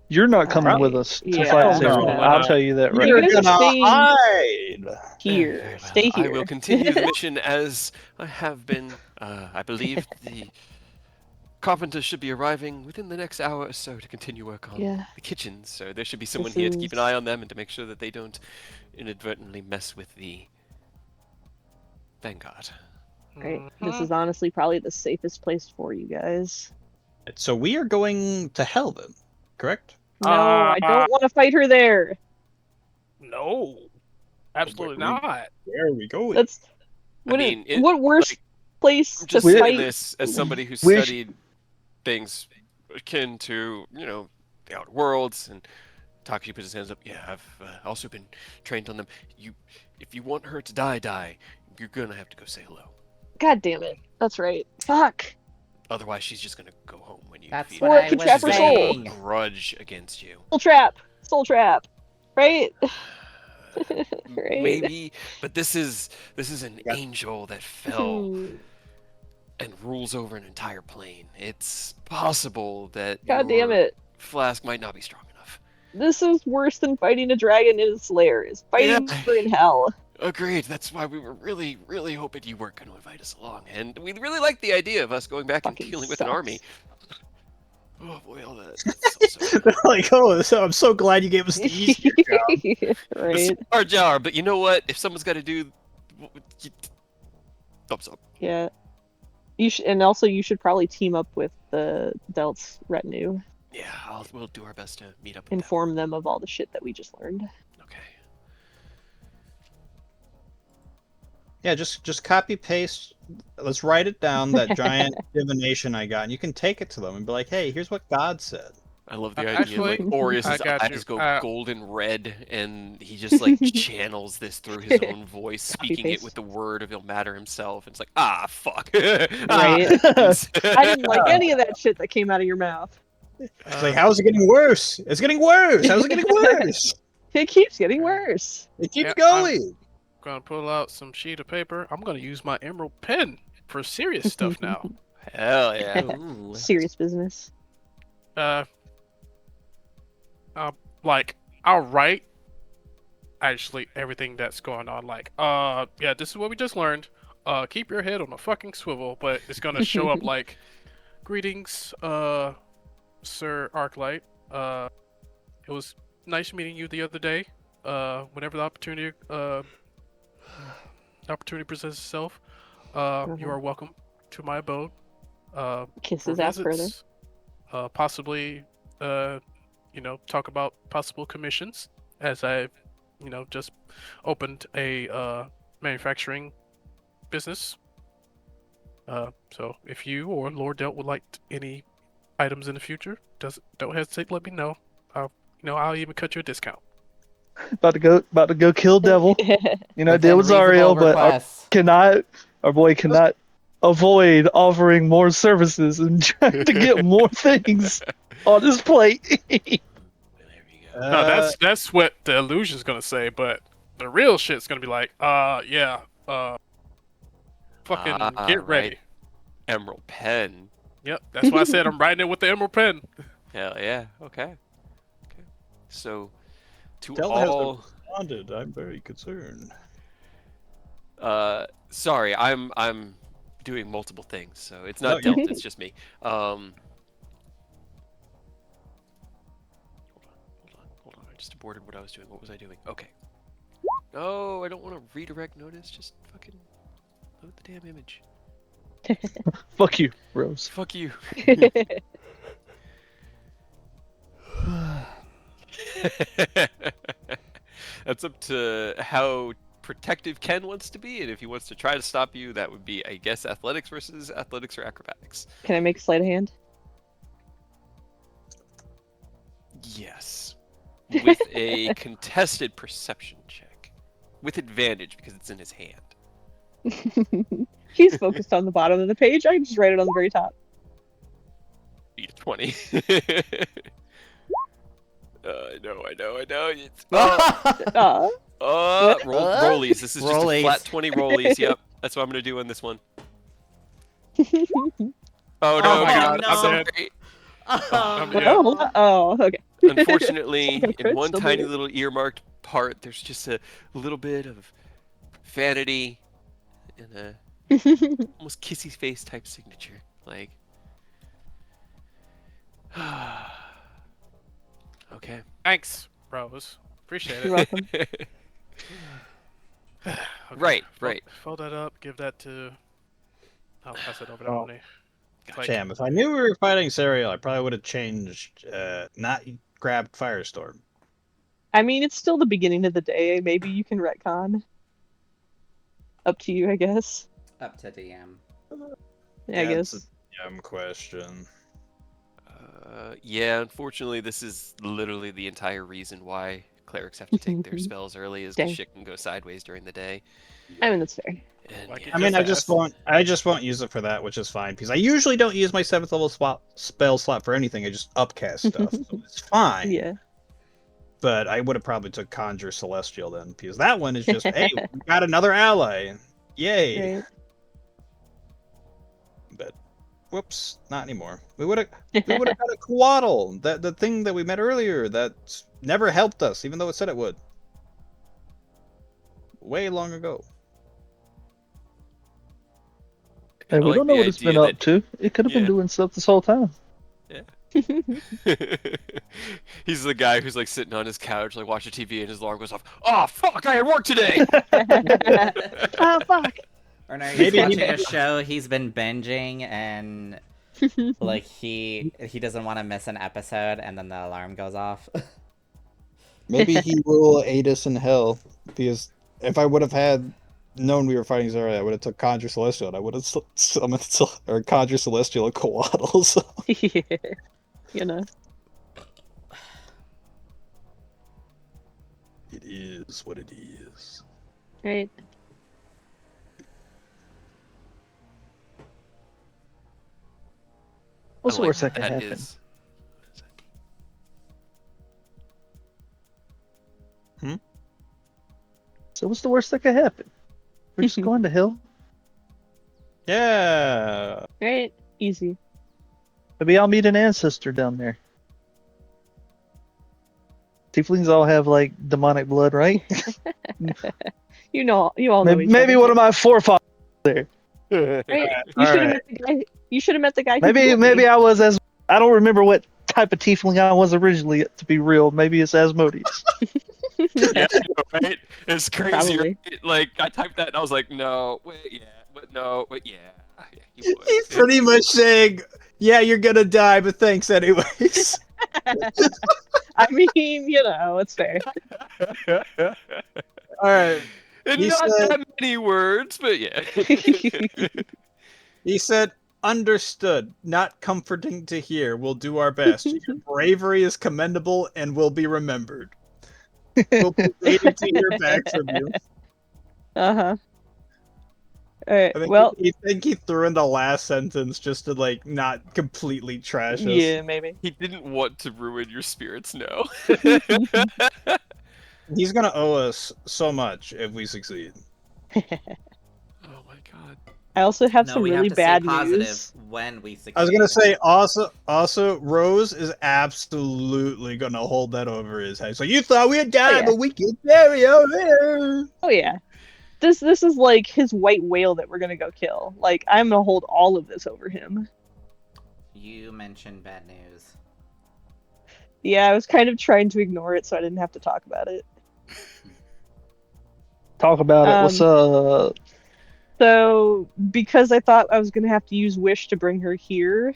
You're not coming Alright. with us to Yeah. fight No, Zariel. why I'll not? tell you that right You're You're gonna gonna stay hide! here. Very well. Stay here. I will continue the mission as I have been. I believe the carpenter should be arriving within the next hour or so to continue work on Yeah. the kitchens. So there should be someone This here to keep an is- eye on them and to make sure that they don't inadvertently mess with the Vanguard. Right. This Mhm. is honestly probably the safest place for you guys. So we are going to hell then, correct? No, I don't want to fight her there. No, absolutely Wait, not. Where are we going? That's I what. mean, it- what worse like, place I'm to just saying fight? this as somebody who we sh- studied things akin to, the outer worlds, and Takashi put his hands up. Yeah, I've also been trained on them. If you want her to die, you're gonna have to go say hello. God damn it. That's right. Fuck. Otherwise, she's just gonna go home when you That's feed what her. Or I to was trap her soul. saying. Grudge against you. Soul trap, right? Right. Maybe, but this is an angel that fell and rules over an entire plane. It's possible that God damn your it. flask might not be strong enough. This is worse than fighting a dragon in its lair. Is fighting Yeah. her in hell. Agreed. That's why we were really, really hoping you weren't going to invite us along, and we really liked the idea of us going back and Fucking dealing with an sucks. army. Oh boy, all that stuff's so They're like, oh, I'm so glad you gave us the easier job. Right. our job. But you know what? If someone's got to do, thumbs up. Yeah. You should, and also you should probably team up with the Delt's retinue. Yeah, we'll do our best to meet up with Inform them of all the shit that we just learned. them. Okay. Yeah, just copy paste. Let's write it down, that giant divination I got, and you can take it to them and be like, hey, here's what God said. I love the idea. Actually, Like Aureus' I got eyes you. go golden red, and he just like channels this through his own voice, speaking it Copy-paste. with the word of Ilmater himself. And it's like, ah, fuck. Right. I I didn't like any of that shit that came out of your mouth. It's like, how's it getting worse? It's getting worse. How's it getting worse? It keeps getting worse. It keeps Yeah, going. Gonna pull out some sheet of paper. I'm gonna use my emerald pen for serious stuff now. Hell yeah. Ooh. Serious business. Like I'll write actually everything that's going on. Like, yeah, this is what we just learned. Keep your head on a fucking swivel, but it's gonna show up like, greetings, Sir Arclight. It was nice meeting you the other day. Whenever the opportunity presents itself, you are welcome to my abode. Kiss For his ass further. visits, possibly, talk about possible commissions, as I've, just opened a manufacturing business. So if you or Lord Delt would like any items in the future, don't hesitate to let me know. I'll even cut you a discount. About to go kill devil. You know, Within deal with Zariel, reasonable but requests. our boy cannot avoid offering more services and trying to get more things on his plate. There you go. No, that's what the illusion's gonna say, but the real shit's gonna be like, yeah, fucking get ready. Right. Emerald pen. Yep, that's why I said I'm writing it with the emerald pen. Hell yeah. Okay. So, to Delta hasn't all, responded. I'm very concerned. sorry, I'm doing multiple things, so it's not No, Delta, it's just me. Hold on. I just aborted what I was doing. What was I doing? Okay. No, I don't want to redirect notice. Just fucking load the damn image. Fuck you, Rose. Fuck you. That's up to how protective Ken wants to be, and if he wants to try to stop you, that would be, I guess, athletics versus athletics or acrobatics. Can I make sleight of hand? Yes. With a contested perception check. With advantage, because it's in his hand. He's focused on the bottom of the page. I can just write it on the very top. Beat a 20. I know. It's, Aw. rollies. This is just a Rollies. flat 20 rollies. Yep. That's what I'm going to do on this one. Oh no, my God, I'm I'm dead. sorry. Yeah. Oh, okay. Unfortunately, in Crit one still tiny do it. little earmarked part, there's just a little bit of vanity and a almost kissy face type signature. Like, okay. Thanks, Rose. Appreciate You're it. welcome. Okay, Right. Fold that up. Give that to. I'll pass it over to Oh. Oni. Like, Damn, if I knew we were fighting Sariel, I probably would have changed, not grabbed Firestorm. I mean, it's still the beginning of the day. Maybe you can retcon. Up to you, I guess. Up to DM. Yeah, I Yeah, it's guess. Question. Yeah, unfortunately, this is literally the entire reason why clerics have to take their spells early, is because Dang. shit can go sideways during the day. I mean, that's fair. And Like yeah. it I mean, Just I just won't use it for that, which is fine because I usually don't use my 7th level spell slot for anything. I just upcast stuff, so it's fine. Yeah. But I would have probably took Conjure Celestial then because that one is just, hey, we got another ally, yay! Right. But whoops, not anymore. We would have got a Coatl, that the thing that we met earlier that never helped us, even though it said it would. Way long ago. Hey, we like don't know the what it's been idea up to. It could have been yeah. doing stuff this whole time. He's the guy who's like sitting on his couch, like watching TV, and his alarm goes off. Oh fuck! I had work today. Oh fuck. Or no, he's Maybe he- watching a show he's been binging, and like he doesn't want to miss an episode, and then the alarm goes off. Maybe he will aid us in hell because if I would have known we were fighting Zarya, I would have took Conjure Celestial and I would have summoned or Conjure Celestial and Coatl. So. Yeah. You know. It is what it is. Right. What's I the like worst that could that happen? is- So what's the worst that could happen? We're just going to hell. Yeah. Right. Easy. Maybe I'll meet an ancestor down there. Tieflings all have like demonic blood, right? You all know maybe each maybe other. one of my forefathers there. Right? You All should have right. met the guy. You should have met the guy. Who Maybe killed maybe me. I was as I don't remember what type of tiefling I was originally. To be real, maybe it's Asmodeus. Yeah, right? It's crazy. Probably. Right? Like I typed that and I was like, no, wait, yeah, but no, but yeah. He would. He's pretty much saying, yeah, you're gonna die, but thanks anyways. I mean, it's fair. All right. And He not said- that many words, but yeah. He said, understood. Not comforting to hear. We'll do our best. Your bravery is commendable and will be remembered. We'll be waiting to hear back from you. Uh-huh. Alright, I think well, he think he threw in the last sentence just to like not completely trash us. yeah, maybe. He didn't want to ruin your spirits, no. He's gonna owe us so much if we succeed. Oh my god. I also have No, some we really have to bad stay positive news. when we succeed. I was gonna say also Rose is absolutely gonna hold that over his head. So you thought we'd die, yeah. but we can carry over. Oh yeah. This is like his white whale that we're gonna go kill. Like, I'm gonna hold all of this over him. You mentioned bad news. Yeah, I was kind of trying to ignore it so I didn't have to talk about it. Talk about it. What's up? So, because I thought I was gonna have to use Wish to bring her here,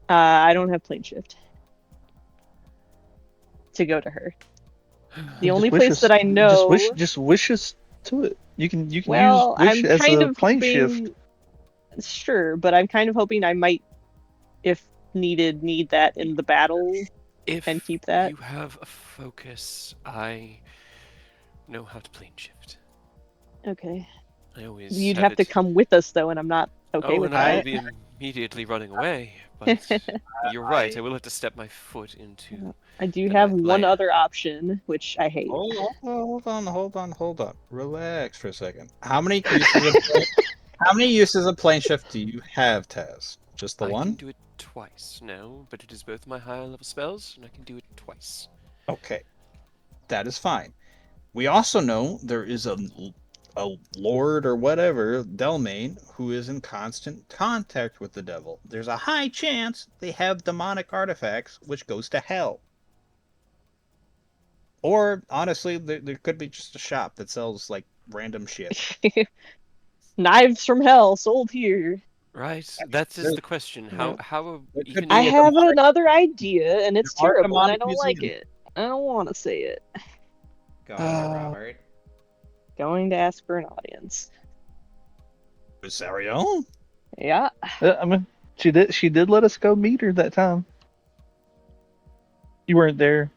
I don't have plane shift to go to her. The only Just wish place us- that I know. Just wish us to it. You can Well, use wish I'm as kind a of plane hoping. shift. Sure, but I'm kind of hoping I might, if needed, need that in the battle. If And keep that. you have a focus, I know how to plane shift. Okay. I always You'd have to it- come with us though, and I'm not okay oh, with and I will that. be immediately running away. But you're right. I will have to step my foot into. I do the have ninth one layer. other option, which I hate. Hold on. Relax for a second. How many uses of plane shift do you have, Taz? Just the I one? can do it twice now, but it is both my higher level spells, and I can do it twice. Okay. That is fine. We also know there is a lord or whatever, Delmain, who is in constant contact with the devil. There's a high chance they have demonic artifacts, which goes to hell. Or, honestly, there could be just a shop that sells, like, random shit. Knives from hell sold here. Right. That is the question. How There you could can be I a have demonic- another idea, and it's There are terrible, and I demonic don't like museums. it. I don't want to say it. Go on, Robert. Going to ask for an audience. Sario? Yeah. I mean, she did let us go meet her that time. You weren't there.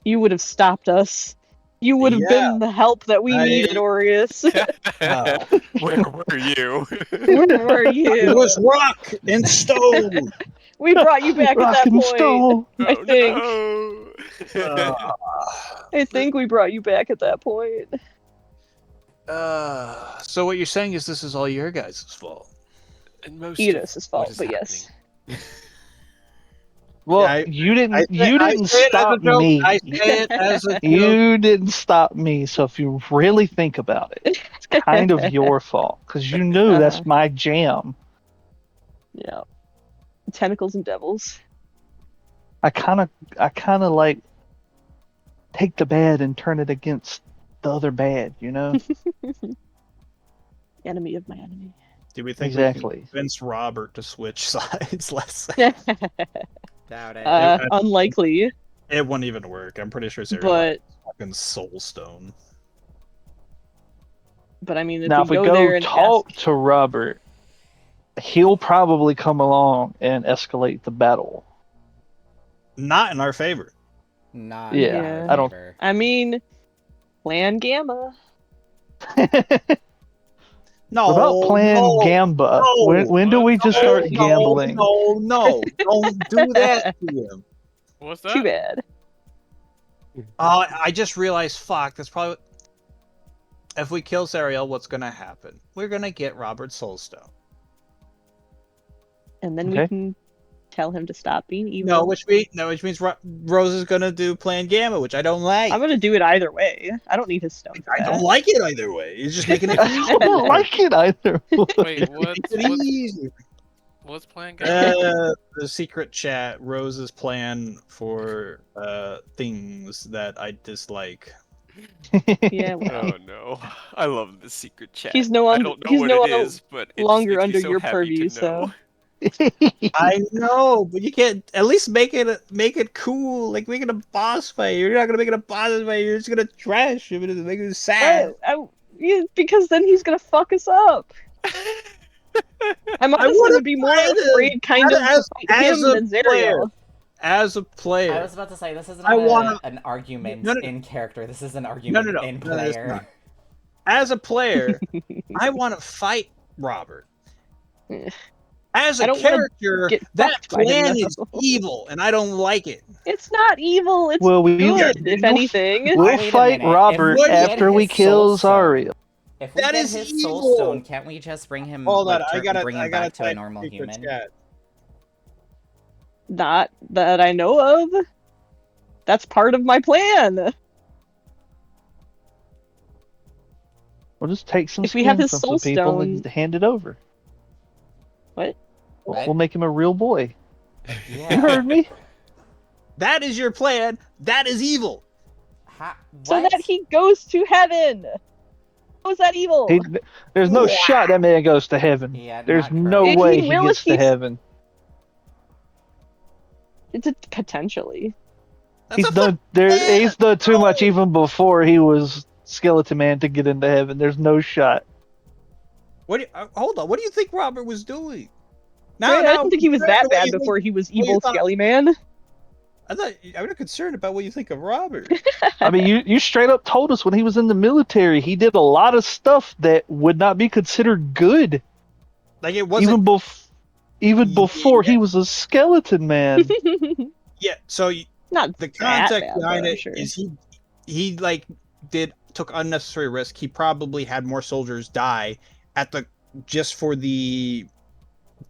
You would have stopped us. You would have Yeah. been the help that we needed, Aureus. Where were you? Where were It you? was rock and stone. We brought you back at Rock that and point. stone. I think. No. I think we brought you back at that point. So what you're saying is this is all your guys' fault? And most Enos' of fault, what is but yes. happening. Well, Yeah, you didn't. I You say didn't it as a stop joke. me. I say it as a joke. You didn't stop me. So if you really think about it, it's kind of your fault because you knew that's my jam. Yeah. Tentacles and devils. I kind of like take the bad and turn it against the other bad. You know. Enemy of my enemy. Do we think we Exactly. can convince Robert to switch sides? Let's Doubt it. Unlikely, It wouldn't even work. I'm pretty sure Zariel but fucking soul stone. I mean, if Now, we if we go go there and talk ask, to Robert, he'll probably come along and escalate the battle. Not in our favor. Not Yeah, in our I don't- favor. I mean, Plan Gamma. No. What about playing no, Gamba? no, when do we just start no, gambling? No, don't do that to him. What's Too that? bad. I just realized, fuck, that's probably... If we kill Zariel, what's gonna happen? We're gonna get Robert Soulstone. And then Okay. we can tell him to stop being evil. Which means Rose is gonna do Plan Gamma, which I don't like. I'm gonna do it either way. I don't need his stone. For I don't that. like it either way. He's just making it I don't like it either. Wait, what's easy. what's playing? Guys? The secret chat, Rose's plan for things that I dislike. Yeah, well, Oh no! I love the secret chat. He's no I un- don't know he's what no it is, but it just longer makes me under so your happy purview, to know. I know, but you can't at least make it cool. Like making a boss fight. You're not gonna make it a boss fight. You're just gonna trash him and make it sad. yeah, because then he's gonna fuck us up. I'm honestly would've would be more tried it. afraid, kind of, to fight As him a than Zariel. As a player, I was about to say this is I not wanna- an argument No, no, in character. This is an argument no. in No, it's player. not. As a player, I want to fight Robert. As I a don't wanna character, get that fucked by him, plan is though. evil, and I don't like it. It's not evil. It's Well, we- good, if we'll- anything. We'll Wait a fight minute, if Robert we get after we his kill soul stone- Zariel. If we That get is his evil. soul stone, can't we just bring him Hold on, bring him back to a normal secret human? chat. Not that I know of. That's part of my plan. We'll just take some If we have skin his from soul some people and stone- hand it over. What? We'll make him a real boy. You Yeah. heard me? That is your plan. That is evil. So What? that he goes to heaven. How is that evil? There's no shot that man goes to heaven. Yeah, There's not no correct. way He he will gets if to he's- heaven. It's a potentially. That's plan. He's done too much No. even before he was Skeleton Man to get into heaven. There's no shot. Hold on. What do you think Robert was doing? I didn't think he was that bad before. before he was you evil thought- Skelly Man. I'm not concerned about what you think of Robert. I mean, you straight up told us when he was in the military, he did a lot of stuff that would not be considered good, Like it wasn't. even before Yeah. he was a Skeleton Man. Yeah. So Not the that context bad, behind though, it sure. is he like took unnecessary risk. He probably had more soldiers die just for the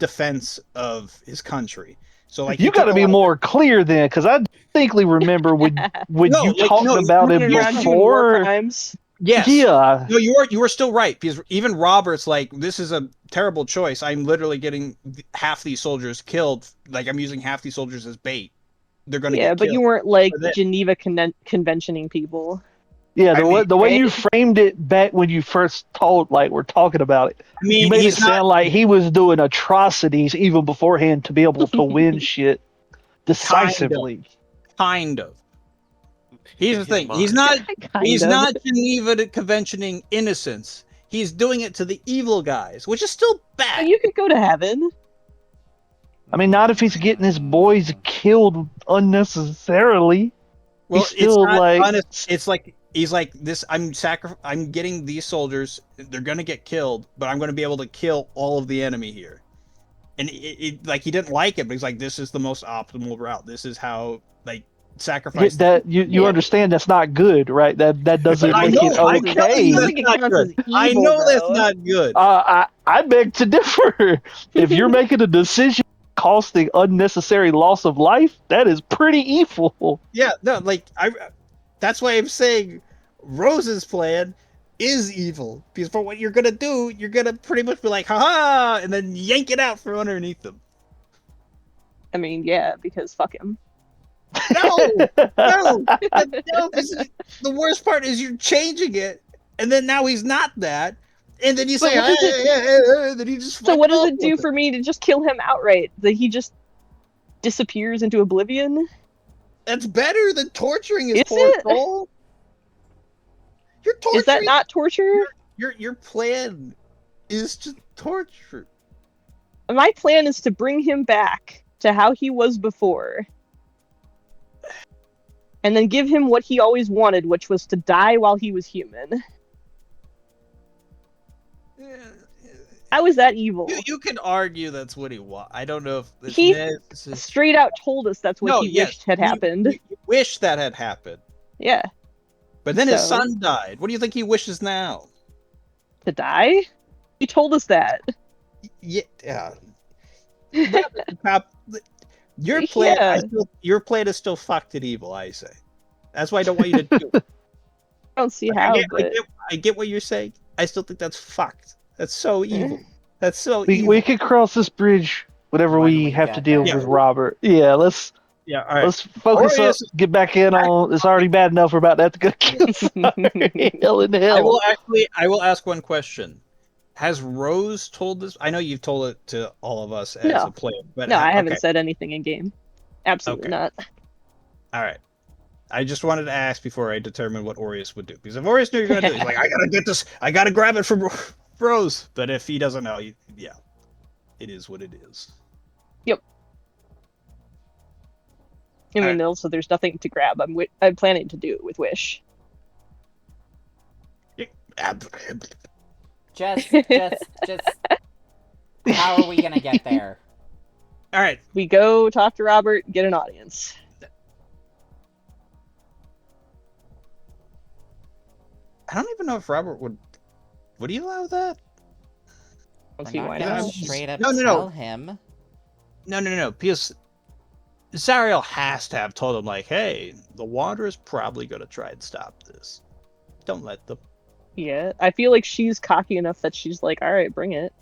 defense of his country. So like You got to be more clear then, because I distinctly remember when No, you like, talked no, about you it running around doing war before. crimes. Yes. Yeah. No, you were still right, because even Robert's like, this is a terrible choice. I'm literally getting half these soldiers killed. Like I'm using half these soldiers as bait. They're gonna Yeah, get but killed. you weren't like But that- Geneva conventioning people. Yeah, I mean, the way right? you framed it back when you first we're talking about it, I mean, you made it he's not. sound like he was doing atrocities even beforehand to be able to win shit decisively. Kind of. Here's the his thing. mind. He's not. Kind He's of. not Geneva conventioning innocence. He's doing it to the evil guys, which is still bad. You could go to heaven. I mean, not if he's getting his boys killed unnecessarily. Well, he's still it's not like- honest. It's like He's like, this. I'm getting these soldiers. They're gonna get killed, but I'm gonna be able to kill all of the enemy here. And like he didn't like it, but he's like, this is the most optimal route. This is how like sacrifice. That you Yeah. understand that's not good, right? That doesn't I make know. it I'm It telling you doesn't okay. that's think it not counts as good. I evil, know that's though. not good. I beg to differ. If you're making a decision costing unnecessary loss of life, that is pretty evil. Yeah, no, like that's why I'm saying Rose's plan is evil. Because for what you're gonna do, you're gonna pretty much be like, haha, and then yank it out from underneath them. I mean, yeah, because fuck him. No, no, no. The worst part is you're changing it, and then now he's not that, and then you But say, what does it- then he just. So fucking what does off it do with for me to just kill him outright? That he just disappears into oblivion? That's better than torturing his Is poor it? soul. You're torturing. Is that not torture? Your plan is to torture. My plan is to bring him back to how he was before. And then give him what he always wanted, which was to die while he was human. How is that evil? You can argue that's what he wants. I don't know if it's He necessary. straight out told us that's what No, he yes, wished had happened. We wish that had happened. Yeah. But then his So- son died. What do you think he wishes now? To die? He told us that. Yeah. Your plan, Yeah. your plan is still fucked and evil. I say. That's why I don't want you to do it. I don't see how, but I get what you're saying. I still think that's fucked. That's so evil. That's so We evil. could cross this bridge whenever When we we have get to deal there. with Robert. Yeah, let's Yeah. All right. let's focus Aureus- up, get back in on. It's already bad enough we're about to have to go kill somebody. Hell in I hell. will ask one question. Has Rose told this? I know you've told it to all of us as No. a player, but no, I haven't okay. said anything in game. Absolutely Okay. not. All right. I just wanted to ask before I determine what Aureus would do. Because if Aureus knew you're going to do it, he's like, I got to get this. I got to grab it from Rose. But if he doesn't know, yeah, it is what it is. I mean, Alright. also, there's nothing to grab. I'm planning to do it with Wish. Just. How are we gonna get there? All right. We go talk to Robert, get an audience. I don't even know if Robert would he allow that? Don't We're see not why gonna not. straight up No. tell him. No. Because Zariel has to have told him, like, hey, the Wanderer's probably going to try and stop this. Don't let them. Yeah, I feel like she's cocky enough that she's like, all right, bring it.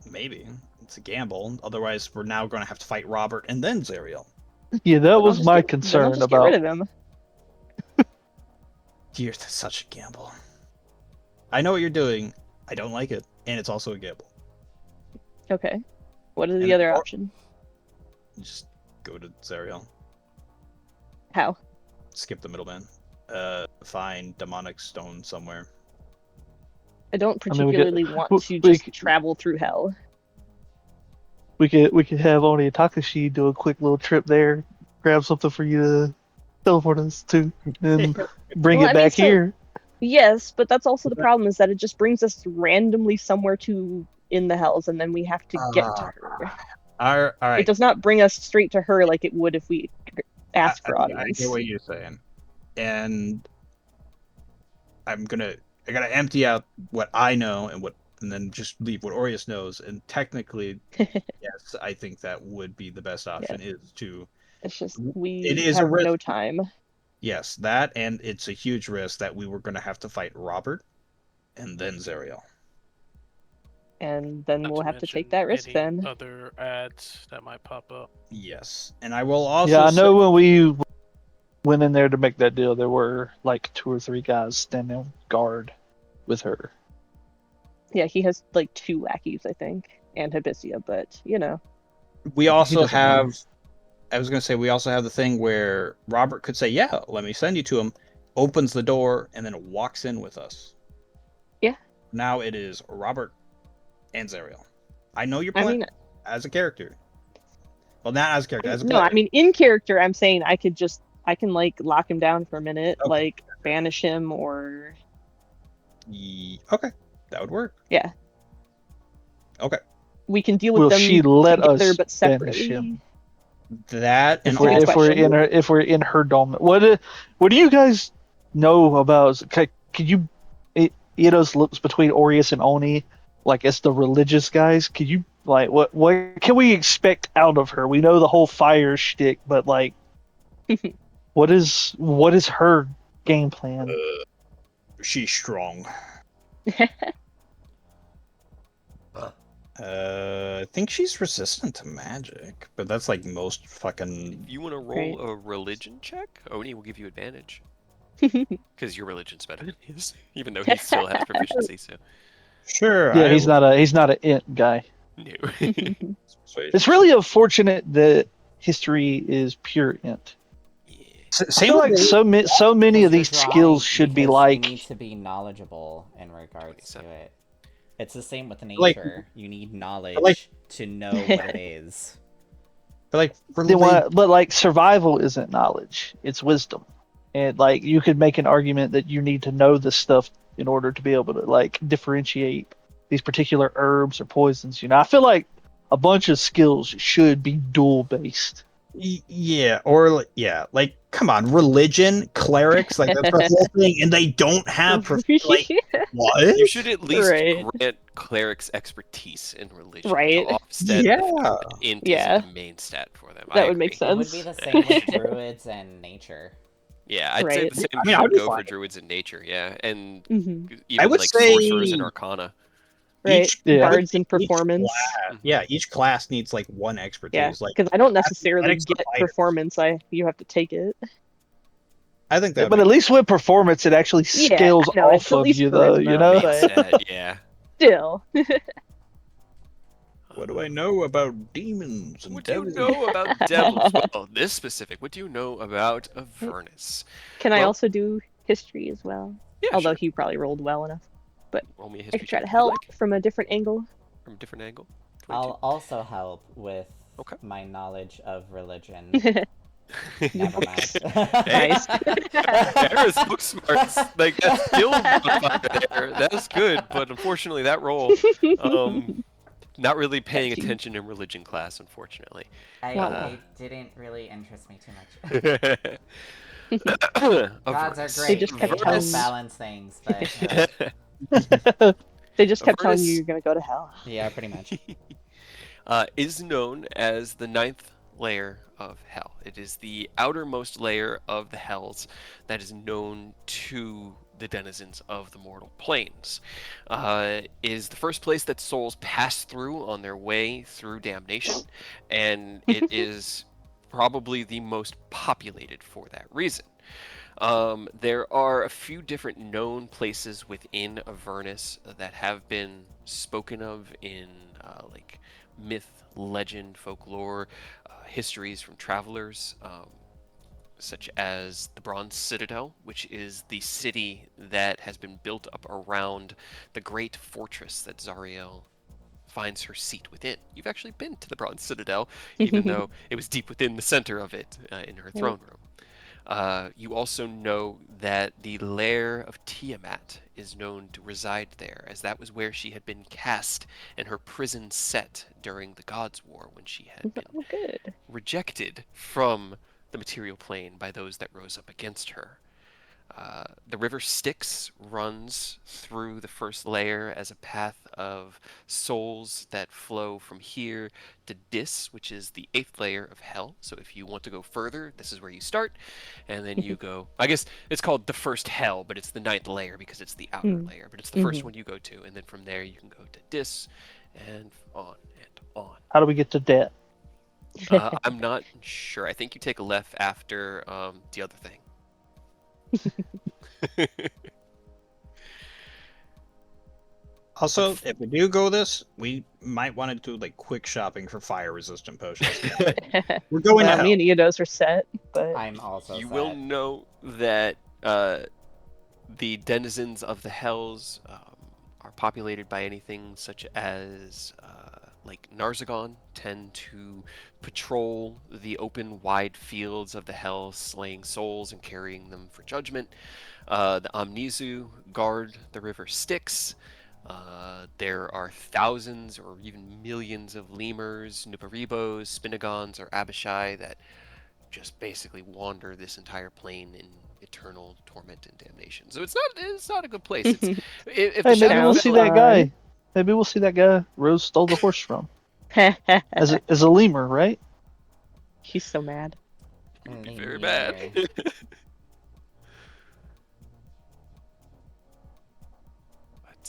Maybe. It's a gamble. Otherwise, we're now going to have to fight Robert and then Zariel. Yeah, that Then I'll was just my get- then I'll concern just about. Get rid of him. Dear, that's such a gamble. I know what you're doing. I don't like it. And it's also a gamble. Okay. What is And- the other or- option? Just go to Zariel. How? Skip the middleman. Find demonic stone somewhere. I don't I mean, we could- particularly want we- to we just could- travel through hell. We could have Oni and Takashi do a quick little trip there, grab something for you to teleport us to, and bring Well, it I mean, back so- here. Yes, but that's also the problem is that it just brings us randomly somewhere to in the hells, and then we have to get to her. All right. It does not bring us straight to her like it would if we asked for I audience. get what you're saying, and I gotta empty out what I know and then just leave what Aureus knows. And technically, yes, I think that would be the best option. Is to It's just we It is a have risk. no time. yes, that, and it's a huge risk that we were gonna have to fight Robert and then Zariel. And then Not we'll to have to take mention that risk any then. Other ads that might pop up. Yes, and I will also. Yeah, I say- know when we went in there to make that deal, there were like 2 or 3 guys standing guard with her. Yeah, he has like 2 lackeys, I think, and Hibisia, but you know. We also doesn't have. know. I was gonna say we also have the thing where Robert could say, "Yeah, let me send you to him," opens the door and then walks in with us. Yeah. Now it is Robert and Zariel. I know your I plan mean, as a character. Well, not as a character, as a no, player. I mean in character, I'm saying I could just I can like lock him down for a minute, Okay. like banish him or Okay, that would work. yeah. Okay. We can deal with Will them she let together us but banish separately. him? That and If we're good if we're question. in her dome, what do you guys know about? Could you Eidos looks between Orius and Oni, like as the religious guys? Could you like what can we expect out of her? We know the whole fire shtick, but like, what is her game plan? she's strong. I think she's resistant to magic, but that's like most fucking. If you want to roll a religion check, Oni will give you advantage. Because your religion's better than his, even though he still has proficiency, so. Sure. Yeah, he's not an int guy. No. It's really unfortunate that history is pure int. Yeah. I Same feel with like the- so many Because of these skills should be because like you need to be knowledgeable in regards to 27. it. It's the same with Like- nature. You need knowledge like- to know what it is. But like but like survival isn't knowledge, it's wisdom. And like you could make an argument that you need to know this stuff in order to be able to like differentiate these particular herbs or poisons. You know, I feel like a bunch of skills should be dual based. Yeah, or like come on, religion, clerics, like that's the whole thing, and they don't have like what? You should at least Right. grant clerics expertise in religion Right. to offset Yeah. the fact that int Yeah. is the main stat for them. That I would make agree. It would sense. be the same with druids and nature. Yeah, I'd say Right. the same I mean, I should would be go for fine. druids in nature, yeah, and Hmm. even would like say- sorcerers and arcana. Right. Yeah. Bards and Each performance. class- yeah, each class needs like one expertise. Yeah, Like because I don't necessarily athletics or get fighters. performance. You have to take it. I think that. But at least with performance, it actually Yeah, scales I know, it's off at of least you, though. You charisma, know. Main but- stat, yeah. Still. What do I know about demons and What do you devils? know about devils? Well, this specific. What do you know about Avernus? Can I Well- also do history as well? Yeah, Although sure. he probably rolled well enough. Roll me a I history could try check to if you'd help like, from a different angle. from a different angle. 22. I'll also help with Okay. my knowledge of religion. Nice. Never mind. Nice. Era's book smarts, like that skill modifier there, that's good, but unfortunately that roll, not really paying Got you. attention in religion class, unfortunately. It didn't really interest me too much. Gods are great. They just kept help telling- balance things, but They just kept telling you Avernus- you're gonna go to hell. yeah, pretty much. is known as the ninth layer of hell. It is the outermost layer of the hells that is known to the denizens of the mortal planes. Is the first place that souls pass through on their way through damnation, and it is probably the most populated for that reason. There are a few different known places within Avernus that have been spoken of in like myth, legend, folklore, histories from travelers, such as the Bronze Citadel, which is the city that has been built up around the great fortress that Zariel finds her seat within. You've actually been to the Bronze Citadel, even though it was deep within the center of it in her throne room. You also know that the lair of Tiamat is known to reside there, as that was where she had been cast and her prison set during the Gods' War when she had been Oh, good. rejected from the material plane by those that rose up against her. The river Styx runs through the first layer as a path of souls that flow from here to Dis, which is the 8th layer of hell. So if you want to go further, this is where you start, and then you go. I guess it's called the first hell, but it's the 9th layer because it's the outer layer. But it's the first one you go to, and then from there you can go to Dis, and on and on. How do we get to debt? I'm not sure. I think you take a left after the other thing. Also, if we do go this, we might want to do like quick shopping for fire-resistant potions. We're going to Well, hell. me and Eidos are set, but I'm also You sad. will know that the denizens of the hells are populated by anything such as like Narzagon, tend to patrol the open, wide fields of the Hell, slaying souls and carrying them for judgment. The Amnizu guard the river Styx. There are thousands or even millions of lemurs, Nuparibos, Spinagons, or Abishai that just basically wander this entire plane in eternal torment and damnation. So it's not a good place. It's if Hey, the maybe shadow we'll Sounds see fell, that fun. guy. Maybe we'll see that guy Rose stole the horse from as a lemur, right? He's so mad. it would be very bad. Lemur.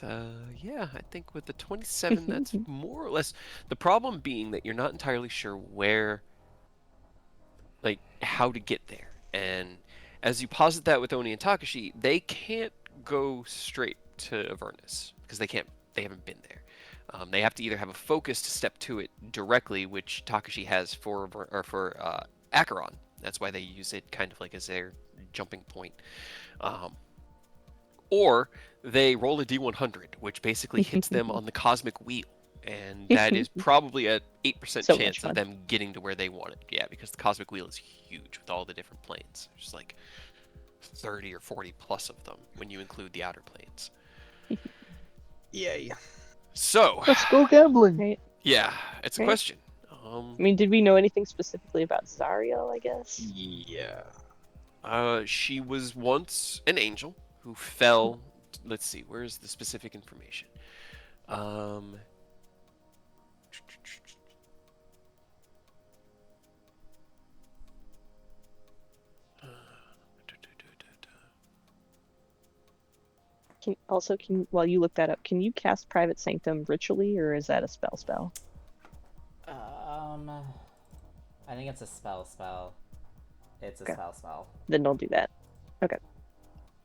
But yeah, I think with the 27, that's more or less the problem being that you're not entirely sure where, like, how to get there. And as you posit that with Oni and Takashi, they can't go straight to Avernus because they haven't been there. They have to either have a focused step to it directly, which Takashi has for Acheron. That's why they use it kind of like as their jumping point. Or they roll a D100, which basically hits them on the cosmic wheel. And that is probably a 8% So much chance fun. of them getting to where they want it. Yeah, because the cosmic wheel is huge with all the different planes. There's like 30 or 40 plus of them when you include the outer planes. Yay. So, Let's go gambling. Right. yeah, it's a Right. question. I mean, did we know anything specifically about Zariel, I guess? Yeah. She was once an angel who fell. Let's see, where's the specific information? While you look that up, can you cast Private Sanctum ritually, or is that a spell? I think it's a spell. It's a Okay. spell. Then don't do that. Okay.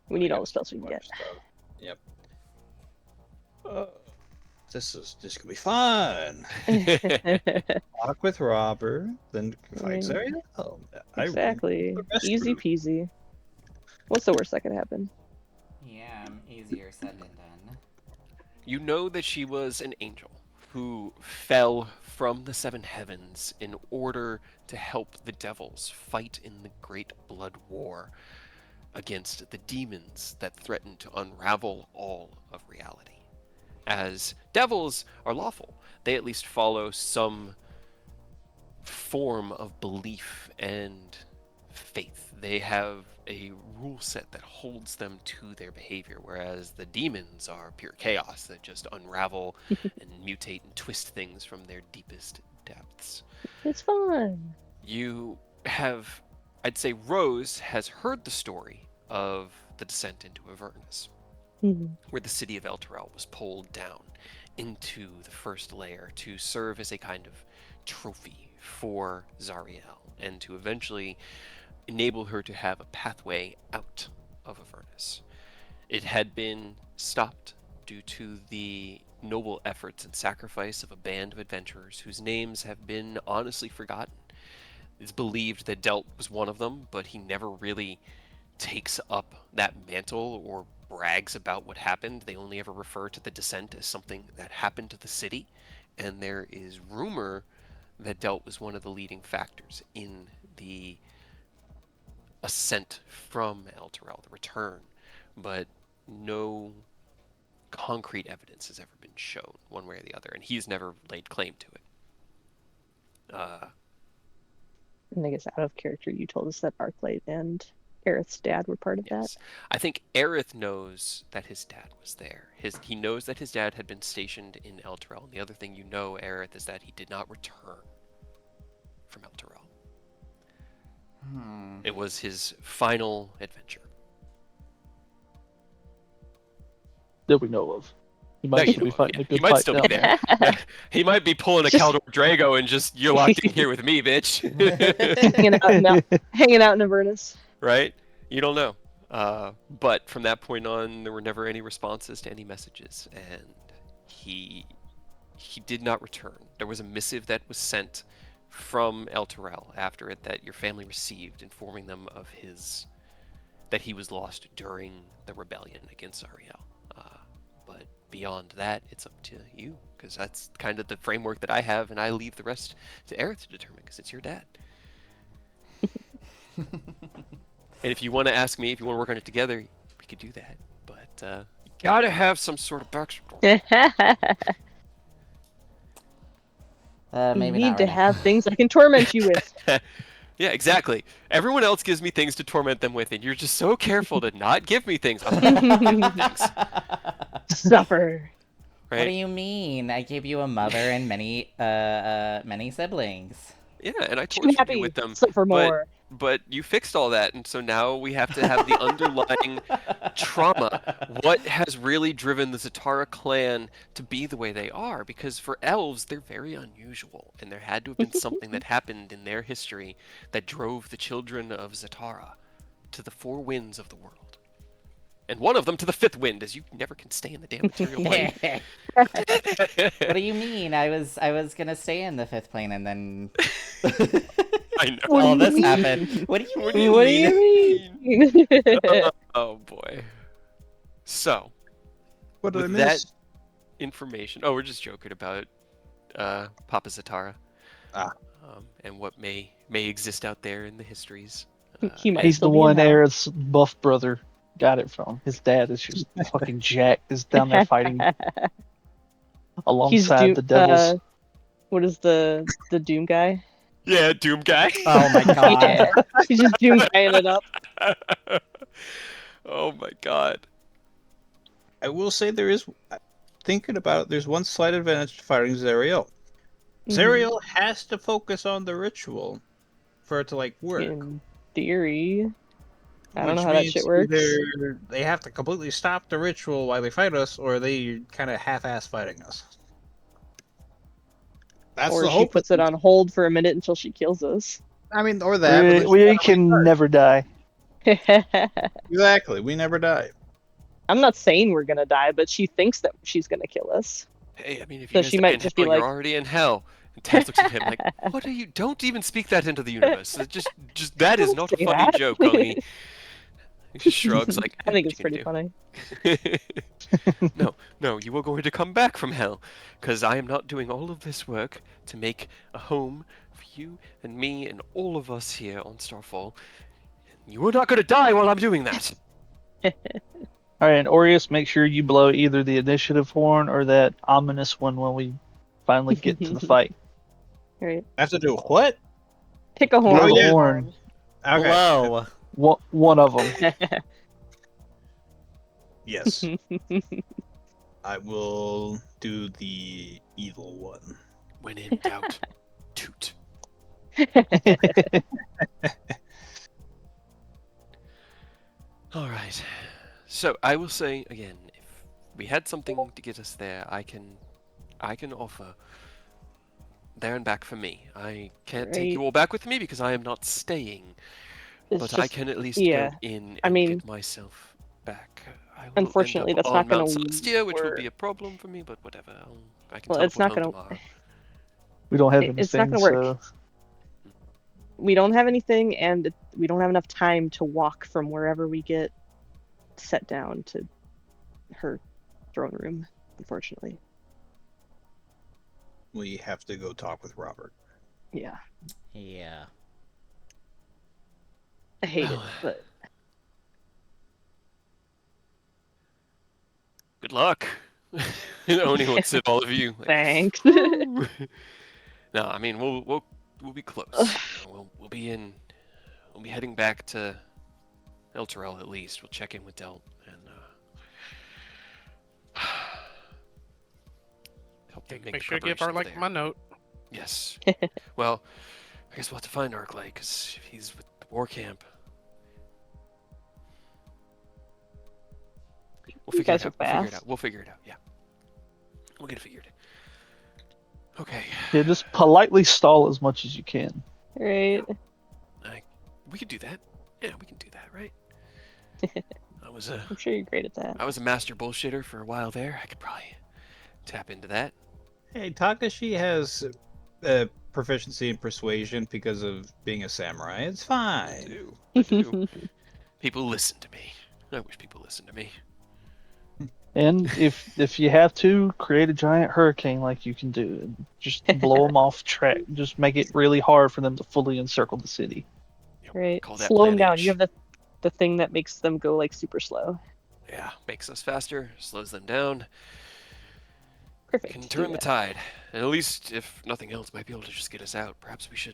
We need all the spells we can get. Yep. This gonna be fun. Talk with Robert, then fight Right. Zariel. Exactly. Easy peasy. What's the worst that could happen? Yeah, easier said than done. You know that she was an angel who fell from the seven heavens in order to help the devils fight in the great blood war against the demons that threaten to unravel all of reality. As devils are lawful, they at least follow some form of belief and faith. They have a rule set that holds them to their behavior, whereas the demons are pure chaos that just unravel and mutate and twist things from their deepest depths. It's fun. You have, I'd say, Rose has heard the story of the descent into Avernus, Mhm. where the city of Elturel was pulled down into the first layer to serve as a kind of trophy for Zariel and to eventually enable her to have a pathway out of Avernus. It had been stopped due to the noble efforts and sacrifice of a band of adventurers whose names have been honestly forgotten. It's believed that Delt was one of them, but he never really takes up that mantle or brags about what happened. They only ever refer to the descent as something that happened to the city, and there is rumor that Delt was one of the leading factors in the ascent from Elturel, the return, but no concrete evidence has ever been shown one way or the other, and he's never laid claim to it. And I guess out of character, you told us that Arclight and Aerith's dad were part of Yes. I think Aerith knows that his dad was there. He knows that his dad had been stationed in Elturel, and the other thing you know, Aerith, is that he did not return from Elturel. It was his final adventure. That we know of. He might That you still be know of, fighting yeah. a good He might fight still down be there. there. He might be pulling a Just- Caldor Drago and just, you're locked in here with me, bitch. hanging out in Avernus. Right? You don't know. But from that point on, there were never any responses to any messages, and he did not return. There was a missive that was sent from Elturel after it that your family received, informing them of that he was lost during the rebellion against Zariel. But beyond that, it's up to you, because that's kind of the framework that I have, and I leave the rest to Aerith to determine, because it's your dad. And if you want to ask me, if you want to work on it together, we could do that. But you gotta have some sort of backstory. You Maybe need not to right now. have things I can torment you with. Yeah, exactly. Everyone else gives me things to torment them with, and you're just so careful to not give me things. I'm not giving you things, Suffer. What do right? you mean? I gave you a mother and many siblings. Yeah, and I Too tortured you happy. with them, Suffer but more. you fixed all that, and so now we have to have the underlying trauma. What has really driven the Zatara clan to be the way they are? Because for elves, they're very unusual, and there had to have been something that happened in their history that drove the children of Zatara to the four winds of the world. And one of them to the fifth wind, as you never can stay in the damn material plane. What do you mean? I was gonna stay in the fifth plane and then I know. What all do you this mean? happened. What do you What mean? do What do you mean? Oh boy. So, What did I with miss? that information, oh, we're just joking about Papa Zatara, Ah. and what may exist out there in the histories. He might He's still the be in one hell. Aerith's buff brother got it from. His dad is just fucking jacked. Is down there fighting He's alongside Doom. the devils. What is the Doom guy? Yeah, Doom guy. Oh my god. Yeah, he's just Doom guying it up. Oh my god. I will say there is, thinking about it, there's one slight advantage to fighting Zariel. Zariel has to focus on the ritual for it to work. In theory, I don't know Which how that means shit works. either they have to completely stop the ritual while they fight us, or they kind of half-ass fighting us. That's Or the she hope. puts it on hold for a minute until she kills us. I mean, or that. but then We she gotta can restart. never die. Exactly. We never die. I'm not saying we're gonna die, but she thinks that she's gonna kill us. Hey, I mean, if So you guys she die might in just hell, be you're like- already in hell. And Taz looks at him like, "What are you? Don't even speak that into the universe. Just that is Don't not a say funny that. joke, honey." He just shrugs like, I think "What it's you pretty gonna funny. do?" No, you are going to come back from hell, because I am not doing all of this work to make a home for you and me and all of us here on Starfall. You are not going to die while I'm doing that. All right, and Aureus, make sure you blow either the initiative horn or that ominous one when we finally get to the fight. Right. I have to do what? Pick a horn. Blow the yeah. horn. Okay. Blow. One of them. Yes. I will do the evil one. When in doubt, toot. All right. So I will say again, if we had something to get us there, I can offer there and back for me. I can't take you Right. all back with me because I am not staying, It's but just, I can at least yeah. go in I and mean, get myself back. I will unfortunately, end up that's on not gonna Mount Celestia, which will work. be a problem for me, but whatever. I can Well, it's teleport not home gonna. tomorrow. We don't have It's not anything, gonna work. so We don't have anything, and we don't have enough time to walk from wherever we get set down to her throne room. Unfortunately, We have to go talk with Robert. yeah, Yeah. I hate it, Well, but Good luck. Owning what's it, all of you. Like, thanks. woo. No, I mean we'll be close. We'll be heading back to El Terrell at least. We'll check in with Delt and help them make Make the sure to give her preparations like there. my note. Yes. Well, I guess we'll have to find Arclight because if he's with the war camp, we'll You figure guys it out. are We'll figure it fast. out. We'll figure it out. Yeah. We'll get it figured. Okay. yeah, just politely stall as much as you can. Right. We could do that. Yeah, we can do that, right? I was I'm sure you're great at that. a master bullshitter for a while there. I could probably tap into that. Hey, Takashi has proficiency in persuasion because of being a samurai. It's I fine. do. I do. People listen to me. I wish people listened to me. And if you have to, create a giant hurricane like you can do, and just blow them off track. Just make it really hard for them to fully encircle the city. Yep, Right. call that Slow them Plan down. You H. have the thing that makes them go like super slow. Yeah, makes us faster, slows them down, Perfect. can Do turn the that. tide. And at least, if nothing else, might be able to just get us out. Perhaps we should.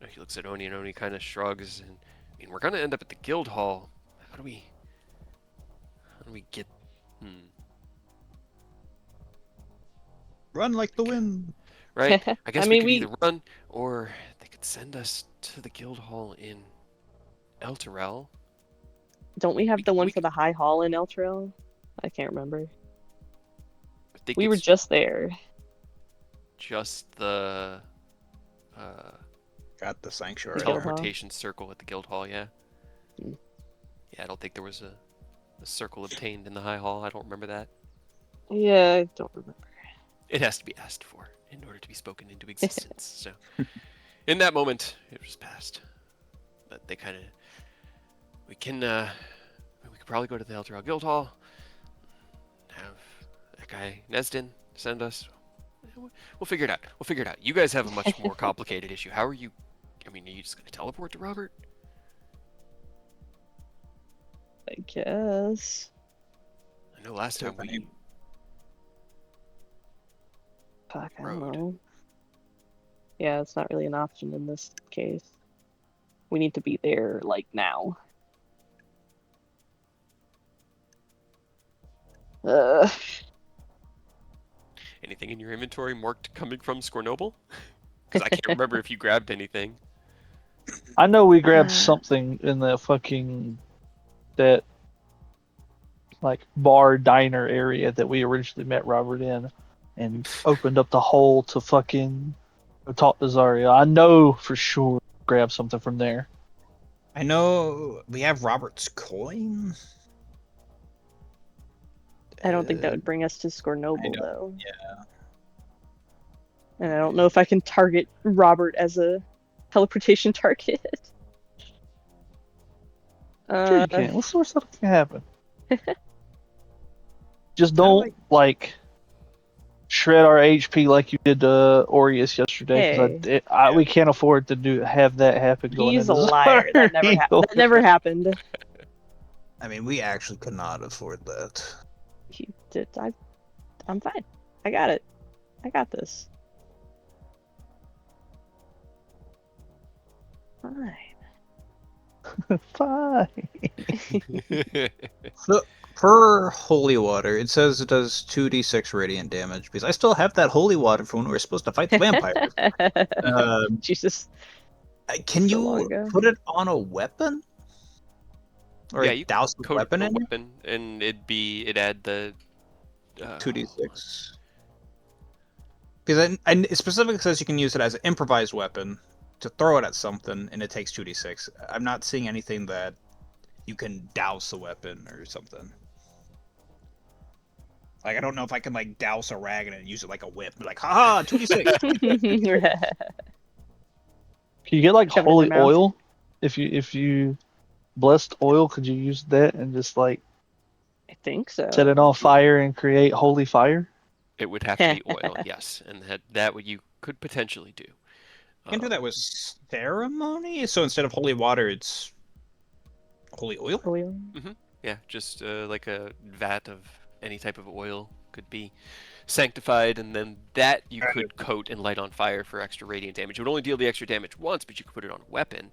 He looks at Oni, and Oni kind of shrugs. And I mean, we're gonna end up at the guild hall. How do we? How do we get? Run like the wind. Right. I guess I we mean, could either run, or they could send us to the guild hall in El Terrell. don't we have the one we for the High Hall in Elturel? I can't remember. I think We were it's just there. just the Got the sanctuary. Guild Hall? teleportation circle at the guild hall. Yeah. Hmm. Yeah, I don't think there was a circle obtained in the high hall. I don't remember that. Yeah, I don't remember. It has to be asked for in order to be spoken into existence. So, in that moment, it was past. But they kind of, we could probably go to the Elturel Guild Hall, have that guy Nesdin send us. We'll figure it out. We'll figure it out. You guys have a much more complicated issue. How are you? I mean, are you just gonna teleport to Robert? I guess. I know last time we. Fuck, I Road. don't know. Yeah, it's not really an option in this case. We need to be there, like, now. Uh, Anything in your inventory marked coming from Scornoble? Because I can't remember if you grabbed anything. I know we grabbed Uh. something in the fucking that like bar diner area that we originally met Robert in, and opened up the hole to fucking go talk to Zarya. I know for sure grab something from there. I know we have Robert's coin. I don't think that Uh, would bring us to Scornoble, know, though. Yeah. And I don't know if I can target Robert as a teleportation target. Sure you can. What sort of stuff can happen? Just Kinda don't like shred our HP like you did to Aureus yesterday, because we can't afford to have that happen going He's into a liar. That never, Zarya. that never happened. I mean, we actually could not afford that. He did. I'm fine. I got it. I got this. Fine. Fine. So, per holy water, it says it does 2d6 radiant damage, because I still have that holy water from when we were supposed to fight the vampires. Jesus. Can So long you ago. put it on a weapon? Or Yeah, you douse the Code weapon a in it? weapon, and it'd add the 2d6. Because it specifically says you can use it as an improvised weapon to throw it at something, and it takes 2d6. I'm not seeing anything that you can douse a weapon or something. Like, I don't know if I can, like, douse a rag and use it like a whip. Like, haha, 2d6! Can you get like Shove it in holy your mouth. oil? If you blessed oil, could you use that and just like I think so. set it on fire and create holy fire? It would have to be oil, yes, and that what you could potentially do. You can do that with ceremony? So instead of holy water, it's holy oil? Oil. Yeah, just like a vat of any type of oil could be sanctified, and then that you could coat and light on fire for extra radiant damage. It would only deal the extra damage once, but you could put it on a weapon.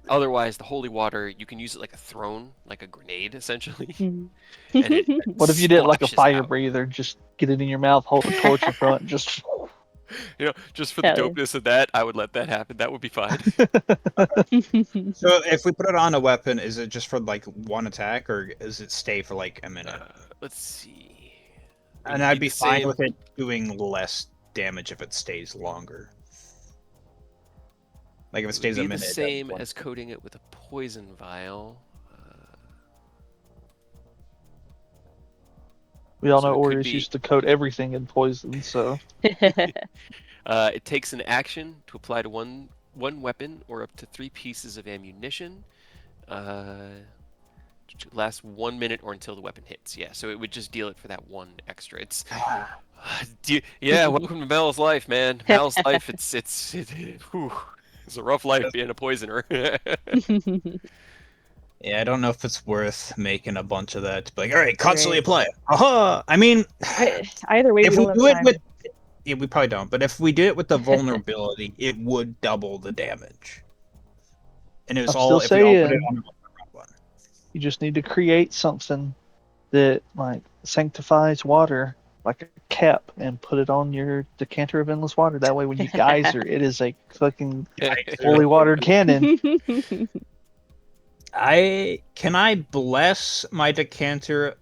Otherwise, the holy water, you can use it like a throne, like a grenade, essentially. Mhm. And it What if you did like a splashes fire out. breather? Just get it in your mouth, hold a torch in front, and just. You know, just for the Hell yeah. dopeness of that, I would let that happen. That would be fine. So if we put it on a weapon, is it just for, like, one attack, or does it stay for, like, a minute? Let's see. And I'd be fine with it doing less damage if it stays longer. Like, if it stays a Be minute. the it does same one- as coating it with a poison vial. We all So know it could Aureus be- used to coat everything in poison, so It takes an action to apply to one weapon or up to 3 pieces of ammunition. lasts 1 minute or until the weapon hits. Yeah, so it would just deal it for that one extra. It's yeah. Welcome to Mel's life, man. Mel's life. Whew, it's a rough life being a poisoner. Yeah, I don't know if it's worth making a bunch of that to be like, all right, constantly Right. apply it. Aha! I mean, Either way, if we we don't do have it time. with, yeah, we probably don't. But if we did it with the vulnerability, it would double the damage. And it was I'm all still if we all put it saying on the wrong one. you just need to create something that like sanctifies water, like a cap, and put it on your decanter of endless water. That way, when you geyser, it is a fucking fully watered cannon. Can I bless my decanter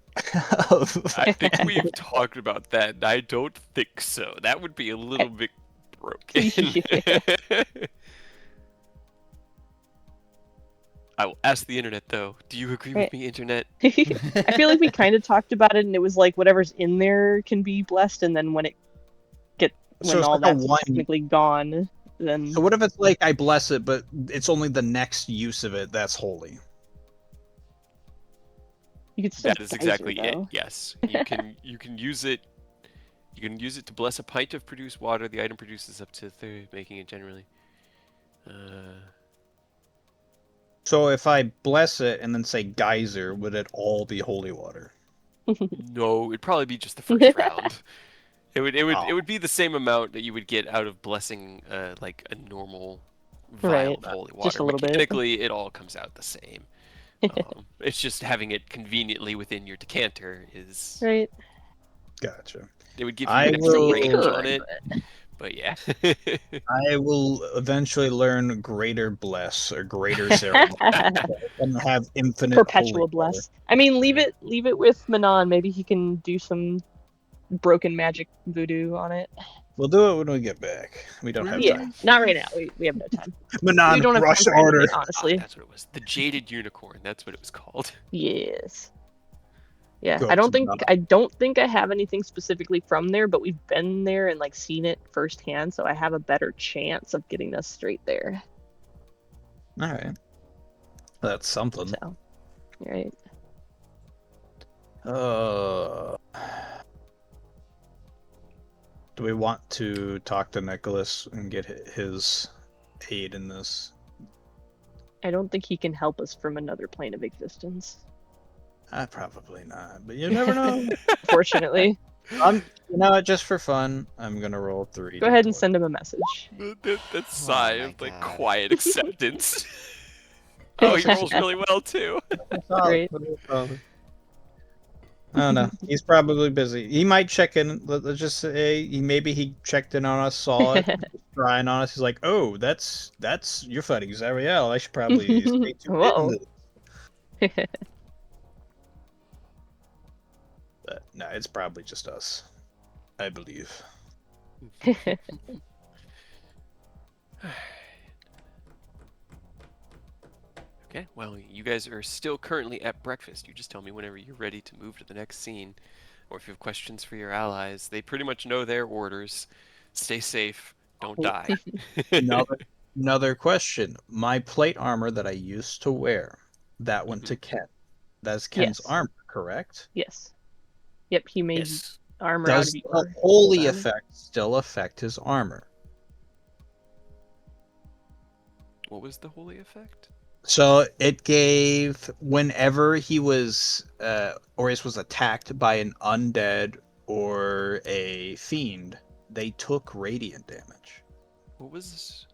of I think we've talked about that, and I don't think so. That would be a little bit broken. I will ask the internet, though. Do you agree with me, internet? I feel like we kind of talked about it, and it was like whatever's in there can be blessed, and then when So it's all like a that's one. technically gone, then So what if it's like I bless it, but it's only the next use of it that's holy? you could still That is geyser, exactly it. though. Yes, you can use it. You can use it to bless a pint of produced water. The item produces up to 30, making it generally. So if I bless it and then say geyser, would it all be holy water? No, it'd probably be just the first round. It Oh. would be the same amount that you would get out of blessing like a normal vial Right, of holy water. just a little bit. Mechanically, it all comes out the same. It's just having it conveniently within your decanter is. Right. Gotcha. It would give you I an extra will- range on it, but yeah. I will eventually learn greater bless or greater ceremony. And have infinite Perpetual holy bless. I mean, leave it with Manon. Maybe he can do some broken magic voodoo on it. water. We'll do it when we get back. We don't have Yeah, time. not right now. We have no time. Manon, we don't have rush time for order. anything, Ah, honestly. that's what it was. The Jaded Unicorn. That's what it was called. Yes. Yeah, Go I don't to think I have anything specifically from there, but we've been there and like seen it firsthand, so I have a better chance of getting us straight there. All right. That's something. So, right. Do we want to talk to Nicholas and get his aid in this? I don't think he can help us from another plane of existence. Probably not, but you never know. Fortunately. You know what? Just for fun, I'm gonna roll 3. Go ahead and send him a message. That sigh my of like God. quiet acceptance. Oh, he rolls really well too. Great. I don't know. He's probably busy. He might check in. Let's just say he checked in on us, saw it, trying on us. He's like, "Oh, that's you're fighting Zariel. I should probably stay tuned Whoa. in." But no, it's probably just us. I believe. Okay, well, you guys are still currently at breakfast. You just tell me whenever you're ready to move to the next scene, or if you have questions for your allies. They pretty much know their orders. Stay safe. Don't die. Another question. My plate armor that I used to wear, that went to Ken. That's Ken's Yes. armor, correct? Yes. Yep, he made Yes. armor out Does of the your holy then. effect still affect his armor? What was the holy effect? So it gave whenever he was Orius was attacked by an undead or a fiend, they took radiant damage. What was this?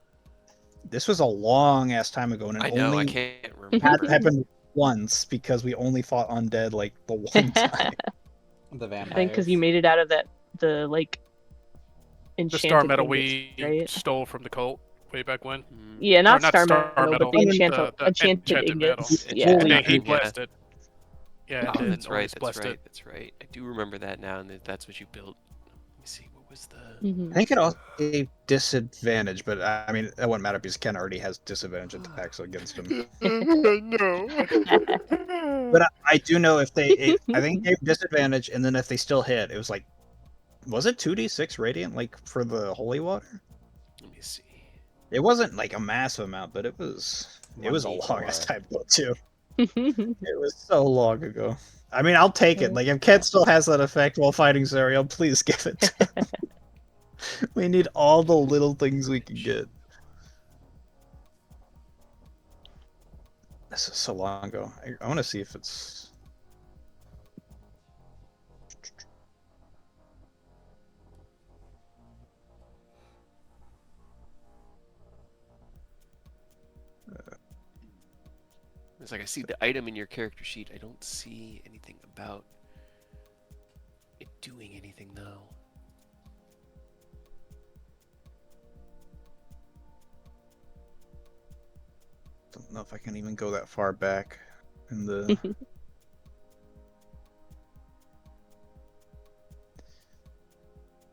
This was a long ass time ago, and it I know, I only can't had remember. happened once because we only fought undead like the one time. The vampires. I think because you made it out of the like The enchanted star metal thing we that's- right? stole from the cult way back when. Mm. Yeah, Or not not star star metal, metal, but the enchanted the enchanted enchanted metal. ingots. Enchanted Yeah. And then metal. he Yeah. blessed it. Yeah, Oh, and that's then right. Oris That's blessed right. it. That's right. I do remember that now, and that's what you built. Let me see. What was the? Mhm. I think it also gave disadvantage, but I mean that wouldn't matter because Ken already has disadvantage attacks against him. No. But I do know if I think it gave disadvantage, and then if they still hit, it was like, was it 2d6 radiant like for the holy water? Let me see. It wasn't like a massive amount, but it was a long 1d4. ass time ago too. It was so long ago. I mean, I'll take it. Like, if Kent still has that effect while fighting Zariel, please give it to him. We need all the little things we can get. This is so long ago. I want to see if it's... It's like I see the item in your character sheet. I don't see anything about it doing anything though. Don't know if I can even go that far back in the...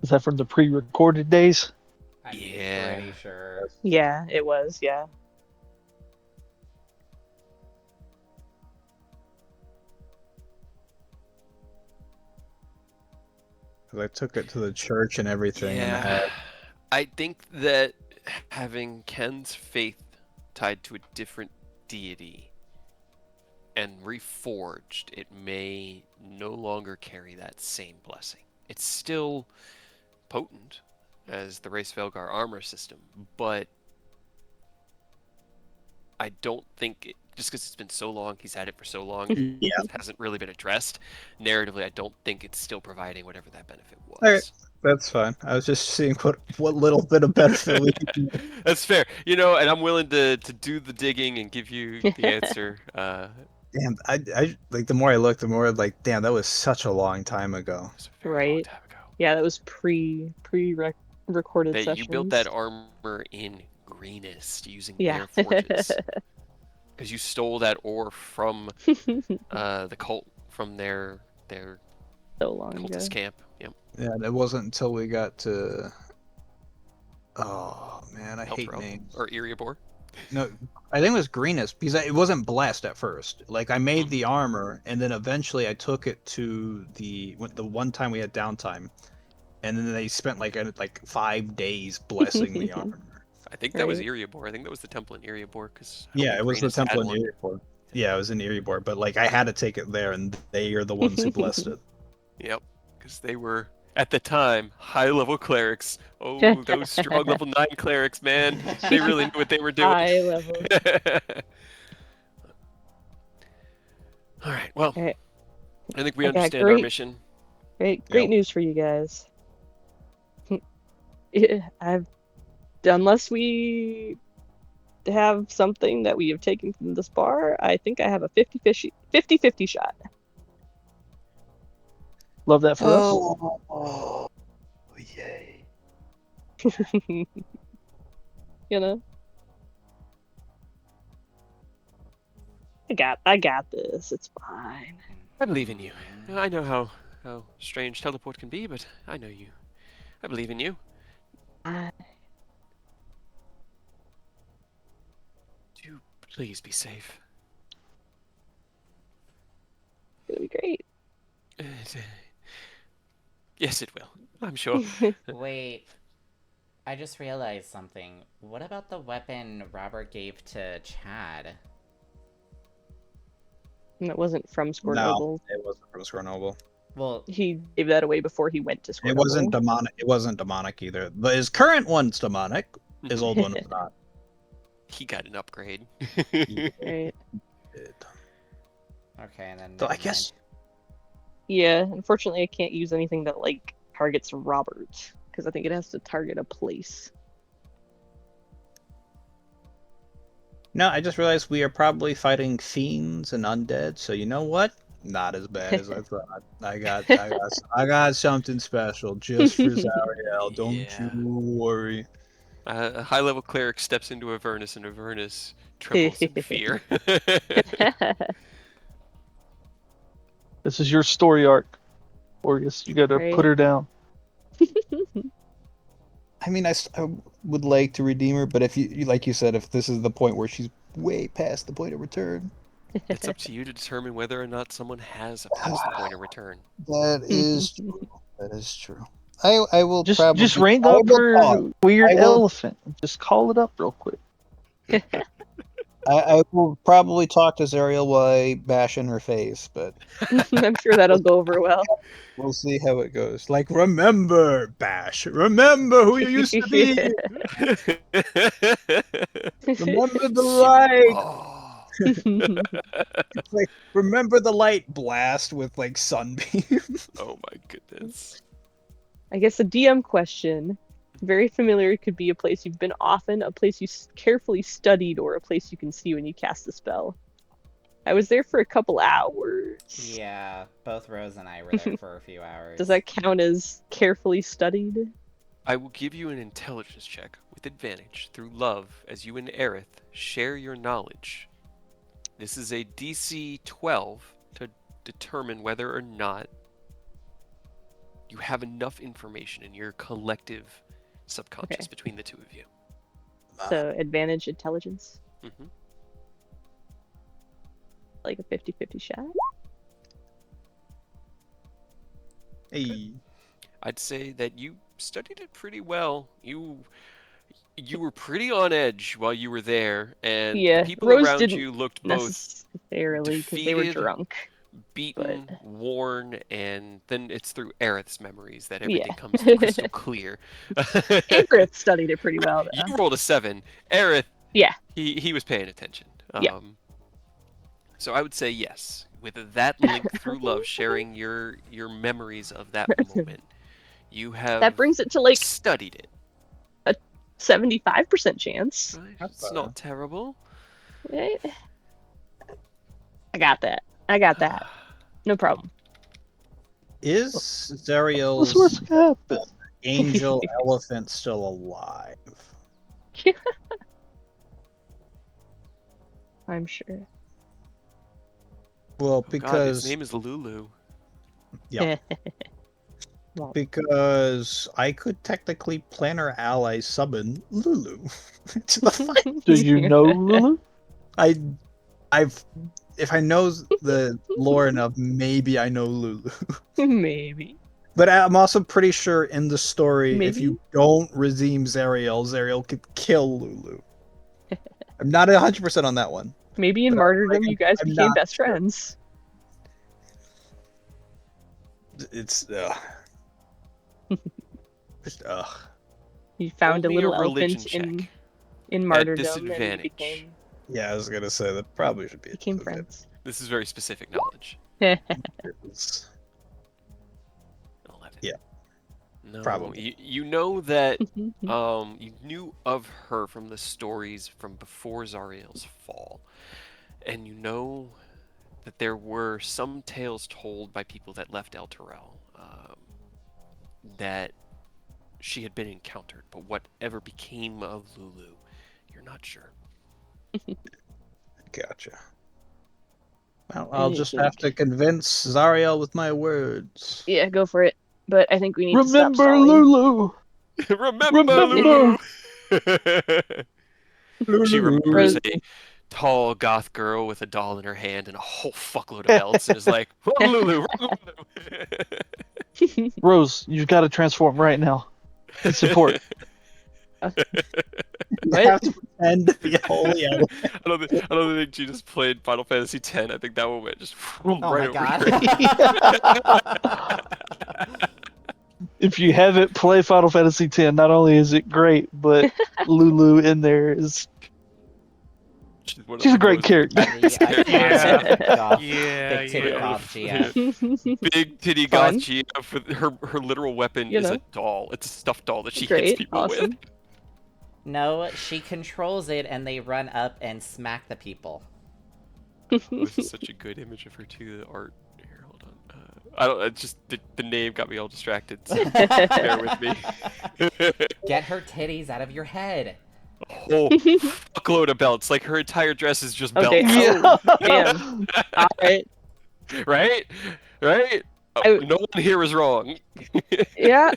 Is that from the pre-recorded days? I'm Yeah. pretty sure. Yeah, it was. Yeah. Because I took it to the church and everything and had... I think that having Ken's faith tied to a different deity and reforged, it may no longer carry that same blessing. It's still potent as the Race Velgar armor system, but I don't think it, just because it's been so long, he's had it for so long, Yeah. it hasn't really been addressed. Narratively, I don't think it's still providing whatever that benefit was. Alright. That's fine. I was just seeing what little bit of benefit we could get. That's fair. You know, and I'm willing to do the digging and give you the answer. Damn, I like the more I look, the more like, damn, that was such a long time ago. It was a very long Right. time ago. Yeah, that was pre-recorded That sessions. you built that armor in greenest using Yeah. their forges. Because you stole that ore from the cult, from their So long ago. cultist camp. Yep. Yeah, it wasn't until we got to... Oh, man, I hate Helpro. names. Or Iriabor. No, I think it was greenest because it wasn't blessed at first. Like, I made the armor, and then eventually I took it to the one time we had downtime, and then they spent like 5 days blessing the armor. I think that was Right. Iriabor. I think that was the temple in Iriabor. Cause Yeah, it was the temple in Erebor. Yeah, it was in Erebor, but like I had to take it there, and they are the ones who blessed it. Yep, because they were at the time high-level clerics. Oh, those strong level 9 clerics, man! They really knew what they were doing. High level. All right. Well, Okay. I think we Okay, understand our great. mission. Great Yep. news for you guys. Unless we have something that we have taken from this bar, I think I have a 50-50 shot. Love that for us. Oh, yay! You know? I got this. It's fine. I believe in you. I know how strange teleport can be, but I know you. I believe in you. Do please be safe. It's gonna be great. Yes, it will. I'm sure. Wait, I just realized something. What about the weapon Robert gave to Chad? And it wasn't from No, Scornoble. it wasn't from Scornoble. Well, He gave that away before he went to Scornoble. It wasn't demonic. It wasn't demonic either. But his current one's demonic. His old one is not. He got an upgrade. Right. okay, and then So I never guess Yeah, unfortunately I can't use anything that like targets Robert because I think it has to target a place. no. I just realized we are probably fighting fiends and undead. So you know what? Not as bad as I thought. I got something special just for Zariel. Don't Yeah. you worry. A high-level cleric steps into Avernus, and Avernus trembles in fear. This is your story arc, Orgus. You gotta Right. put her down. I mean, I would like to redeem her, but if you like you said, if this is the point where she's way past the point of return, It's up to you to determine whether or not someone has a past the point of return. that is true. That is true. I will Just probably ring I up will her talk. weird I will- elephant. Just call it up real quick. I will probably talk to Zariel while I bash in her face, but I'm sure that'll go over well. we'll see how it goes. Like, remember, Bash. Remember who you used to be. Remember the light. Oh. It's like, remember the light blast with like sunbeam. Oh my goodness. I guess a DM question. Very familiar could be a place you've been often, a place you carefully studied, or a place you can see when you cast a spell. I was there for a couple hours. Yeah, both Rose and I were there for a few hours. Does that count as carefully studied? I will give you an intelligence check with advantage through love as you and Aerith share your knowledge. This is a DC 12 to determine whether or not you have enough information in your collective subconscious Okay. between the two of you. So advantage intelligence, Hmm. like a 50-50 shot. Hey. I'd say that you studied it pretty well. You were pretty on edge while you were there, and Yeah, the people Rose around didn't you looked both necessarily because they were defeated, drunk. beaten, worn, and then it's through Aerith's memories that Yeah. everything comes crystal clear. Aerith studied it pretty well, though. You rolled a 7. Aerith, Yeah. he was paying attention. Yeah. So I would say yes. With that link through love, sharing your memories of that moment, you have That brings it to like studied it. 75% chance. Right? That's It's not terrible. Eh, I got that. No problem. Is What's Zariel's worse could happen? angel elephant still alive? I'm sure. Well, Oh, God, his because name is Lulu. Yeah. because I could technically plan our allies summon Lulu to the fight. Do you know Lulu? I've if I know the lore enough, maybe I know Lulu. Maybe. But I'm also pretty sure in the story, if Maybe. you don't redeem Zariel, Zariel could kill Lulu. I'm not 100% on that one. Maybe in But martyrdom you guys I'm became not best sure. friends. It's just You found a Roll me little religion elephant check. in At martyrdom and you disadvantage. Yeah, I was gonna say that probably should be became okay. friends. This is very specific knowledge. It's- 11. Yeah. No, Probably. you know that you knew of her from the stories from before Zariel's fall, and you know that there were some tales told by people that left El Terrell that she had been encountered, but whatever became of Lulu, you're not sure. Gotcha. Well, I'll just have to convince Zariel with my words. Yeah, go for it. But I think we need to stop Remember stalling. Lulu. Remember Lulu! She remembers Rose- a tall goth girl with a doll in her hand and a whole fuckload of belts and is like, run Lulu, run Lulu. Rose, you've got to transform right now. It's important. You have to pretend to be a holy elephant. I don't think she just played Final Fantasy X. I think that one went just Oh right my over god. If you haven't played Final Fantasy X, not only is it great, but Lulu in there is she's a great character. Iconic goth, Yeah, big titty yeah. goth GF. Big titty Fun. goth GF with her literal weapon You is know. a doll. It's a stuffed doll that she hits Great, people awesome. No, she controls it and they run up and smack the people. with. This is such a good image of her too. The art. Here, hold on. I don't. It's just the name got me all distracted. So bear with me. Get her titties out of your head. A whole fuckload of belts. Like her entire dress is just belts. Okay. Yeah. Damn. All right. Right? Right? No one here is wrong. Yeah.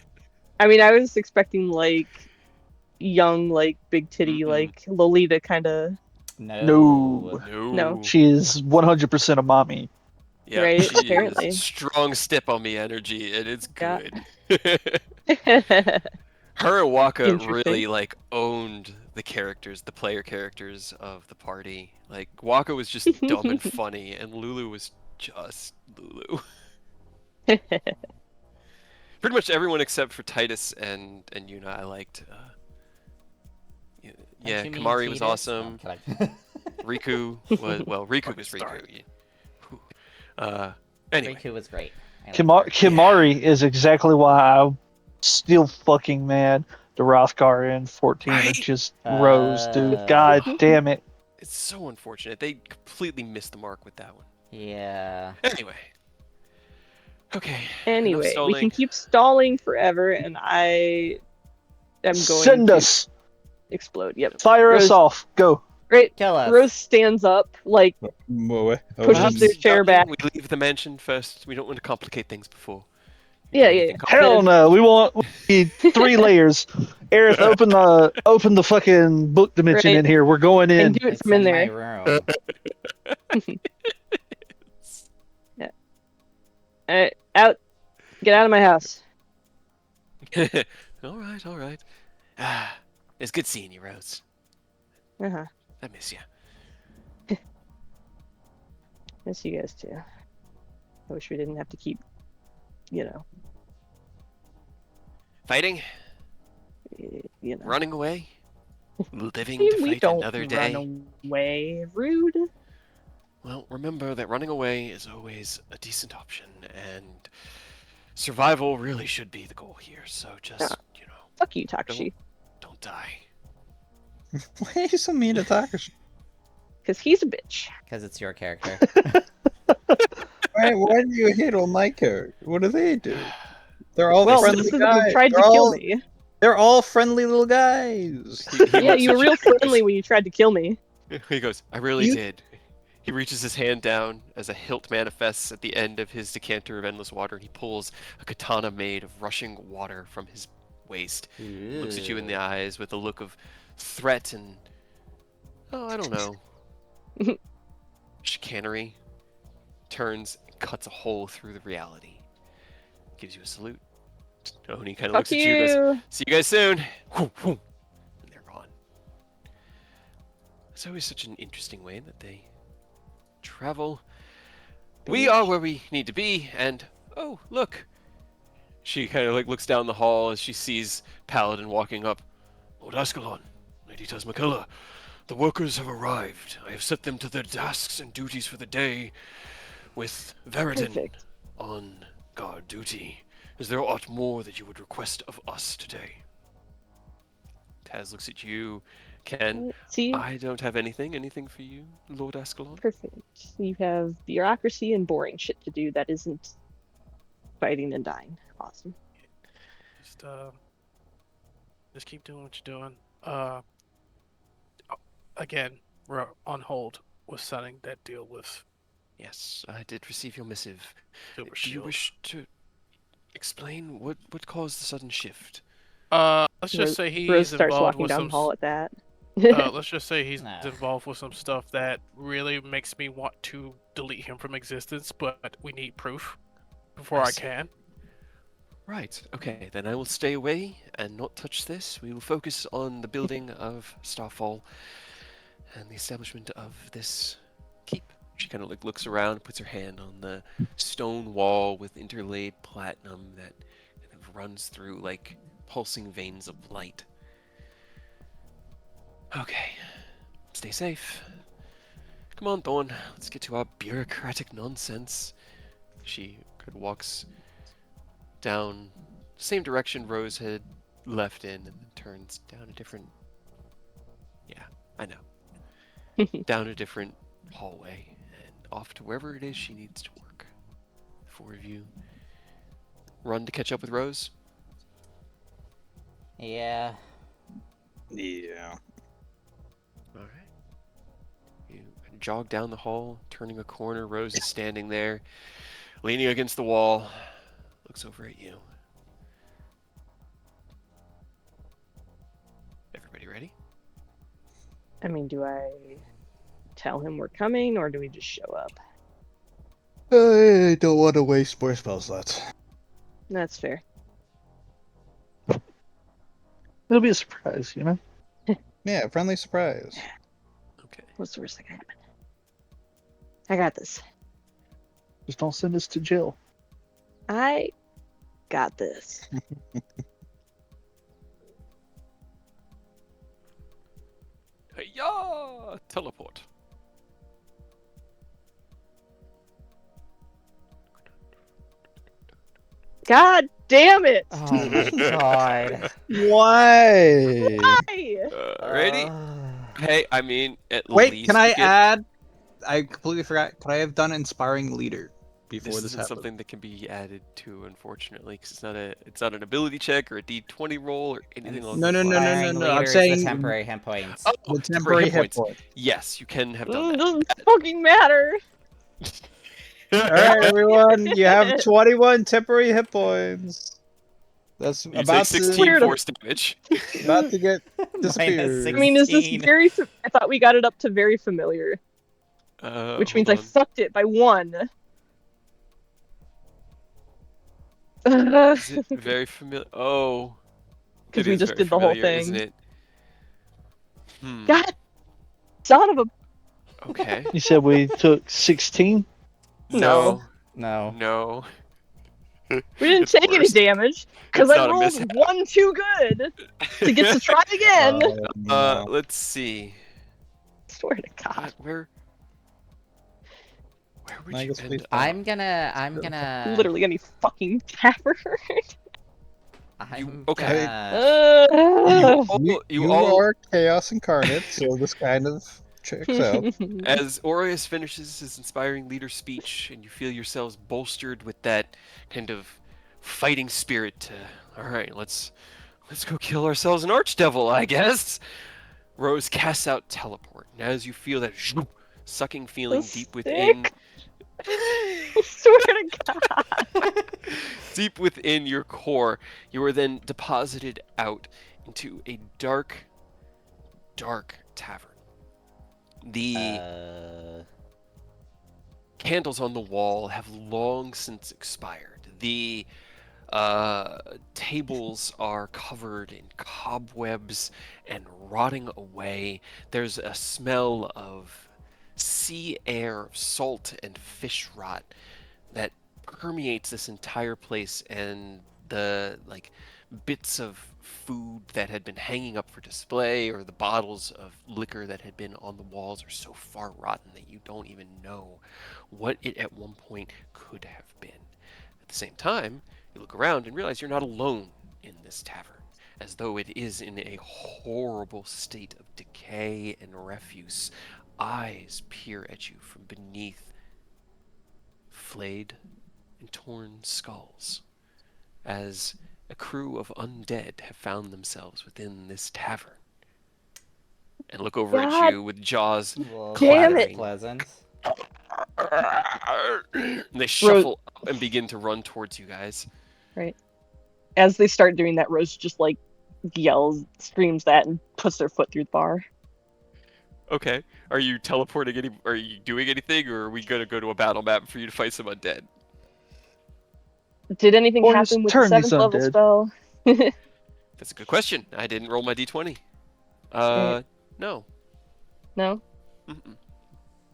I mean, I was expecting like young, like big titty, Mm-mm. like Lolita kind of. No. No. She is 100% a mommy. Yeah, Right, she apparently. is strong step on me energy, and it's Yeah. good. Her and Waka Interesting. really like owned the characters, the player characters of the party. Like Waka was just dumb and funny, and Lulu was just Lulu. Pretty much everyone except for Titus and Yuna I liked. Yeah, Don't you mean Kamari was Tidus? No, awesome. I'm kidding. Riku was Riku was Fucking Riku. Anyway, Riku was great. I liked her. Kimari is exactly why I'm still fucking mad. The Rothgar in 14 are Right? just Rose, dude. God damn it. it's so unfortunate. They completely missed the mark with that one. Yeah. Anyway. Okay. Anyway, we stalling. can keep stalling forever, and I am going Send to us. explode. Yep. Fire Rose- us off. Go. Great. Kill us. Rose stands up, like, Pushes Pushes their chair back. We leave the mansion first. We don't want to complicate things before. Yeah, Anything yeah. complicated? Hell no. We need 3 layers. Aerith, open the fucking book dimension Right. in here. We're going in. And do it It's from in my there. room. Out. Get out of my house. all right. Ah, it's good seeing you, Rose. Uh-huh. I miss you. Miss you guys too. I wish we didn't have to keep, Fighting, you know. running away, living We to fight don't another day. run away. Rude. Well, remember that running away is always a decent option, and survival really should be the goal here. So just, Fuck you, Takashi. don't die. Why are you so mean to Takashi? Because he's a bitch. Because it's your character. Why do you hate on my character? What do they do? They're all Well, friendly listen, guys. you tried to They're kill all- me. They're all friendly little guys. Yeah, you were real friendly when you tried to kill me. He goes, I really You- did. He reaches his hand down as a hilt manifests at the end of his decanter of endless water, and he pulls a katana made of rushing water from his waist. Looks at you in the eyes with a look of threat and, I don't know, chicanery. Turns and cuts a hole through the reality. Gives you a salute. Oni kind of Fuck looks at you and goes, you. see you guys soon. And they're gone. It's always such an interesting way that they travel. We are where we need to be, and oh, look. She kind of looks down the hall as she sees Paladin walking up. Lord Ascalon, Lady Tasmakella, the workers have arrived. I have set them to their tasks and duties for the day, with Veridin Perfect. on guard duty. Is there aught more that you would request of us today? Taz looks at you. Ken, See? I don't have anything. Anything for you, Lord Ascalon? Perfect. You have bureaucracy and boring shit to do that isn't fighting and dying. Awesome. Just keep doing what you're doing. Again, we're on hold with signing that deal with Yes, I did receive your missive. Silver Do you Shield. wish to explain what caused the sudden shift? Let's just Rose, say he's Rose starts involved walking with down some. the hall at that. Let's just say he's Nah. involved with some stuff that really makes me want to delete him from existence, but we need proof before I I see. can. Right, okay, then I will stay away and not touch this. We will focus on the building of Starfall and the establishment of this keep. She kind of looks around, puts her hand on the stone wall with interlaid platinum that kind of runs through like pulsing veins of light. Okay, stay safe. Come on, Thorn, let's get to our bureaucratic nonsense. She kind of walks down the same direction Rose had left in and then turns down a different... Yeah, I know. Down a different hallway and off to wherever it is she needs to work. The four of you run to catch up with Rose. Yeah. Yeah. Alright. You jog down the hall, turning a corner. Rose is standing there, leaning against the wall, looks over at you. Everybody ready? I mean, do I tell him we're coming, or do we just show up? I don't want to waste more spell slots. That's fair. It'll be a surprise, you know? Yeah, friendly surprise. Okay. What's the worst that can happen? I got this. Just don't send us to jail. I got this. Yeah, teleport. God damn it! Oh my god. Why? Hey! Ready? Hey, I mean, at Wait, can least I you get. add? I completely forgot. Could I have done inspiring leader before This this isn't happened? something that can be added to, unfortunately, because it's not an ability check or a D20 roll or anything along No, those no, no, no, lines. no, Inspiring no. I'm leader is the saying temporary hit points. Oh, the temporary temporary hit hit points. point. Yes, you can have done Doesn't fucking matter. All right, that. everyone, you have 21 temporary hit points. That's You take about 16 Swear to- force damage. to get Minus disappeared. I mean, is this 16. very? I thought we got it up to very familiar, which means Hold I on. fucked it by 1. Is it very familiar? Oh, Because it we is just very did the whole familiar, isn't thing. it? Hmm. God, son of a. Okay. You said we took 16? No. No. No. We didn't It's take any worse. damage because It's I not a rolled mishap. 1 too good to get to try again. No. Let's see. Swear to God. Where would I you guess we end up? I'm gonna. Literally any fucking tavern. I'm okay. gonna. You all, are chaos incarnate, so this kind of checks out. as Aureus finishes his inspiring leader speech, and you feel yourselves bolstered with that kind of fighting spirit to, all right, let's go kill ourselves an archdevil, I guess. Rose casts out teleport, and as you feel that sucking feeling deep within, Swear to God. deep within your core, you are then deposited out into a dark, dark tavern. The candles on the wall have long since expired. The tables are covered in cobwebs and rotting away. There's a smell of sea air, salt, and fish rot that permeates this entire place, and the bits of food that had been hanging up for display or the bottles of liquor that had been on the walls are so far rotten that you don't even know what it at one point could have been. At the same time, you look around and realize you're not alone in this tavern, as though it is in a horrible state of decay and refuse. Eyes peer at you from beneath flayed and torn skulls, as a crew of undead have found themselves within this tavern, and look over at God you with jaws Well, damn that's it. pleasant. and they shuffle up and begin to run towards you guys. Right. As they start doing that, Rose just yells, screams that, and puts their foot through the bar. Okay. Are you teleporting are you doing anything, or are we gonna go to a battle map for you to fight some undead? Did anything Or just happen with the turn these 7th level undead. spell? That's a good question. I didn't roll my d20. Right. No. No? Mm-mm.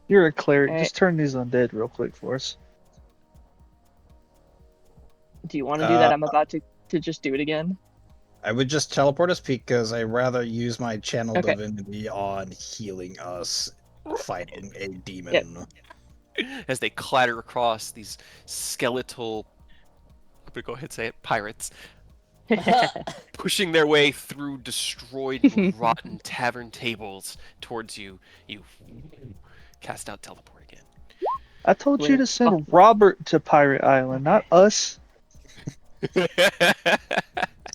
You're a cleric. Alright. Just turn these undead real quick for us. Do you want to do that? I'm about to just do it again. I would just teleport us because I'd rather use my channel Okay. divinity on healing us fighting a demon. Yep. As they clatter across these skeletal, I'm gonna go ahead and say it, pirates, pushing their way through destroyed and rotten tavern tables towards you. You cast out teleport again. I told you Where to the fuck- send Robert to Pirate Island, not us.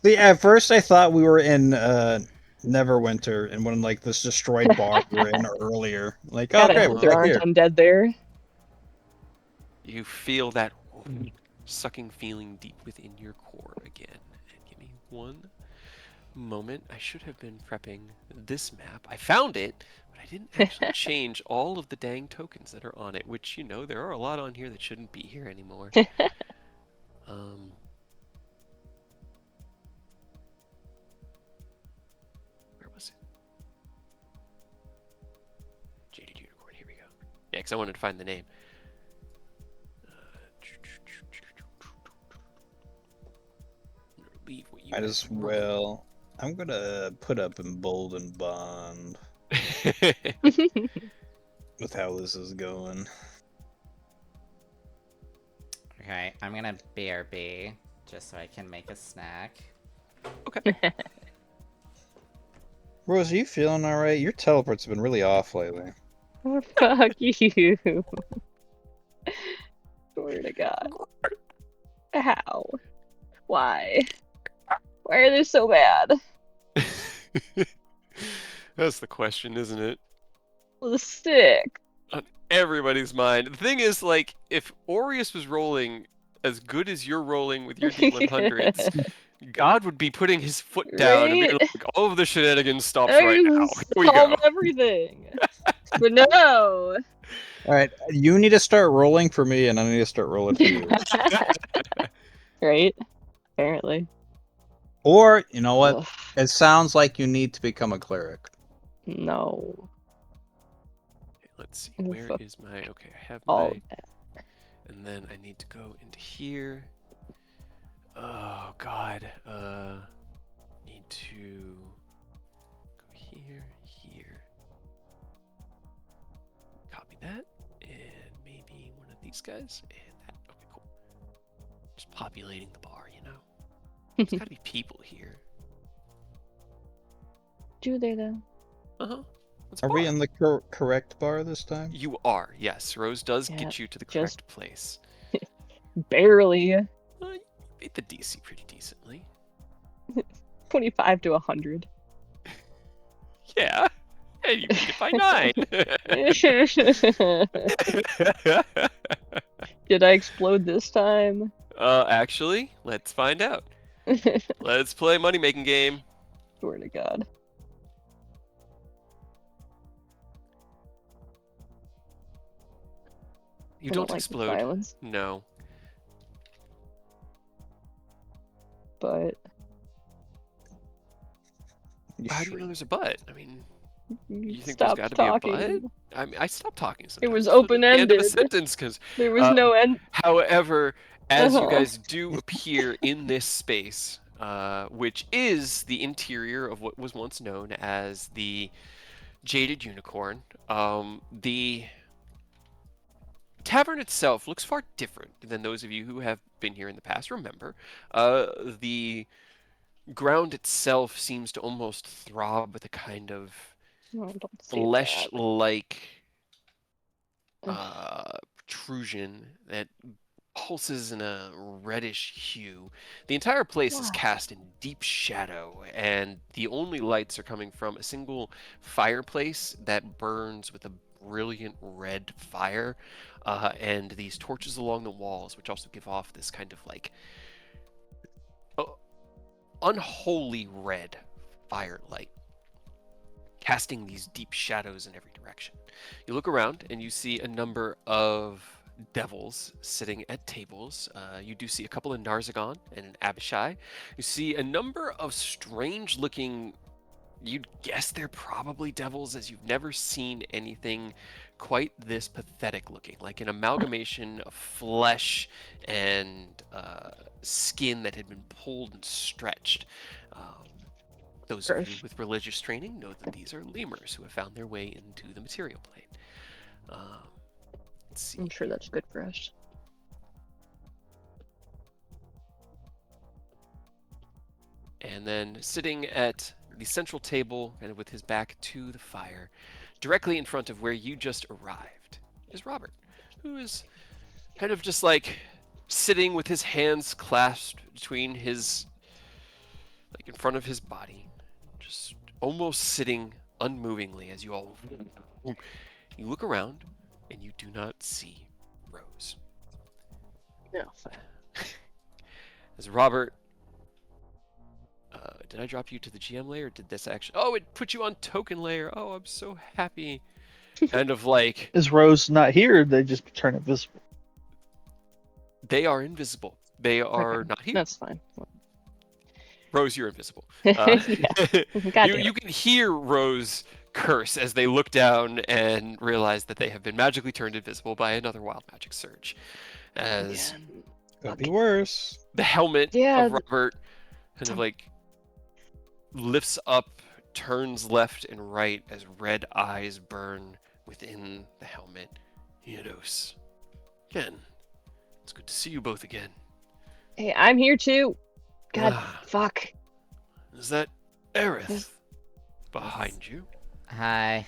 See, at first I thought we were in Neverwinter and one this destroyed bar we were in earlier. Like, oh God, I great, hope we're there back aren't here. undead there. You feel that sucking feeling deep within your core again. And give me one moment. I should have been prepping this map. I found it, but I didn't actually change all of the dang tokens that are on it, which, there are a lot on here that shouldn't be here anymore. Where was it? Yeah, because I wanted to find the name. Leave what you Might have as rolling. well. I'm gonna put up Emboldened Bond with how this is going. Okay, I'm gonna BRB just so I can make a snack. Rose, are you feeling alright? Your teleport's been really off lately. Fuck you. Swear to God. How? Why? Why are they so bad? That's the question, isn't it? The stick. On everybody's mind. The thing is, like, if Aureus was rolling as good as you're rolling with your D100s, God would be putting his foot down and being Right? like, all of the shenanigans stops I right now. can Here we solve go. everything. But no. Alright, you need to start rolling for me, and I need to start rolling for you. Right? Apparently. Or, you know what? Ugh, It sounds like you need to become a cleric. no. Let's see. Oh, Where fuck. is my... Okay, I have All my... of that. And then I need to go into here. Oh, God. Need to go here, here. Copy that. And maybe one of these guys. And that. Okay, cool. Just populating the bar, you know? There's gotta be people here. Do they though? Uh-huh. What's Are we bar? in the correct bar this time? You are, yes. Rose does Yeah, get you to the just- correct place. Barely. You beat the DC pretty decently. 25 to 100. Yeah. And you beat it by 9. Did I explode this time? Actually, let's find out. Let's play money making game. Swear to God. You I don't like explode. violence, No. but You How do you know shriek. there's a butt? I mean, you think stop there's got to talking. be a butt? I mean, I stopped talking sometimes. was Just at the end of a open-ended. sentence, because There was no end. however, as you Uh-huh. guys do appear in this space, which is the interior of what was once known as the Jaded Unicorn, the tavern itself looks far different than those of you who have been here in the past. Remember, the ground itself seems to almost throb with a kind of No, don't say that. flesh-like Ugh. protrusion that pulses in a reddish hue. The entire place is Why? cast in deep shadow, and the only lights are coming from a single fireplace that burns with a brilliant red fire, and these torches along the walls, which also give off this kind of like unholy red firelight, casting these deep shadows in every direction. You look around and you see a number of devils sitting at tables. You do see a couple of Narzagon and an Abishai. You see a number of strange looking, you'd guess they're probably devils, as you've never seen anything quite this pathetic looking, like an amalgamation of flesh and skin that had been pulled and stretched. Those of you Gross. with religious training know that these are lemurs who have found their way into the material plane. Let's see. I'm sure that's good for us. And then sitting at the central table and with his back to the fire, directly in front of where you just arrived, is Robert, who is kind of just like sitting with his hands clasped between his, like in front of his body, just almost sitting unmovingly as you all, you look around and you do not see Rose. No. As Robert, did I drop you to the GM layer? Or did this actually? Oh, it put you on token layer. Oh, I'm so happy. Kind of like Is Rose not here? They just turn invisible. they are invisible. They are Okay, not here. That's fine. Rose, you're invisible. Yeah. God You damn can hear Rose curse as they look down and realize that they have been magically turned invisible by another wild magic surge. As Could be worse. the helmet Yeah. of Robert kind of like lifts up, turns left and right as red eyes burn within the helmet. Eidos, again, it's good to see you both again. Hey, I'm here too. God, Ah, fuck. is that Aerith behind you? Hi.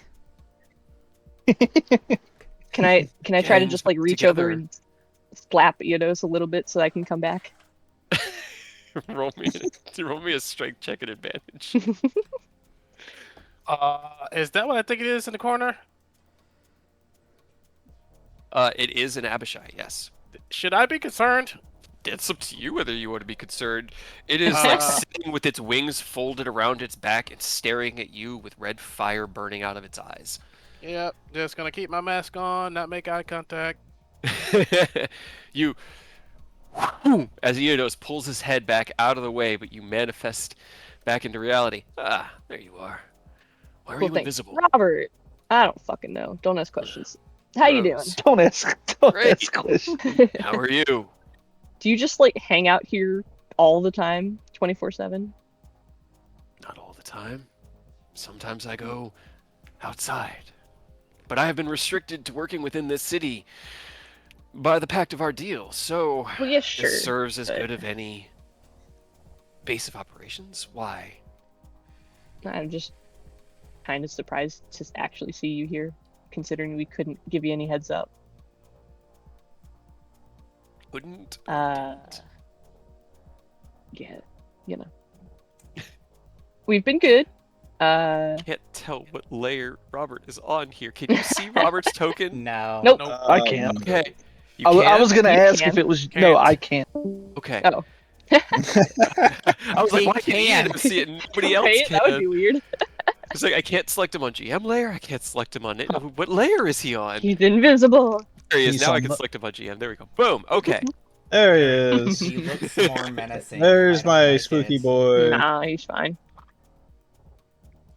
Can I try to Gangs just like reach over together. and slap Eidos a little bit so I can come back? roll me a strength check at advantage. Is that what I think it is in the corner? It is an Abishai, yes. Should I be concerned? It's up to you whether you want to be concerned. It is like sitting with its wings folded around its back and staring at you with red fire burning out of its eyes. Yep, just gonna keep my mask on, not make eye contact. You, as Eidos pulls his head back out of the way, but you manifest back into reality. Ah, there you are. Why are Cool, you thanks. invisible? Robert, I don't fucking know. Don't ask questions. How you doing? Rose, Don't Great. ask questions. how are you? Do you just like hang out here all the time, 24/7? Not all the time. Sometimes I go outside. But I have been restricted to working within this city by the Pact of our deal, so Well, yeah, sure. this serves as but- good of any base of operations. Why? I'm just kind of surprised to actually see you here, considering we couldn't give you any heads up. Wouldn't? Yeah, you know. We've been good. Can't tell what layer Robert is on here. Can you see Robert's token? No. Nope. I can't. Okay. You I was can? gonna You ask can. if it was. Can't. No, I can't. Okay. Oh. I was like, He why can't can. see it? Nobody else Right? can. That would be weird. It's like I can't select him on GM layer. I can't select him on it. What layer is he on? He's invisible. There he is. He's Now I on can the- select him on GM. There we go. Boom. Okay. There he is. He looks more menacing. There's I don't my like spooky it. boy. Nah, he's fine.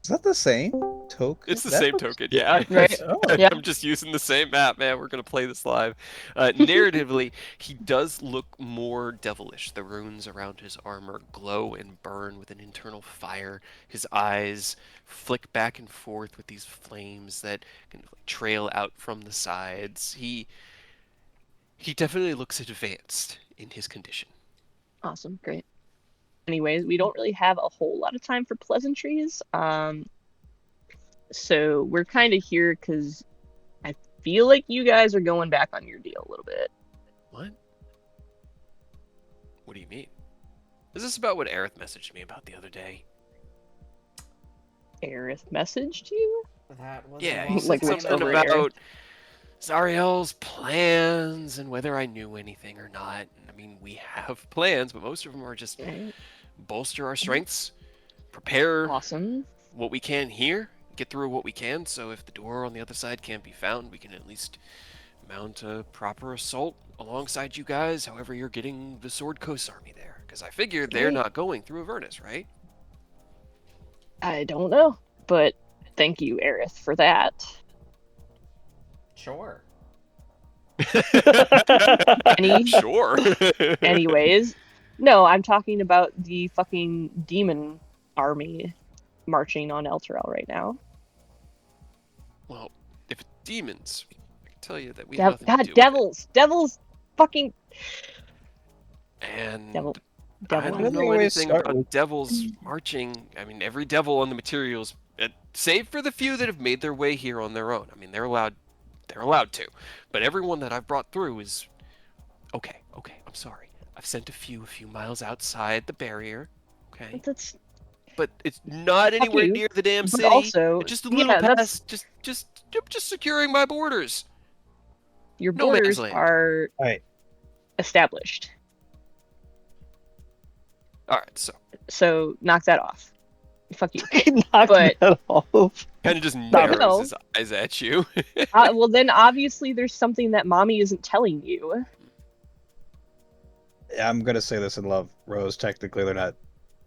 Is that the same token? It's the That same looks- token. Yeah. Right. Oh. Yeah. I'm just using the same map, man. We're gonna play this live. Narratively, he does look more devilish. The runes around his armor glow and burn with an internal fire. His eyes flick back and forth with these flames that kind of like trail out from the sides. He definitely looks advanced in his condition. Awesome, great. Anyways, we don't really have a whole lot of time for pleasantries. So we're kind of here because I feel like you guys are going back on your deal a little bit. What? What do you mean? Is this about what Aerith messaged me about the other day? Aerith messaged you? That was Yeah, a he long said Like, time which something over ago. Aerith? about Zariel's plans and whether I knew anything or not. I mean, we have plans, but most of them are just Right. bolster our strengths, prepare Awesome. what we can here, get through what we can, so if the door on the other side can't be found, we can at least mount a proper assault alongside you guys, however you're getting the Sword Coast army there. Because I figured they're Right. not going through Avernus, right? I don't know, but thank you, Aerith, for that. Sure. Sure. Anyways, no, I'm talking about the fucking demon army marching on Elturel right now. Well, if it's demons, I can tell you that we God, have nothing to do devils, fucking with it. And devil. I Why don't don't know we always anything start about with- devils marching. I mean, every devil on the materials, save for the few that have made their way here on their own. I mean, they're allowed to. But everyone that I've brought through is okay. I'm sorry. I've sent a few miles outside the barrier. Okay, That's but it's not anywhere you. near the damn but city. also It's just a little yeah, that's past. Just securing my borders. your no man's borders land. are Right. established. All right, so So knock that off. Fuck you. Knock But- that off. kind of just No. narrows his eyes at you. Well, then obviously there's something that mommy isn't telling you. I'm gonna say this in love, Rose. Technically, they're not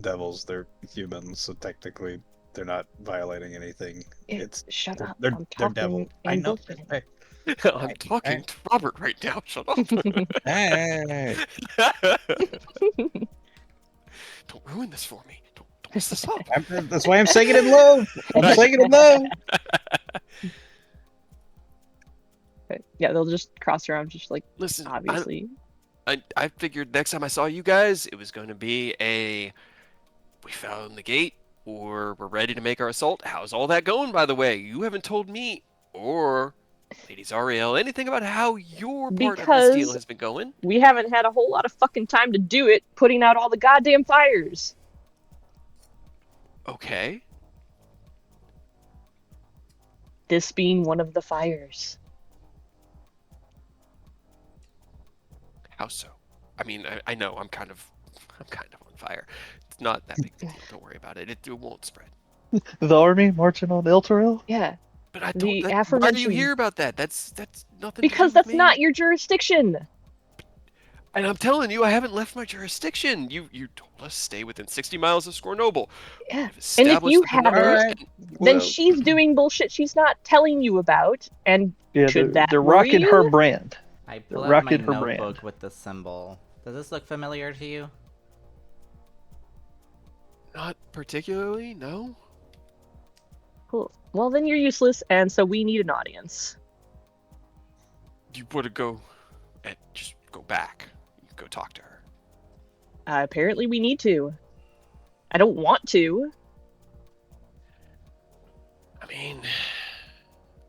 devils; they're humans. So technically, they're not violating anything. It's Shut up. they're I'm they're talking devil. I and know. bullshitting. Hey, I'm talking to Robert right now. Shut up. hey. Don't ruin this for me. Don't mess this up. That's why I'm saying it in love. I'm saying it in love. Yeah, they'll just cross their arms, just like, Listen, obviously. I figured next time I saw you guys, it was going to be we found the gate, or we're ready to make our assault. How's all that going, by the way? You haven't told me, or Lady Zariel, anything about how your part of this deal Because has been going. we haven't had a whole lot of fucking time to do it, putting out all the goddamn fires. Okay. This being one of the fires. How so? I mean, I know I'm kind of on fire. It's not that big of a deal. Don't worry about it. It won't spread. The army marching on Elturel? Yeah, But I The don't. Why do you aforementioned- hear about that? That's nothing. because to do with that's me. not your jurisdiction. And I'm telling you, I haven't left my jurisdiction. You told us stay within 60 miles of Scornoble. Yeah. I've And if established you the borders, haven't, and- then she's doing bullshit she's not telling you about, and Yeah, should that they're worry rocking you? her brand. I They're pull out my rocking her notebook brand. with the symbol. Does this look familiar to you? Not particularly, no. Cool. Well, then you're useless, and so we need an audience. You want to go and just go back. You go talk to her. Apparently, we need to. I don't want to. I mean,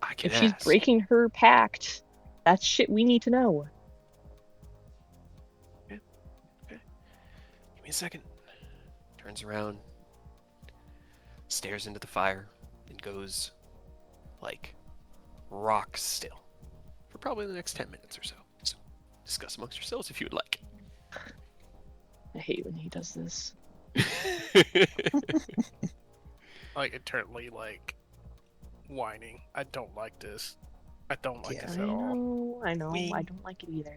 I can If she's ask. breaking her pact, that's shit we need to know. Give me a second. Turns around, stares into the fire, and goes like rock still for probably the next 10 minutes or so. So discuss amongst yourselves if you would like. I hate when he does this. Like internally, like whining. I don't like this. I don't like Yeah. this I at all. know, I know. We- I don't like it either.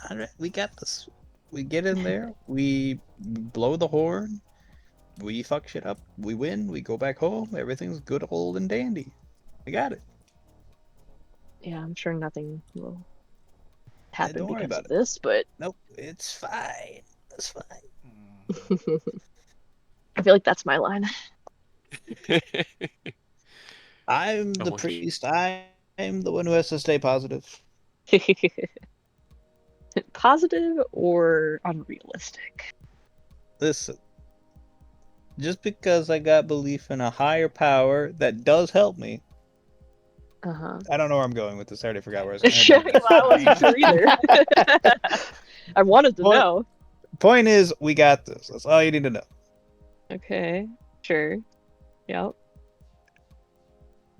All right, we got this. We get in there. We blow the horn. We fuck shit up. We win. We go back home. Everything's good, old and dandy. We got it. Yeah, I'm sure nothing will happen don't worry because about of this, but Nope, it's fine. It's fine. I feel like that's my line. I'm the wish. priest. I'm the one who has to stay positive. Positive or unrealistic? Listen, just because I got belief in a higher power that does help me, Uh-huh. I don't know where I'm going with this. I already forgot where I was going. Sure, well, I wasn't sure either. I wanted to What? know. Point is, we got this. That's all you need to know. Okay, sure. Yep.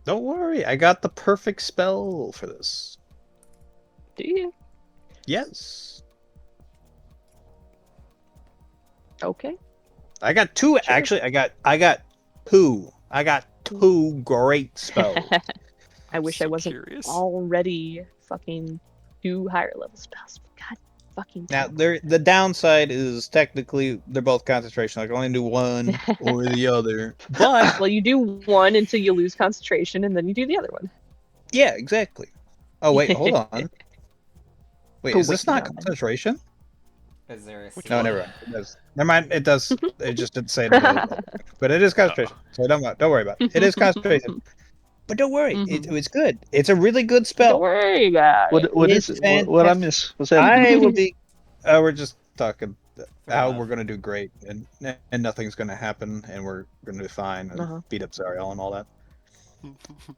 Don't worry, I got the perfect spell for this. Do you? Yes. Okay. I got two. Sure. Actually, I got two. I got two great spells. I wish I So wasn't curious. already fucking 2 higher level spells. God fucking Now, damn. the downside is technically they're both concentration. I can only do one or the other. But Well, you do one until you lose concentration, and then you do the other one. yeah, exactly. Oh wait, hold on. Wait, Oh, is this wait, not no. concentration? Is there a No, scene? never mind. It does. Never mind. It does. It just didn't say it. But it is concentration. So don't worry about it. It is concentration. But don't worry, it's good. It's a really good Don't spell. worry about it. What It's is it? What I fantastic. miss? What's that? I will be. We're just talking how enough. we're gonna do great, and nothing's gonna happen, and we're gonna be fine, and Uh-huh. beat up Zariel and all that.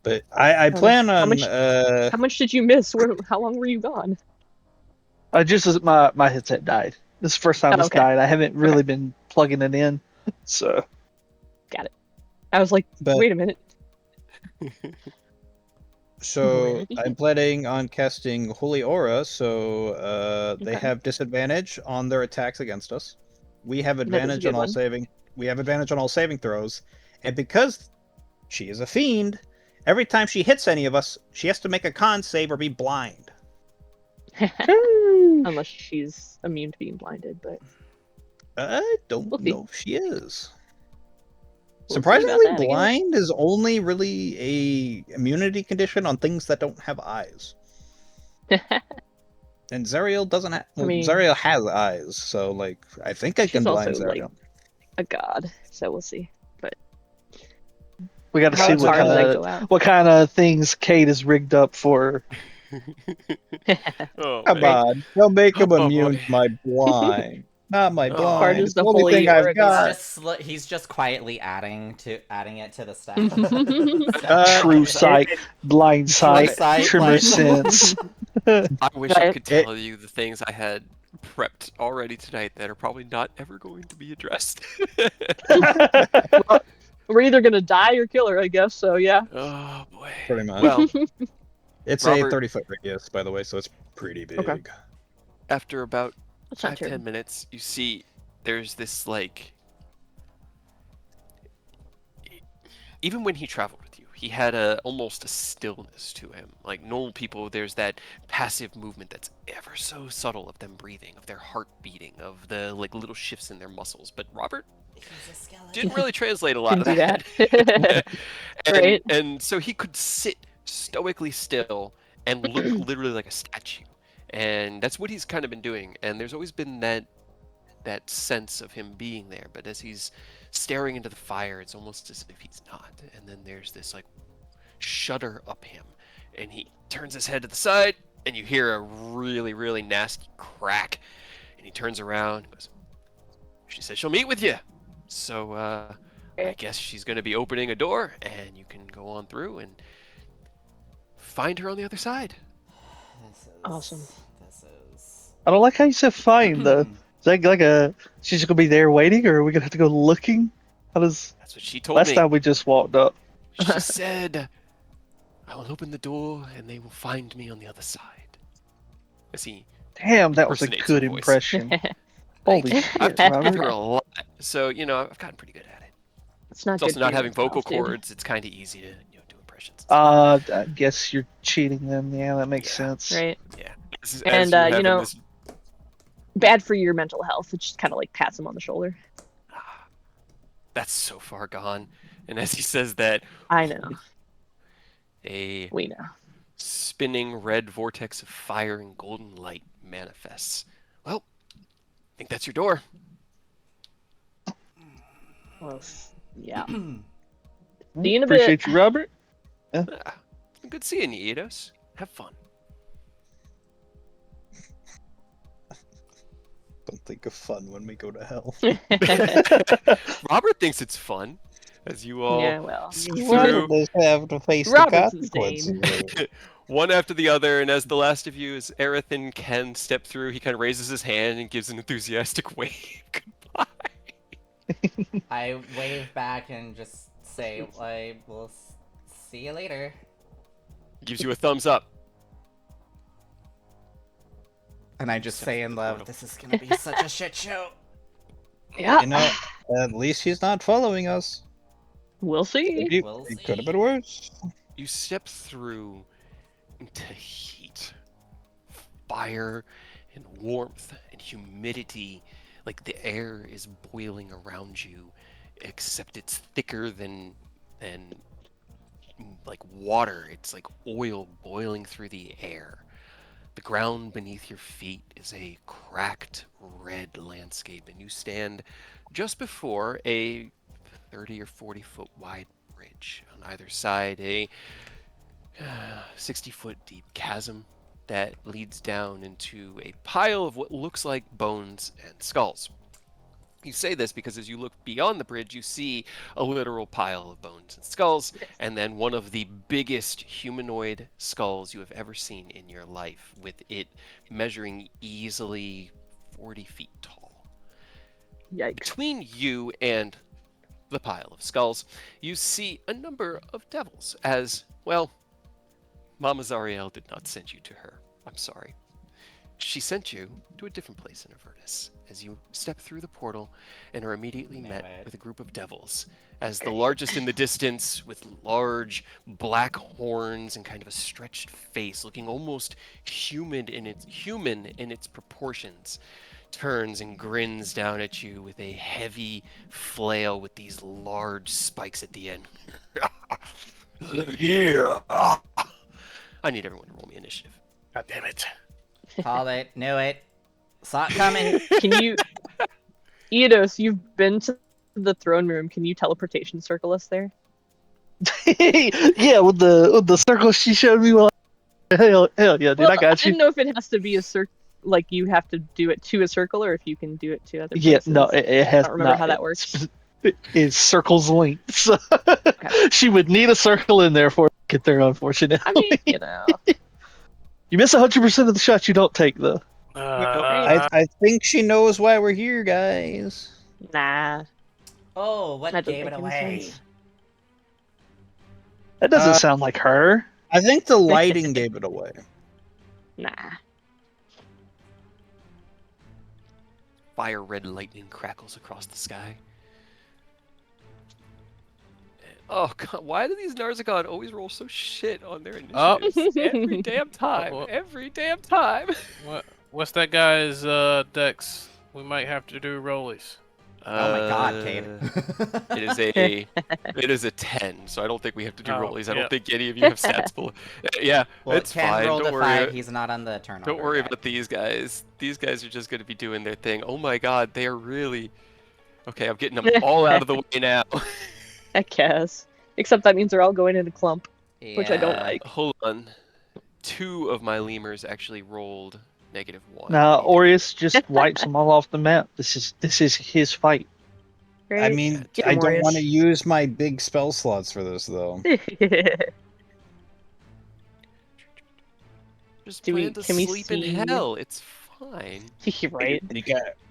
But I much- plan how on. much- How much did you miss? How long were you gone? I just my headset died. This is the first time Oh, it's okay. died. I haven't really been plugging it in, so I was like, But- wait a minute. So Where? I'm planning on casting Holy Aura, so they Okay. have disadvantage on their attacks against us. We have is a advantage good on all one. saving. We have advantage on all saving throws, and because she is a fiend, every time she hits any of us, she has to make a con save or be blind. Unless she's immune to being blinded, but I don't We'll see. know if she is. see about Surprisingly, that, I guess. blind is only really a immunity condition on things that don't have eyes. And Zariel doesn't have. Well, mean- Zariel has eyes, so like I think I can She's blind also, like, Zariel. a god, so we'll see. But We got to how see far does that go out? what kind of things Kate is rigged up for. Oh, Come man. on, they'll make him Oh, immune boy. to my blind. Not my Oh. blind. Far does It's the the only holy thing I've Aura got. He's just quietly adding it to the stat. True sight, blind sight, sight, tremor blind- sense. I wish I Right. could tell you the things I had prepped already tonight that are probably not ever going to be addressed. We're either gonna die or kill her, I guess. So yeah. Oh boy. Pretty much. Well, It's Robert- a 30-foot radius, by the way, so it's pretty big. Okay. after about That's not 5-10 terrible. minutes, you see there's this like even when he traveled with you, he had almost a stillness to him. Like normal people, there's that passive movement that's ever so subtle of them breathing, of their heart beating, of the like little shifts in their muscles. But Robert He's a skeleton. didn't really translate a lot of Didn't do that. and, Right. and so he could sit stoically still and look literally like a statue. And that's what he's kind of been doing. And there's always been that sense of him being there. But as he's staring into the fire, it's almost as if he's not. And then there's this like shudder up him. And he turns his head to the side, and you hear a really, really nasty crack. And he turns around and goes, "She says she'll meet with you. So I guess she's going to be opening a door, and you can go on through and find her on the other side." This is, Awesome. This is. I don't like how you said "find" though. Is that like she's just gonna be there waiting, or are we gonna have to go looking? How does That's what she told last me. time we just walked up? She said, "I will open the door, and they will find me on the other side." As he, Damn, that was a Impersonates good her voice. impression. Holy I've shit, talked with her Robert. a lot, so I've gotten pretty good at it. It's not It's good also for not your having mental vocal health, dude. cords. It's kind of easy to do impressions. and stuff. I guess you're cheating then. Yeah, that makes Yeah. sense. Right. Yeah. And, you're you having know- this- Bad for your mental health. It just kind of like pats him on the shoulder. that's so far gone. And as he says that, I know. a We know. spinning red vortex of fire and golden light manifests. Well, I think that's your door. Well, yeah. See you in a bit. Appreciate you, Robert. Ah, good seeing you, Eidos. Have fun. Don't think of fun when we go to hell. Robert thinks it's fun, as you all Yeah, well. skip Robert- through have to face Robertson's Dane. one after the other, and as the last of you, as Aerith and Ken step through, he kind of raises his hand and gives an enthusiastic wave. Goodbye. I wave back and just say, "I will see you later." Gives you a thumbs up. And I just say in love, "This is gonna be such a shit show." Yeah. You know, at least he's not following us. We'll see. We'll It could have see. been worse. You step through into heat, fire, and warmth, and humidity. Like the air is boiling around you, except it's thicker than like water. It's like oil boiling through the air. The ground beneath your feet is a cracked red landscape, and you stand just before a 30 or 40 foot wide bridge. On either side, a 60-foot deep chasm that leads down into a pile of what looks like bones and skulls. You say this because as you look beyond the bridge, you see a literal pile of bones and skulls, and then one of the biggest humanoid skulls you have ever seen in your life, with it measuring easily 40 feet tall. Yikes. Between you and the pile of skulls, you see a number of devils, as, well, Mama Zariel did not send you to her. I'm sorry. She sent you to a different place in Avernus, as you step through the portal and are immediately Knew met it. with a group of devils, as the largest in the distance, with large black horns and kind of a stretched face, looking almost human in its proportions. turns and grins down at you with a heavy flail with these large spikes at the end. Yeah. I need everyone to roll me initiative. God damn it. Called it. Knew it. Saw it coming. Can you, Eidos, you've been to the throne room. Can you teleportation circle us there? Yeah, with the circle she showed me. Well, hell yeah, dude, Well, I got didn't you. know if it has to be a circle, like you have to do it to a circle, or if you can do it to other Yeah, places. no, it has I don't remember not. how that works. It circles length. So she would need a circle in there for it to get there, unfortunately. I mean, you know. You miss 100% of the shots you don't take, though. I think she knows why we're here, guys. Nah. Oh, what That doesn't gave it make any away? sense. That doesn't Uh, sound like her. I think the lighting gave it away. Nah. Fire red lightning crackles across the sky. Oh god, why do these Narzagon always roll so shit on their Oh. initiatives? Every damn time. Oh. Every damn time. What's that guy's dex? We might have to do rollies. Oh my god, Cade. It is a 10, so I don't think we have to do Oh, rollies. I don't yep. think any of you have stats below. Yeah, Well, it's Ken fine. rolled Don't a worry. 5. He's not on the turnover. Don't worry yet. about these guys. These guys are just going to be doing their thing. Oh my god, they are really... Okay, I'm getting them all out of the way now. I guess. Except that means they're all going in a clump, which I don't Yeah. like. Hold on. 2 of my lemurs actually rolled -1. Now Aureus just wipes them all off the map. This is his fight. Right? I mean, Get I him, don't want to Aureus. use my big spell slots for this, though. Just Do we- plan to can we sleep see- in hell. It's fine. Right?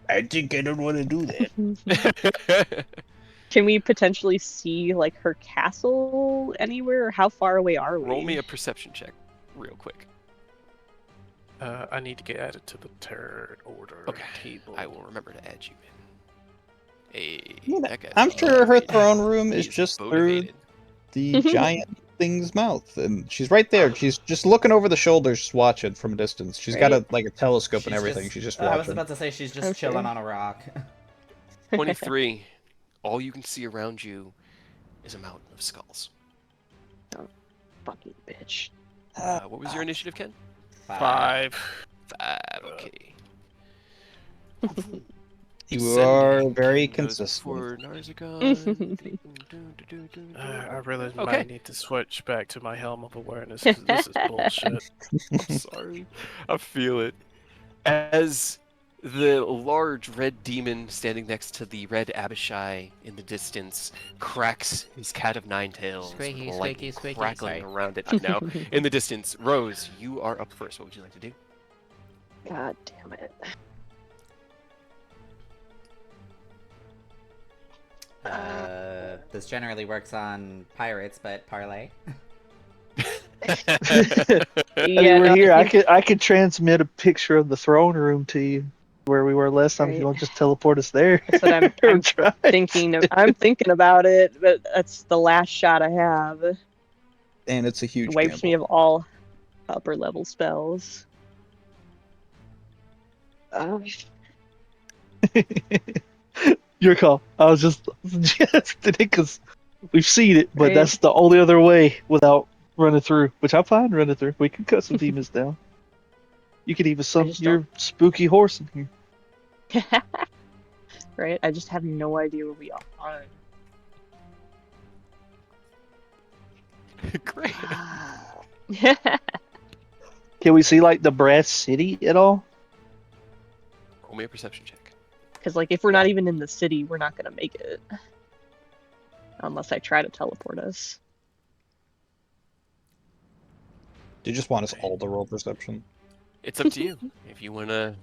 I think I don't want to do that. Can we potentially see like her castle anywhere? Or how far away are we? Roll me a perception check real quick. I need to get added to the third order Okay, table. I will remember to add you in. Hey, Yeah, that guy's I'm sure her motivated. throne room is He's just through motivated. the giant thing's mouth, and she's right there. She's just looking over the shoulders, just watching from a distance. She's got a telescope and everything. She's just I was watching. about to say she's just Okay. chilling on a rock. 23. All you can see around you is a mountain of skulls. Fucking bitch. What was your initiative, Ken? 5. 5. Okay. You are Sending very Ken goes consistent. before Narzagon. I really Okay. might need to switch back to my helm of awareness because this is bullshit. I'm sorry. I feel it. As the large red demon standing next to the red Abishai in the distance cracks his cat of nine tails, Squeaky, with lightning squeaky, squeaky, crackling sorry. around it. Now, in the distance, Rose, you are up first. What would you like to do? God damn it. This generally works on pirates, but parlay. I mean, Yeah, we're no, here. I I could transmit a picture of the throne room to you where we were last time. If you Right. want to just teleport us there. That's what I'm Or try. I'm thinking about it, but that's the last shot I have. It And it's a huge wipes me gamble. of all upper level spells. Your call. I was just suggesting it because we've seen it, but Right. that's the only other way without running through. Which I'm fine running through. We can cut some demons down. You could even summon just your spooky horse in here. Right? I just have no idea where we are. Great. Can we see like the brass city at all? Roll me a perception check. Because, like, if we're not even in the city, we're not gonna make it. Unless I try to teleport us. Do you just want us all to roll perception? It's up to you if you want to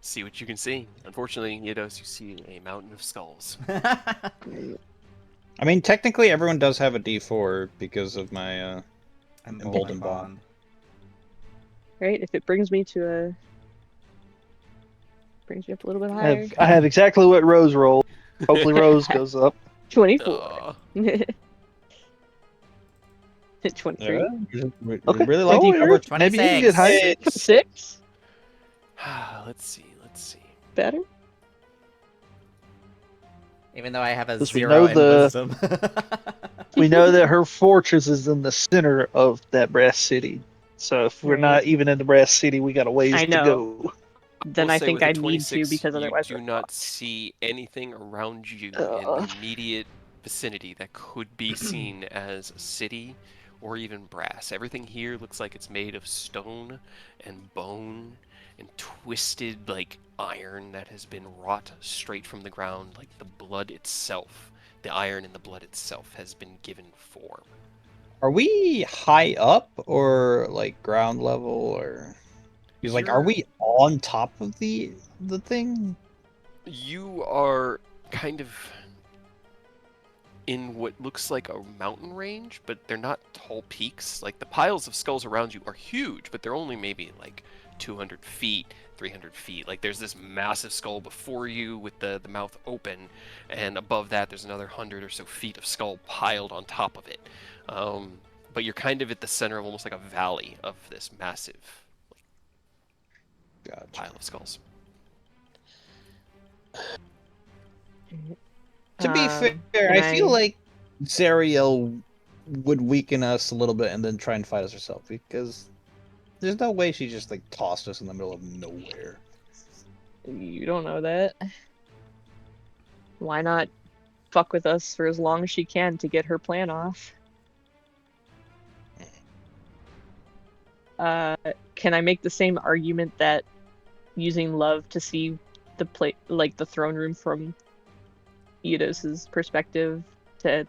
see what you can see. Unfortunately, Yidos, you see a mountain of skulls. I mean, technically, everyone does have a D4 because of my. Emboldened bond. Right? If it brings me to a... Brings you up a little bit higher. I have exactly what Rose rolled. Hopefully Rose goes up. 24. Aw. 23. You Okay. really like Oh, the you're- cover. maybe you can get 26. higher. 6? Let's see. better? Even though I have a 'Cause we 0 know in the- wisdom. We know that her fortress is in the center of that brass city. So if we're Right. not even in the brass city, we got a ways I to know. go. Then We'll I say think with a I need to 26, because you otherwise do we're not fucked. see anything around you in the Ugh. immediate vicinity that could be seen as a city or even brass. Everything here looks like it's made of stone and bone and twisted like iron that has been wrought straight from the ground, like the blood itself. The iron in the blood itself has been given form. Are we high up or like ground level or? He's like, are You're- we on top of the thing? You are kind of in what looks like a mountain range, but they're not tall peaks. Like the piles of skulls around you are huge, but they're only maybe like 200 feet, 300 feet. Like there's this massive skull before you with the mouth open, and above that there's another 100 or so feet of skull piled on top of it. But you're kind of at the center of almost like a valley of this massive Gotcha. pile of skulls. To be fair, Can I feel like Zariel would weaken us a little bit and then try and fight us herself because there's no way she just like tossed us in the middle of nowhere. You don't know that. Why not fuck with us for as long as she can to get her plan off? Can I make the same argument that using love to see the like the throne room from Eidos's perspective, to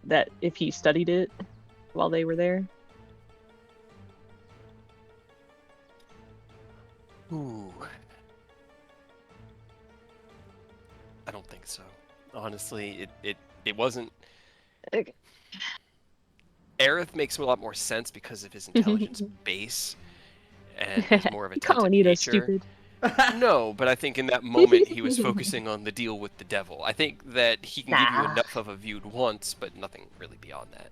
that if he studied it while they were there? Ooh. I don't think so. Honestly, it wasn't. Okay. Aerith makes a lot more sense because of his intelligence base and his more of a Calling tentative Eidos nature. stupid. No, but I think in that moment he was focusing on the deal with the devil. I think that he can give you Nah. enough of a view once, but nothing really beyond that.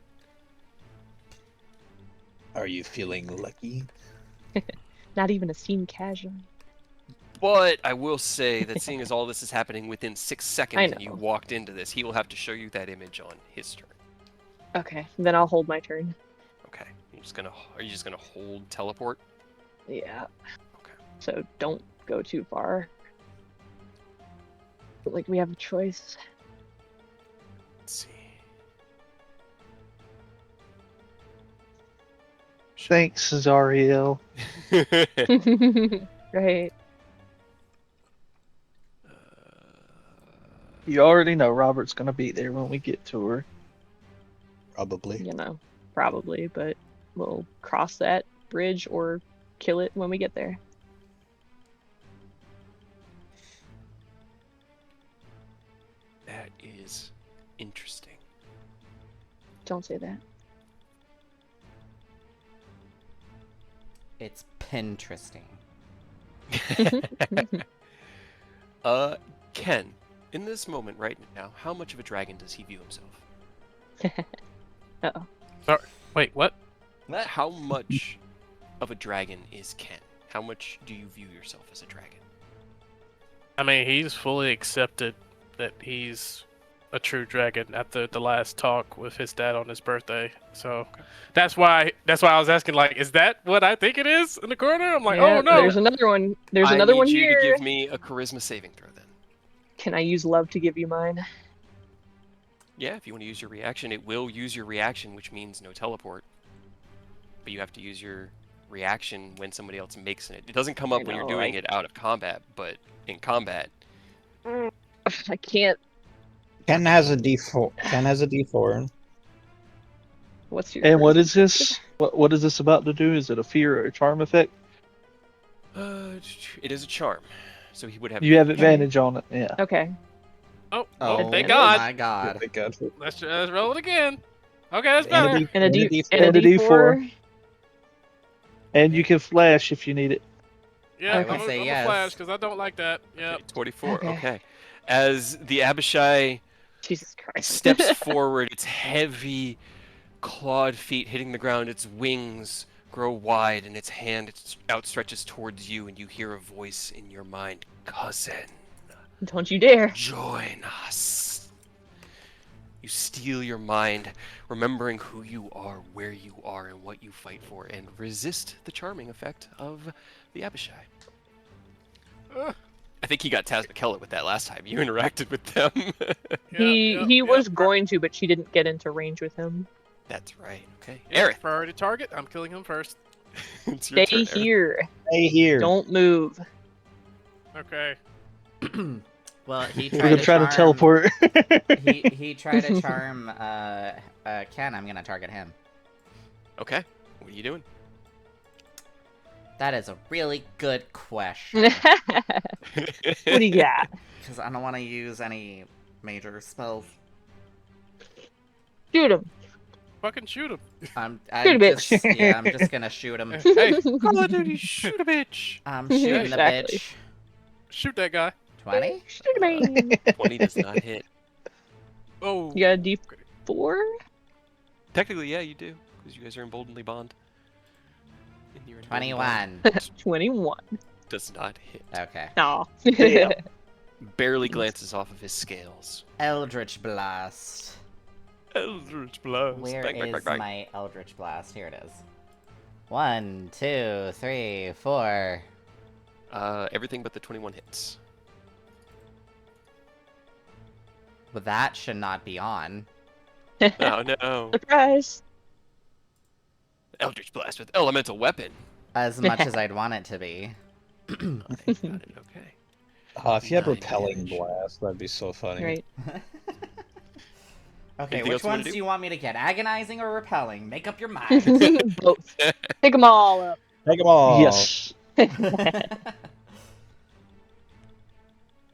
Are you feeling lucky? Not even a scene casual. But I will say that seeing as all this is happening within 6 seconds and you know. walked into this, he will have to show you that image on his turn. Okay, then I'll hold my turn. Okay. Are you just gonna hold teleport? Yeah. Okay. So don't go too far. Like we have a choice. Let's see. Thanks, Zariel. Right. You already know Robert's gonna be there when we get to her. Probably. You know, probably, but we'll cross that bridge or kill it when we get there. That is interesting. Don't say that. It's Pinteresting. Ken, in this moment right now, how much of a dragon does he view himself? Uh-oh. Wait, what? How much of a dragon is Ken? How much do you view yourself as a dragon? I mean, he's fully accepted that he's a true dragon after the last talk with his dad on his birthday. So that's why I was asking, like, is that what I think it is in the corner? I'm like, Yeah, oh no. There's another one. There's I another need one you here. to give me a charisma saving throw then. Can I use love to give you mine? Yeah, if you want to use your reaction, it will use your reaction, which means no teleport. But you have to use your reaction when somebody else makes it. It doesn't come up when you're know, doing it out of combat, but in combat, I can't. Ken has a D4. Ken has a D4. What's your? And what charisma? is this? What is this about to do? Is it a fear or a charm effect? it is a charm, so he would have. You have advantage on it. Yeah. Okay. Oh, Oh, thank Advantage? God. my God. Thank God. Let's roll it again. Okay, that's And a better. D- And a and a D D4. and a And a D4. D4. And you can flash if you need it. Yeah, I I'm would gonna say yes. flash because I don't like that. Yeah. 24. Okay. Okay. As the Abishai Jesus Christ. steps forward, its heavy clawed feet hitting the ground, its wings grow wide, and its hand outstretches towards you, and you hear a voice in your mind, "Cousin, Don't you dare. join us." You steel your mind, remembering who you are, where you are, and what you fight for, and resist the charming effect of the Abishai. I think he got Taz McKellar with that last time. You interacted with them. He was going to, but she didn't get into range with him. That's right. Okay. Yeah, Aerith, priority target. I'm killing him first. it's your Stay turn, Aerith. here. Stay here. Don't move. Okay. Well, he We're tried gonna to try charm. to teleport. He tried to charm Ken. I'm gonna target him. Okay. What are you doing? That is a really good question. What do you got? Because I don't want to use any major spells. Shoot him. Fucking shoot him. I'm Shoot a bitch. just, yeah, I'm just gonna shoot him. Hey, Call of Duty, shoot a bitch. I'm shooting Exactly. the bitch. shoot that guy. 20? Shoot him. 20 does not hit. Oh. You got a D4? Technically, yeah, you do, because you guys are emboldenedly bond. And you're emboldened 21. bond. 21. Does not hit. Okay. Aw. Damn. Barely glances off of his scales. Eldritch Blast. Eldritch Blast. Where Bang, bang, is bang, bang. my Eldritch Blast? Here it is. 1, 2, 3, 4. Everything but the 21 hits. Well, that should not be on. Oh no. Surprise. Eldritch Blast with elemental weapon. As much as I'd want it to be. Oh, they got it, okay. If you had 9 repelling damage. blast, that'd be so funny. Right. Okay, Anything which else you wanna ones do? do you want me to get? Agonizing or repelling? Make up your mind. Both. Pick them all up. Take them all. Yes.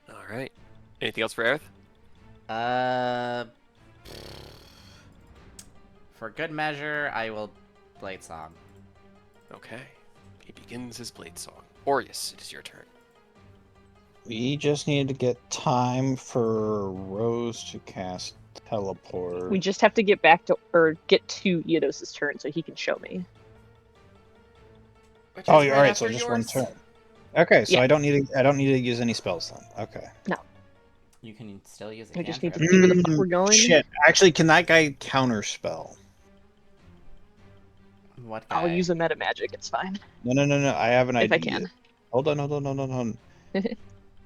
Alright. Anything else for Aerith? For good measure, I will Blade Song. Okay. He begins his blade song. Aureus, it is your turn. We just need to get time for Rose to cast teleport. We just have to get back to, or get to Eidos' turn so he can show me. Which Oh, is all right right. So after just yours. one turn. Okay, so Yeah. I don't need to use any spells then. Okay. You can still use a We just need to cantrip. see where the fuck we're going. Shit. Actually, can that guy counter spell? What guy? I'll use a meta magic. It's fine. No. I have an If idea. I can. Hold on.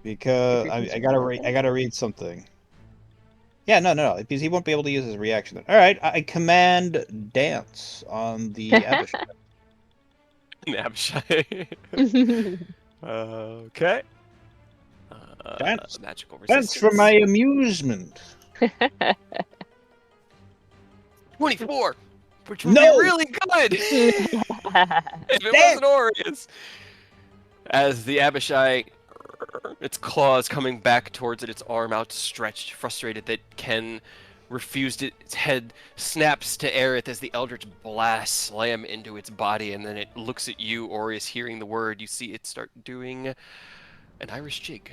Because I gotta read something. Yeah, no, because he won't be able to use his reaction. Then. All right, I command dance on the Abishai. Abishai. Okay. Dance. Magical resistance. That's for my amusement. 24! Which would No! be really good! If it wasn't Aureus! As the Abishai, its claws coming back towards it, its arm outstretched, frustrated that Ken refused it, its head snaps to Aerith as the Eldritch blasts slam into its body, and then it looks at you, Aureus, hearing the word. You see it start doing an Irish jig.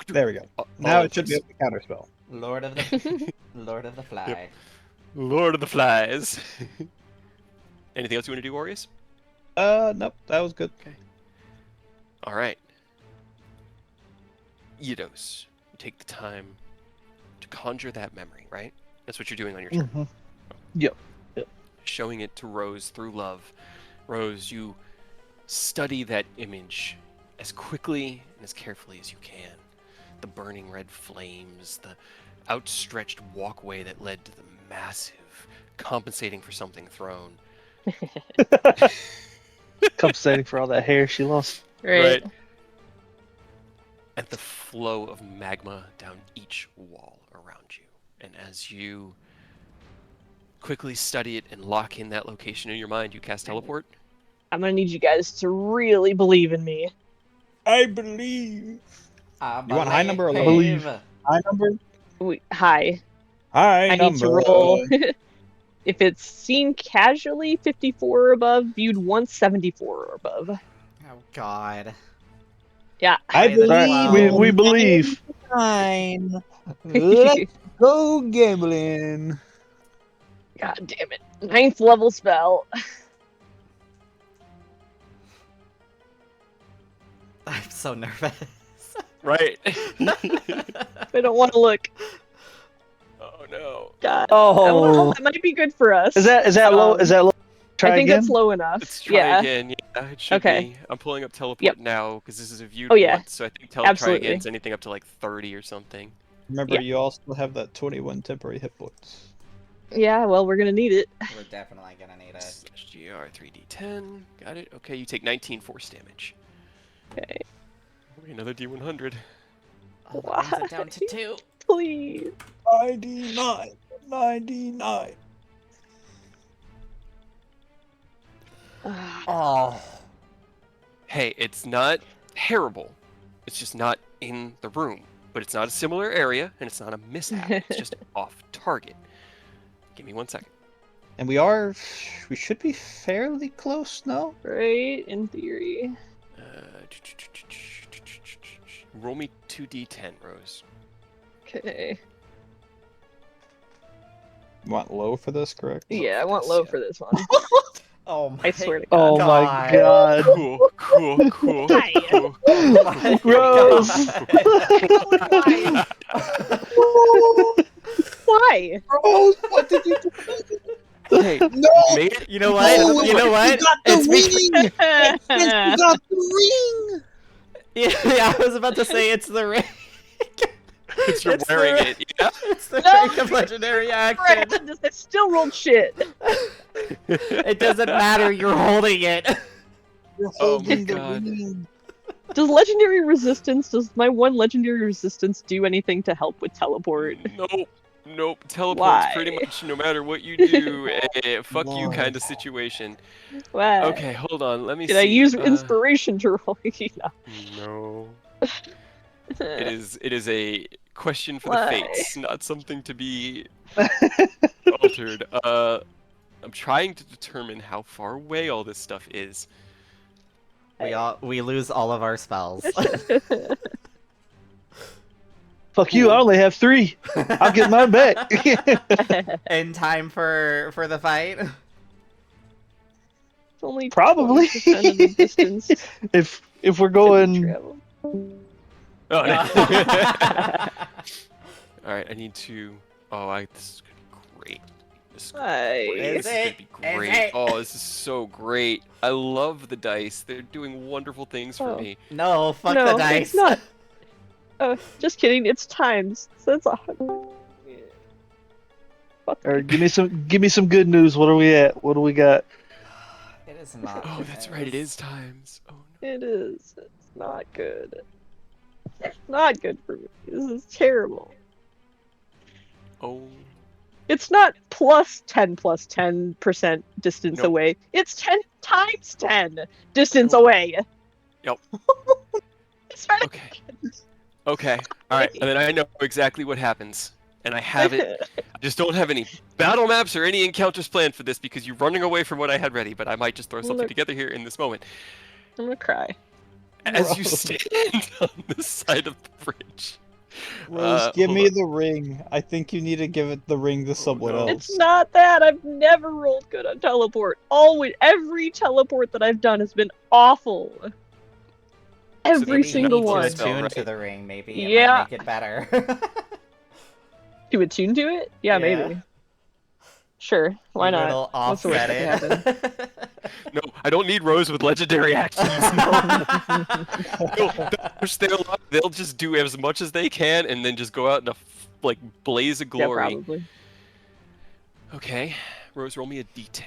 There we go. All Now over it should be the able to counter spell. Lord of the Lord of the Fly. Lord of the Flies. Anything else you want to do, Aureus? Nope, that was good. All right. Eidos, you take the time to conjure that memory, right? That's what you're doing on your turn. Mhm. Yep. Showing it to Rose through love. Rose, you study that image as quickly and as carefully as you can. The burning red flames, the outstretched walkway that led to the massive, compensating for something throne. Compensating for all that hair she lost. Right. And the flow of magma down each wall around you. And as you quickly study it and lock in that location in your mind, you cast teleport. I'm gonna need you guys to really believe in me. I believe. You want high number or low? Believe. High number? Hi. High I number. need to roll. If it's seen casually 54 or above, viewed once 74 or above. Oh God. Yeah. I Higher than believe. 12. We believe. Fine. Let's go gambling. God damn it. 9th level spell. I'm so nervous. Right. I don't want to look. Oh no. God. Oh. That might be good for us. Is that low? Is that low? Try I think again. that's low enough. Let's try again. Yeah, it should Okay. be. I'm pulling up teleport Yep. now because this is a viewed Oh, yeah. once, so I think try Absolutely. again is anything up to like 30 or something. Remember, you also have that 21 temporary hit points. Yeah, well, we're gonna need it. We're definitely gonna need it. GR 3d10. Got it. Okay, you take 19 force damage. Okay. Another d100. Oh, that brings it down to 2. Please. 99. 99. Oh. Hey, it's not terrible. It's just not in the room. But it's not a similar area, and it's not a mishap. It's just off target. Give me 1 second. And we should be fairly close, no? Right, in theory. Roll me 2d10, Rose. Okay. You want low for this, correct? Yeah, I want low for this one. Oh my I swear to God. Oh my god. Cool, cool, cool, Hi. cool. Oh my Gross. God. Why? Rose, what did you do? Hey, No! made it. You know what? You know what? You got It's the because ring! You got the ring! yeah, I was about to say it's the ring. It's you're It's the wearing ring. it, yeah? It's the No, ring of legendary Right, action. I still rolled shit. It doesn't matter. You're holding it. You're Oh my holding the God. ring. Does my one legendary resistance do anything to help with teleport? Nope. Teleport's pretty Why? much no matter what you do, fuck you Lord. kind of situation. Why? Okay, hold on. Let me Did see. I use inspiration to roll? Yeah. No. It is a question for Why? the fates, not something to be altered. I'm trying to determine how far away all this stuff is. We lose all of our spells. Fuck you. I only have 3. I'll get mine back. In time for the fight. It's only Probably. 20% of the distance if we're to going. travel. Oh, no. Alright, I need to... this is gonna be great. This is Why? Is gonna it? be Is great. it? Oh, this is so great. I love the dice. They're doing wonderful things for Oh. me. No, fuck No, the dice. it's not. Oh, just kidding. It's times. So it's 100. Fuck. Or give me some good news. What are we at? What do we got? It is not. Oh, that's right. It is times. Oh, no. It is. It's not good. It's not good for me. This is terrible. Oh. It's not plus 10% distance Nope. away. It's 10 times 10 distance Nope. away. Yep. It's not Okay. Alright, and then I know exactly what happens. And I have it. I just don't have any battle maps or any encounters planned for this because you're running away from what I had ready, but I might just throw something Look. together here in this moment. I'm gonna cry. As you Rose. stand on the side of the bridge. Rose, give hold me on. the ring. I think you need to give it the ring to someone no. else. It's not that. I've never rolled good on teleport. Always, every teleport that I've done has been awful. Every Maybe you single need one. to spell, attune right? to the ring, maybe. It Yeah. might make it better. To attune to it? Yeah, maybe. Sure. Why Maybe not? It'll What's the worst offset that can happen? it. No, I don't need Rose with legendary actions. No, they'll push their luck. They'll just do as much as they can and then just go out in a blaze of Yeah, glory. probably. Okay, Rose, roll me a d10.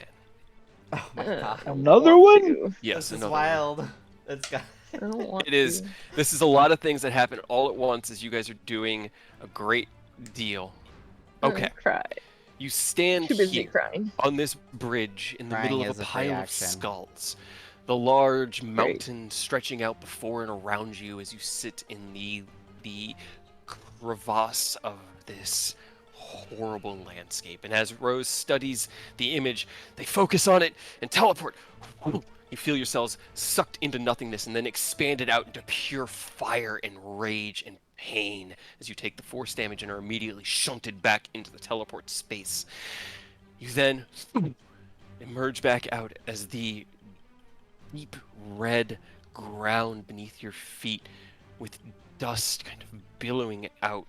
Oh my god. Another I one? don't want Yes, This is another one. wild. It's got. to. I don't want It is. to. This is a lot of things that happen all at once as you guys are doing a great deal. I'm Okay, gonna cry. you stand Too busy here crying. on this bridge in the Crying middle of is a a free pile of action. skulls. The large mountain stretching out before and around you as you sit in the crevasse of this horrible landscape. And as Rose studies the image, they focus on it and teleport. You feel yourselves sucked into nothingness and then expanded out into pure fire and rage and pain as you take the force damage and are immediately shunted back into the teleport space. You then emerge back out as the deep red ground beneath your feet, with dust kind of billowing out,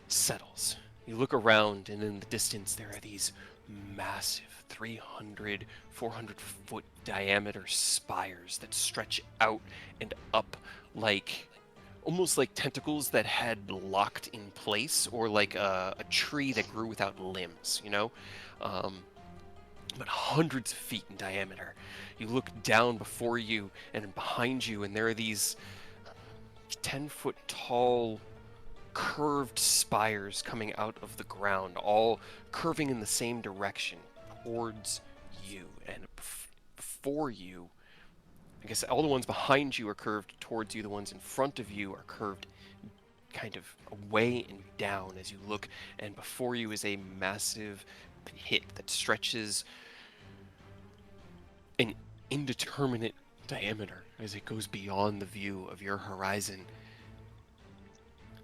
settles. You look around, and in the distance, there are these massive 300, 400 foot diameter spires that stretch out and up like almost like tentacles that had locked in place, or like a tree that grew without limbs, you know? But hundreds of feet in diameter. You look down before you and behind you, and there are these 10-foot tall curved spires coming out of the ground, all curving in the same direction towards you. And before you, I guess all the ones behind you are curved towards you, the ones in front of you are curved kind of away and down as you look, and before you is a massive pit that stretches an indeterminate diameter as it goes beyond the view of your horizon.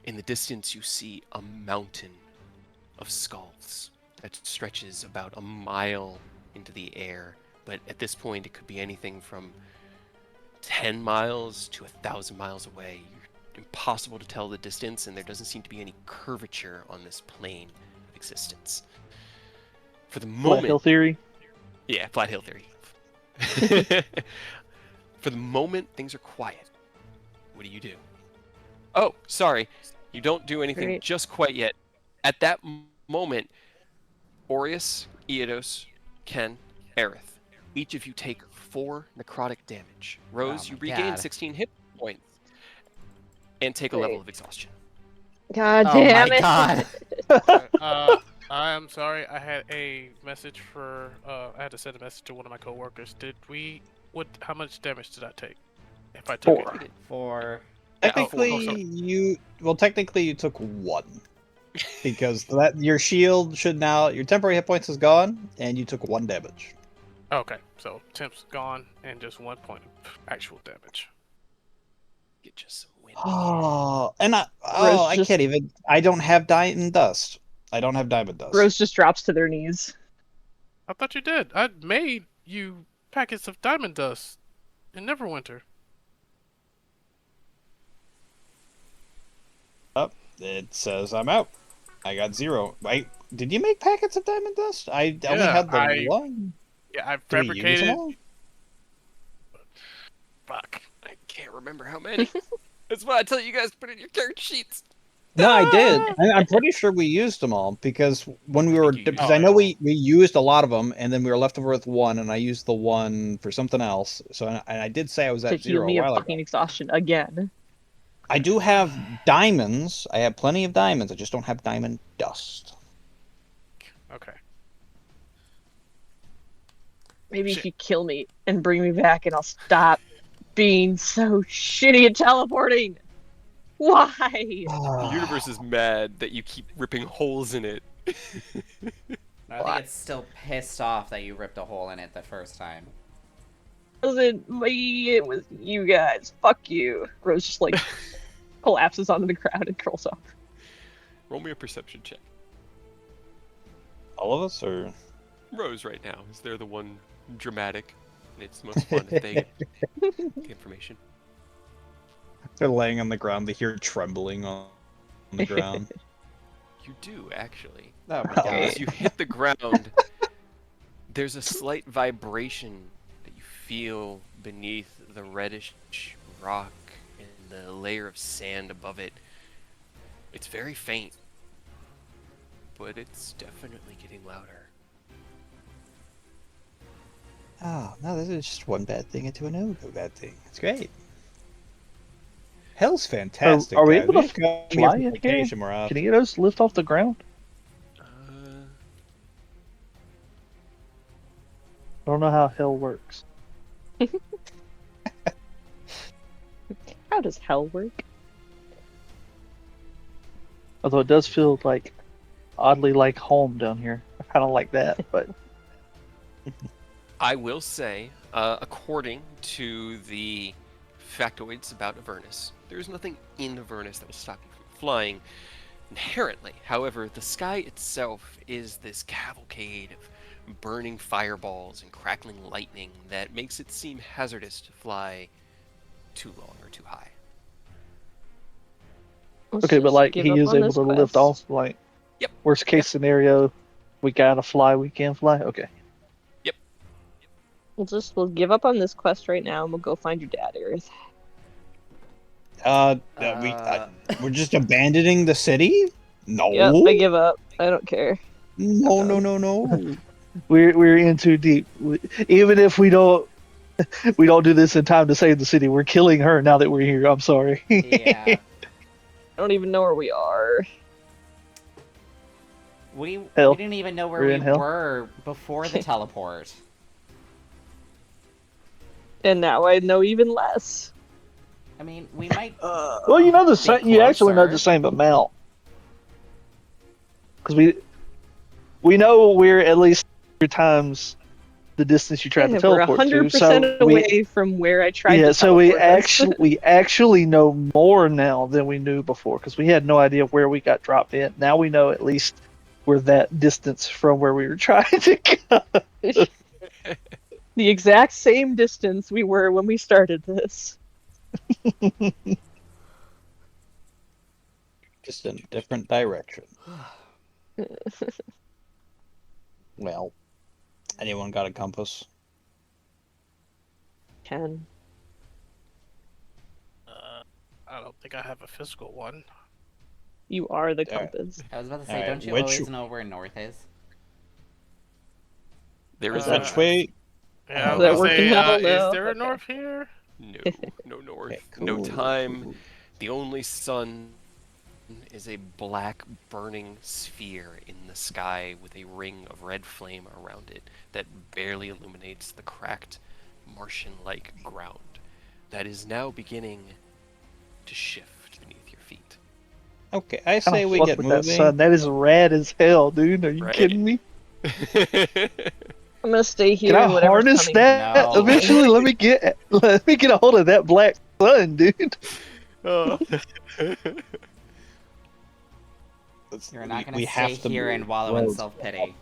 In the distance, you see a mountain of skulls that stretches about a mile into the air, but at this point, it could be anything from 10 miles to 1,000 miles away. You're impossible to tell the distance, and there doesn't seem to be any curvature on this plane of existence. For the Flat moment, Hill theory. yeah, flat hill theory. For the moment, things are quiet. What do? Oh, sorry. You don't do anything Great. just quite yet. At that moment, Aureus, Eodos, Ken, Aerith, each of you take 4 necrotic damage. Rose, Oh you my regain God. 16 hit points and take a Great. level of exhaustion. God Oh damn my it. god. I am sorry. I had a message for. I had to send a message to one of my coworkers. How much damage did I take? If I took 4. it. For Yeah, Technically, technically you took 1 because your shield should now your temporary hit points is gone, and you took 1 damage. Okay, so temp's gone and just 1 point of actual damage. Get just some wind. Oh, and Rose I just- can't even. I don't have diamond dust. I don't have diamond dust. Rose just drops to their knees. I thought you did. I made you packets of diamond dust in Neverwinter. It says I'm out. I got 0. Wait, did you make packets of diamond dust? I only Yeah, had the I- 1. Yeah, I Did we use them fabricated. all? Fuck. I can't remember how many. That's why I tell you guys to put in your character sheets. No, I did. I'm pretty sure we used them all because when we I were, think you because used I know them. we used a lot of them, and then we were left over with 1, and I used the 1 for something else. So, and I did say I was To at heal 0 me a of while fucking ago. exhaustion again. I do have diamonds. I have plenty of diamonds. I just don't have diamond dust. Okay. Maybe Shit. if you kill me and bring me back and I'll stop being so shitty at teleporting. Why? The universe is mad that you keep ripping holes in it. I think it's still pissed off that you ripped a hole in it the first time. It wasn't me, it was you guys. Fuck you. Rose just like collapses onto the ground and curls up. Roll me a perception check. All of us, or Rose right now, is there the one dramatic, and it's most fun if they get information. they're laying on the ground. They hear trembling on the ground. You do, actually. Oh my Oh. god. As you hit the ground, there's a slight vibration that you feel beneath the reddish rock and the layer of sand above it. It's very faint, but it's definitely getting louder. Oh no, this is just one bad thing into another bad thing. It's great. Hell's fantastic. Are we guys. able to should come here fly for in here? vacation more often. Can you get us lift off the ground? I don't know how hell works. How does hell work? Although it does feel like oddly like home down here. I kind of like that, but I will say, according to the factoids about Avernus, there is nothing in Avernus that will stop you from flying. inherently. However, the sky itself is this cavalcade of burning fireballs and crackling lightning that makes it seem hazardous to fly too long or too high. Let's Okay, but just like give he up is on able this to lift quest. off. Like Yep. worst case Yep. scenario, we gotta fly. We can fly. Okay. Yep. We'll give up on this quest right now, and we'll go find your dad, Aerith. We're just abandoning the city? No. Yep, I give up. I don't care. No, I'm no, done. no, no. We're in too deep. Even if we don't do this in time to save the city, we're killing her now that we're here. I'm sorry. Yeah. I don't even know where we are. We Hell. didn't even know where We're we in hell. were before the teleport. And now I know even less. I mean, we might. Well, you know the same. You actually know closer. the same amount because we know we're at least 3 times the distance you tried to Yeah, we're teleport to. 100% So away from where I tried yeah, to so we teleport us. actually know more now than we knew before because we had no idea where we got dropped in. Now we know at least we're that distance from where we were trying to go. The exact same distance we were when we started this. Just in a different direction. Well, anyone got a compass? Ken. I don't think I have a physical one. You are the Alright. compass. I was about to say, Alright, don't you which- always know where north is? There is Which no way? Yeah, I Does was that gonna work in say, hell? is No. there a Okay. north here? no north, Okay, no cool, time. cool. The only sun is a black burning sphere in the sky with a ring of red flame around it that barely illuminates the cracked Martian-like ground that is now beginning to shift beneath your feet. Okay, I Kinda say we fuck get with moving. that sun. That is rad as hell, dude. Are you Right. kidding me? I'm gonna stay here Can I and whatever's harness coming. that No. eventually? Let me get a hold of that black sun, dude. You're not We gonna have stay to here move. and wallow in Roads. self-pity.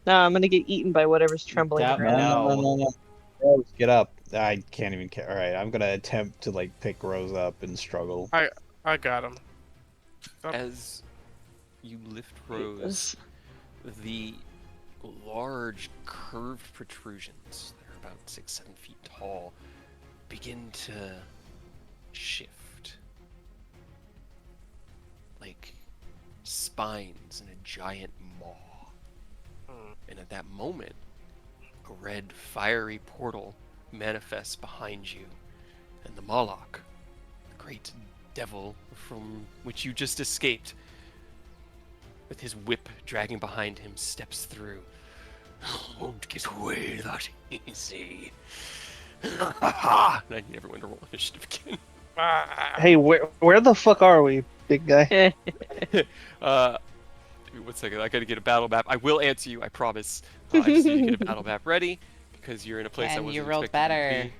No, I'm gonna get eaten by whatever's trembling Yep, around. no. Rose, get up. I can't even care. Alright, I'm gonna attempt to like pick Rose up and struggle. I got him. As you lift Rose, the large curved protrusions that are about 6-7 feet tall begin to shift like spines in a giant maw. And at that moment, a red fiery portal manifests behind you, and the Moloch, the great devil from which you just escaped, with his whip dragging behind him, steps through. Won't get away that easy. And I need everyone to roll initiative again. Hey, where the fuck are we, big guy? Give me 1 second. I gotta get a battle map. I will answer you. I promise. I just need to get a battle map ready because you're in a place I Ken, wasn't you rolled expecting you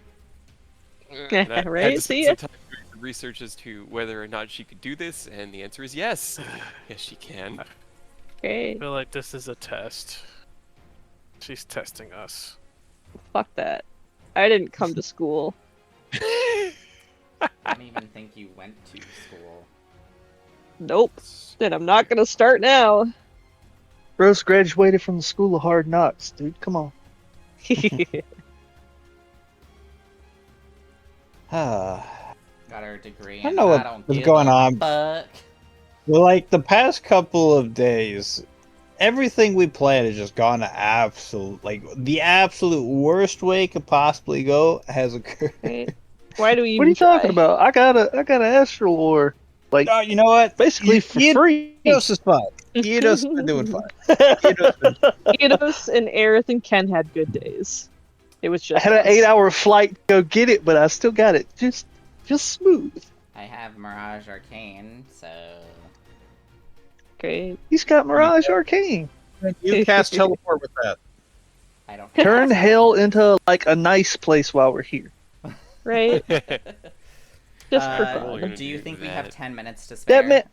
to better. be. And I had Right? to See spend ya? some time doing some research as to whether or not she could do this, and the answer is yes. Yes, she can. I Great. feel like this is a test. She's testing us. Fuck that. I didn't come to school. I don't even think you went to school. Nope. Then I'm not gonna start now. Rose graduated from the School of Hard Knocks, dude. Come on. Ah. Got her degree. I don't and know I what don't was give going a on. Fuck. Well, like the past couple of days, everything we planned has just gone to absolute, like the absolute worst way it could possibly go has occurred. Right. Why do we even What are you talking try? about? I got an astral ore, like Oh, you know what? basically for free. Eidos is fine. Eidos is doing fine. Eidos is Eidos and Aerith and Ken had good days. It was I just had an us. 8-hour flight to go get it, but I still got it just smooth. I have Mirage Arcane, so Great. He's got Mirage Arcane. You cast teleport with that. I don't Turn hell into like a nice place while we're here. Right? Just for We're fun. gonna Do you do think we have that. 10 minutes to spare? Damn it.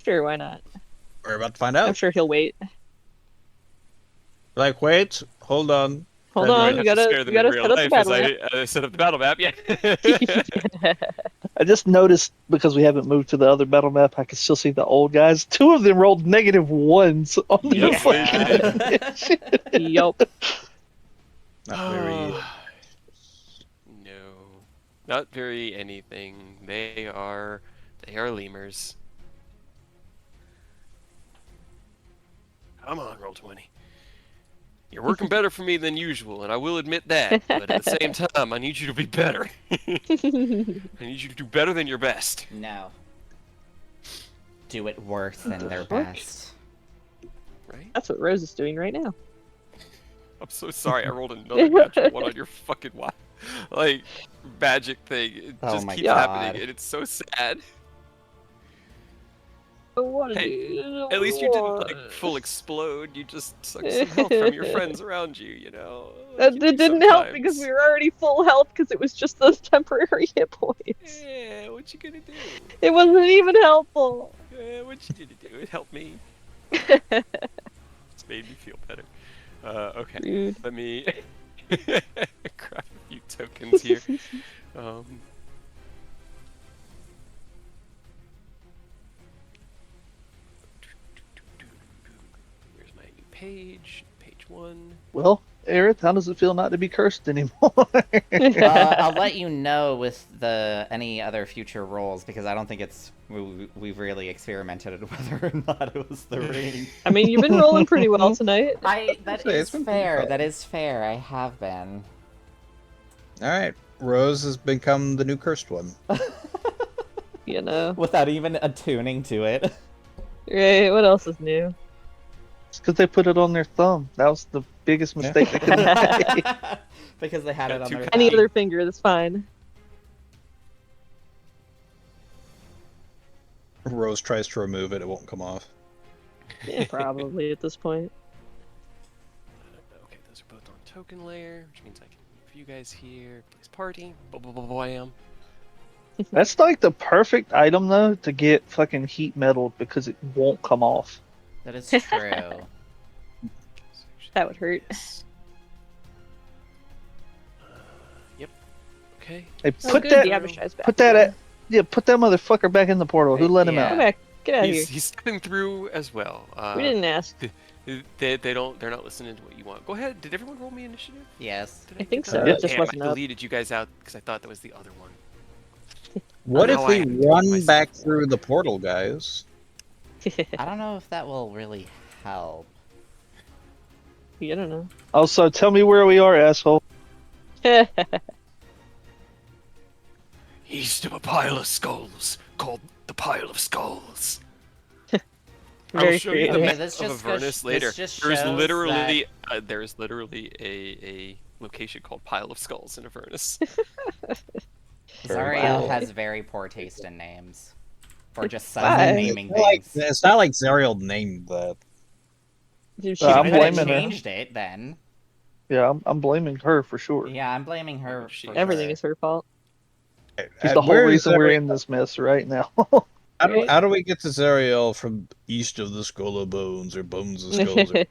Sure, why not? We're about to find I'm out. sure he'll wait. Like, wait, hold on. Hold You on, might we have gotta to spare them in real set up the life battle as map. I set up the battle map. Yeah. I just noticed because we haven't moved to the other battle map, I can still see the old guys. 2 of them rolled -1s on the Yes, they fucking did. mission. Yup. Not very. No, not very anything. They are lemurs. Come on, roll 20. You're working better for me than usual, and I will admit that. But at the same time, I need you to be better. I need you to do better than your best. No. Do it worse than their Fuck. best. Right? That's what Rose is doing right now. I'm so sorry. I rolled another natural one on your fucking like magic thing. It Oh just my keeps God. happening, and it's so sad. What Hey, At least you didn't like full explode. You just sucked some health from your friends around you. You know. Like you It do didn't help because sometimes. we were already full health because it was just those temporary hit points. Yeah, what you gonna do? It wasn't even helpful. What you gonna do? It helped me. It's made me feel better. Okay. Rude. Let me grab a few tokens here. Where's my new page? Page 1. Well, Aerith, how does it feel not to be cursed anymore? I'll let you know with any other future rolls because I don't think we've really experimented with whether or not it was the ring. I mean, you've been rolling pretty well tonight. That say, is it's been pretty fair. solid. That is fair. I have been. All right, Rose has become the new cursed one. You know. Without even attuning to it. Right, what else is new? It's because they put it on their thumb. That was the biggest mistake they could have made. Because they had Got it on two their copies. Any thumb. other finger, that's fine. Rose tries to remove it, it won't come off. Yeah, probably at this point. Okay, those are both on token layer, which means I can move you guys here. Place party. Bam. That's like the perfect item, though, to get fucking heat metal because it won't come off. That is true. That would hurt. Yes. Yep. Okay. Hey, Oh, put good, that, the Abishai's back. put that at, yeah, put that motherfucker back in the portal. Who let him Yeah. Come out? back. Get out of here. He's stepping through as well. We didn't ask. They're not listening to what you want. Go ahead. Did everyone roll me initiative? Yes. Did I think get so, that? it just Damn, wasn't I up. deleted you guys out because I thought that was the other one. What Now if I we have to do run myself back one. through the portal, guys? I don't know if that will really help. You don't know. Also, tell me where we are, asshole. East of a pile of skulls called the Pile of Skulls. I'll Very show you the creative. map Okay, this of just Avernus goes- later. this just There's shows literally a location called Pile of Skulls in Avernus. Zariel Wow. has very poor taste in names. Or just Why? suddenly naming things. It's not like Zariel named that. Dude, She I'm could have blaming her. changed it then. Yeah, I'm blaming her for sure. Yeah, I'm blaming her. Oh, she- for Everything sure. is her fault. She's the whole Where is reason we're Zariel? in this mess right now. How do we get to Zariel from east of the Skull of Bones or Bones of Skulls? Or...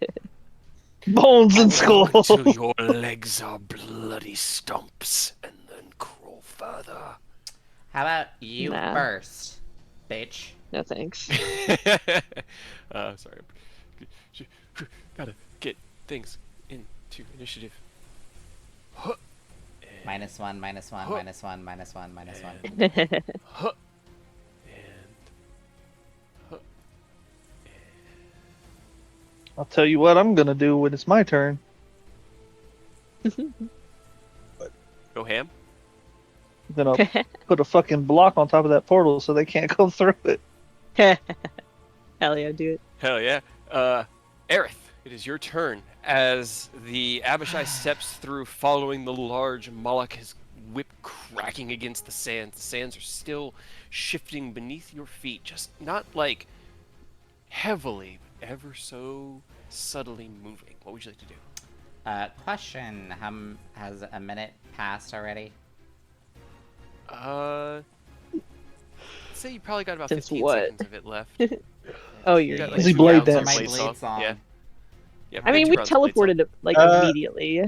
Bones and Walk skulls. until your legs are bloody stumps, and then crawl further. How about you Nah. first, bitch? No thanks. Sorry. Gotta get things into initiative. Huh. -1, -1, Huh. -1, -1, -1. And huh. And huh. I'll tell you what I'm gonna do when it's my turn. Go ham. I'm gonna put a fucking block on top of that portal so they can't go through it. Hell yeah, do it. Hell yeah. Aerith, it is your turn as the Abishai steps through following the large Moloch, his whip cracking against the sands. The sands are still shifting beneath your feet, just not like heavily, but ever so subtly moving. What would you like to do? Question: has a minute passed already? I'd say you probably got about Since 15 what? seconds of it left. Oh, You you're got right. like Is he 2 blade rounds on dancing? My blade song. blade song. Yeah. Yeah. I mean, two we rounds of blade song. teleported it like Uh, immediately.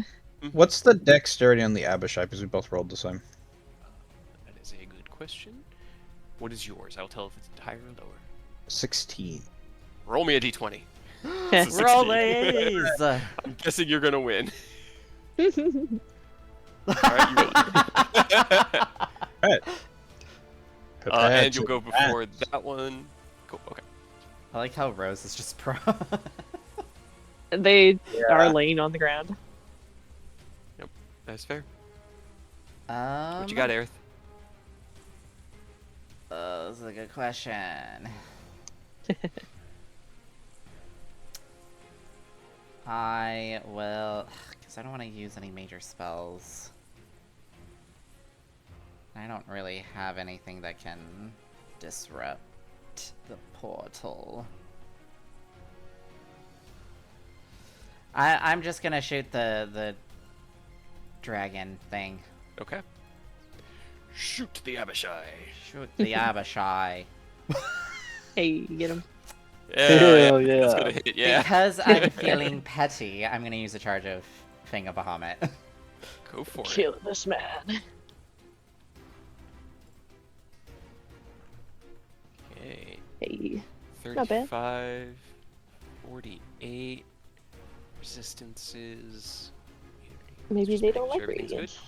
What's the dexterity on the Abishai? Because we both rolled the same. That is a good question. What is yours? I'll tell if it's higher or lower. 16. Roll me a d20. It's a Roll 16. these! I'm guessing you're gonna win. All right, you win. Right. And you'll go before that one. Cool. Okay. I like how Rose is just pro. They are Yeah. laying on the ground. That's fair. What you got, Aerith? This is a good question. I will, because I don't want to use any major spells. I don't really have anything that can disrupt the portal. I'm just gonna shoot the dragon thing. Okay. Shoot the Abishai. Shoot the Abishai. Hey, you get him. Hell That's yeah. gonna hit. Yeah. Because I'm feeling petty, I'm gonna use a charge of Thing of Bahamut. Go for it. Kill this man. Okay. Hey. Not bad. 35, 48. Resistances. Maybe Just they making don't like sure everything's radiance. good.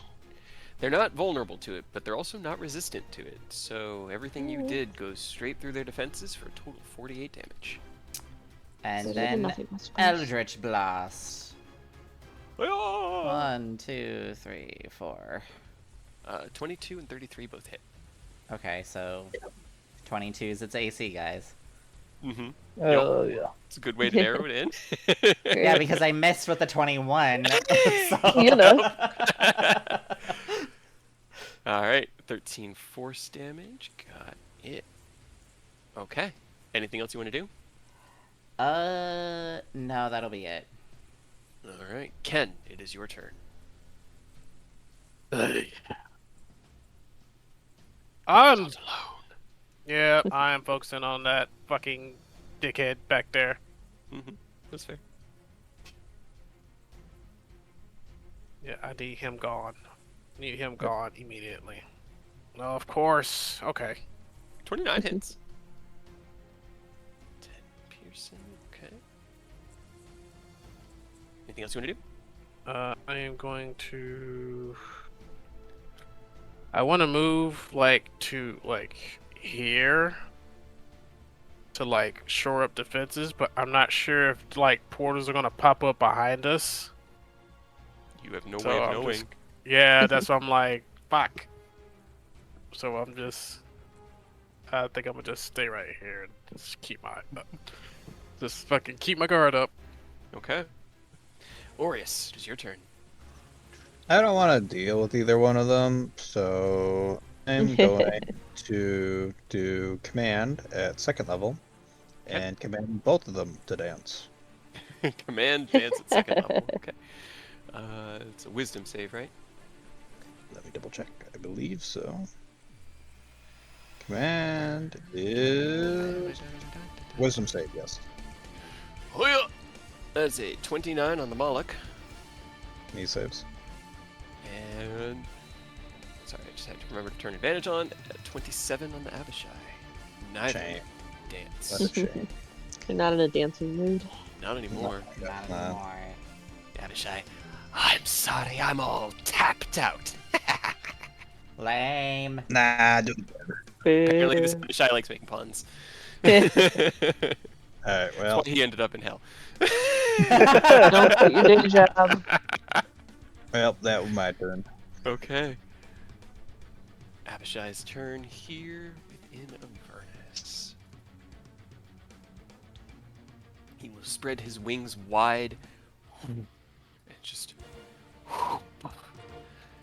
They're not vulnerable to it, but they're also not resistant to it. So everything you did goes straight through their defenses for a total of 48 damage. And Better than then nothing, I suppose. Eldritch Blast. Ah! 1, 2, 3, 4. 22 and 33 both hit. Okay, so 22's its AC, guys. Mm-hmm. Oh yeah. It's a good way to narrow it in. Yeah, because I missed with the 21. So... You know. All right, 13 force damage. Got it. Okay. Anything else you want to do? No, that'll be it. All right, Ken, it is your turn. I'm Yeah, I am focusing on that fucking dickhead back there. Mm-hmm. That's fair. Yeah, I need him gone. Need him gone immediately. No, of course. Okay. 29 hits. 10 piercing. Okay. Anything else you want to do? I am going to. I want to move to here to shore up defenses, but I'm not sure if portals are gonna pop up behind us. You have no So way of I'm knowing. just- Yeah, that's why I'm like, fuck. So I'm just. I think I'm gonna just stay right here and just keep my. Just fucking keep my guard up. Okay. Aureus, it is your turn. I don't want to deal with either one of them, so I'm going to do command at 2nd level Okay. and command both of them to dance. Command dance at 2nd level. Okay. It's a wisdom save, right? Let me double check. I believe so. Command is wisdom save, yes. Hoya! That's a 29 on the Moloch. He saves. And. Sorry, I just had to remember to turn advantage on. 27 on the Abishai. Neither Shame. dance. That's a shame. You're not in a dancing mood. Not anymore. Not Nah. anymore. Abishai. I'm sorry, I'm all tapped out. Lame. Nah, do it better. Apparently, this Abishai likes making puns. Alright, That's well, why he ended up in hell. Don't quit your day job. that was my turn. Okay. Abishai's turn here within Avernus. He will spread his wings wide and just.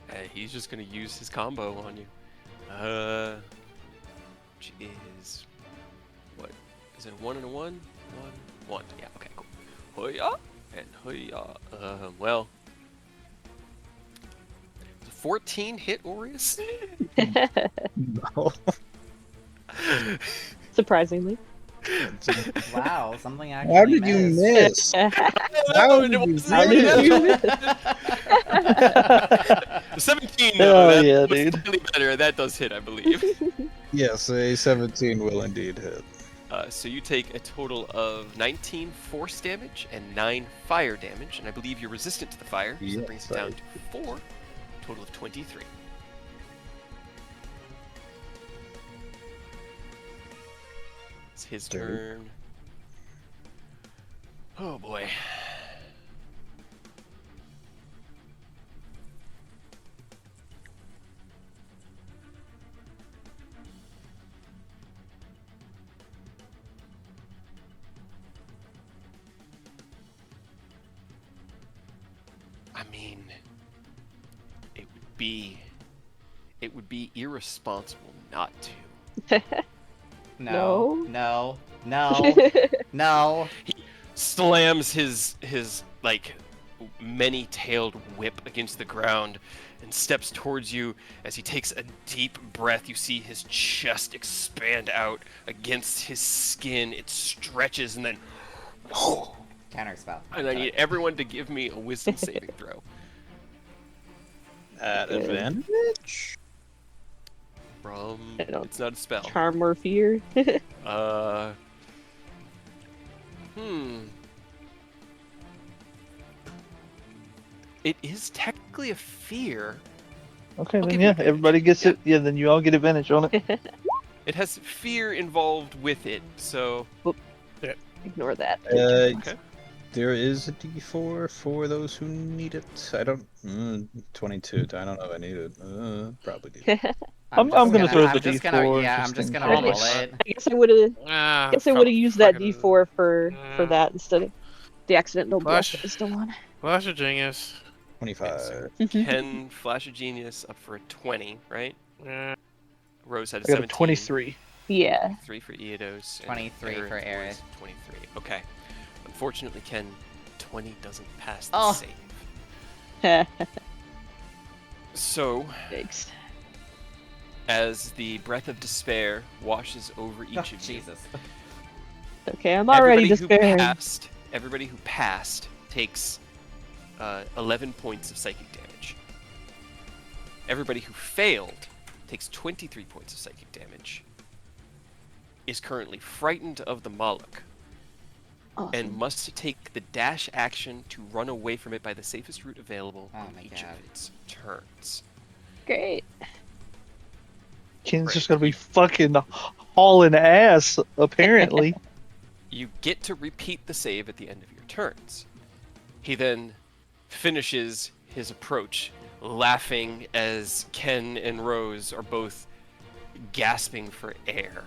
And he's just gonna use his combo on you. Which is. What? Is it a 1 and a 1? 1, 1. Yeah, okay, cool. Hoya! And hoya. Well. It's a 14 hit, Aureus? No. Surprisingly. Wow, something actually How did you missed. miss? How did you How did you miss? 17, though. Hell That yeah, was dude. slightly better. That does hit, I believe. Yes, a 17 will indeed hit. So you take a total of 19 force damage and 9 fire damage, and I believe you're resistant to the fire, so that brings it Yes, down to 4, total of 23. It's his Okay. turn. Oh boy. I mean, it would be irresponsible not to. No. No. No. No. Slams his like many-tailed whip against the ground and steps towards you. As he takes a deep breath, you see his chest expand out against his skin. It stretches and then Counterspell. and I need everyone to give me a wisdom saving throw. At Okay. advantage? From I don't- it's not a spell. Charm or fear. Uh hmm. It is technically a fear. Okay, I'll then give you yeah, advantage. everybody gets Yeah. it. Yeah, then you all get advantage on it. It has fear involved with it, so Ignore that. okay. There is a D4 for those who need it. I don't. 22. I don't know if I need it. Probably do. I'm just gonna throw I'm the just gonna, D4 yeah, I'm just just in gonna case. roll it. I guess I would have. Ah, Guess I would have used that fucking- D4 for Yeah. that instead of the accidental bless Flash. that is still on. Flash of Genius. 25. Ken Flash of Genius up for a 20, right? Yeah. Rose had a I got a 17. 23. Yeah. 3 for Eodos. and 23 for was Aerith. 23. Okay. Unfortunately, Ken, 20 doesn't pass the Oh. save. Thanks. So, as the breath of despair washes over each Oh, of you, Jesus. Okay, I'm already Who despairing. passed, everybody who passed takes 11 points of psychic damage. Everybody who failed takes 23 points of psychic damage. Is currently frightened of the Moloch and Awesome. must take the dash action to run away from it by the safest route available Oh on my each God. of its turns. Great. Ken's just gonna be fucking hauling ass, apparently. You get to repeat the save at the end of your turns. He then finishes his approach, laughing as Ken and Rose are both gasping for air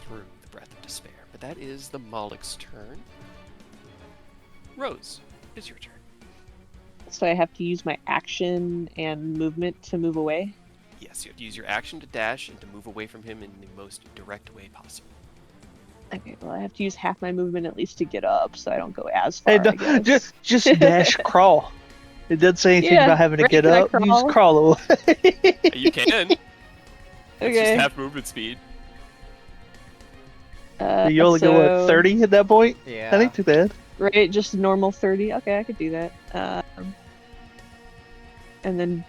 through the breath of despair. But that is the Moloch's turn. Rose, it's your turn. So I have to use my action and movement to move away. Yes, you have to use your action to dash and to move away from him in the most direct way possible. Okay, well I have to use half my movement at least to get up, so I don't go as far. Hey, I guess. just dash crawl. It doesn't say anything Yeah, about having to right, get can I up. You just crawl? crawl away. You can. It's just Okay. half movement speed. You only go what, so- 30 at that point? Yeah. That ain't too bad. Right, just normal 30. Okay, I could do that. And then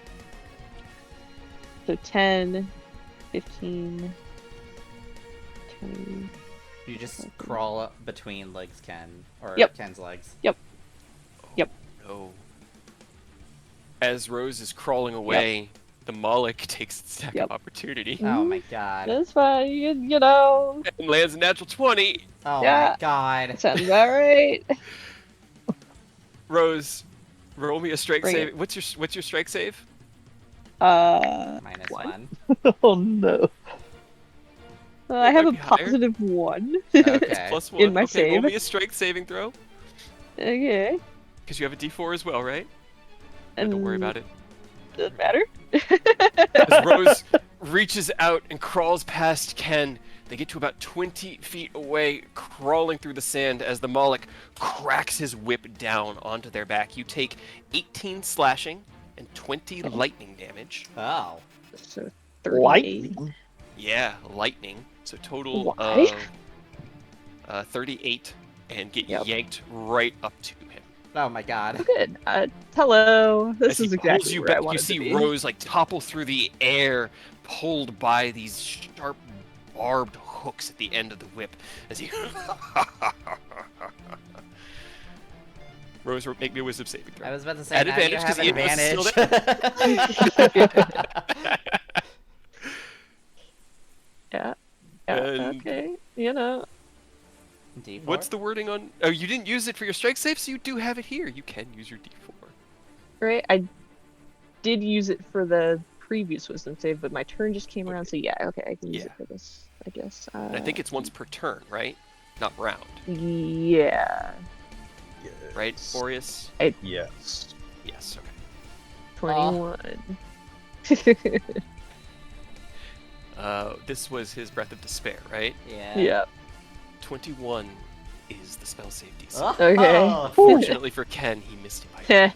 so 10, 15, 20. You just crawl up between legs, Ken. Or Yep. Ken's legs. No. As Rose is crawling away, the Moloch takes its attack Yep. of opportunity Oh my god. That's fine, you know. and lands a natural 20. Oh Yeah. my god. Sounds about right. Rose, roll me a strike Bring save. it. What's your strike save? Minus One. 1. Oh no. I have might a be higher. positive 1. Okay. Plus 1. In my okay, roll save. me a strike saving throw. Okay. Because you have a D4 as well, right? And Don't worry about it. Doesn't matter. As Rose reaches out and crawls past Ken, they get to about 20 feet away, crawling through the sand as the Moloch cracks his whip down onto their back. You take 18 slashing and 20 lightning damage. Oh. So 38. Lightning. Yeah, lightning. So total Why? of 38, and get Yep. yanked right up to him. Oh my god. Oh, good. Hello. This As he is pulls exactly you where back, I you wanted see to be. Rose like topple through the air, pulled by these sharp, barbed hooks at the end of the whip. As he Rose, make me a wisdom saving throw. I was about to say, At now you advantage, 'cause have Ian was still advantage. Yeah. And- Okay. You know. D4? What's the wording on? Oh, you didn't use it for your strike save, so you do have it here. You can use your D4. Right. I did use it for the previous wisdom save, but my turn just came around. So yeah. Okay. I can use it Yeah. for this. I guess. And I think it's once per turn, right? Not round, Yeah. right, Boreas? Yes. Yes. Okay. 21. This was his breath of despair, right? Yeah. Yeah. 21 is the spell save DC. Oh, Okay. Fortunately for Ken, he missed it by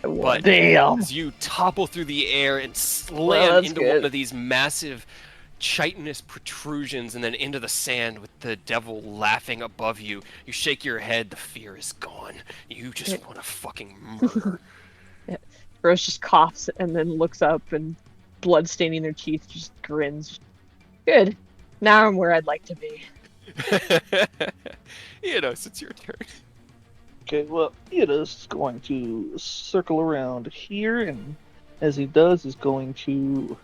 one. But Damn. as you topple through the air and Well, slam that's into good. one of these massive chitinous protrusions and then into the sand with the devil laughing above you, you shake your head, the fear is gone. You just want to fucking murder. Rose just coughs and then looks up, and blood staining their teeth, just grins. Good. Now I'm where I'd like to be. It's your turn. Okay, well, Ida's going to circle around here, and as he does, is going to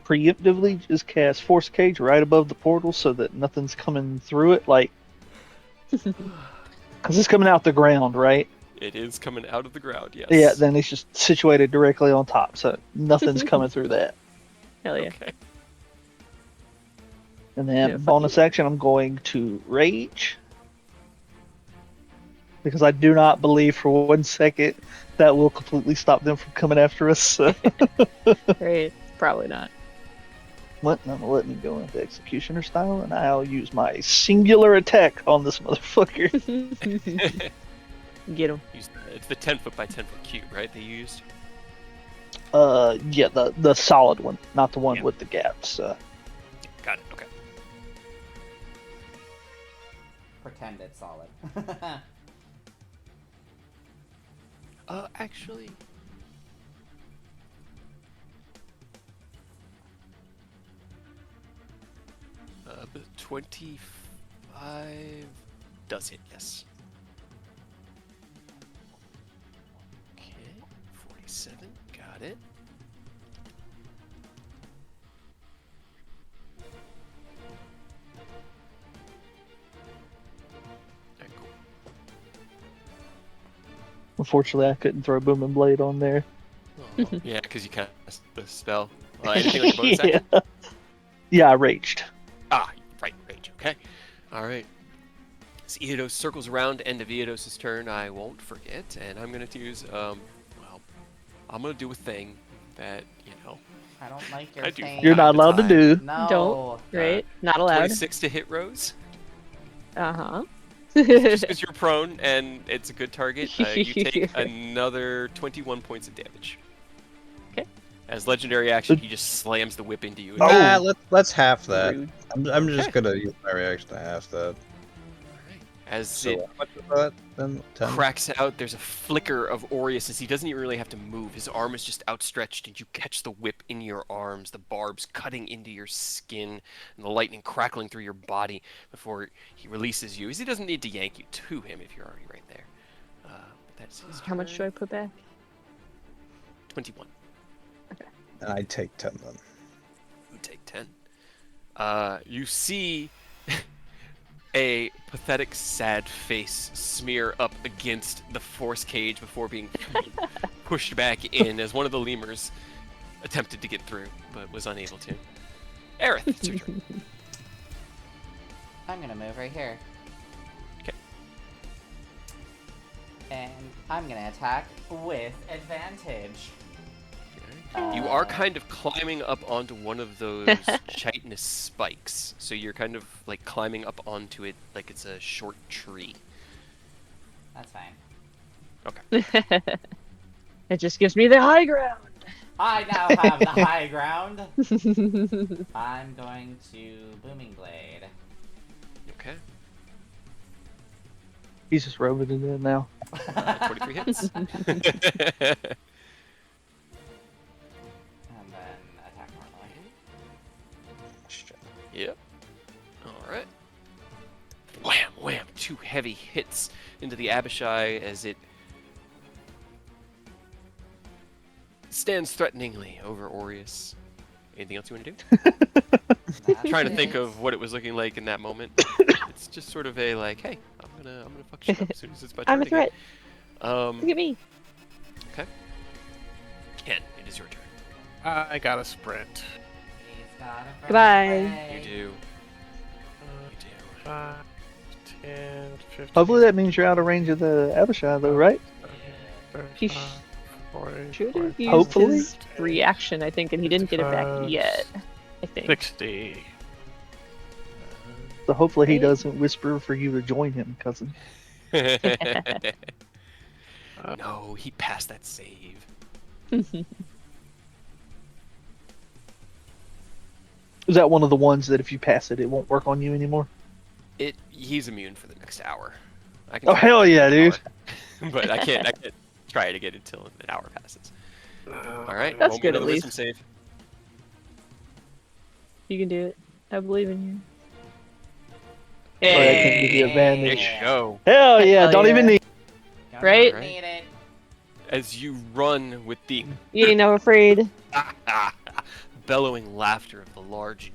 preemptively just cast Force Cage right above the portal so that nothing's coming through it, like, because it's coming out the ground, right? It is coming out of the ground, yes. Yeah, then it's just situated directly on top, so nothing's coming through that. Hell yeah. Okay. And then Yeah, fuck bonus action, I'm going to rage. Because I do not believe for 1 second that will completely stop them from coming after us. So. Great. Probably not. What? No, let me go into executioner style, and I'll use my singular attack on this motherfucker. Get him. It's the 10 foot by 10 foot cube, right? They used. Yeah, the solid one, not the one Yeah. with the gaps. Got it. Okay. Pretend it's solid. Actually. The 25 does hit, yes. Okay, 47, got it. Alright, cool. Unfortunately, I couldn't throw Booming Blade on there. Oh, yeah, because you cast the spell. Anything like a bonus action? Yeah, I raged. Ah, right, rage. Okay. All right. As Eodos circles around, end of Eodos' turn, I won't forget, and I'm going to use, I'm going to do a thing that, I don't like I your do. thing. You're not allowed to do. No. Don't. Right? Not allowed. 26 to hit Rose. Uh-huh. Just because you're prone and it's a good target, you take another 21 points of damage. Okay. As legendary action, he just slams the whip into you. Oh. Nah, let's half that. Rude. I'm just gonna use my reaction to half that. As So it how much is that? Then 10. cracks out, there's a flicker of Aureus as he doesn't even really have to move. His arm is just outstretched, and you catch the whip in your arms, the barbs cutting into your skin, and the lightning crackling through your body before he releases you. As he doesn't need to yank you to him if you're already right there. But that's his How much do I put back? 21. And I take 10 then. You take 10. You see a pathetic, sad face smear up against the force cage before being pushed back in as one of the lemurs attempted to get through, but was unable to. Aerith, it's your turn. I'm gonna move right here. Okay. And I'm gonna attack with advantage. You are kind of climbing up onto one of those chitinous spikes, so you're kind of like climbing up onto it like it's a short tree. That's fine. Okay. It just gives me the high ground. I now have the high ground. I'm going to Booming Blade. Okay. He's just rubbing it in now. 23 hits. And then attack normally. Yep. Alright. Wham, wham. 2 heavy hits into the Abishai as it stands threateningly over Aureus. Anything else you want to do? That's Trying to it. think of what it was looking like in that moment. It's just sort of a like, hey, I'm gonna fuck shit up as soon as it's my turn I'm a threat. again. Look at me. Ken, it is your turn. I got a sprint. He's got a Goodbye. away. You do. You do. 5, 10, 15. Hopefully that means you're out of range of the Abishai, though, right? 35, 40, Should have 45, used Hopefully. his reaction, I think, and he didn't get it back 55, yet. I think. 60. So hopefully he Right. doesn't whisper for you to join him, cousin. No, he passed that save. Is that one of the ones that if you pass it, it won't work on you anymore? He's immune for the next hour. I can Oh, try hell it yeah, for an dude. hour. But I can't try it again until an hour passes. Alright, That's roll me good, at another wisdom least. save. You can do it. I believe in you. Oh, I can't give you advantage. There you go. Hell yeah, Hell don't yeah. even need. Don't Right? even need it. As you run with the You ain't no afraid. bellowing laughter of the large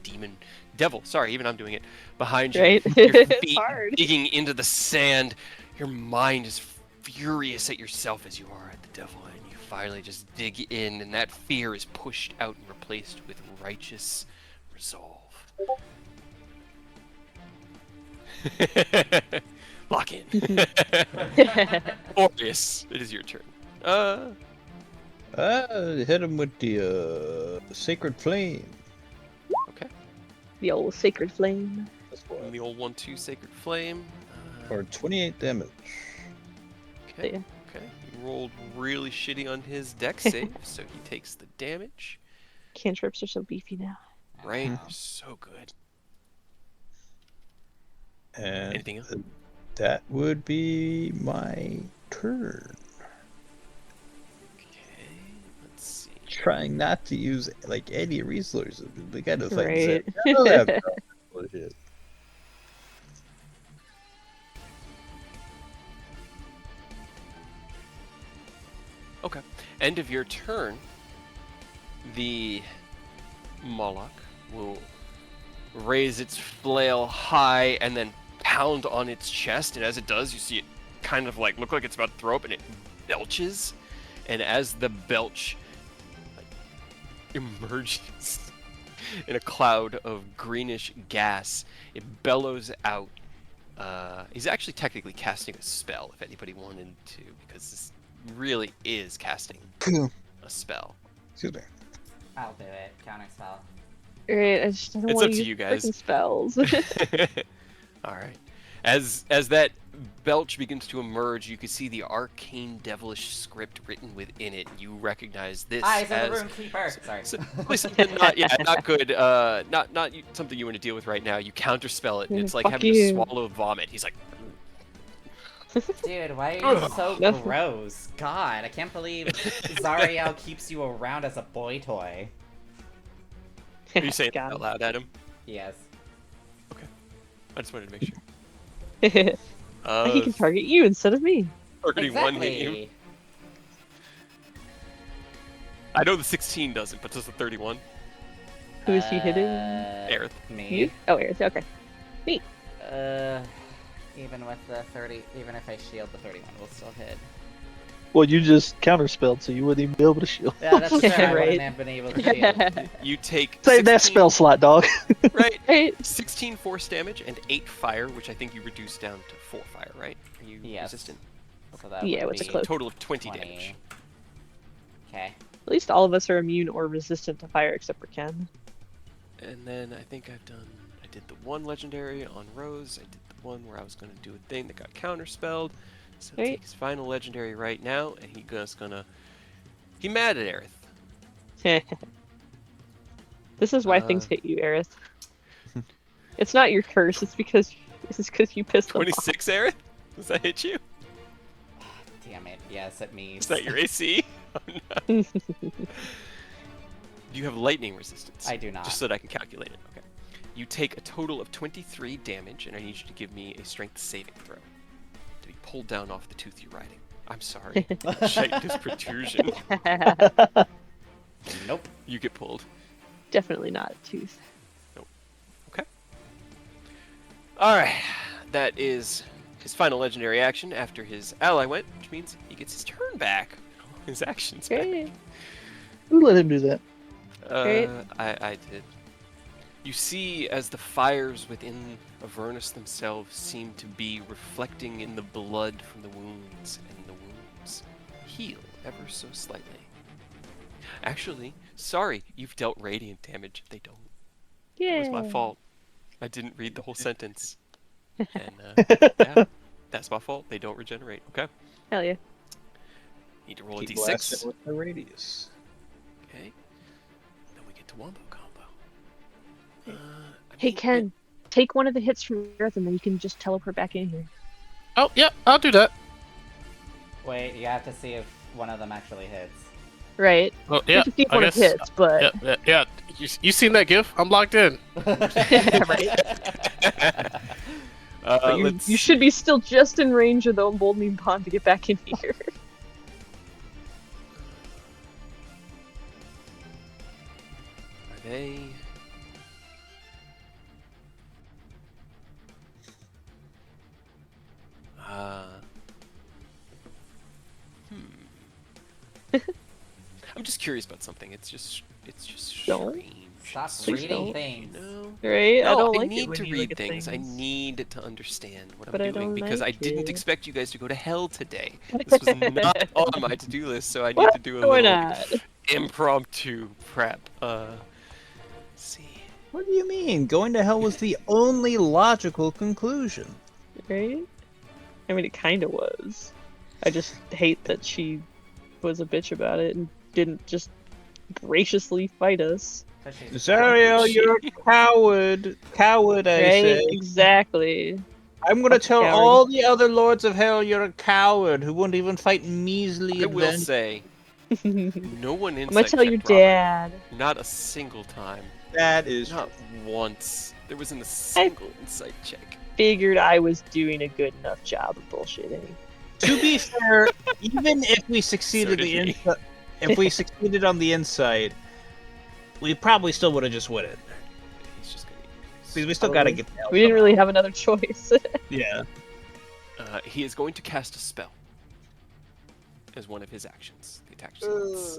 devil, sorry, even I'm doing it, behind you. Right? Your It's feet hard. digging into the sand. Your mind is furious at yourself as you are at the devil, and you finally just dig in, and that fear is pushed out and replaced with righteous resolve. Lock in. Aureus, it is your turn. Hit him with the sacred flame. Okay. The old sacred flame. And the old 1-2 sacred flame. For 28 damage. Okay. Yeah. Okay. He rolled really shitty on his dex save, so he takes the damage. Cantrips are so beefy now. Right? They're so good. And Anything else? that would be my turn. Okay. Let's see. Trying not to use like any resources. We gotta fight Right. Zed. I don't have time for shit. Okay. End of your turn. The Moloch will raise its flail high and then pound on its chest, and as it does, you see it kind of like look like it's about to throw up, and it belches. And as the belch emerges in a cloud of greenish gas, it bellows out. He's actually technically casting a spell, if anybody wanted to, because this really is casting a spell. Excuse me. I'll do it. Counter spell. Right, I just don't It's want up to to use you guys. freaking spells. All right. As that belch begins to emerge, you can see the arcane devilish script written within it. You recognize this Eyes of as the Rune Keeper. Sorry. simply something not good. Not something you want to deal with right now. You counterspell it, and it's like Fuck having to you. swallow vomit. He's like, Dude, why are you so No. gross? God, I can't believe Zariel keeps you around as a boy toy. "Are you saying that Got out loud at him?" Yes. I just wanted to make sure. him. He can target you instead of me. 31 hit you. Exactly. I know the 16 doesn't, but does the 31? Who is he hitting? Aerith. Me. You? Oh, Aerith. Okay. Even with the 30, even if I shield, the 31 will still hit. Well, you just counterspelled, so you wouldn't even be able to shield. Yeah, that's true. I Right. wouldn't have been able to shield. You take Save that 16 spell slot, dog. Right. Right. 16 force damage and 8 fire, which I think you reduce down to 4 fire, right? Are you Yes. resistant? So that Yeah, would with the be cloak. Total of 20 damage. Okay. At least all of us are immune or resistant to fire except for Ken. And then I think I did the one legendary on Rose. I did the one where I was going to do a thing that got counterspelled. So Right. take his final legendary right now, and he's just going to He mad at Aerith. This is why things hit you, Aerith. It's not your curse. It's because you pissed them off. 26, Aerith? Does that hit you? Damn it. Yes, it means. Is that your AC? Oh, no. You have lightning resistance. I do not. Just so that I can calculate it. Okay. You take a total of 23 damage, and I need you to give me a strength saving throw to be pulled down off the tooth you're riding. I'm sorry. Chitinous protrusion. Nope. You get pulled. Definitely not a tooth. Okay. Alright. That is his final legendary action after his ally went, which means he gets his turn back. His actions back. Okay. Who let him do that? Great. I did. You see, as the fires within Avernus themselves seem to be reflecting in the blood from the wounds, and the wounds heal ever so slightly. Actually, sorry, you've dealt radiant damage. They don't. Yeah. It was my fault. I didn't read the whole sentence. And, yeah, that's my fault. They don't regenerate, okay? Hell yeah. Need to roll Keep a blasting d6. with the radius. Okay. Then we get to wombo combo. I Hey, mean, Ken, take one of the hits from Earth, and then you can just teleport back in here. Oh, yeah, I'll do that. Wait, you have to see if one of them actually hits. Right. Oh, You yeah. can keep I one of guess. hits, but Yeah. You seen that gif? I'm locked in. right. But let's you should be still just in range of the emboldening bond to get back in here. Are they? I'm just curious about something. It's just Don't. strange. Stop Please reading don't. things. No. Right? I No, don't I like it need when to you look read at things. I need to understand what But I I'm doing don't because I like didn't it. expect you guys to go to hell today. This was not on my to-do list, so I need What? to do a Why little not? impromptu prep. Let's see. What do you mean? Going to hell was the only logical conclusion. Right? I mean, it kind of was. I just hate that she was a bitch about it and didn't just graciously fight us. 'Cause she's Zariel, you're a coward. Coward, I Right? say. Exactly. I'm gonna Fucking tell coward. all the other lords of hell you're a coward who won't even fight measly I will adventures. say, I'm no one gonna insight tell your checked Robert. dad. Not a single time. That is Not once. There wasn't a single insight check. Figured I was doing a good enough job of bullshitting. To be fair, even if we succeeded So did he. if we succeeded on the inside, we probably still would have just won it. He's just gonna. Because we still gotta get the We didn't really have another choice. Yeah. He is going to cast a spell as one of his actions. The attack sequence.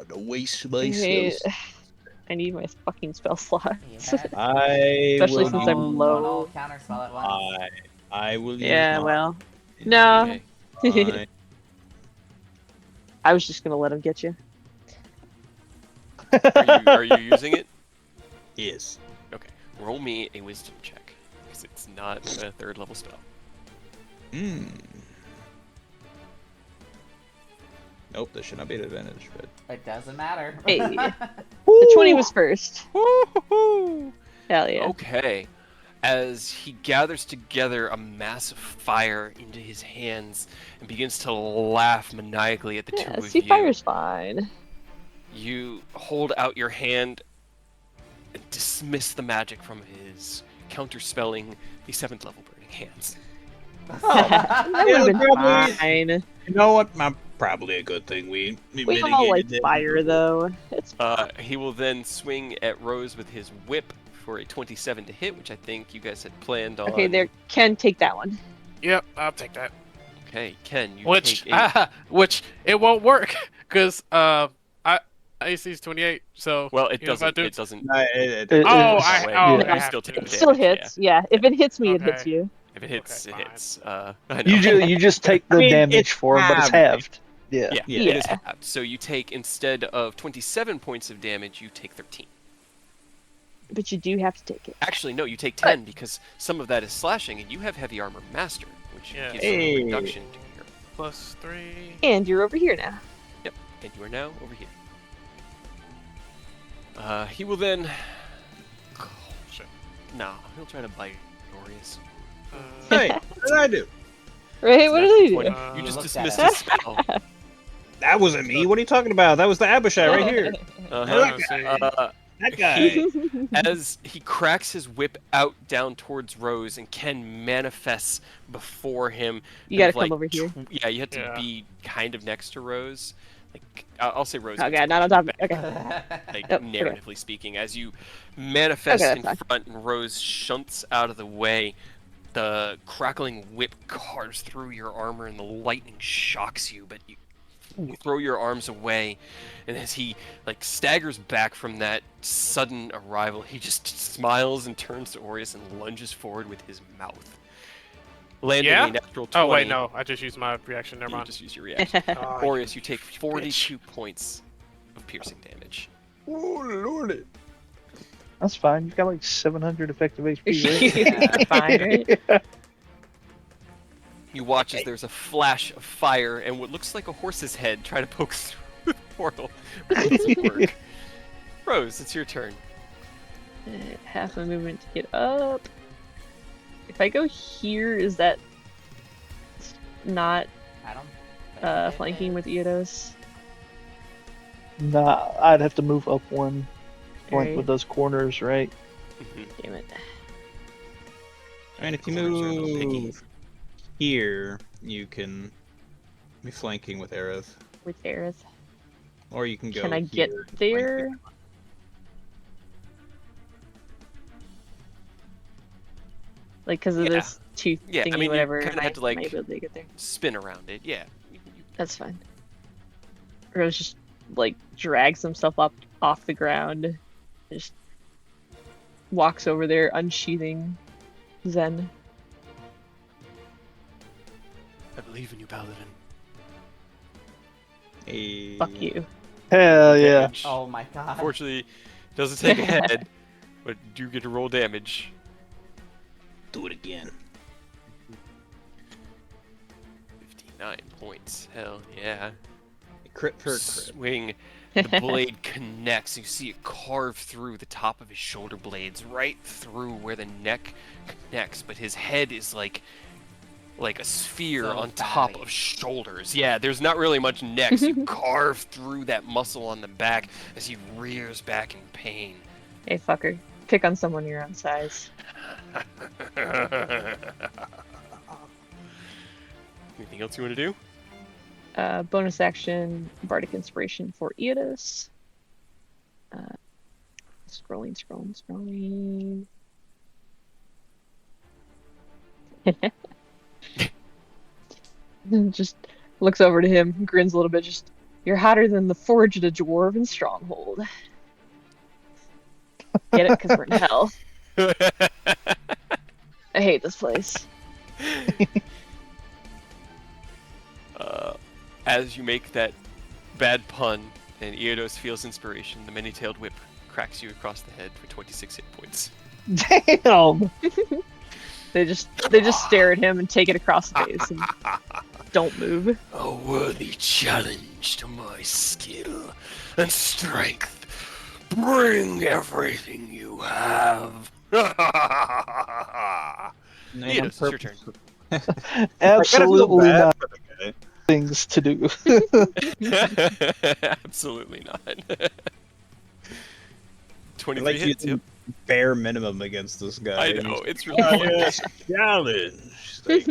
I don't waste Okay, I need my fucking spell slots. Yeah. I Especially will since use I'm Don't low. all counter spell at once. I will use Yeah, mine. well. No. Okay. I was just gonna let him get you. Are you using it? Yes. Okay. Roll me a wisdom check because it's not a third level spell. Hmm. Nope, that should not be an advantage, but It doesn't matter. Hey. The 20 was first. Woo-hoo-hoo! Hell yeah. Okay. As he gathers together a mass of fire into his hands and begins to laugh maniacally at the two Yeah, of see, you, fire's fine. you hold out your hand and dismiss the magic from his counterspelling the 7th level burning hands. That would have been probably- fine. you know what? Probably a good thing we We all like mitigated it. fire, though. It's He will then swing at Rose with his whip for a 27 to hit, which I think you guys had planned on. okay. There, Ken, take that one. Yep, I'll take that. Okay, Ken, you Which take a... which it won't work because AC is 28. So Well, it you know, if I doesn't. do- It doesn't. Oh, I- oh, I you have still to. take It the still damage, hits. Yeah. If it hits me, it Okay. hits you. If it hits, Okay, it fine. hits. I know. You just take the I mean, damage it's for him, but it's halved. Yeah. Yeah, Yeah. it is Yeah. halved. So you take, instead of 27 points of damage, you take 13. But you do have to take it. Actually, no, you take 10 because some of that is slashing, and you have heavy armor master, which Yeah. gives you Hey. a reduction to your plus 3. And you're over here now. Yep, and you are now over here. He will then. Oh, shit. Nah, he'll try to bite Aureus. Hey, what did I do? Right? What did I do? 20. Uh, You just looked dismissed at his spell. That wasn't me. What are you talking about? That was the Abishai right here. Uh-huh. see. That guy. As he cracks his whip out down towards Rose, and Ken manifests before him. You gotta kind of come over here. Yeah, you have to Yeah. be kind of next to Rose. Like I'll say Rose. Oh gets god, not on top of it. back, Okay. Like Oh, okay. narratively speaking, as you manifest Okay, in that's front and Rose shunts out of the way, the crackling whip carves through your armor and the lightning shocks you, but you throw your arms away, and as he like staggers back from that sudden arrival, he just smiles and turns to Aureus and lunges forward with his mouth. Landing Yeah? a natural 20. Oh, wait, no. I just used my reaction. Never You mind. just use your reaction. Oh, Aureus, you take bitch. 42 points of piercing damage. Oh, lordy. That's fine. You've got like 700 effective HP. You're fine, right? You watch as there's a flash of fire and what looks like a horse's head try to poke through the portal. But it doesn't work. Rose, it's your turn. Half my movement to get up. If I go here, is that not Adam? flanking with Eidos? Nah, I'd have to move up one flank Right. with those corners, right? Damn it. And if you Corners are a little picky. move here, you can be flanking with Aerith. With Aerith. Or you can go Can I here get and flank there? with- Like, because of Yeah. this tooth Yeah, I thingy, mean, you whatever. kinda am had to, like, might be able to get there. Spin around it, yeah. That's fine. Rose just like drags himself up off the ground, just walks over there, unsheathing Zen. I believe in you, Paladin. a- Fuck you. Hell yeah. Damage. Oh my god. Unfortunately, doesn't take a head, but you get to roll damage. Do it again. 59 points. Hell yeah. Crit per crit. Swing. The blade connects. You see it carve through the top of his shoulder blades, right through where the neck connects. But his head is like a sphere So on top fatty. of shoulders. Yeah, there's not really much neck. So you carve through that muscle on the back as he rears back in pain. Hey, fucker. Pick on someone your own size. Anything else you want to do? Bonus action, Bardic Inspiration for Eidos. Scrolling. Just looks over to him, grins a little bit, just, you're hotter than the forge at a dwarven stronghold. Get it? Because we're in hell. I hate this place. As you make that bad pun and Eodos feels inspiration, the many-tailed whip cracks you across the head for 26 hit points. Damn. They just stare at him and take it across the face and don't move. A worthy challenge to my skill and strength. Bring everything you have. Eodos, it's your turn. Absolutely bad not for the guy. things to do. Absolutely not. I 23 like hits, using yep. bare minimum against this guy. I know, it's really Oh, fun. yes, challenge. It's like,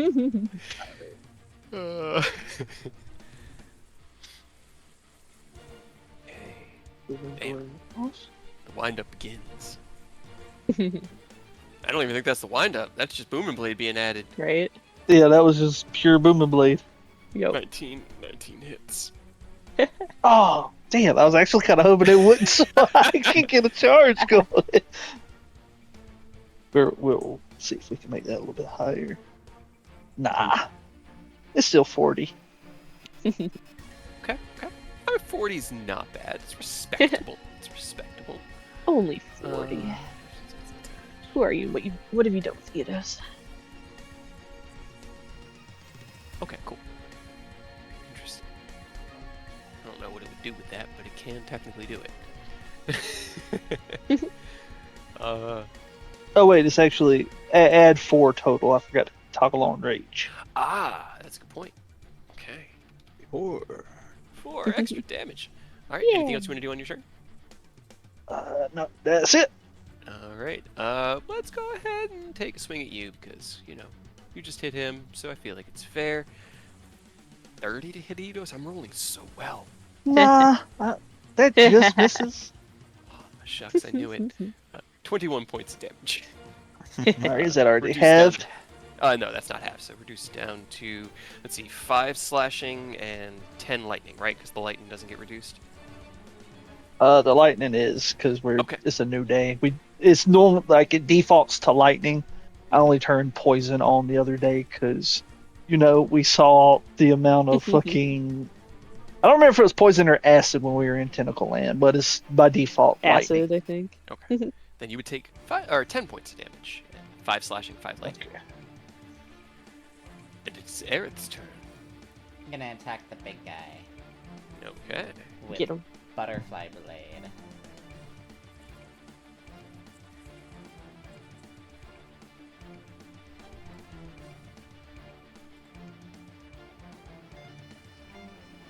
Damn. The wind-up begins. I don't even think that's the wind-up. That's just Booming Blade being added. Right? Yeah, that was just pure booming blade. Yep. 19 hits. Oh, damn. I was actually kind of hoping it wouldn't, so I can get a charge going. We'll see if we can make that a little bit higher. Nah. It's still 40. Okay. 40's not bad. It's respectable. Only 40. Uh, Who are you? What have you done with Eidos? Okay, cool. do with that, but it can technically do it. uh, Oh wait, it's actually add 4 total. I forgot to toggle on rage. that's a good point. Okay. Or 4 extra damage. All right. Yeah. Anything else you want to do on your turn? No, that's it. All right. Let's go ahead and take a swing at you because you just hit him, so I feel like it's fair. 30 to hit Eidos. I'm rolling so well. Nah, that just misses. Oh, shucks, I knew it. 21 points of damage. Alright, is that already Reduced down halved? no, that's not half. So reduced down to, let's see, 5 slashing and 10 lightning, right? Because the lightning doesn't get reduced. The lightning is because Okay. it's a new day. It's normal, like it defaults to lightning. I only turned poison on the other day because, we saw the amount of fucking. I don't remember if it was poison or acid when we were in Tentacle Land, but it's by default lightning. Acid, I think. Okay. Then you would take 10 points of damage. 5 slashing, 5 lightning. Okay. And it's Aerith's turn. I'm gonna attack the big guy Okay. with Get him. butterfly blade.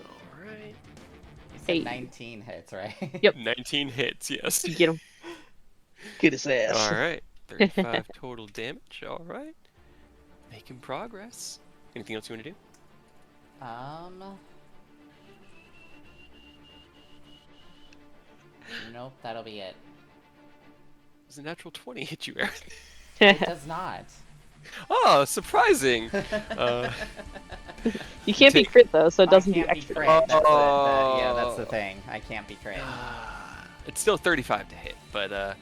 All right. You said Hey. 19 hits, right? Yep. 19 hits, yes. Get him. Get his ass. All right. 35 total damage. All right. Making progress. Anything else you want to do? Nope, that'll be it. Does a natural 20 hit you, Aerith? It does not. Oh, surprising. You can't be Take- crit though, so it doesn't I do can't extra. be crit. That's Oh. yeah, that's the thing. I can't be crit. It's still 35 to hit, but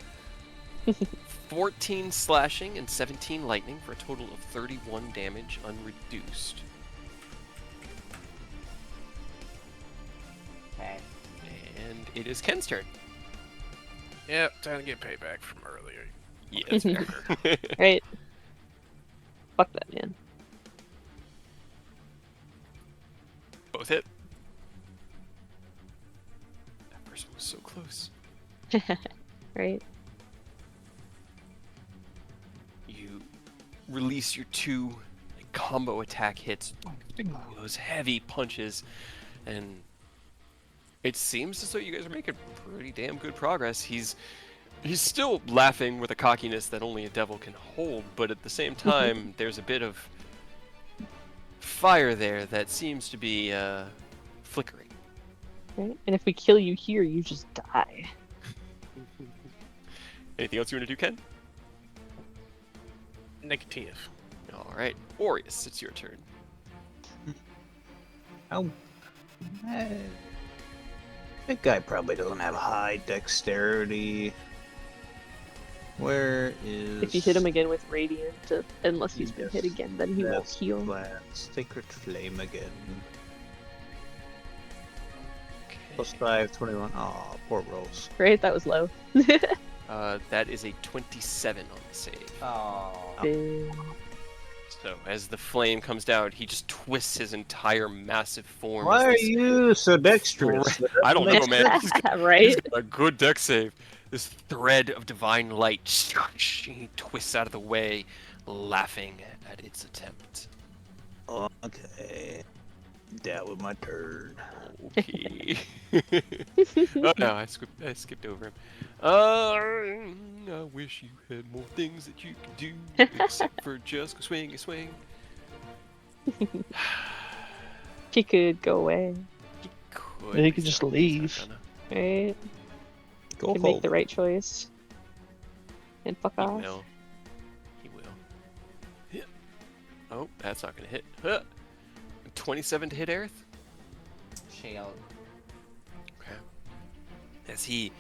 14 slashing and 17 lightning for a total of 31 damage unreduced. Okay. And it is Ken's turn. Yep, time to get payback from earlier. Yeah, that's fair. Right. Fuck that, man. Both hit. That first one was so close. Right. You release your 2 combo attack hits, those heavy punches, and it seems as though you guys are making pretty damn good progress. He's still laughing with a cockiness that only a devil can hold, but at the same time, there's a bit of fire there that seems to be flickering. Right. And if we kill you here, you just die. Anything else you want to do, Ken? Negative. All right, Aureus, it's your turn. oh, that guy probably doesn't have high dexterity. Where is? If you hit him again with radiant, unless he's been hit Yes, again, then he won't that's heal. Blast. Sacred Flame again. Okay. Plus 5, 21. Aw, poor rolls. Right, that was low. That is a 27 on the save. Oh. Boo. So as the flame comes down, he just twists his entire massive form. Why as are this you so dexterous? I don't know, man. He's got Right? a good deck save. This thread of divine light, he twists out of the way, laughing at its attempt. Okay. That was my turn. Okay. Oh no, I skipped over him. I wish you had more things that you could do except for just go swing and swing. He could go away. Could, Yeah, he but could he's just not- he's not leave. gonna. Right? Go Can make the right choice. And fuck He off. will. He will. Yeah. Oh, that's not gonna hit. Huh. 27 to hit Aerith. Shield. Okay. As he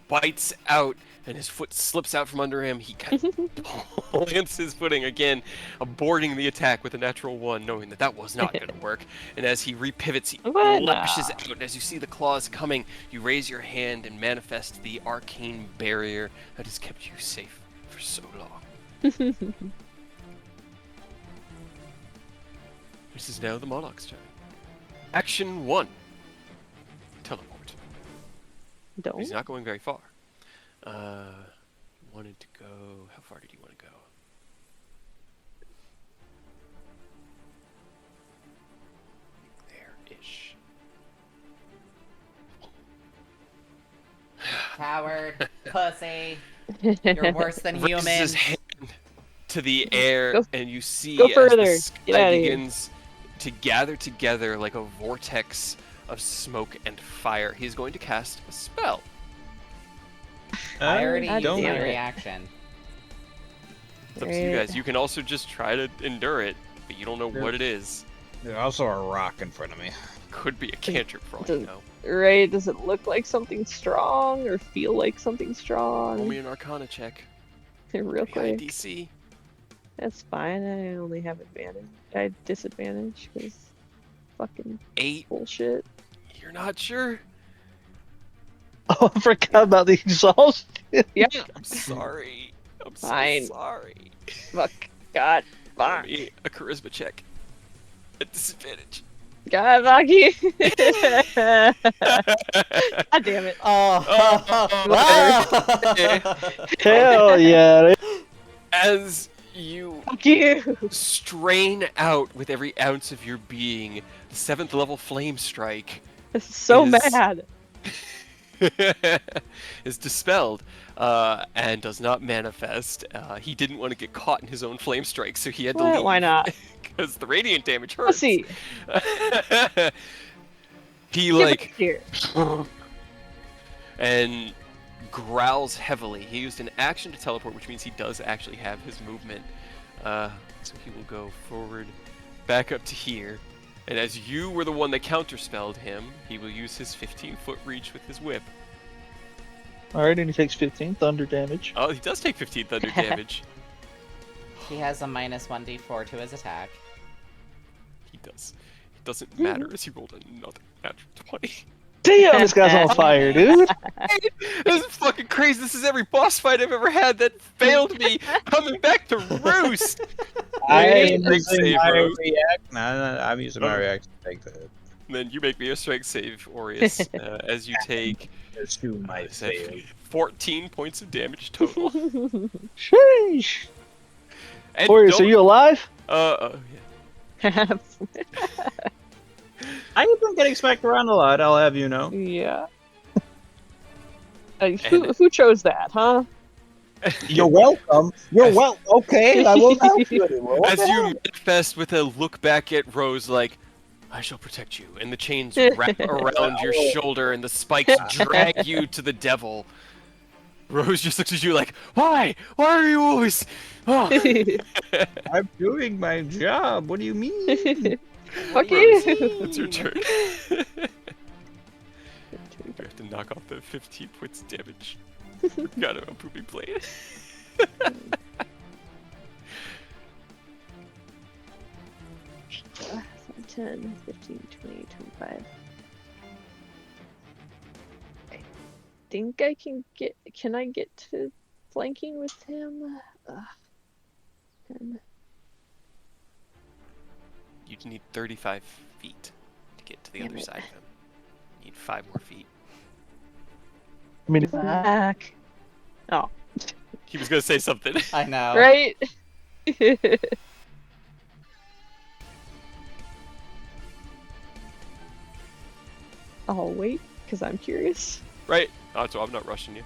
bites out and his foot slips out from under him, he kind of plants his footing again, aborting the attack with a natural 1, knowing that was not going to work. And as he repivots, he What? lashes out. And as you see the claws coming, you raise your hand and manifest the arcane barrier that has kept you safe for so long. This is now the Monarch's turn. Action 1. Teleport. But he's Don't. not going very far. Wanted to go. How far did he want to go? There-ish. Coward, pussy, you're worse than Raises human. his hand to the air, Go- and you see go as the further. Get sky outta here. begins to gather together like a vortex of smoke and fire. He's going to cast a spell. I already God used damn my it. reaction. It's up to you guys. You can also just try to endure it, but you don't know Yeah. what it is. There's also a rock in front of me. Could be a cantrip for all you Does- know. Right? Does it look like something strong or feel like something strong? Roll me an Arcana check. Real Pretty high quick. DC. That's fine. I only have advantage. I have disadvantage because fucking 8. bullshit. You're not sure? Oh, I forgot about the exhaust. Yeah. I'm sorry. I'm so Fine. sorry. Fuck. God. Roll Fuck. me a charisma check. At disadvantage. God, fuck you. God damn it. Hell yeah. As you Fuck you. strain out with every ounce of your being, the 7th level flame strike So Is- mad. is dispelled and does not manifest. He didn't want to get caught in his own flame strike, so he had to What? leave. Why not? Because the radiant damage hurts. Pussy. He Get like back here. and growls heavily. He used an action to teleport, which means he does actually have his movement. So he will go forward, back up to here. And as you were the one that counterspelled him, he will use his 15-foot reach with his whip. Alright, and he takes 15 thunder damage. Oh, he does take 15 thunder damage. He has a minus 1d4 to his attack. He does. It doesn't matter as he rolled another natural 20. Damn, this guy's on fire, dude. This is fucking crazy. This is every boss fight I've ever had that failed me coming back to roost. I Make am a using save, my Rose. react. No, I'm using my Oh. reaction to take the hit. And then you make me a strength save, Aureus, as you take There's two I might said fail. 14 points of damage total. Sheesh. And Warriors, are don't- you alive? yeah. I've been getting smacked around a lot, I'll have you know. Yeah. And- Who chose that, huh? You're welcome. You're well. Okay, I won't help you anymore. What As the you hell? manifest with a look back at Rose, like, I shall protect you, and the chains wrap around your shoulder, and the spikes drag you to the devil. Rose just looks at you like, why? Why are you always? Oh. I'm doing my job. What do you mean? Fuck Rose, you. it's your turn. We have to knock off the 15 points of damage. Got a poopy blade. 10, 15, 20, 25. I think I can get. Can I get to flanking with him? 10. You need 35 feet to get to the Damn other it. side of him. You need 5 more feet. I mean, Back. Oh, He was gonna say something. I know. right. I'll wait because I'm curious. Right? Oh, so I'm not rushing you.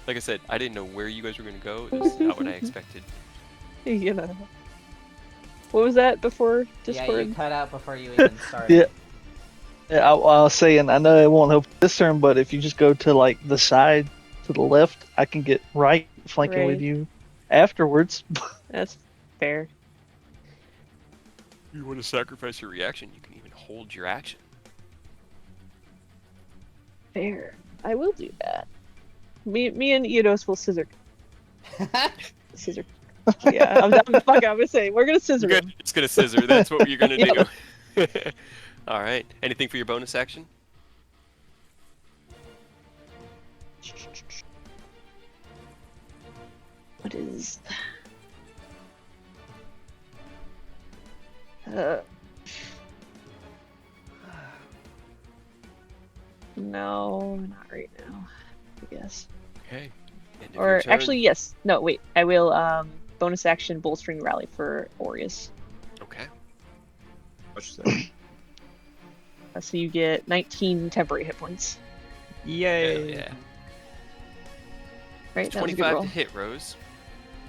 Like I said, I didn't know where you guys were gonna go. It was not what I expected. You know. What was that before Yeah, Discord? you cut out before you even started. Yeah. Yeah, I was saying, I know it won't help this turn, but if you just go to like the side to the left, I can get right flanking with Right. you afterwards. That's fair. You want to sacrifice your reaction, you can even hold your action. Fair. I will do that. Me and Eidos will scissor. Scissor. Yeah, I'm gonna say we're gonna scissor You're him. just gonna scissor. That's what you're gonna Yeah. do. All right. Anything for your bonus action? What is? Uh. No, not right now. I guess. Okay. End of Or your turn. actually, yes. No, wait. I will bonus action bolstering rally for Aureus. Okay. What's that? So you get 19 temporary hit points. Yay! Hell yeah. Right? It's That was a good 25 roll. to hit, Rose.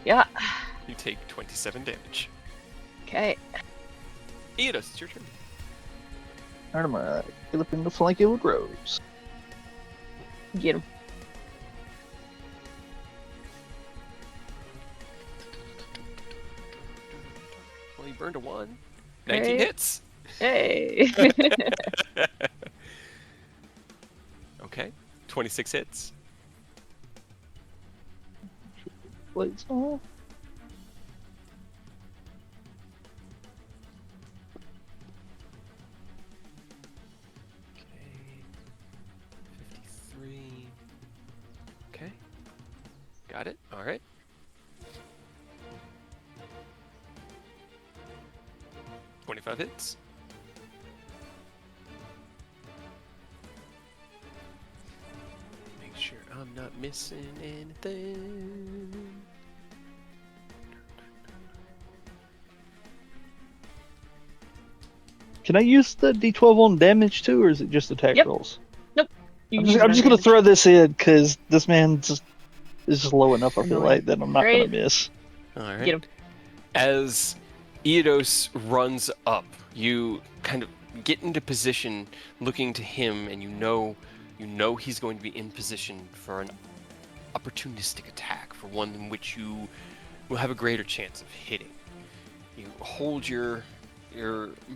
Yeah. You take 27 damage. Okay. Eidos, it's your turn. Alright, I'm gonna get up in the flank it with Rose. Get him. Well, you burned a 1. 19 Okay. hits. Hey. Okay. 26 hits. Blades off. Okay. 53. Okay. Got it. All right. $25 hits. Make sure I'm not missing anything. Can I use the D12 on damage too, or is it just attack Yep. rolls? You I'm can use it just on gonna damage. throw this in because this man is just low enough. I feel Annoying. like that I'm not Great. gonna miss. All right. Get him. As Eidos runs up, you kind of get into position looking to him, and you know he's going to be in position for an opportunistic attack, for one in which you will have a greater chance of hitting. You hold your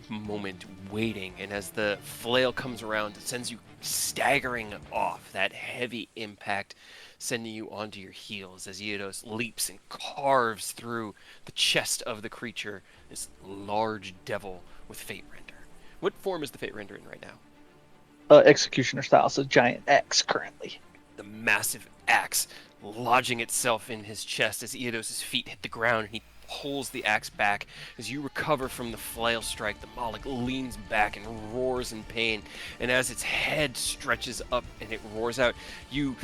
moment waiting, and as the flail comes around, it sends you staggering off, that heavy impact sending you onto your heels as Eidos leaps and carves through the chest of the creature, this large devil with Fate Render. What form is the Fate Render in right now? Executioner style, so giant axe currently. The massive axe lodging itself in his chest as Eidos' feet hit the ground, and he pulls the axe back. As you recover from the flail strike, the Moloch leans back and roars in pain, and as its head stretches up and it roars out, you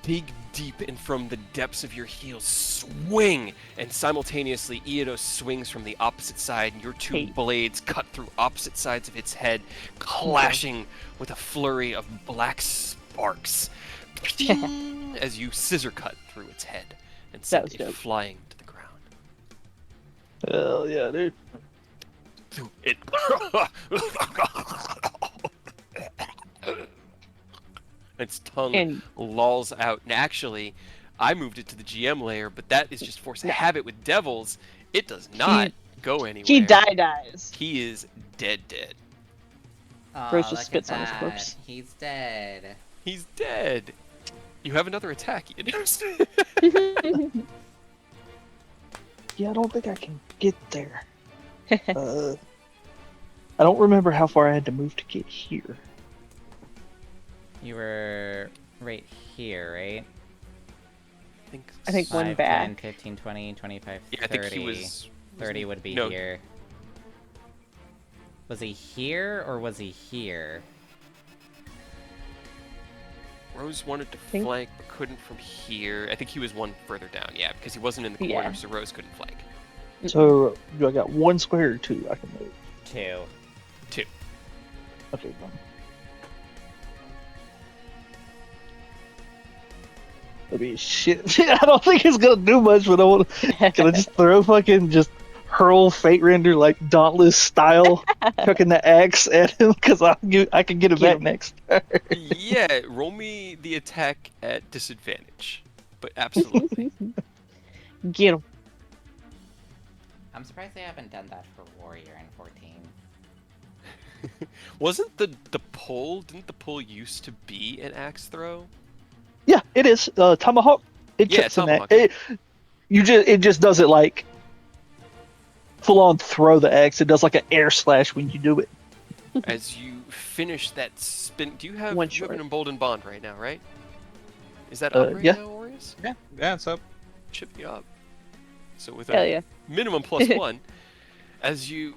dig deep, and from the depths of your heels swing, and simultaneously Eidos swings from the opposite side, and your two Hey. blades cut through opposite sides of its head, clashing with a flurry of black sparks as you scissor cut through its head and send was it dope. flying to the ground. Hell yeah, dude. It its tongue And lolls out. And actually, I moved it to the GM layer, but that is just force of habit with devils. It does not go anywhere. he dies. He is dead. Oh, Rose just look at spits on his that. corpse. He's dead. He's dead. You have another attack, Eidos. Yeah, I don't think I can get there. I don't remember how far I had to move to get here. You were right here, right? I think one 5, back. 10, 15, 20, 25, Yeah, I 30. think he was. 30 would be No. here. Was he here or was he here? Rose wanted to Think- flank, but couldn't from here. I think he was one further down. Yeah, because he wasn't in the corner, Yeah. so Rose couldn't flank. So, do I got one square or two I can move? 2. Okay, fine. I mean, shit. I don't think it's gonna do much, but I want to. Can I just throw fucking just hurl Fate Render like Dauntless style, chucking the axe at him? Because I can get it Get back him. next. Yeah, roll me the attack at disadvantage. But absolutely. Get him. I'm surprised they haven't done that for Warrior in 14. Wasn't the pull, didn't the pull used to be an axe throw? Yeah, it is. Tomahawk. It Yeah, chucks an Tomahawk, axe. It just does it like full on throw the axe. It does like an air slash when you do it. As you finish that spin, do you have, One you have an short. emboldened bond right now, right? Is that up right yeah. now, Aureus? Yeah, it's up. Should be up. So with Hell a yeah. minimum +1, as you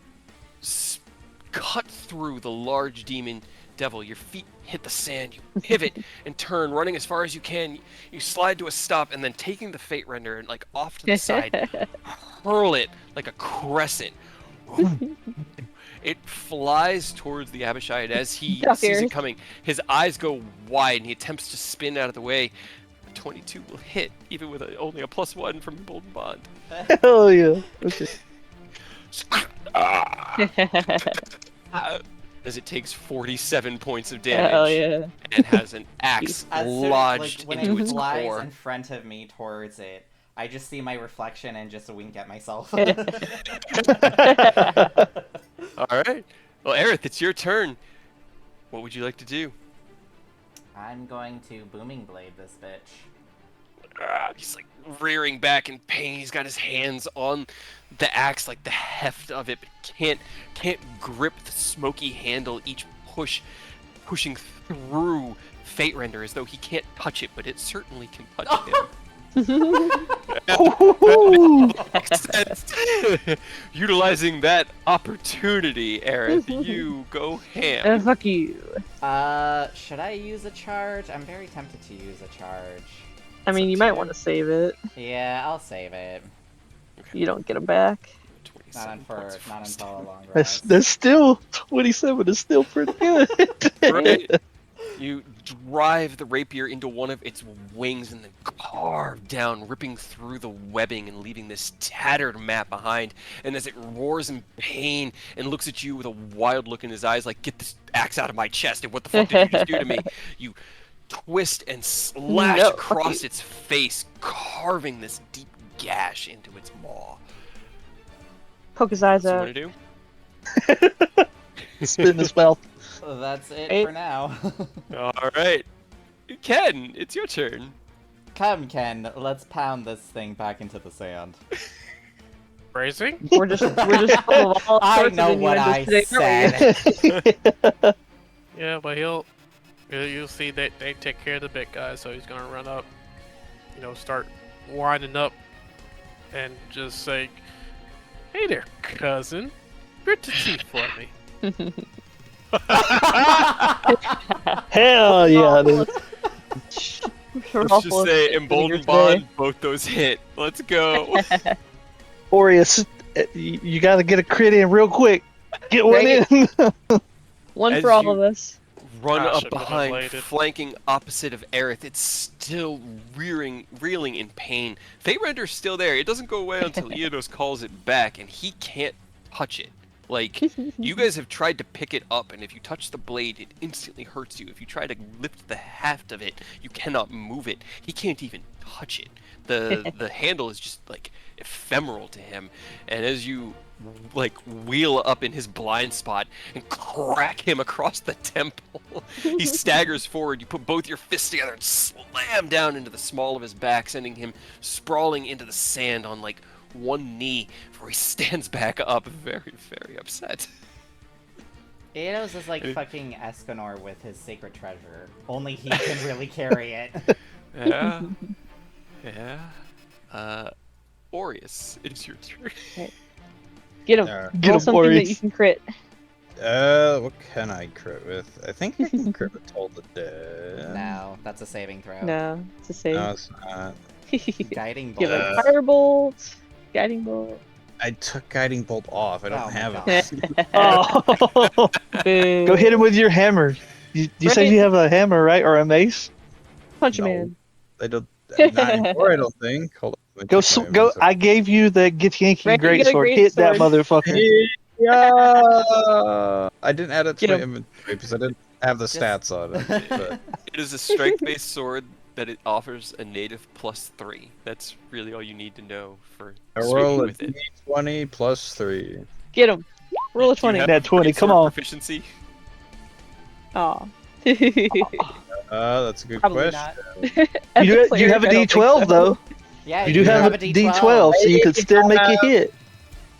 cut through the large demon devil. Your feet hit the sand. You pivot and turn, running as far as you can. You slide to a stop, and then taking the Fate Render and like off to the side, hurl it like a crescent. It flies towards the Abishai, and as he Duck sees ears. it coming, his eyes go wide, and he attempts to spin out of the way. 22 will hit, even with only a +1 from the Golden Bond. Hell yeah. Okay. As it takes 47 points of damage Hell yeah. and has an axe As soon- lodged when into it its flies core. in front of me towards it, I just see my reflection and just wink at myself. All right. Well, Aerith, it's your turn. What would you like to do? I'm going to booming blade this bitch. He's like rearing back in pain. He's got his hands on the axe, like the heft of it, but can't grip the smoky handle. Each pushing through Fate Render as though he can't touch it, but it certainly can touch him. Makes sense. Utilizing that opportunity, Aerith, you go ham. Fuck you. Should I use a charge? I'm very tempted to use a charge. I mean, you might want to save it. Yeah, I'll save it. You don't get them back. Not 27 points until a first. long That's rest. that's still 27 is still pretty good. Right. You drive the rapier into one of its wings and then carve down, ripping through the webbing and leaving this tattered map behind. And as it roars in pain and looks at you with a wild look in his eyes, like, get this axe out of my chest, and what the fuck did you just do to me? You twist and slash No, fuck across you. its face, carving this deep gash into its maw. Poke his eyes What's you want out. to do? Spit in his mouth. That's it Hey. for now. All right. Ken, it's your turn. Come, Ken, let's pound this thing back into the sand. Crazy? We're just full of all I sorts know of what I innuendos today, aren't we? said. Yeah, but you'll see that they take care of the big guy, so he's gonna run up, start winding up, and just say, "Hey there, cousin, grit the teeth for me." Hell yeah, dude. We're all Let's full just of say shit Emboldened today. Bond, both those hit. Let's go. Aureus, you gotta get a crit in real quick. Get one Right. in. One As for all you- of us. Run Gosh, up I could've behind, bladed. flanking opposite of Aerith. It's still reeling in pain. Fate Render's still there. It doesn't go away until Eodos calls it back, and he can't touch it. Like, you guys have tried to pick it up, and if you touch the blade, it instantly hurts you. If you try to lift the haft of it, you cannot move it. He can't even touch it. The handle is just, like, ephemeral to him. And as you, like, wheel up in his blind spot and crack him across the temple, he staggers forward. You put both your fists together and slam down into the small of his back, sending him sprawling into the sand on, like, one knee, before he stands back up, very, very upset. Eidos is like fucking Escanor with his sacred treasure. Only he can really carry it. Yeah. Yeah. Aureus, it's your turn. Get him. Alright. Get Roll him, something that Aureus. you can crit. What can I crit with? I think I can crit with Toll the Dead. No, that's a saving throw. No, it's a save. No, it's not. Guiding Give bolt. him firebolt, guiding bolt. I took Guiding Bolt off. I don't Oh my have God. it. Oh, Boo. go hit him with your hammer. You said Right. you have a hammer, right, or a mace? Punch him No. in. I don't. Not anymore, I don't think. Hold on. let me Go, check my go. inventory. I gave you the Get Yankee Right, you great get a sword. great Hit that sword. motherfucker. Yeah. I didn't add it to Get my him. inventory because I didn't have the Just- stats on it. But It is a strength-based sword that it offers a native +3. That's really all you need to know for I swinging roll a with it. d20 plus 3. Get him. Roll a Do you 20. have Nat 20, great come sword on. Proficiency? Aw. That's a good Probably question. not. You do have a D12 though. Yeah, You do have a D12, so you could still make a hit.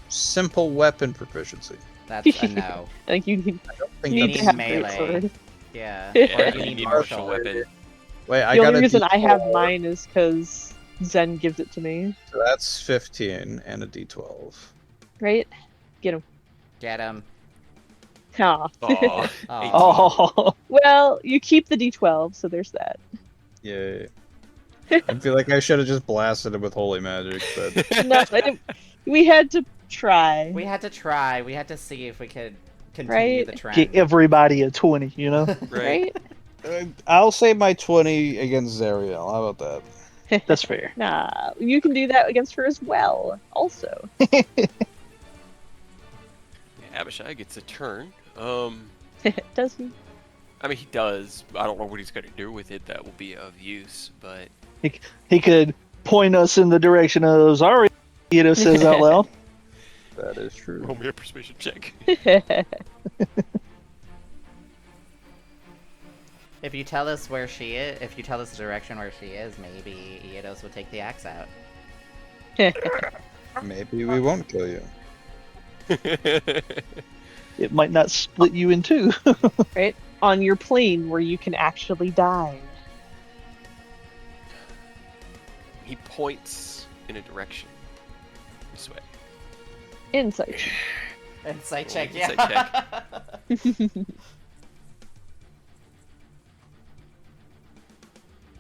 Simple weapon proficiency. That's a no. I think you need, I don't think you You need that's to have melee. great sword. Yeah. Yeah, Or you you need need martial martial. weapon. Wait, I The got only a reason I have D4, mine is because Zen gives it to me. So that's 15 and a d12. Right? Get him. Get him. Aw. Aw, Aw. Oh, Well, you keep the D12, so there's that. Yay. I feel like I should have just blasted it with holy magic, but No, we had to try. We had to try. We had to see if we could continue Right? the trend. get everybody a 20, you know? right. I'll say my 20 against Zariel. How about that? That's fair. Nah, you can do that against her as well, also. Abishai gets a turn. Does he? I mean, he does. I don't know what he's going to do with it that will be of use, but He could point us in the direction of Zari, says out loud. That is true. roll me a persuasion check. If you tell us where she is, if you tell us the direction where she is, maybe Eidos will take the axe out. Maybe we won't kill you. It might not split you in two. Right? On your plane where you can actually die. He points in a direction. This way. Insight. Insight Roll check, an yeah. insight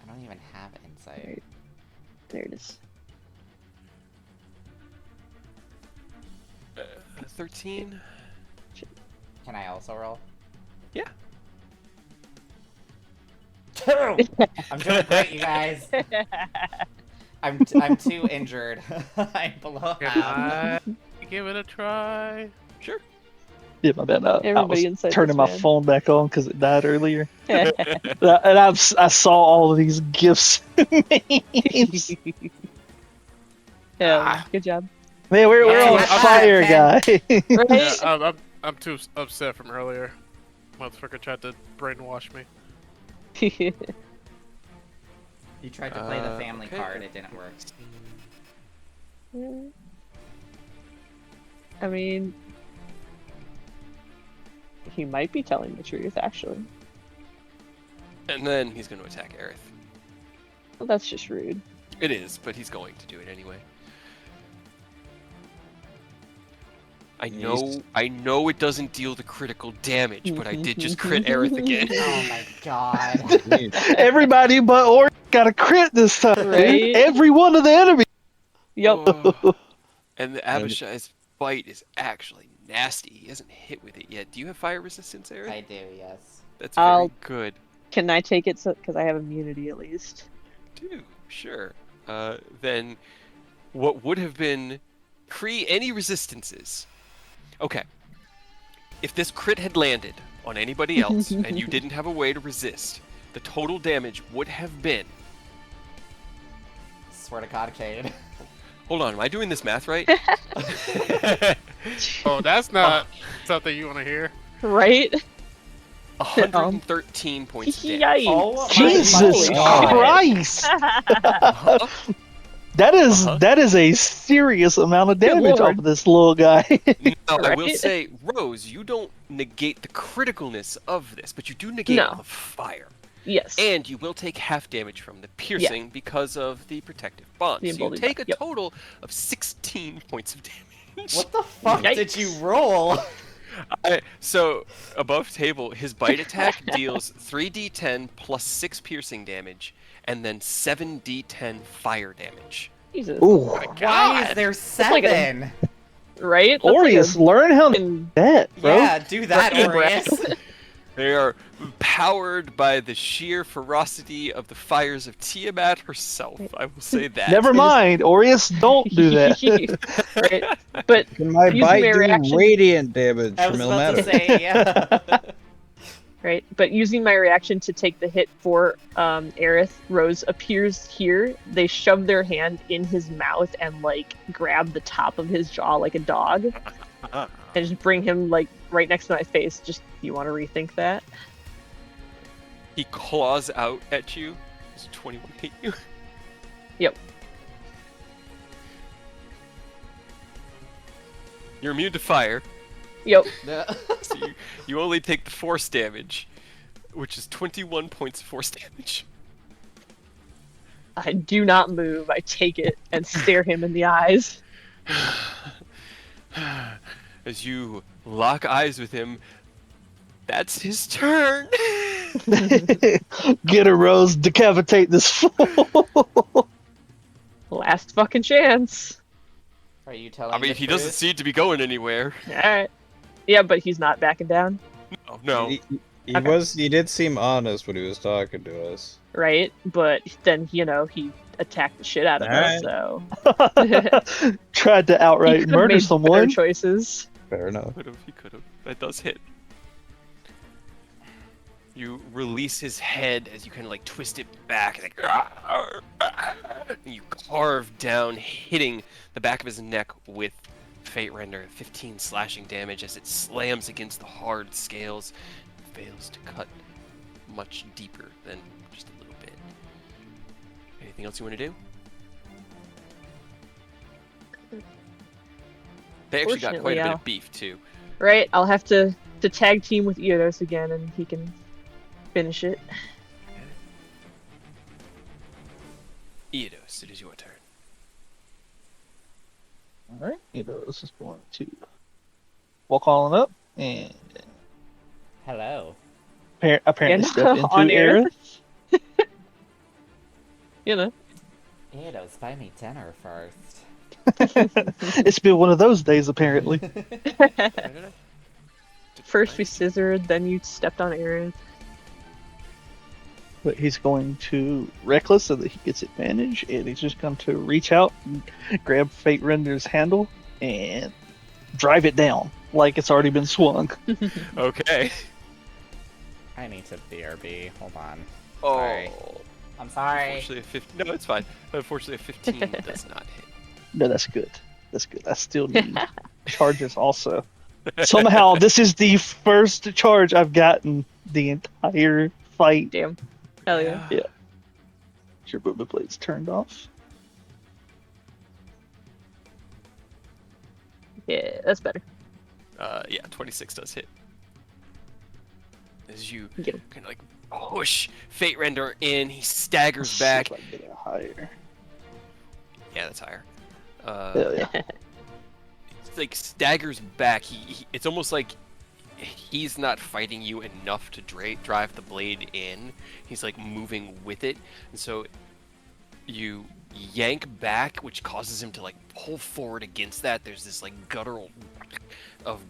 I don't even have insight. Right. There it is. 13. Can I also roll? Yeah. 2! I'm doing great, you guys. I'm too injured. I'm below Can half. I give it a try? Sure. Yeah, my bad. I Everybody was inside turning this my man. phone back on because it died earlier. And I saw all of these gifts. Memes. Yeah, good job. Man, we're Yeah, on yeah, fire, yeah. guy. Right? Yeah, I'm too upset from earlier. Motherfucker tried to brainwash me. You tried to play the family okay. card, it didn't work. I mean, he might be telling the truth, actually. And then he's going to attack Aerith. Well, that's just rude. It is, but he's going to do it anyway. I know it doesn't deal the critical damage, but I did just crit Aerith again. Oh my god. Everybody but Or got a crit this time. Right? Every one of the enemies. Yep. Oh. And the Abishai's bite is actually nasty. He hasn't hit with it yet. Do you have fire resistance, Aerith? I do, yes. That's very I'll- good. Can I take it because I have immunity at least? Do, sure. Then what would have been any resistances? Okay. If this crit had landed on anybody else and you didn't have a way to resist, the total damage would have been. Swear to God, Cade. Hold on, am I doing this math right? Oh, that's not something you want to hear. Right? 113 points of damage. Yikes. Oh my Jesus God. Christ! That is a serious amount of damage Lord. off of this little guy. Now, I will Right? say, Rose, you don't negate the criticalness of this, but you do negate No. the fire. Yes. And you will take half damage from the piercing because of the protective bond. The So you emboldened take a bond, yep. total of 16 points of damage. What the fuck did Yikes. you roll? So, above table, his bite attack deals 3d10 plus 6 piercing damage, and then 7d10 fire damage. Jesus. Ooh, Why is there like a- 7? Right? That's like Aureus, learn how to fucking- do that, bro. Yeah, do that, Right. Aureus. They are powered by the sheer ferocity of the fires of Tiamat herself. I will say that. Never mind, Aureus, don't do that. Right? But Can my Using bite my do reaction- radiant damage I from was about to Ilmatic? say, yeah. right, but using my reaction to take the hit for Aerith, Rose appears here. They shove their hand in his mouth and like grab the top of his jaw like a dog, and just bring him like right next to my face. Just, you want to rethink that? He claws out at you. Does 21 hit you? Yep. You're immune to fire, Yep. so you only take the force damage, which is 21 points of force damage. I do not move. I take it and stare him in the eyes. As you lock eyes with him, That's his turn. Get a Rose, decapitate this fool. Last fucking chance. Are you telling I mean, the he doesn't truth? seem to be going anywhere. Alright. Yeah, but he's not backing down, Oh, no. He Okay. he did seem honest when he was talking to us. right? But then, he attacked the shit out of us, Alright. so Tried to he outright could have murder made better someone. choices. Fair enough. He could have. That does hit. You release his head as you kind of like twist it back, and you carve down, hitting the back of his neck with Fate Render. 15 slashing damage as it slams against the hard scales. Fails to cut much deeper than just a little bit. Anything else you want to do? They actually got quite a bit Fortunately, of beef too. Right? I'll have to tag team with Eodos again, and he can finish it. Eodos, it is your turn. Alright, Eodos is going to walk on up and Hello. apparently step into on air. Aerith. Eodos, buy me dinner first. It's been one of those days, apparently. First we scissored, then you stepped on Aaron. But he's going to Reckless so that he gets advantage, and he's just going to reach out and grab Fate Render's handle and drive it down like it's already been swung. Okay. I need to BRB. Hold on. Oh. Sorry. I'm sorry. Unfortunately, a 15. No, it's fine. Unfortunately, a 15 does not hit. No, that's good. That's good. I still need charges also. Somehow, this is the first charge I've gotten the entire fight. Damn. Hell yeah. Yeah. Your movement blade's turned off. Yeah, that's better. Yeah, 26 does hit. As you Get him. kind of like push Fate Render in, he staggers back. See if I can get it higher. Yeah, that's higher. Hell yeah. It's like staggers back. It's almost like he's not fighting you enough to drive the blade in. He's like moving with it, and so you yank back, which causes him to like pull forward against that. There's this like guttural of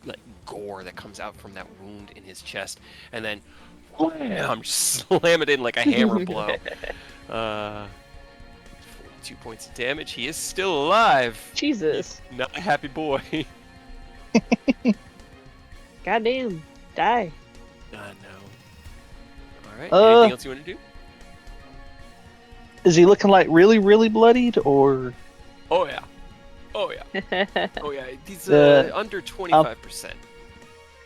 like gore that comes out from that wound in his chest, and then wham, just slam it in like a hammer blow. 42 points of damage. He is still alive. Jesus. Not a happy boy. Goddamn. Die. No. Alright, anything else you want to do? Is he looking like really, really bloodied, or? Oh yeah. Oh yeah. He's under 25%.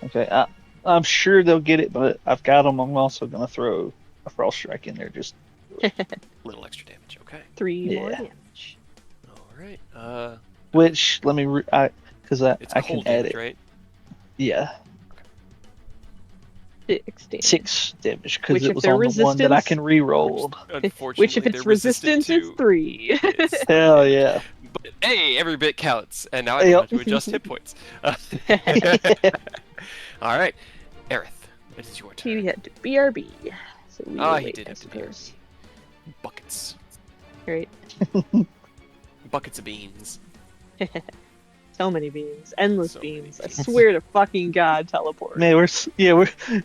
Okay, I'm sure they'll get it, but I've got them. I'm also gonna throw a Frost Strike in there, just Little extra damage, okay. 3 more Yeah. damage. Alright. which let me, because I It's can cold add damage, it. right? Yeah, 6 damage. 6 damage Which because it if was they're on the one that I resistance- can re-roll. Unfortunately, Which if it's they're resistant resistance, it's to 3. hits. Hell yeah! But hey, every bit counts, and now I don't have to adjust hit points. Alright. Aerith, it is your turn. He had to BRB. So we Ah, he wait, did I have to BRB. suppose. Buckets. Right. Buckets of beans. So many beans. Endless So many beans. I beans. swear to fucking God, teleport. Man, we're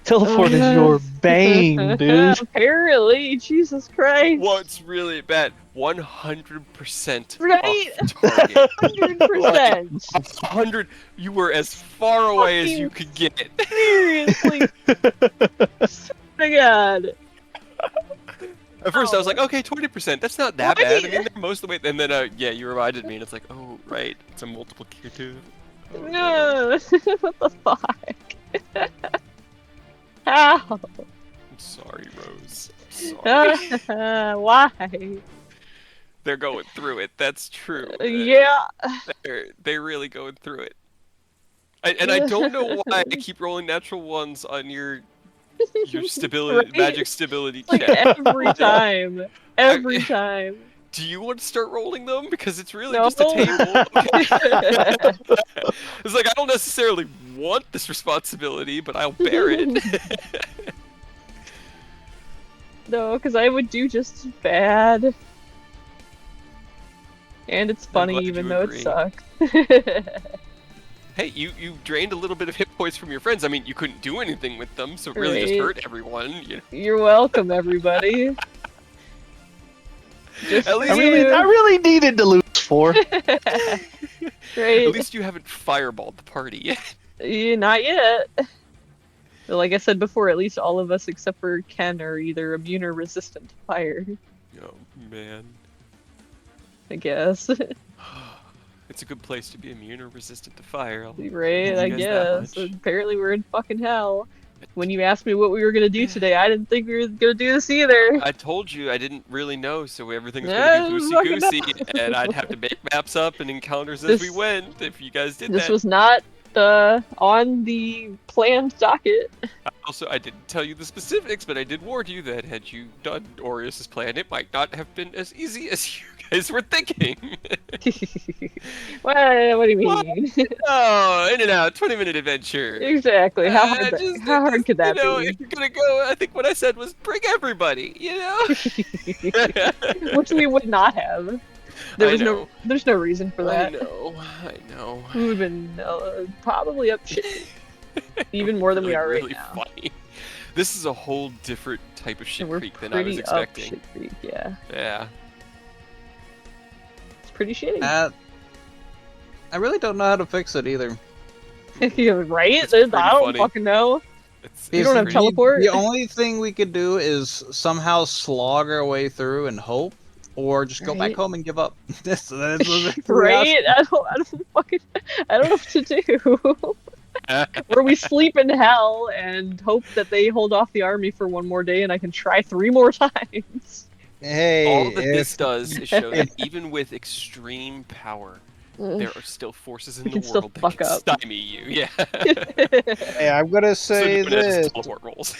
teleport is your bane, dude. Apparently, Jesus Christ. What's really bad? 100% Right? off target. 100%. 100. You were as far away as you could get. Seriously. Swear to God. At first, I was like, okay, 20%. That's not that bad. I mean, Right. they're most of the way. And then, yeah, you reminded me, and it's like, oh, right, it's a multiplicative. Oh, No. What the fuck? How? I'm sorry, Rose. I'm sorry. Why? They're going through it. That's true. Yeah. They're really going through it. And I don't know why I keep rolling natural ones on your stability, Right? magic stability Like check. every time. Every time. Do you want to start rolling them? Because it's really No. just a table. Okay. It's like I don't necessarily want this responsibility, but I'll bear it. No, because I would do just as bad. And it's funny glad even you though agree. it sucks. Hey, you drained a little bit of hit points from your friends. I mean, you couldn't do anything with them, so it really just Right. hurt everyone. You know? You're welcome, everybody. Just At for least I you- really needed to lose 4. Great. At least you haven't fireballed the party yet. Not yet. But like I said before, at least all of us except for Ken are either immune or resistant to fire, Oh man, I guess. it's a good place to be immune or resistant to fire. I'll Right, tell I you guys that guess. much. Apparently we're in fucking hell. When you asked me what we were gonna do today, I didn't think we were gonna do this either. I told you I didn't really know, so everything's Yeah, gonna be fucking loosey goosey, no. and I'd have to make maps up and encounters as we This- went. If you guys did This that, was not on the planned docket. I didn't tell you the specifics, but I did warn you that had you done Orius's plan, it might not have been as easy as you guys were thinking. What do you mean? Oh, in and out, 20-minute adventure. Exactly. How hard, how hard could that you know, be? If you're gonna go, I think what I said was bring everybody. You know. Which we would not have. There I was know. there's no reason for I that. know. We would have been probably up shit even more than we are really right now. Funny. This is a whole different type of shit And we're creek than I was pretty up expecting. shit creek, yeah. Yeah. It's pretty shitty. I really don't know how to fix it either. Yeah, right? It's I pretty don't funny. fucking know. It's You don't have pretty- teleport? The only thing we could do is somehow slog our way through and hope, or just go back Right. home and give up. that's the three Right? I don't fucking I don't know what to do. Or we sleep in hell and hope that they hold off the army for one more day and I can try 3 more times. Hey, All that this if- does is show that even with extreme power, there are still forces in We the can still world that fuck can up. stymie you. Yeah. hey, I'm gonna say so known as this. teleport rolls.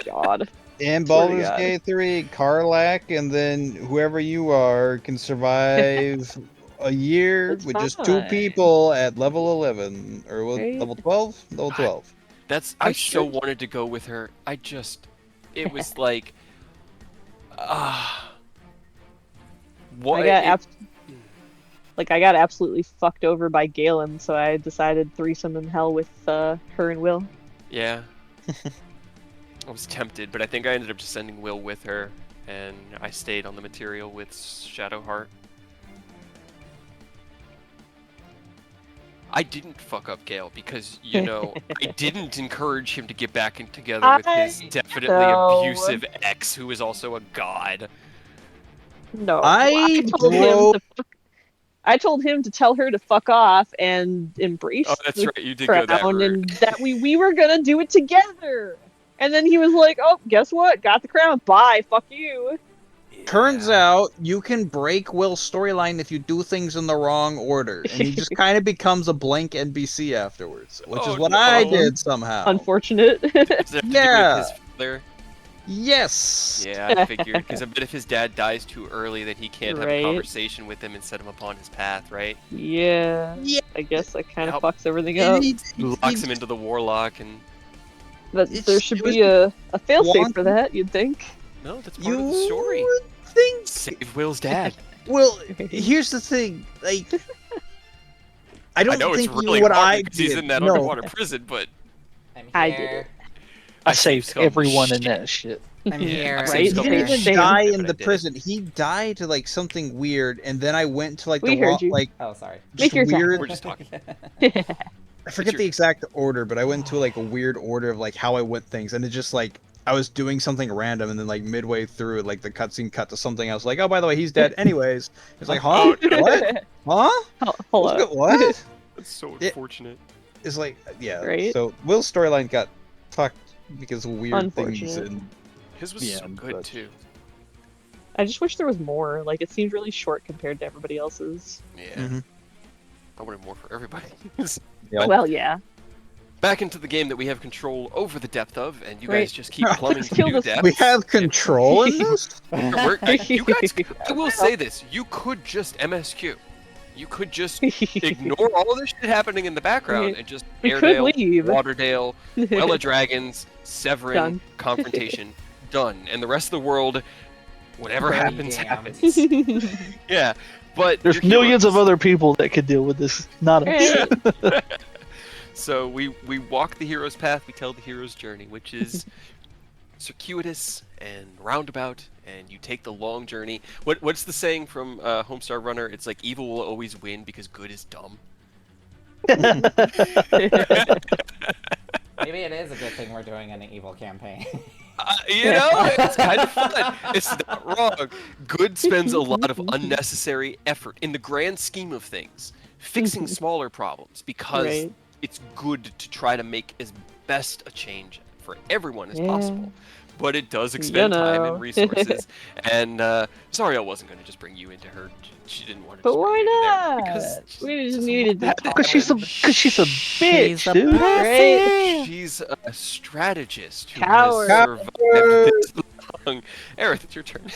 God. In Swear to Baldur's God. Gate 3, Karlach and then whoever you are can survive a year That's with just 2 fine. people at level 11 or Right. level 12. Level 12. I I so should- wanted to go with her. It was like, what? I got absolutely fucked over by Galen, so I decided threesome in hell with her and Will. Yeah. I was tempted, but I think I ended up just sending Will with her, and I stayed on the material with Shadowheart. I didn't fuck up Gale because, you know, I didn't encourage him to get back together with his I definitely know. abusive ex who is also a god. No, I told him broke- to I told him to tell her to fuck off and embrace Oh, that's the right, you did go that crown, route. and that we were gonna do it together. And then he was like, "Oh, guess what? Got the crown. Bye. Fuck you." Turns Yeah. out you can break Will's storyline if you do things in the wrong order, and he just kind of becomes a blank NPC afterwards, which Oh, is what I no. did somehow. Unfortunate. Does it have to do Yeah. with his father? Yes. Yeah, I figured. Because I bet if his dad dies too early, then he can't have a Right. conversation with him and set him upon his path, right? Yeah. Yeah. I guess that kind of Yep. fucks everything up. And Locks him into the warlock, and But It's- there should it was be a failsafe for wonky. that, you'd think. no, that's part You of the story. would think. Save Will's dad. Well, here's the thing. Like, I don't I know think it's really what hard I because he's did. in that no. underwater prison, but I'm here. I did it. I saved some everyone in shit. that shit. I'm here. I I'm saved He some Right? didn't here. even Same. die But in I the did it. prison. He died to like something weird, and then I went to like We the heard you. like Oh, sorry. Make just your time. weird. we're just talking. I forget the exact order, but I went to like a weird order of like how I went things, and it just like I was doing something random, and then like midway through, like the cutscene cut to something else. Like, oh, by the way, he's dead. Anyways, it's like, huh? What? Huh? Hello. What? That's so It- unfortunate. It's like, yeah. Right? So Will's storyline got fucked because of weird things, Unfortunate. and His was Yeah, so good but- too. I just wish there was more. Like, it seemed really short compared to everybody else's. Yeah. Mhm. I wanted more for everybody. Yep. Well, yeah. Back into the game that we have control over the depth of, and you Right. guys just keep plumbing to Kill new this- depths. we have control in this. You guys, I will say this: you could just MSQ. You could just ignore all this shit happening in the background Right. and just We could Airedale, leave. Waterdale, Well of Dragons, Severin, Done. confrontation, done. And the rest of the world, whatever Pretty happens, damn. happens. Yeah, but There's you're millions of heroes. other people that could deal with this, not us. Right. So we walk the hero's path, we tell the hero's journey, which is circuitous and roundabout, and you take the long journey. What's the saying from Homestar Runner? It's like evil will always win because good is dumb. Maybe it is a good thing we're doing an evil campaign. You know, it's kind of fun. It's not wrong. Good spends a lot of unnecessary effort in the grand scheme of things, fixing smaller problems because Right. it's good to try to make as best a change for everyone as Yeah. possible. But it does expend time know. and resources. And Zariel wasn't going to just bring you into her. She didn't want to. But just bring why you into there not? because she's We just just needed that to talk. Because she's a bitch, She's a dude. Right? She's a strategist who Coward. has survived this long. Aerith, it's your turn.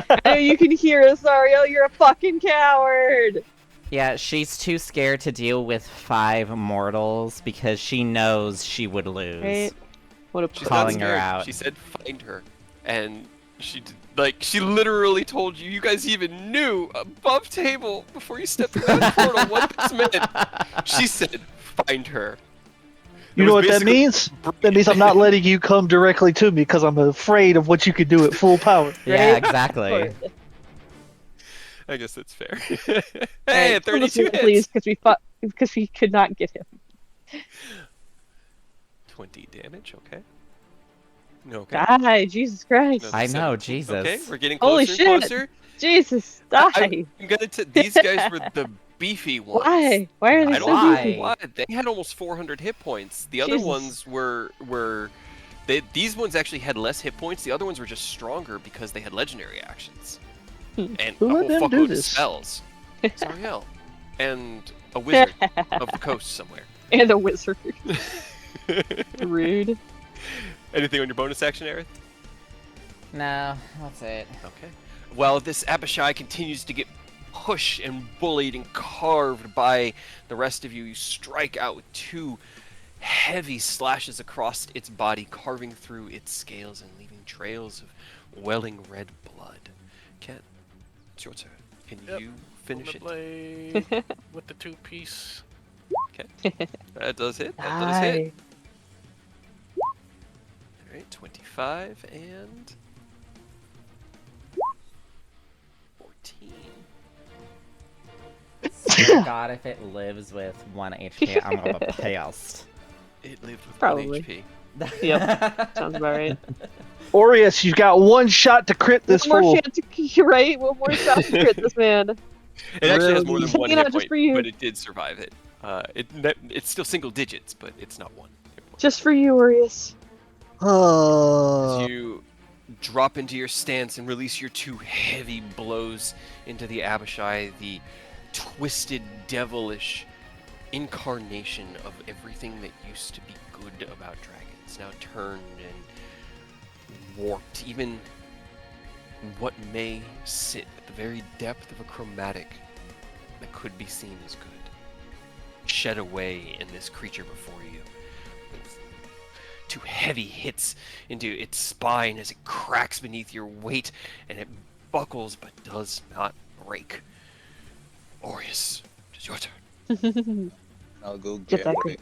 I know you can hear us, Ariel. You're a fucking coward. Yeah, she's too scared to deal with 5 mortals because she knows she would lose. Right? What a She's Calling not her scared. out. She said find her, and she literally told you. You guys even knew above table before you stepped through that portal what this meant. She said find her. You It know was what that basically- means? That means I'm not letting you come directly to me because I'm afraid of what you could do at full power. Yeah, Right? exactly. I guess that's fair. Alright, Hey, kill this 32 man, hits. please, because we could not get him. 20 damage. Okay. Okay. Die, Jesus Christ. Another I know, 17. Jesus. Okay, we're getting closer Holy and shit. closer. Jesus, die. I'm gonna. These guys were the beefy ones. Why? Why are they I so don't know beefy? why. They had almost 400 hit points. The other Jesus. ones were these ones actually had less hit points. The other ones were just stronger because they had legendary actions and Who a let whole them do fuckload of this? spells. Zariel and a wizard of the coast somewhere. And a wizard. Rude. Anything on your bonus action, Aerith? No, that's it. Okay. Well, this Abishai continues to get pushed and bullied and carved by the rest of you. You strike out with 2 heavy slashes across its body, carving through its scales and leaving trails of welling red blood. Ken, it's your turn. Can Yep. you finish the it? blade with the 2-piece. That does hit. That does hit. Die. Alright, 25 and 14. Swear God, if it lives with 1 HP, I'm gonna pissed. It lived with Probably. 1 HP. Yep, sounds about right. Aureus, you've got one shot to crit this One more fool. chance to right. One more shot to crit this man. It actually has more than Really? one You know, hit just point, for you. but it did survive it. It's still single digits, but it's not 1 hit point. Just for you, Arius. Oh. As you drop into your stance and release your 2 heavy blows into the Abishai, the twisted, devilish incarnation of everything that used to be good about dragons, now turned and warped. Even what may sit at the very depth of a chromatic that could be seen as good, shed away in this creature before you. With 2 heavy hits into its spine as it cracks beneath your weight, and it buckles but does not break. Aureus, it is your turn. I'll go Get get that green.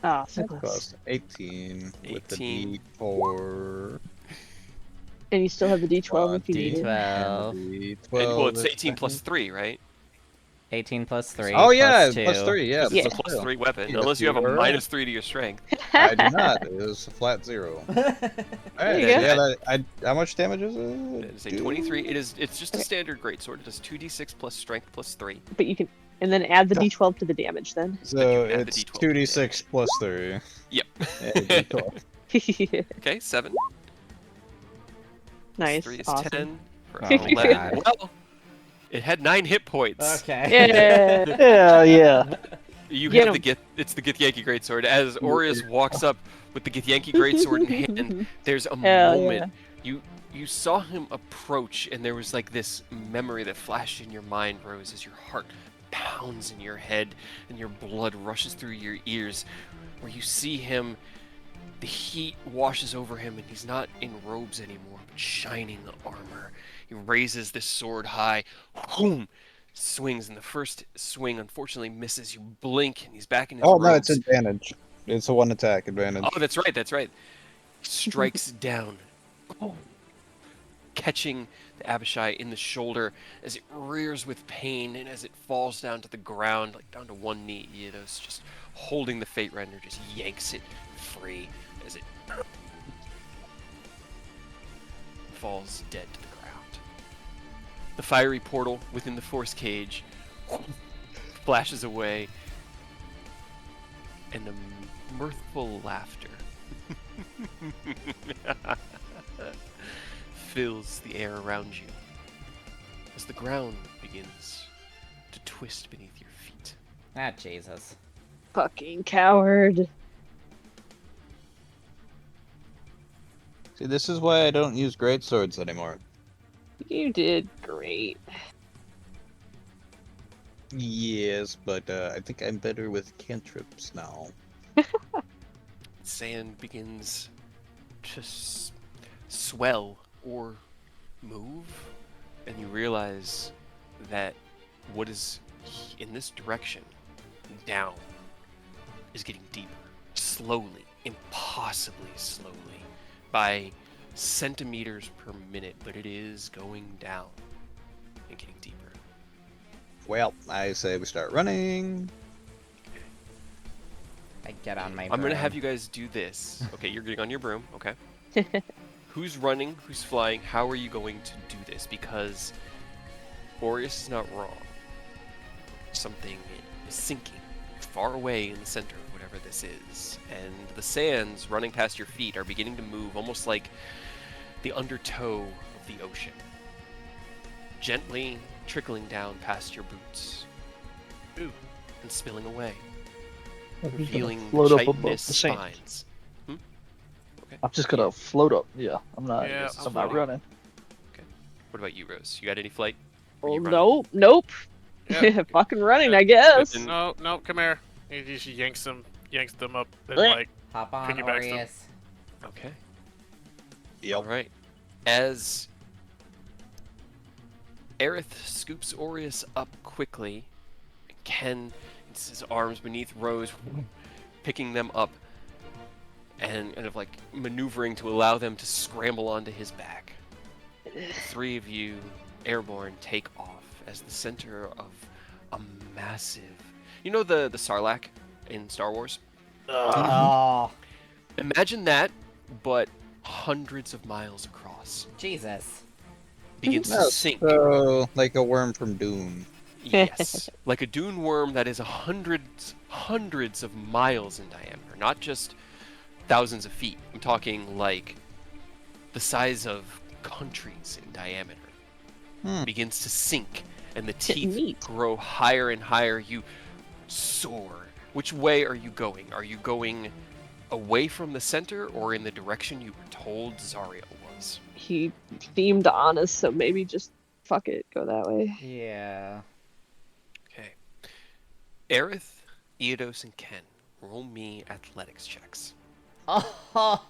Ah, so That close. cost 18 with the 18. D4. And you still have the D12 if you need it. D12. And the And, 12 well, it's is 18 plus second. 3, right? 18 plus 3. Oh yeah, plus 2. plus 3, yeah. It's a plus plus two. 3 weapon, Yes, unless you have a you are minus 3 to your strength. I do not. It was a flat 0. Alright, you yeah, go. how much damage is it? It is a 23. It's just a standard greatsword. It does 2d6 plus strength plus 3. But you can, and then add the D12 to the damage then. So Then you add the it's D12 2d6 plus 3. Yep. Yeah, D12. Okay, 7. Nice. 3 is Awesome. 10. For Oh, 11. God. Well, it had 9 hit points. Okay. Yeah. Yeah, yeah. You Get have the 'em. Gith. It's the Githyanki greatsword. As Aureus walks up with the Githyanki greatsword in hand, there's a Hell moment You saw him approach, and there was like this memory that flashed in your mind, Rose, as your heart pounds in your head and your blood rushes through your ears, where you see him. The heat washes over him, and he's not in robes anymore, but shining armor. He raises this sword high, boom, swings, and the first swing unfortunately misses. You blink, and he's back in his Oh no, it's robes. advantage. It's a one attack advantage. Oh, that's right, that's right. He strikes down, catching the Abishai in the shoulder as it rears with pain, and as it falls down to the ground, like down to one knee, Eidos, just holding the Fate Render, just yanks it free as it falls dead to the ground. The fiery portal within the force cage flashes away, and a mirthful laughter fills the air around you as the ground begins to twist beneath your feet. Ah, Jesus. Fucking coward. See, this is why I don't use great swords anymore. You did great. Yes, but I think I'm better with cantrips now. Sand begins to swell or move, and you realize that what is in this direction, down, is getting deeper, slowly, impossibly slowly, by centimeters per minute, but it is going down and getting deeper. Well, I say we start running. I get on my I'm gonna broom. have you guys do this. Okay, you're getting on your broom. Okay. Who's running? Who's flying? How are you going to do this? Because Boreas is not wrong. Something is sinking far away in the center of whatever this is, and the sands running past your feet are beginning to move, almost like the undertow of the ocean, gently trickling down past your boots, and spilling away, I'm just gonna revealing float up above chitinous the sand. spines. I'm just gonna float up. Yeah, I'm not. Yeah, I'm not running. What about you, Rose? You got any flight? Or Well, you running? nope. Yeah. Fucking running, Yeah. I guess. Then- No, no, come here. He just yanks them up, and Blech. like, Hop on, Piggybacks them. Aureus. Okay. Yep. All right. As Aerith scoops Aureus up quickly, Ken it's his arms beneath Rose, picking them up and kind of like maneuvering to allow them to scramble onto his back. The three of you, airborne, take off as the center of a massive... You know the Sarlacc in Star Wars? Oh, Imagine that, but hundreds of miles across. Jesus. Begins No, to sink. so like a worm from Doom. Yes, like a dune worm that is hundreds of miles in diameter, not just thousands of feet. I'm talking like the size of countries in diameter. Begins to sink, and the teeth Neat. grow higher and higher. You soar. Which way are you going? Are you going away from the center, or in the direction you were told Zarya was? He seemed honest, so maybe just fuck it, go that way. Yeah. Okay. Aerith, Eidos, and Ken, roll me athletics checks. Oh,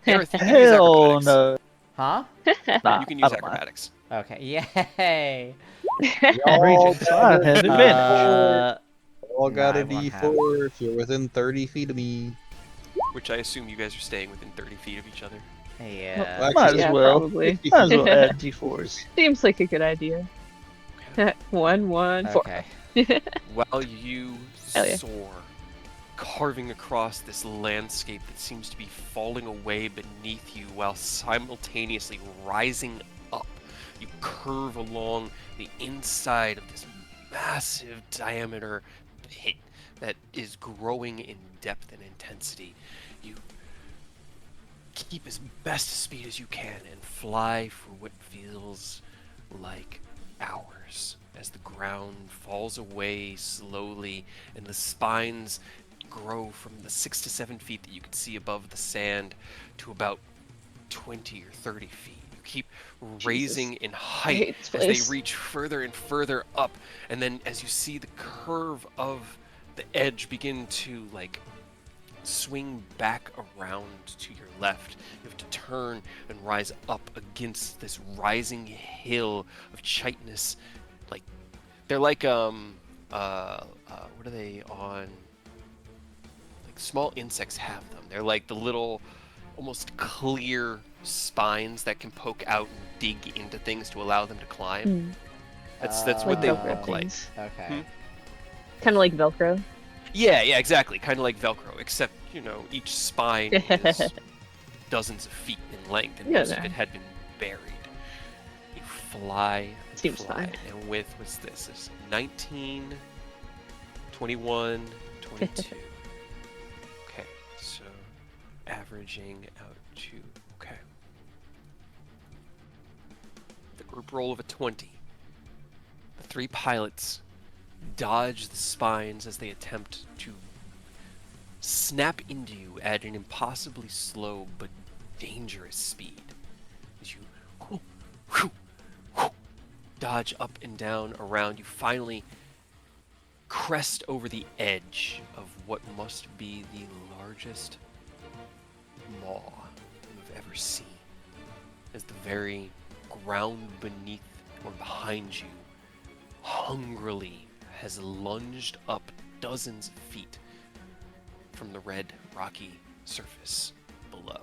Aerith, you can use Hell acrobatics. no. huh? Nah, You can I use don't mind. acrobatics. Okay, yay. Raging Fire had advantage. All got No, a I won't have. D4 if you're within 30 feet of me. Which I assume you guys are staying within 30 feet of each other. Yeah. Well, Might as Yeah, well. probably. Might as well add D4s. Seems like a good idea. 1, 4. Okay. While you Hell yeah. soar, carving across this landscape that seems to be falling away beneath you while simultaneously rising up, you curve along the inside of this massive diameter pit that is growing in depth and intensity. You keep as best speed as you can and fly for what feels like hours as the ground falls away slowly and the spines grow from the 6 to 7 feet that you can see above the sand to about 20 or 30 feet. You keep Jesus. raising in I height hate this as they place. reach further and further up, and then as you see the curve of the edge begin to like swing back around to your left, you have to turn and rise up against this rising hill of chitinous, like they're like what are they on? Like small insects have them. They're like the little, almost clear spines that can poke out and dig into things to allow them to climb. Hmm. That's Like what they Velcro look like. things. Okay. Hmm? Kind of like Velcro. Yeah, exactly. Kind of like Velcro, except each spine is dozens of feet in length, and Yeah, most of no. it had been buried. You fly and Seems fly, fine. and with what's this? This is 19, 21, 22. Okay, so averaging out to okay. The group roll of a 20. The three pilots dodge the spines as they attempt to snap into you at an impossibly slow but dangerous speed. As you dodge up and down around, you finally crest over the edge of what must be the largest maw you've ever seen. As the very ground beneath or behind you hungrily has lunged up dozens of feet from the red rocky surface below.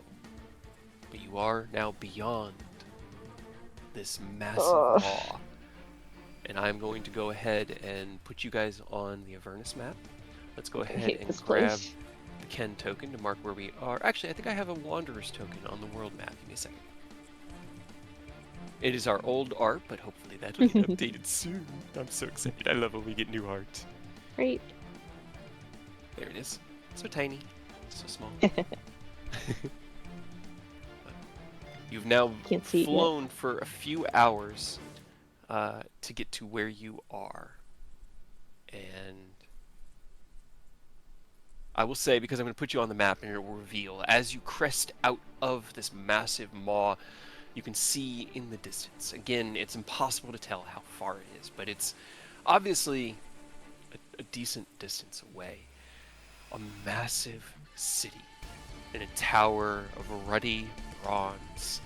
But you are now beyond this massive Ugh. maw. And I'm going to go ahead and put you guys on the Avernus map. Let's go I ahead hate and this grab place. the Ken token to mark where we are. Actually, I think I have a Wanderer's token on the world map. Give me a second. It is our old art, but hopefully that'll get updated soon. I'm so excited. I love when we get new art. Great. There it is. So tiny. So small. You've now Can't see it yet. flown for a few hours to get to where you are. And I will say, because I'm going to put you on the map and it will reveal, as you crest out of this massive maw, you can see in the distance. Again, it's impossible to tell how far it is, but it's obviously a decent distance away. A massive city in a tower of ruddy bronze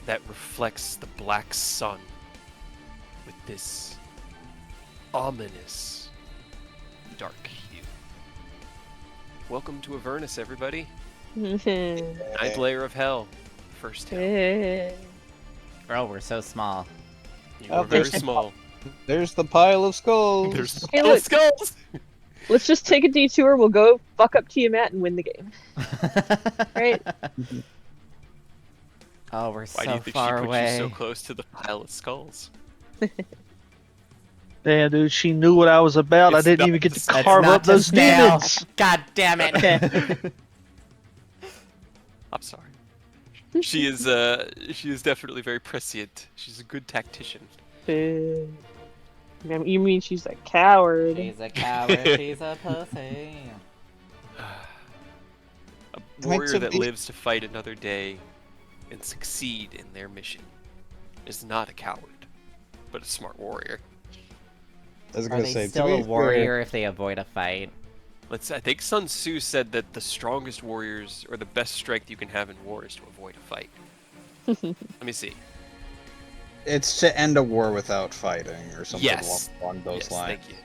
that reflects the black sun with this ominous dark hue. Welcome to Avernus, everybody. Ninth layer of hell. First hell. Bro, we're so small. You Oh, are very there's- small. There's the pile of skulls. There's the Hey, pile of look. skulls! Let's just take a detour. We'll go fuck up Tiamat and win the game. Right? Oh, we're Why so do you think she far put away. you so close to the pile of skulls? Damn, dude, she knew what I was about. I It's didn't not even get the to scale. That's carve not up to those scale. demons. God damn it. I'm sorry. She is definitely very prescient. She's a good tactician. You mean she's a coward? She's a coward. She's a pussy. A Makes warrior it that be- lives to fight another day and succeed in their mission is not a coward, but a smart warrior. I was Are gonna they say, still to a be fair, warrior if they avoid a fight? I think Sun Tzu said that the strongest warriors, or the best strength you can have in war, is to avoid a fight. Let me see. it's to end a war without fighting, or something Yes. along those Yes, lines. thank you.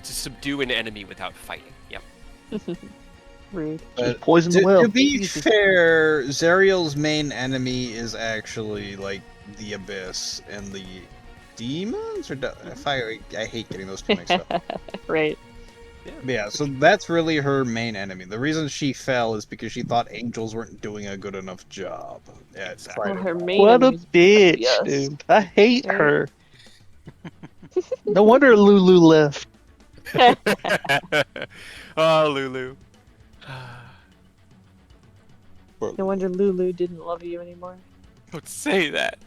To subdue an enemy without fighting. Yep. Rude. Just poison the To well. be Easy. fair, Zariel's main enemy is actually like the Abyss and the demons, or if I hate getting those two mixed up. Right. But yeah, so that's really her main enemy. The reason she fell is because she thought angels weren't doing a good enough job at Exactly. Well, fighting. her main What a enemy's bitch, yes. dude. I hate Right? her. No wonder Lulu left. Oh, Lulu. No wonder Lulu didn't love you anymore. Don't say that.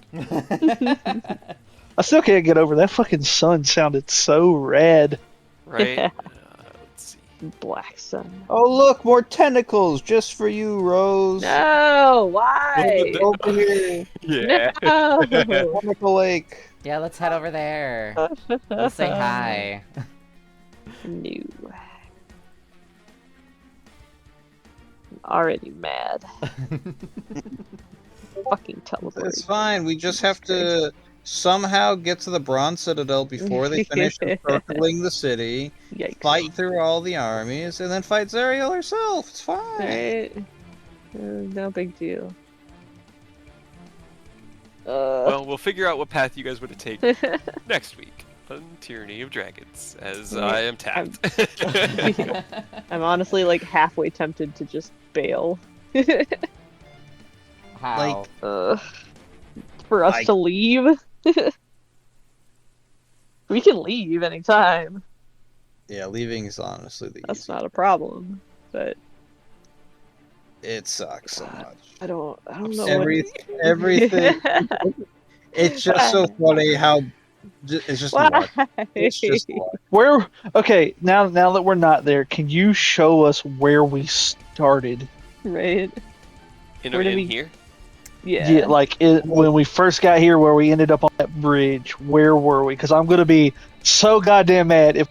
I still can't get over that fucking sun sounded so rad. Right? Let's see Black sun. Oh look, more tentacles just for you, Rose. No, why? Over here, Yeah. No. Tentacle Lake. Yeah, let's head over there. We'll say hi. No. I'm already mad. Fucking teleport. It's fine. We just have to somehow get to the Bronze Citadel before they finish encircling the city. Yikes. Fight through all the armies, and then fight Zariel herself. It's fine. Right? No big deal. Well, we'll figure out what path you guys want to take next week on Tyranny of Dragons, as Yeah, I am tapped. I'm honestly like halfway tempted to just bail. How? For us to leave. We can leave anytime. Yeah, leaving is honestly the That's easy not a part. problem. But It sucks so God, much. I don't know Everything. It's just so funny how it's just luck. Why? It's just luck. Where? Okay, now that we're not there, can you show us where we started? Right? Where did we- here? Yeah. Like when we first got here, where we ended up on that bridge. Where were we? Because I'm gonna be so goddamn mad if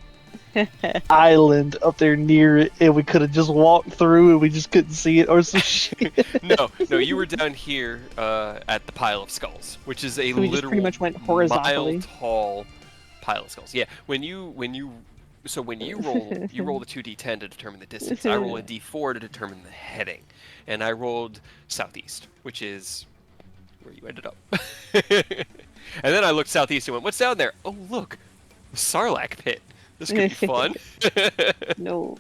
island up there near it, and we could have just walked through and we just couldn't see it or some shit. No, you were down here at the pile of skulls, which is a So we just literal pretty much went horizontally. mile-tall pile of skulls. Yeah, when you roll, you roll the 2d10 to determine the distance. I roll a d4 to determine the heading, and I rolled southeast, which is where you ended up. And then I looked southeast and went, "What's down there? Oh, look, the Sarlacc pit. This could be fun." No.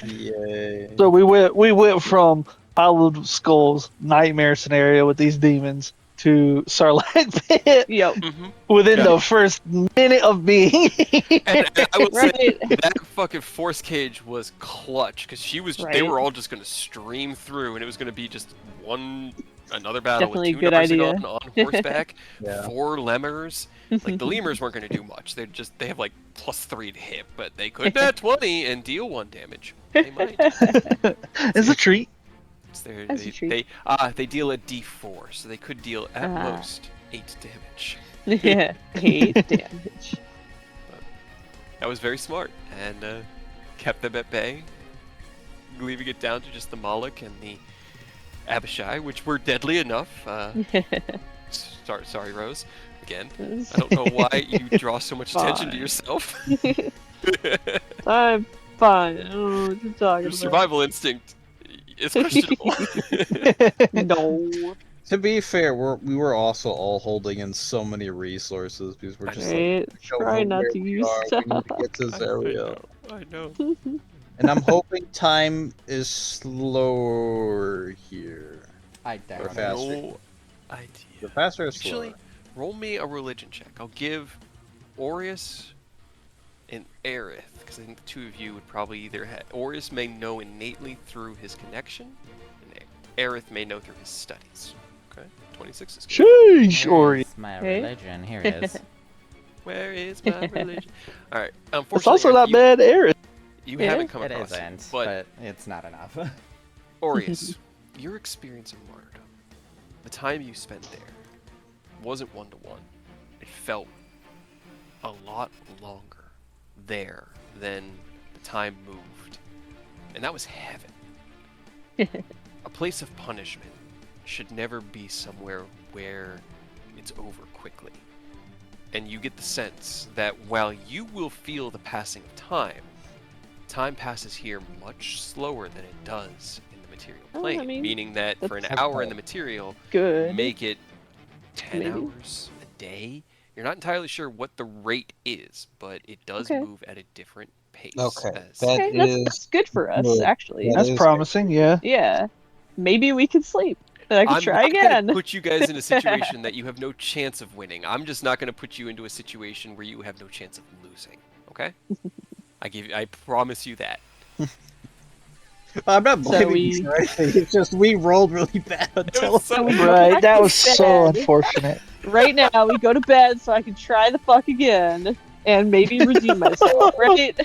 Yay. So we went from pile of skulls nightmare scenario with these demons to Sarlacc pit Yep. Mhm. within Yeah. the first minute of being. And I will say Right. that fucking force cage was clutch because they Right. were all just gonna stream through, and it was gonna be just another battle Definitely a with two good idea. Narcigon on horseback, Yeah. 4 lemurs. Like the lemurs weren't gonna do much. They have like +3 to hit, but they could nat 20 and deal 1 damage. They might. It's a treat. It's their, That's a they, treat. they deal a D4, so they could deal at Ah. most 8 damage. Yeah. 8 damage. That was very smart and kept them at bay, leaving it down to just the Moloch and the Abishai, which were deadly enough. Sorry, Rose. Again, I don't know why you draw so much attention to Fine. yourself. I'm fine. I don't know what you're talking Your about. survival instinct is questionable. No. To be fair, we were also all holding in so many resources because we're just like, Right? show Try them not where to we use are. stuff. We need to get to Zariel. I know. And I'm hoping time is slower here. I Or doubt it. faster. No idea. The faster or slower? Actually, roll me a religion check. I'll give Aureus and Aerith, because I think the two of you would probably either have... Aureus may know innately through his connection, and Aerith may know through his studies. Okay? 26 is good. Sheesh, Ori. Where's my Hey. religion? Here it is. Where is my religion? Alright, unfortunately, It's also not Aerith, bad, Aaron. You Yeah. haven't come It across isn't, it, but but it's not enough. Aureus, your experience of martyrdom, the time you spent there, wasn't one-to-one. It felt a lot longer there than the time moved. And that was heaven. A place of punishment should never be somewhere where it's over quickly. And you get the sense that while you will feel the passing of time, time passes here much slower than it does in the material Oh, I plane. mean, Meaning that for an that's- hour in the material, Good. make it 10 Maybe. hours a day. You're not entirely sure what the rate is, but it does Okay. move at a different pace. Okay, as- that Okay, that's good for us, good. actually. That That's is promising, yeah. Yeah. Maybe we could sleep. And I could I'm try not again. gonna put you guys in a situation that you have no chance of winning. I'm just not gonna put you into a situation where you have no chance of losing. Okay? I promise you that. I'm not So blaming we- you or anything. It's just we rolled really bad until was so- we go Right, back that to was so bed. unfortunate. Right now, we go to bed so I can try the fuck again and maybe redeem myself, right?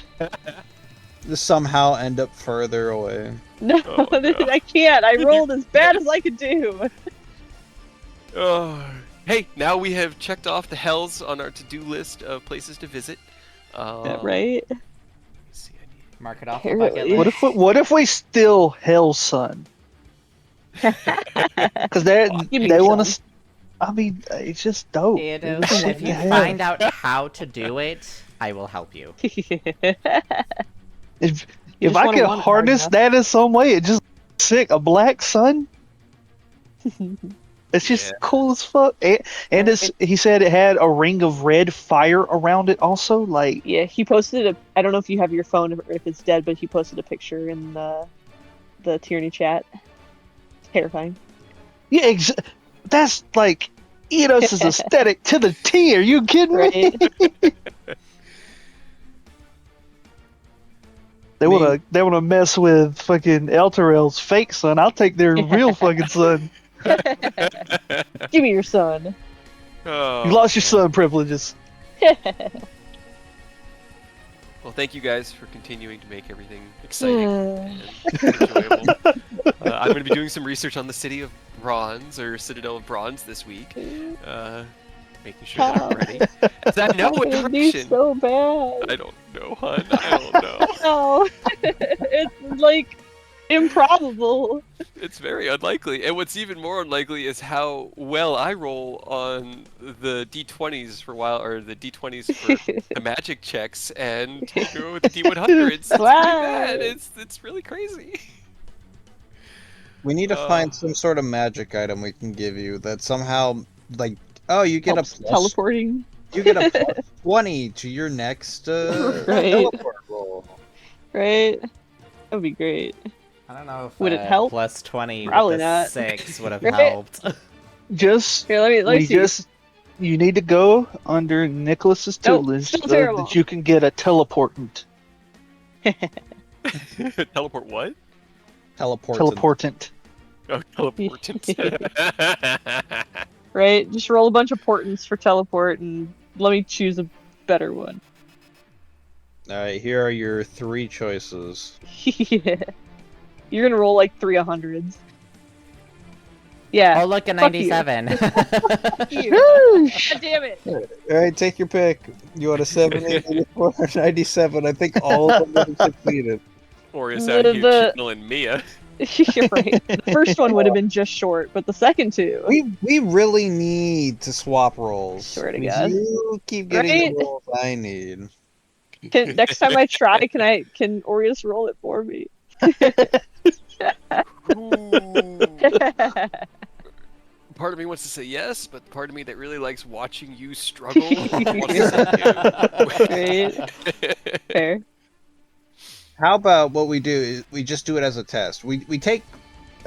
somehow end up further away. No, Oh, no. I can't. I rolled as bad as I could do. Oh. Hey, now we have checked off the hells on our to-do list of places to visit. Yeah, right? Let's see, I need... Mark it off the bucket Apparently. list. What if we steal Hell's Sun? Because they Give me want some. to. I mean, it's just dope. Theodos, It's if you what the find hell? out how to do it, I will help you. If You if just I wanna could want it hard harness enough. that in some way, it just sick a black sun. It's just Yeah. cool as fuck. And it's he said it had a ring of red fire around it also. Like Yeah, he posted a. I don't know if you have your phone or if it's dead, but he posted a picture in the Tyranny chat. It's terrifying. yeah, that's like Enos' aesthetic to the T. Are you kidding me? Right? They wanna mess with fucking Elturel's fake son. I'll take their real fucking son. Give me your son. Oh, You lost your man. son privileges. Well, thank you guys for continuing to make everything exciting and enjoyable. I'm going to be doing some research on the city of Bronze, or Citadel of Bronze, this week. Making sure that I'm ready. As I know what It'd be direction. so bad. I don't know, hun. I don't know. No, it's like improbable. It's very unlikely. And what's even more unlikely is how well I roll on the D20s for the D20s for the magic checks, and with the D100s. It's pretty bad. It's really crazy. We need to find some sort of magic item we can give you that somehow, like, oh, you get Helps a plus, teleporting. you get a plus 20 to your next Right. teleport roll. Right? That would be great. I don't know if Would it help? plus 20 Probably with the not. 6 would have Right? helped. Just Here, let me see. You need to go under Nicholas's Nope, tutelage still so terrible. that you can get a teleportant. Teleport what? Teleport. Teleportant. Oh, teleportant. Right? Just roll a bunch of portents for teleport and let me choose a better one. Alright, here are your 3 choices. Yeah. You're gonna roll like 3 100s. Yeah. Oh, look, a Fuck you. 97. Fuck you. God damn it. Alright, take your pick. You want a 70, 84, 97? I think all of them have succeeded. Or is out here channeling Mia? You're right. The first one would have been just short, but the second two. We really need to swap rolls. Swear to because God. You keep getting Right? the rolls I need. Next time I try, can Aureus roll it for me? Part of me wants to say yes, but the part of me that really likes watching you struggle wants to say no. Right. Fair. How about what we do is we just do it as a test. We take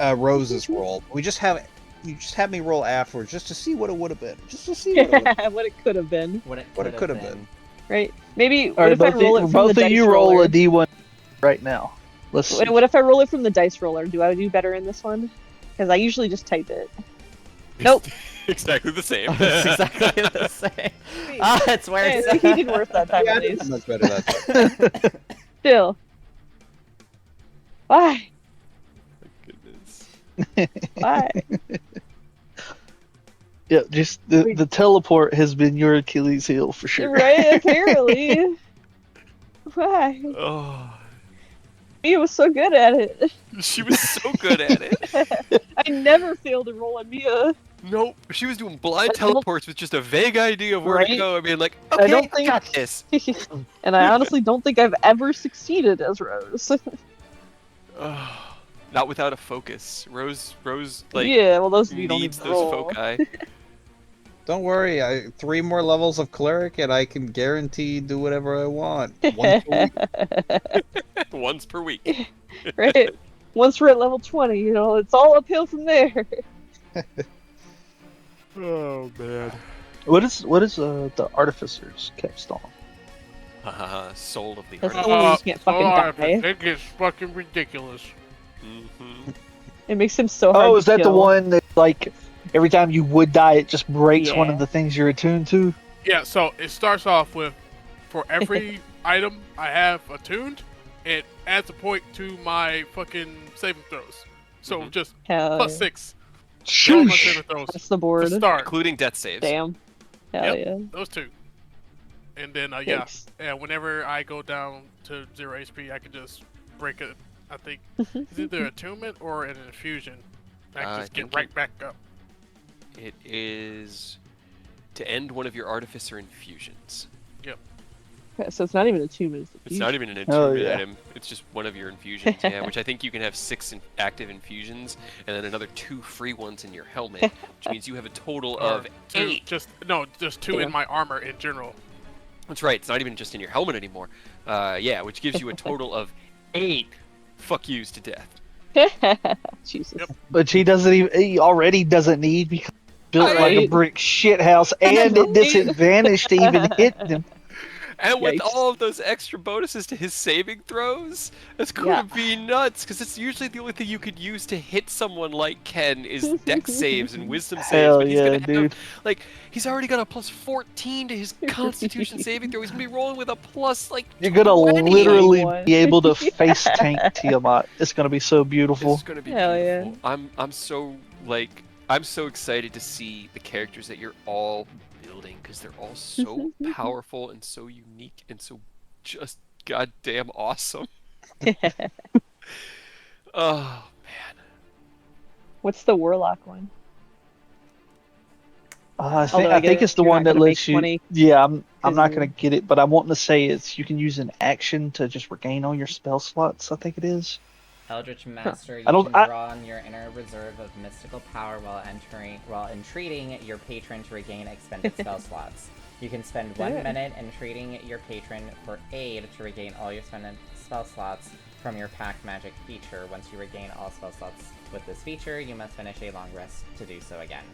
Rose's roll. You just have me roll afterwards just to see what it would have been. Just to see what it would have been. What it could have been. What it could have been. Right? Maybe All what right, if I roll it from the both of dice you roll roller? a D1 right now. Let's see. What if I roll it from the dice roller? Do I do better in this one? Because I usually just type it. Nope. Exactly the same. It's exactly the same. Oh, it's Hey, worse. he did worse that time Yeah, at I did least. much better that time. Still. Why? Goodness. Why? Yeah, just the teleport has been your Achilles heel for sure. Right? Apparently. Why? Oh, Mia was so good at it. she was so good at it. I never failed to roll on Mia. Nope, she was doing blind I don't- teleports with just a vague idea of where to Right? go. I mean, like, I okay, don't I think- got this. And I honestly don't think I've ever succeeded as Rose. Oh, not without a focus. Rose, like, yeah, well, those of you don't needs even those roll. foci. Don't worry, 3 more levels of cleric and I can guarantee do whatever I want. Once a week. Once per week. Right? Once we're at level 20, it's all uphill from there. Oh man. What is the artificer's capstone? Soul of the That's artist. the one you can't fucking die. It gets fucking ridiculous. Mhm. It makes him so hard Oh, to is that the kill. one that like every time you would die, it just breaks one Yeah. of the things you're attuned to? Yeah, so it starts off with, for every item I have attuned, it adds a point to my fucking saving throws. So Mhm. just Hell plus yeah. 6 to all my Shoosh. saving throws Across the to board. start. Including death saves. Damn. Hell Yep. yeah. Those two. And then Yikes. whenever I go down to 0 HP, I can just break it. I think it's either attunement or an infusion. I can I just get think right back up. It is to end one of your artificer infusions. Okay, so it's not even a 2 minutes. It's not even an Oh, attunement yeah. item. It's just one of your infusions, yeah. Which I think you can have 6 active infusions, and then another 2 free ones in your helmet, which means you have a total Or of 2, 8. just 2 in Damn. my armor in general. That's right. It's not even just in your helmet anymore. Yeah, which gives you a total of 8 fuck yous to death. Jesus. Yep. But he already doesn't need because he's built like a Right. brick shithouse and at disadvantage to even hit them. And with Yikes. all of those extra bonuses to his saving throws, that's going Yeah. to be nuts. Because it's usually the only thing you could use to hit someone like Ken is dex saves and wisdom saves. Hell But he's yeah, gonna have, dude. like, he's already got a plus 14 to his Constitution saving throw. He's gonna be rolling with a plus like You're gonna 20. literally 21. be able to face tank Tiamat. It's gonna be so beautiful. This is gonna be Hell yeah. beautiful. I'm so excited to see the characters that you're all building because they're all so powerful and so unique and so just goddamn awesome. Oh man. What's the warlock one? Although I think guess it's the you're one not that gonna lets make you. 20 Yeah, I'm 'cause not you- gonna get it, but I'm wanting to say it's you can use an action to just regain all your spell slots. I think it is. Eldritch Master, you I don't- can I- draw on your inner reserve of mystical power while entreating your patron to regain expended spell slots. You can spend 1 Yeah. minute entreating your patron for aid to regain all your spended spell slots from your pack magic feature. Once you regain all spell slots with this feature, you must finish a long rest to do so again.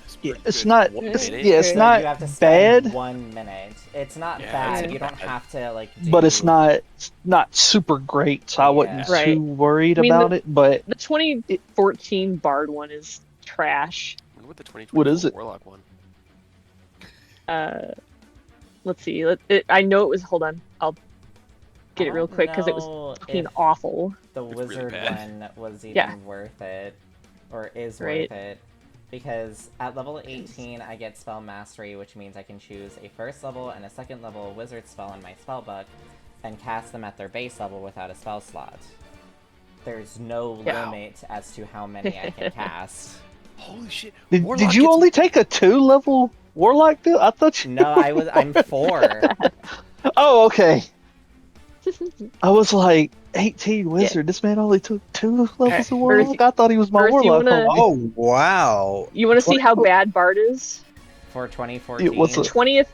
That's Yeah, pretty it's good. not. 1 It's, minute? yeah, it's So not you have to spend bad, 1 minute. It's not Yeah, bad. it's You don't bad. have to like. but it's do- not super great. So I wasn't Yeah. Right. too worried I mean, about it. But The 2014 Bard one is trash. I wonder what the 2024 What is it? Warlock one? Let's see. I know it was. Hold on. I'll get I it real don't quick because it was know fucking if awful. the It's really wizard bad. one was even Yeah. worth it, or is Right. worth it, because at level 18 I get spell mastery, which means I can choose a first level and a second level wizard spell in my spellbook, and cast them at their base level without a spell slot. There's no Yeah. limit as to how many I can cast. Holy shit! did Warlock you gets- only take a 2-level warlock build? I thought you. No, I'm 4. Oh, okay. I was like 18 wizard. This man only took 2 levels of Or if warlock. I thought he was my or if you warlock. wanna- homie. Oh wow! You want to see how bad Bard is? For 2014. what's up? 20th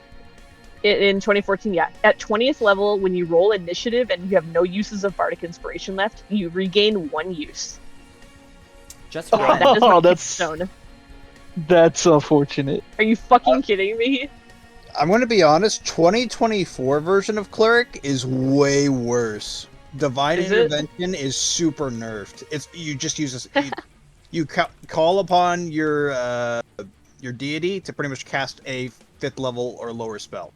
in 2014, yeah. At 20th level, when you roll initiative and you have no uses of Bardic Inspiration left, you regain 1 use. Just Oh, one. That is my that's- stone. That's unfortunate. Are you fucking kidding me? I'm going to be honest. 2024 version of Cleric is way worse. Divine Is it? Intervention is super nerfed. It's you just use this. You call upon your deity to pretty much cast a 5th level or lower spell.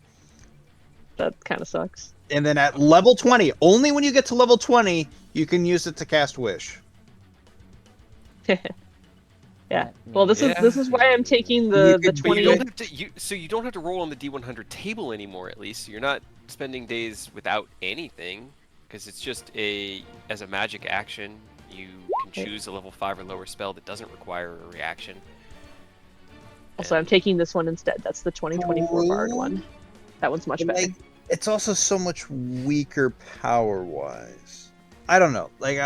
That kind of sucks. And then at level 20, only when you get to level 20, you can use it to cast Wish. Yeah. Let Well, me- this is why I'm taking You the could- But you 20. don't have to. So you don't have to roll on the D100 table anymore. At least you're not spending days without anything, because it's just as a magic action. You can choose a level 5 or lower spell that doesn't require a reaction. Also, I'm taking this one instead. That's the 2024 Bard one. That one's much better. Like, it's also so much weaker power-wise. I don't know. Like,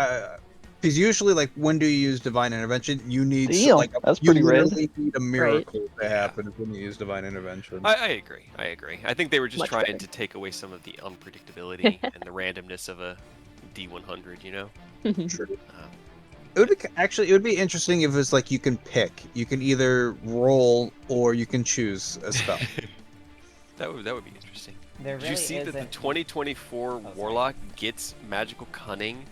because usually, like, when do you use Divine Intervention? You need Damn, like that's you pretty rad. literally need a miracle to happen when you use Divine Intervention. I agree. I agree. I think they were just Much trying better. to take away some of the unpredictability and the randomness of a D100. You know. True. It would be it would be interesting if it's like you can pick. You can either roll or you can choose a spell. That would be interesting. There Did really you see that the isn't- 2024 sorry. Warlock gets Magical Cunning,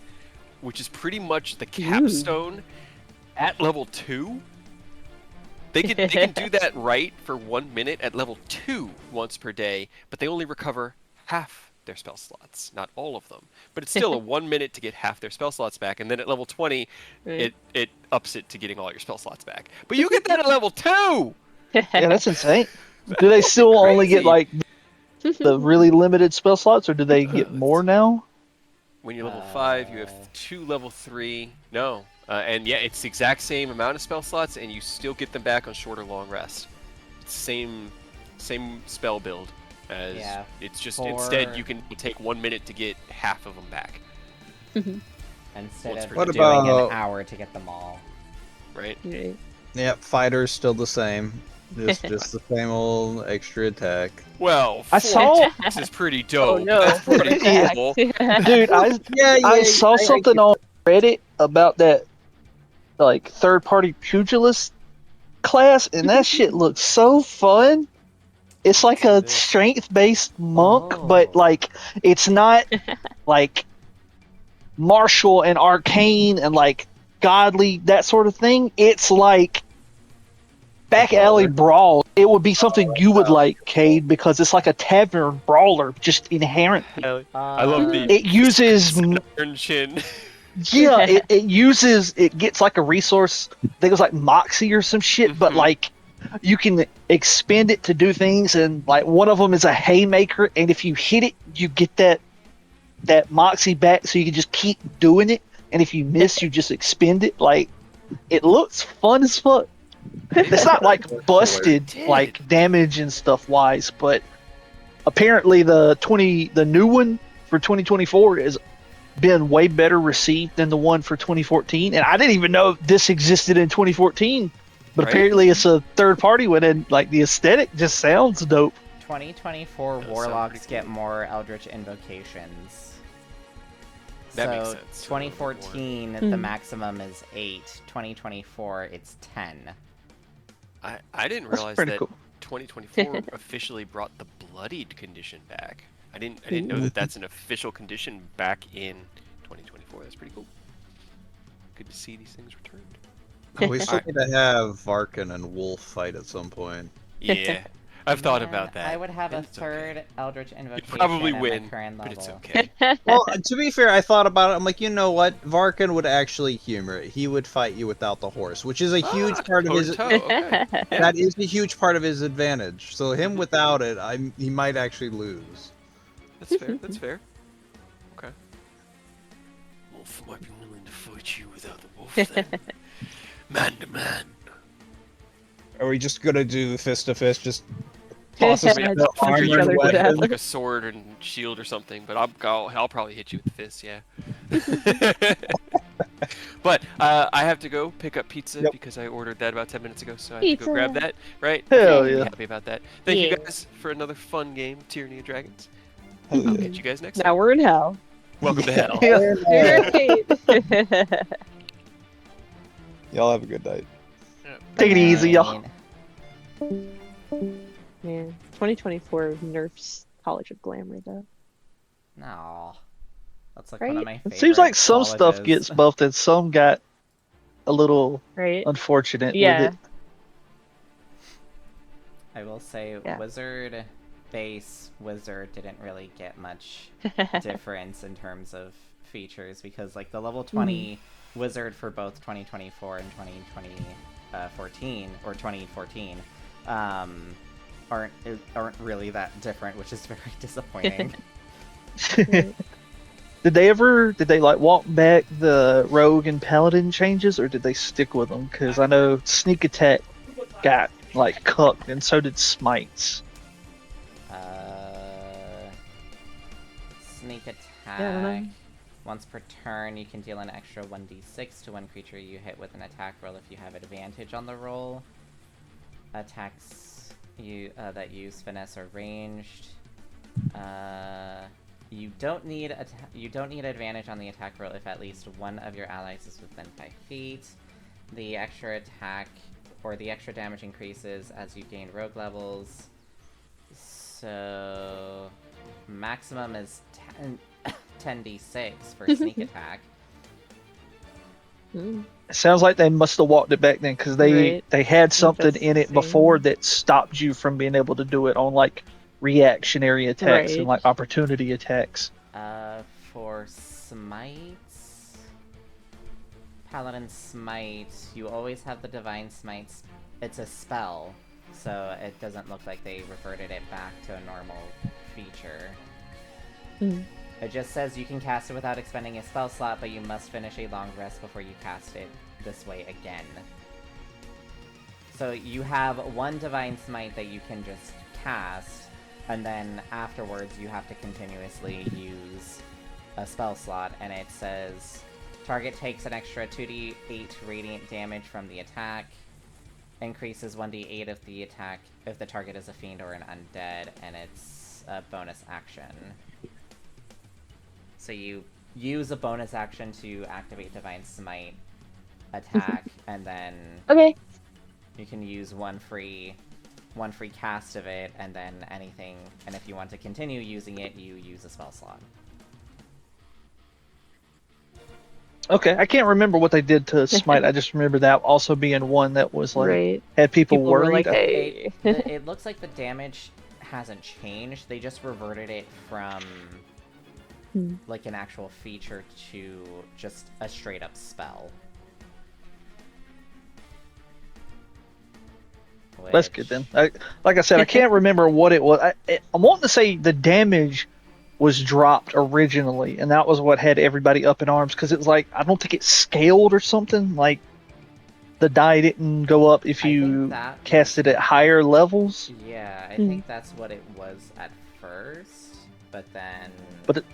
which is pretty much the capstone at level 2? They can do that right for 1 minute at level 2 once per day, but they only recover half their spell slots, not all of them. But it's still a 1 minute to get half their spell slots back, and then at level 20, Right. it ups it to getting all your spell slots back. But you get that at level 2. Yeah, that's insane. Do they still only get crazy. like the really limited spell slots, or do they get Let's more see. now? When you're level 5, you have 2 level 3. No. And yeah, it's the exact same amount of spell slots, and you still get them back on short or long rest. It's same spell build. As Yeah, it's just for- instead you can take 1 minute to get half of them back, Instead What's of What doing about- an hour to get them all. right? Right. Yep, fighter's still the same. Just the same old extra attack. Well, I saw- this is pretty dope. Oh no. That's pretty Yeah. cool. Dude, Yeah, I saw something on Reddit about that like third-party pugilist class, and that shit looks so fun. It's like a strength-based monk, but Oh. like it's not like martial and arcane and like godly, that sort of thing. It's like back alley brawl. It would be something you would like, Cade, because it's like a tavern brawler, just inherent. I love the It uses iron chin. yeah, it gets like a resource. I think it was like Moxie or some shit, but Mhm. like you can expend it to do things, and like one of them is a haymaker, and if you hit it, you get that Moxie back, so you can just keep doing it. And if you miss, you just expend it. Like it looks fun as fuck. It's not like busted Did. like damage and stuff wise, but apparently the new one for 2024 has been way better received than the one for 2014, and I didn't even know this existed in 2014. But Right. apparently it's a third party one, and like the aesthetic just sounds dope. 2024 Does sound warlocks pretty get cool. more eldritch invocations. That so makes sense. 2014, the Mhm. maximum is 8. 2024, it's 10. I didn't That's realize pretty that cool. 2024 officially brought the bloodied condition back. I didn't know that that's an official condition back in 2024. That's pretty cool. Good to see these things returned. We still need to have Varkin and Wolf fight at some point. Yeah, I've thought Man, about that. I would have a and it's okay. third eldritch You'd invocation probably at my win, current but it's level. okay. Well, to be fair, I thought about it. I'm like, you know what? Varkin would actually humor it. He would fight you without the horse, which is a huge part of his. toe-to-toe, okay. Yeah. That is a huge part of his advantage. So him without it, he might actually lose. That's fair. That's fair. Okay. Wolf might be willing to fight you without the wolf then. Man to man. Are we just gonna do fist to fist? Just toss us Yeah, the just punch each armor and other to death. weapons? Like a sword and shield or something, but I'll probably hit you with the fist, yeah. But I have to go pick up pizza Yep. because I ordered that about 10 minutes ago, so I have to go grab Pizza. that, right? Hell Be yeah. happy about that. Thank you Yeah. guys for another fun game, Tyranny of Dragons. Hell I'll yeah. catch you guys next Now time. we're in hell. Welcome to hell. Yeah. Great. Y'all have a good night. Take it easy, y'all. Man, 2024 nerfs College of Glamour though. No. That's like one of my It favorite seems like some stuff colleges. gets buffed and some got a little Right? unfortunate Yeah. with it. I will say, Yeah. Wizard base Wizard didn't really get much difference in terms of features because like the level 20 Wizard for both 2024 and 2014 or 2014 aren't really that different, which is very disappointing. Did they like walk back the rogue and paladin changes, or did they stick with them? Because I know sneak attack got like cucked, and so did smites. Sneak I don't know. attack. Once per turn, you can deal an extra 1d6 to one creature you hit with an attack roll if you have advantage on the roll. Attacks that use finesse or ranged. You don't need advantage on the attack roll if at least one of your allies is within 5 feet. The extra attack or the extra damage increases as you gain rogue levels. So maximum is 10d6 for sneak attack. Mm. It sounds like they must have walked it back then, because Right. they had something in it Interesting. before that stopped you from being able to do it on like reactionary attacks and Right. like opportunity attacks. For smites, Paladin Smite, you always have the Divine Smites. It's a spell, so it doesn't look like they reverted it back to a normal feature. Hmm. It just says you can cast it without expending a spell slot, but you must finish a long rest before you cast it this way again. So you have one Divine Smite that you can just cast, and then afterwards you have to continuously use a spell slot, and it says target takes an extra 2d8 radiant damage from the attack, increases 1d8 if the target is a fiend or an undead, and it's a bonus action. So you use a bonus action to activate Divine Smite attack, and then Okay. you can use one free cast of it, and then anything. And if you want to continue using it, you use a spell slot. Okay, I can't remember what they did to Smite. I just remember that also being one that was like Right. had people People were worried. like, hey. It looks like the damage hasn't changed. They just reverted it from like an actual feature to just a straight up spell. That's good then. Like I said, I can't remember what it was. I'm wanting to say the damage was dropped originally, and that was what had everybody up in arms, because it was like, I don't think it scaled or something. Like the die didn't go up if I think you that cast it at higher levels. Yeah, I think that's what it was at first, but then... But it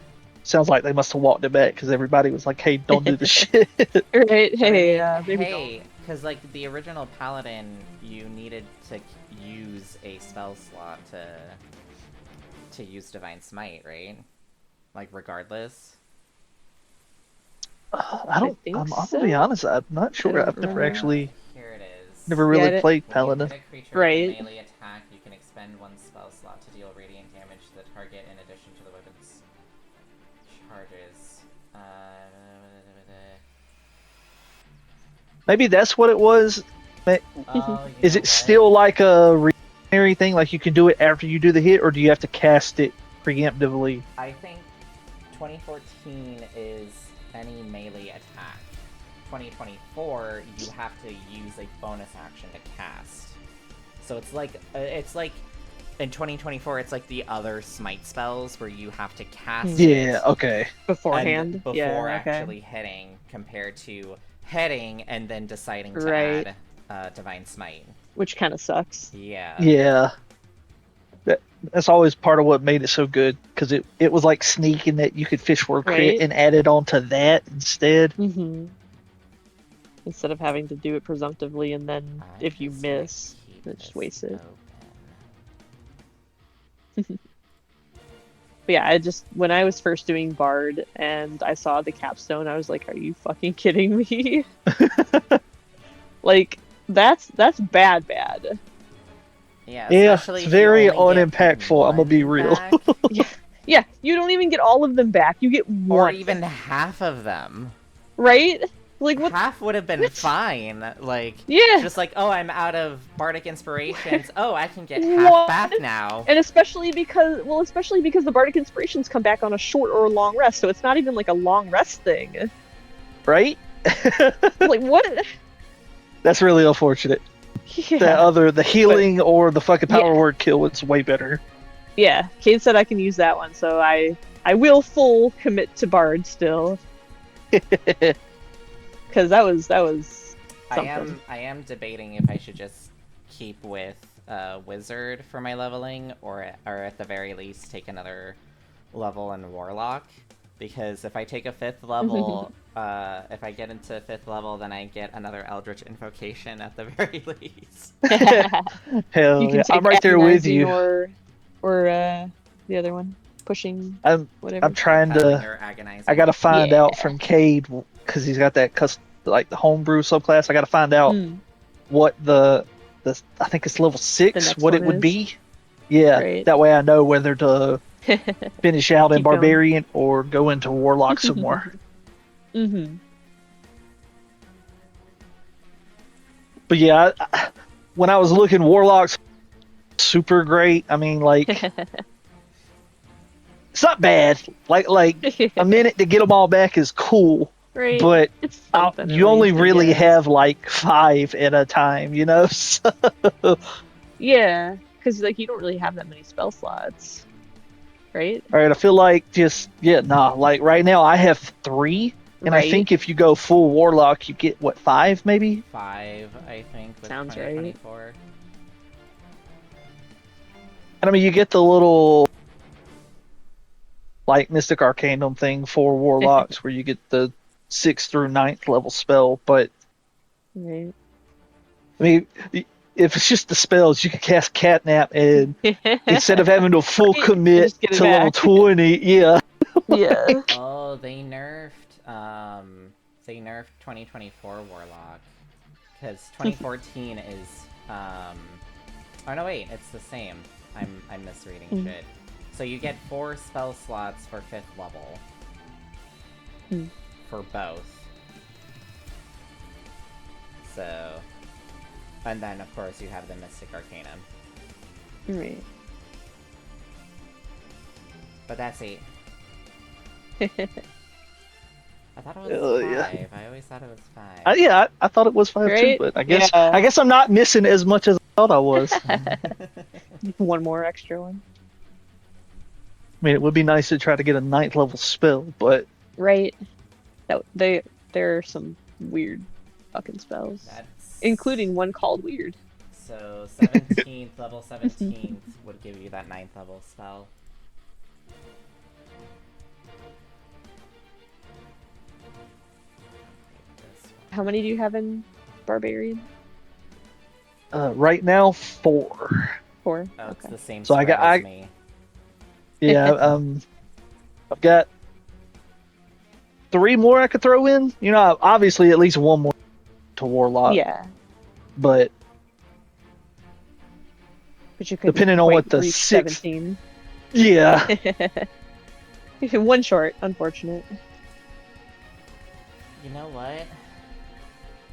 sounds like they must have walked it back because everybody was like, "Hey, don't do the shit." Right. Hey, maybe hey, because like the original Paladin, you needed to use a spell slot to use Divine Smite, right? Like regardless. I'm so. gonna be honest. I'm not sure. don't I've never remember. actually, Here it is. never really Yeah, played When you Paladin. hit a creature Right. with a melee attack, you can expend one spell slot to deal radiant damage to the target in addition to the weapon's charges. Maybe that's what it was. Oh, Is it still like a reactionary thing? Like you can do it after you do the hit, or do you have to cast it preemptively? I think 2014 is any melee attack. 2024, you have to use a bonus action to cast. So it's like in 2024, it's like the other smite spells where you have to cast Yeah. it Okay. beforehand. before yeah, okay. actually hitting, compared to hitting and then deciding to Right. add Divine Smite. Which kind of sucks. Yeah. Yeah. That's always part of what made it so good, because it was like sneaking that you could fish for a crit Right. and add it onto that instead. Mm-hmm. Instead of having to do it presumptively, and then if you miss, it just wastes it. But yeah, when I was first doing Bard and I saw the capstone, I was like, "Are you fucking kidding me?" Like that's bad. Yeah, Yeah, especially it's if you very only get unimpactful. I'm gonna be one real. back, Yeah, you don't even get all of them back. You get one. or even half of them. right? Like what? Half would have been fine. Like, Yeah. just like, oh, I'm out of bardic inspirations. Oh, I can get What? half back now. And especially because the Bardic Inspirations come back on a short or a long rest, so it's not even like a long rest thing. Right? Like what? That's really unfortunate. Yeah. The healing or the fucking power Yeah. word kill was way better. Yeah. Kate said I can use that one, so I will full commit to Bard still. Because that was something. I am debating if I should just keep with wizard for my leveling, or at the very least take another level in warlock, because if I take a 5th level, if I get into 5th level, then I get another eldritch invocation at the very least. Hell You can yeah. take I'm right there with agonizing you. or the other one, pushing whatever. I'm trying Repelling to. or agonizing. I gotta find Yeah. out from Cade, because he's got that like the homebrew subclass. I gotta find out what the I think it's level 6. next What it one would is. be. Yeah, Right. that way I know whether to finish out in Keep going. barbarian or go into warlock some more. Mm-hmm. But yeah, when I was looking, warlocks super great. I mean, like, it's not bad. Like a minute to get them all back is cool, right. but It's something. you at only least, I really guess. have like 5 at a time, you know? So, Yeah, because like you don't really have that many spell slots, right? all right, I feel like like right now I have 3, and I Right. think if you go full warlock, you get what, 5 maybe? 5, I think, with Sounds right. 2024. And I mean, you get the little like Mystic Arcanum thing for warlocks, where you get the 6th through 9th level spell. But Right. I mean, if it's just the spells, you can cast Catnap, and instead of having to full Right, commit just get it to level back. 20, yeah. Yeah. Oh, they nerfed 2024 Warlock. Because 2014 is, oh no wait, it's the same. I'm misreading shit. So you get 4 spell slots for 5th level. For both. So, and then of course you have the Mystic Arcanum. Right. But that's 8. I thought it was 5. Yeah. I always thought it was 5. I thought it was 5 too, Right? but I Yeah. guess I'm not missing as much as I thought I was. I One more extra one. mean, it would be nice to try to get a 9th level spell, but Right. There are some weird fucking spells, That's... including one called weird. So 17th, level 17th would give you that 9th level spell. How many do you have in Barbarian? right now 4. 4. Oh, it's Okay. the same So spread as me. Yeah, I've got 3 more I could throw in. You know, obviously at least 1 more to warlock. Yeah, But but you could depending on what the reach 6th 17. Yeah. One short, unfortunate. You know what?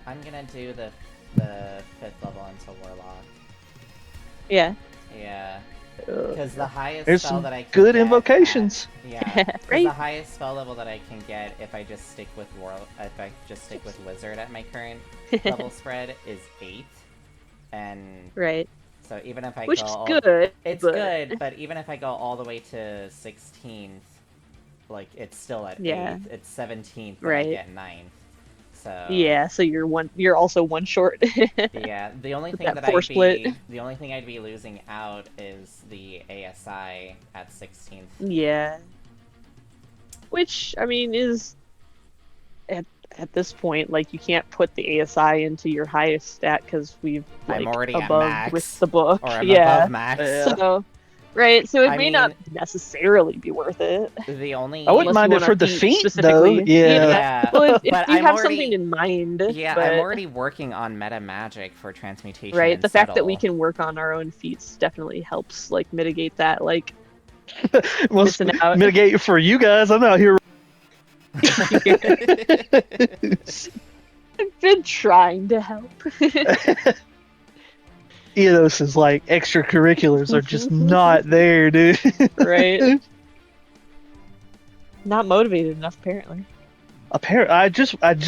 I'm gonna do the 5th level into Warlock. Yeah. Yeah. Because the highest There's spell some that I can good get invocations. Yeah. 'Cause Right. the highest spell level that I can get if I just stick with Wizard at my current level spread is 8. And Right. so even if I Which go is all- good. It's but... good, but even if I go all the way to 16th, like it's still at Yeah. 8th. It's 17th that I Right. get 9th. So Yeah, so you're also one short. yeah, the only With thing that that four I'd split. be the only thing I'd be losing out is the ASI at 16th. Yeah. Which, I mean, is at this point, like, you can't put the ASI into your highest stat because we've I'm like already at above max, with the book. Or I'm yeah. above max. Yeah. So, right. So it I may mean- not necessarily be worth it. The only I wouldn't Unless mind you it wanna for the feat feet, though. specifically. Yeah. Yeah. Well, if But you I'm have already- something in mind. Yeah, but, I'm already working on meta magic for transmutation. right. and The fact that we settle. can work on our own feats definitely helps, like, mitigate that, like, Well, missing out. mitigate for you guys. I'm out here. I've been trying to help. Eos like extracurriculars are just not there, dude. Right. Not motivated enough, apparently. Apparently, I just want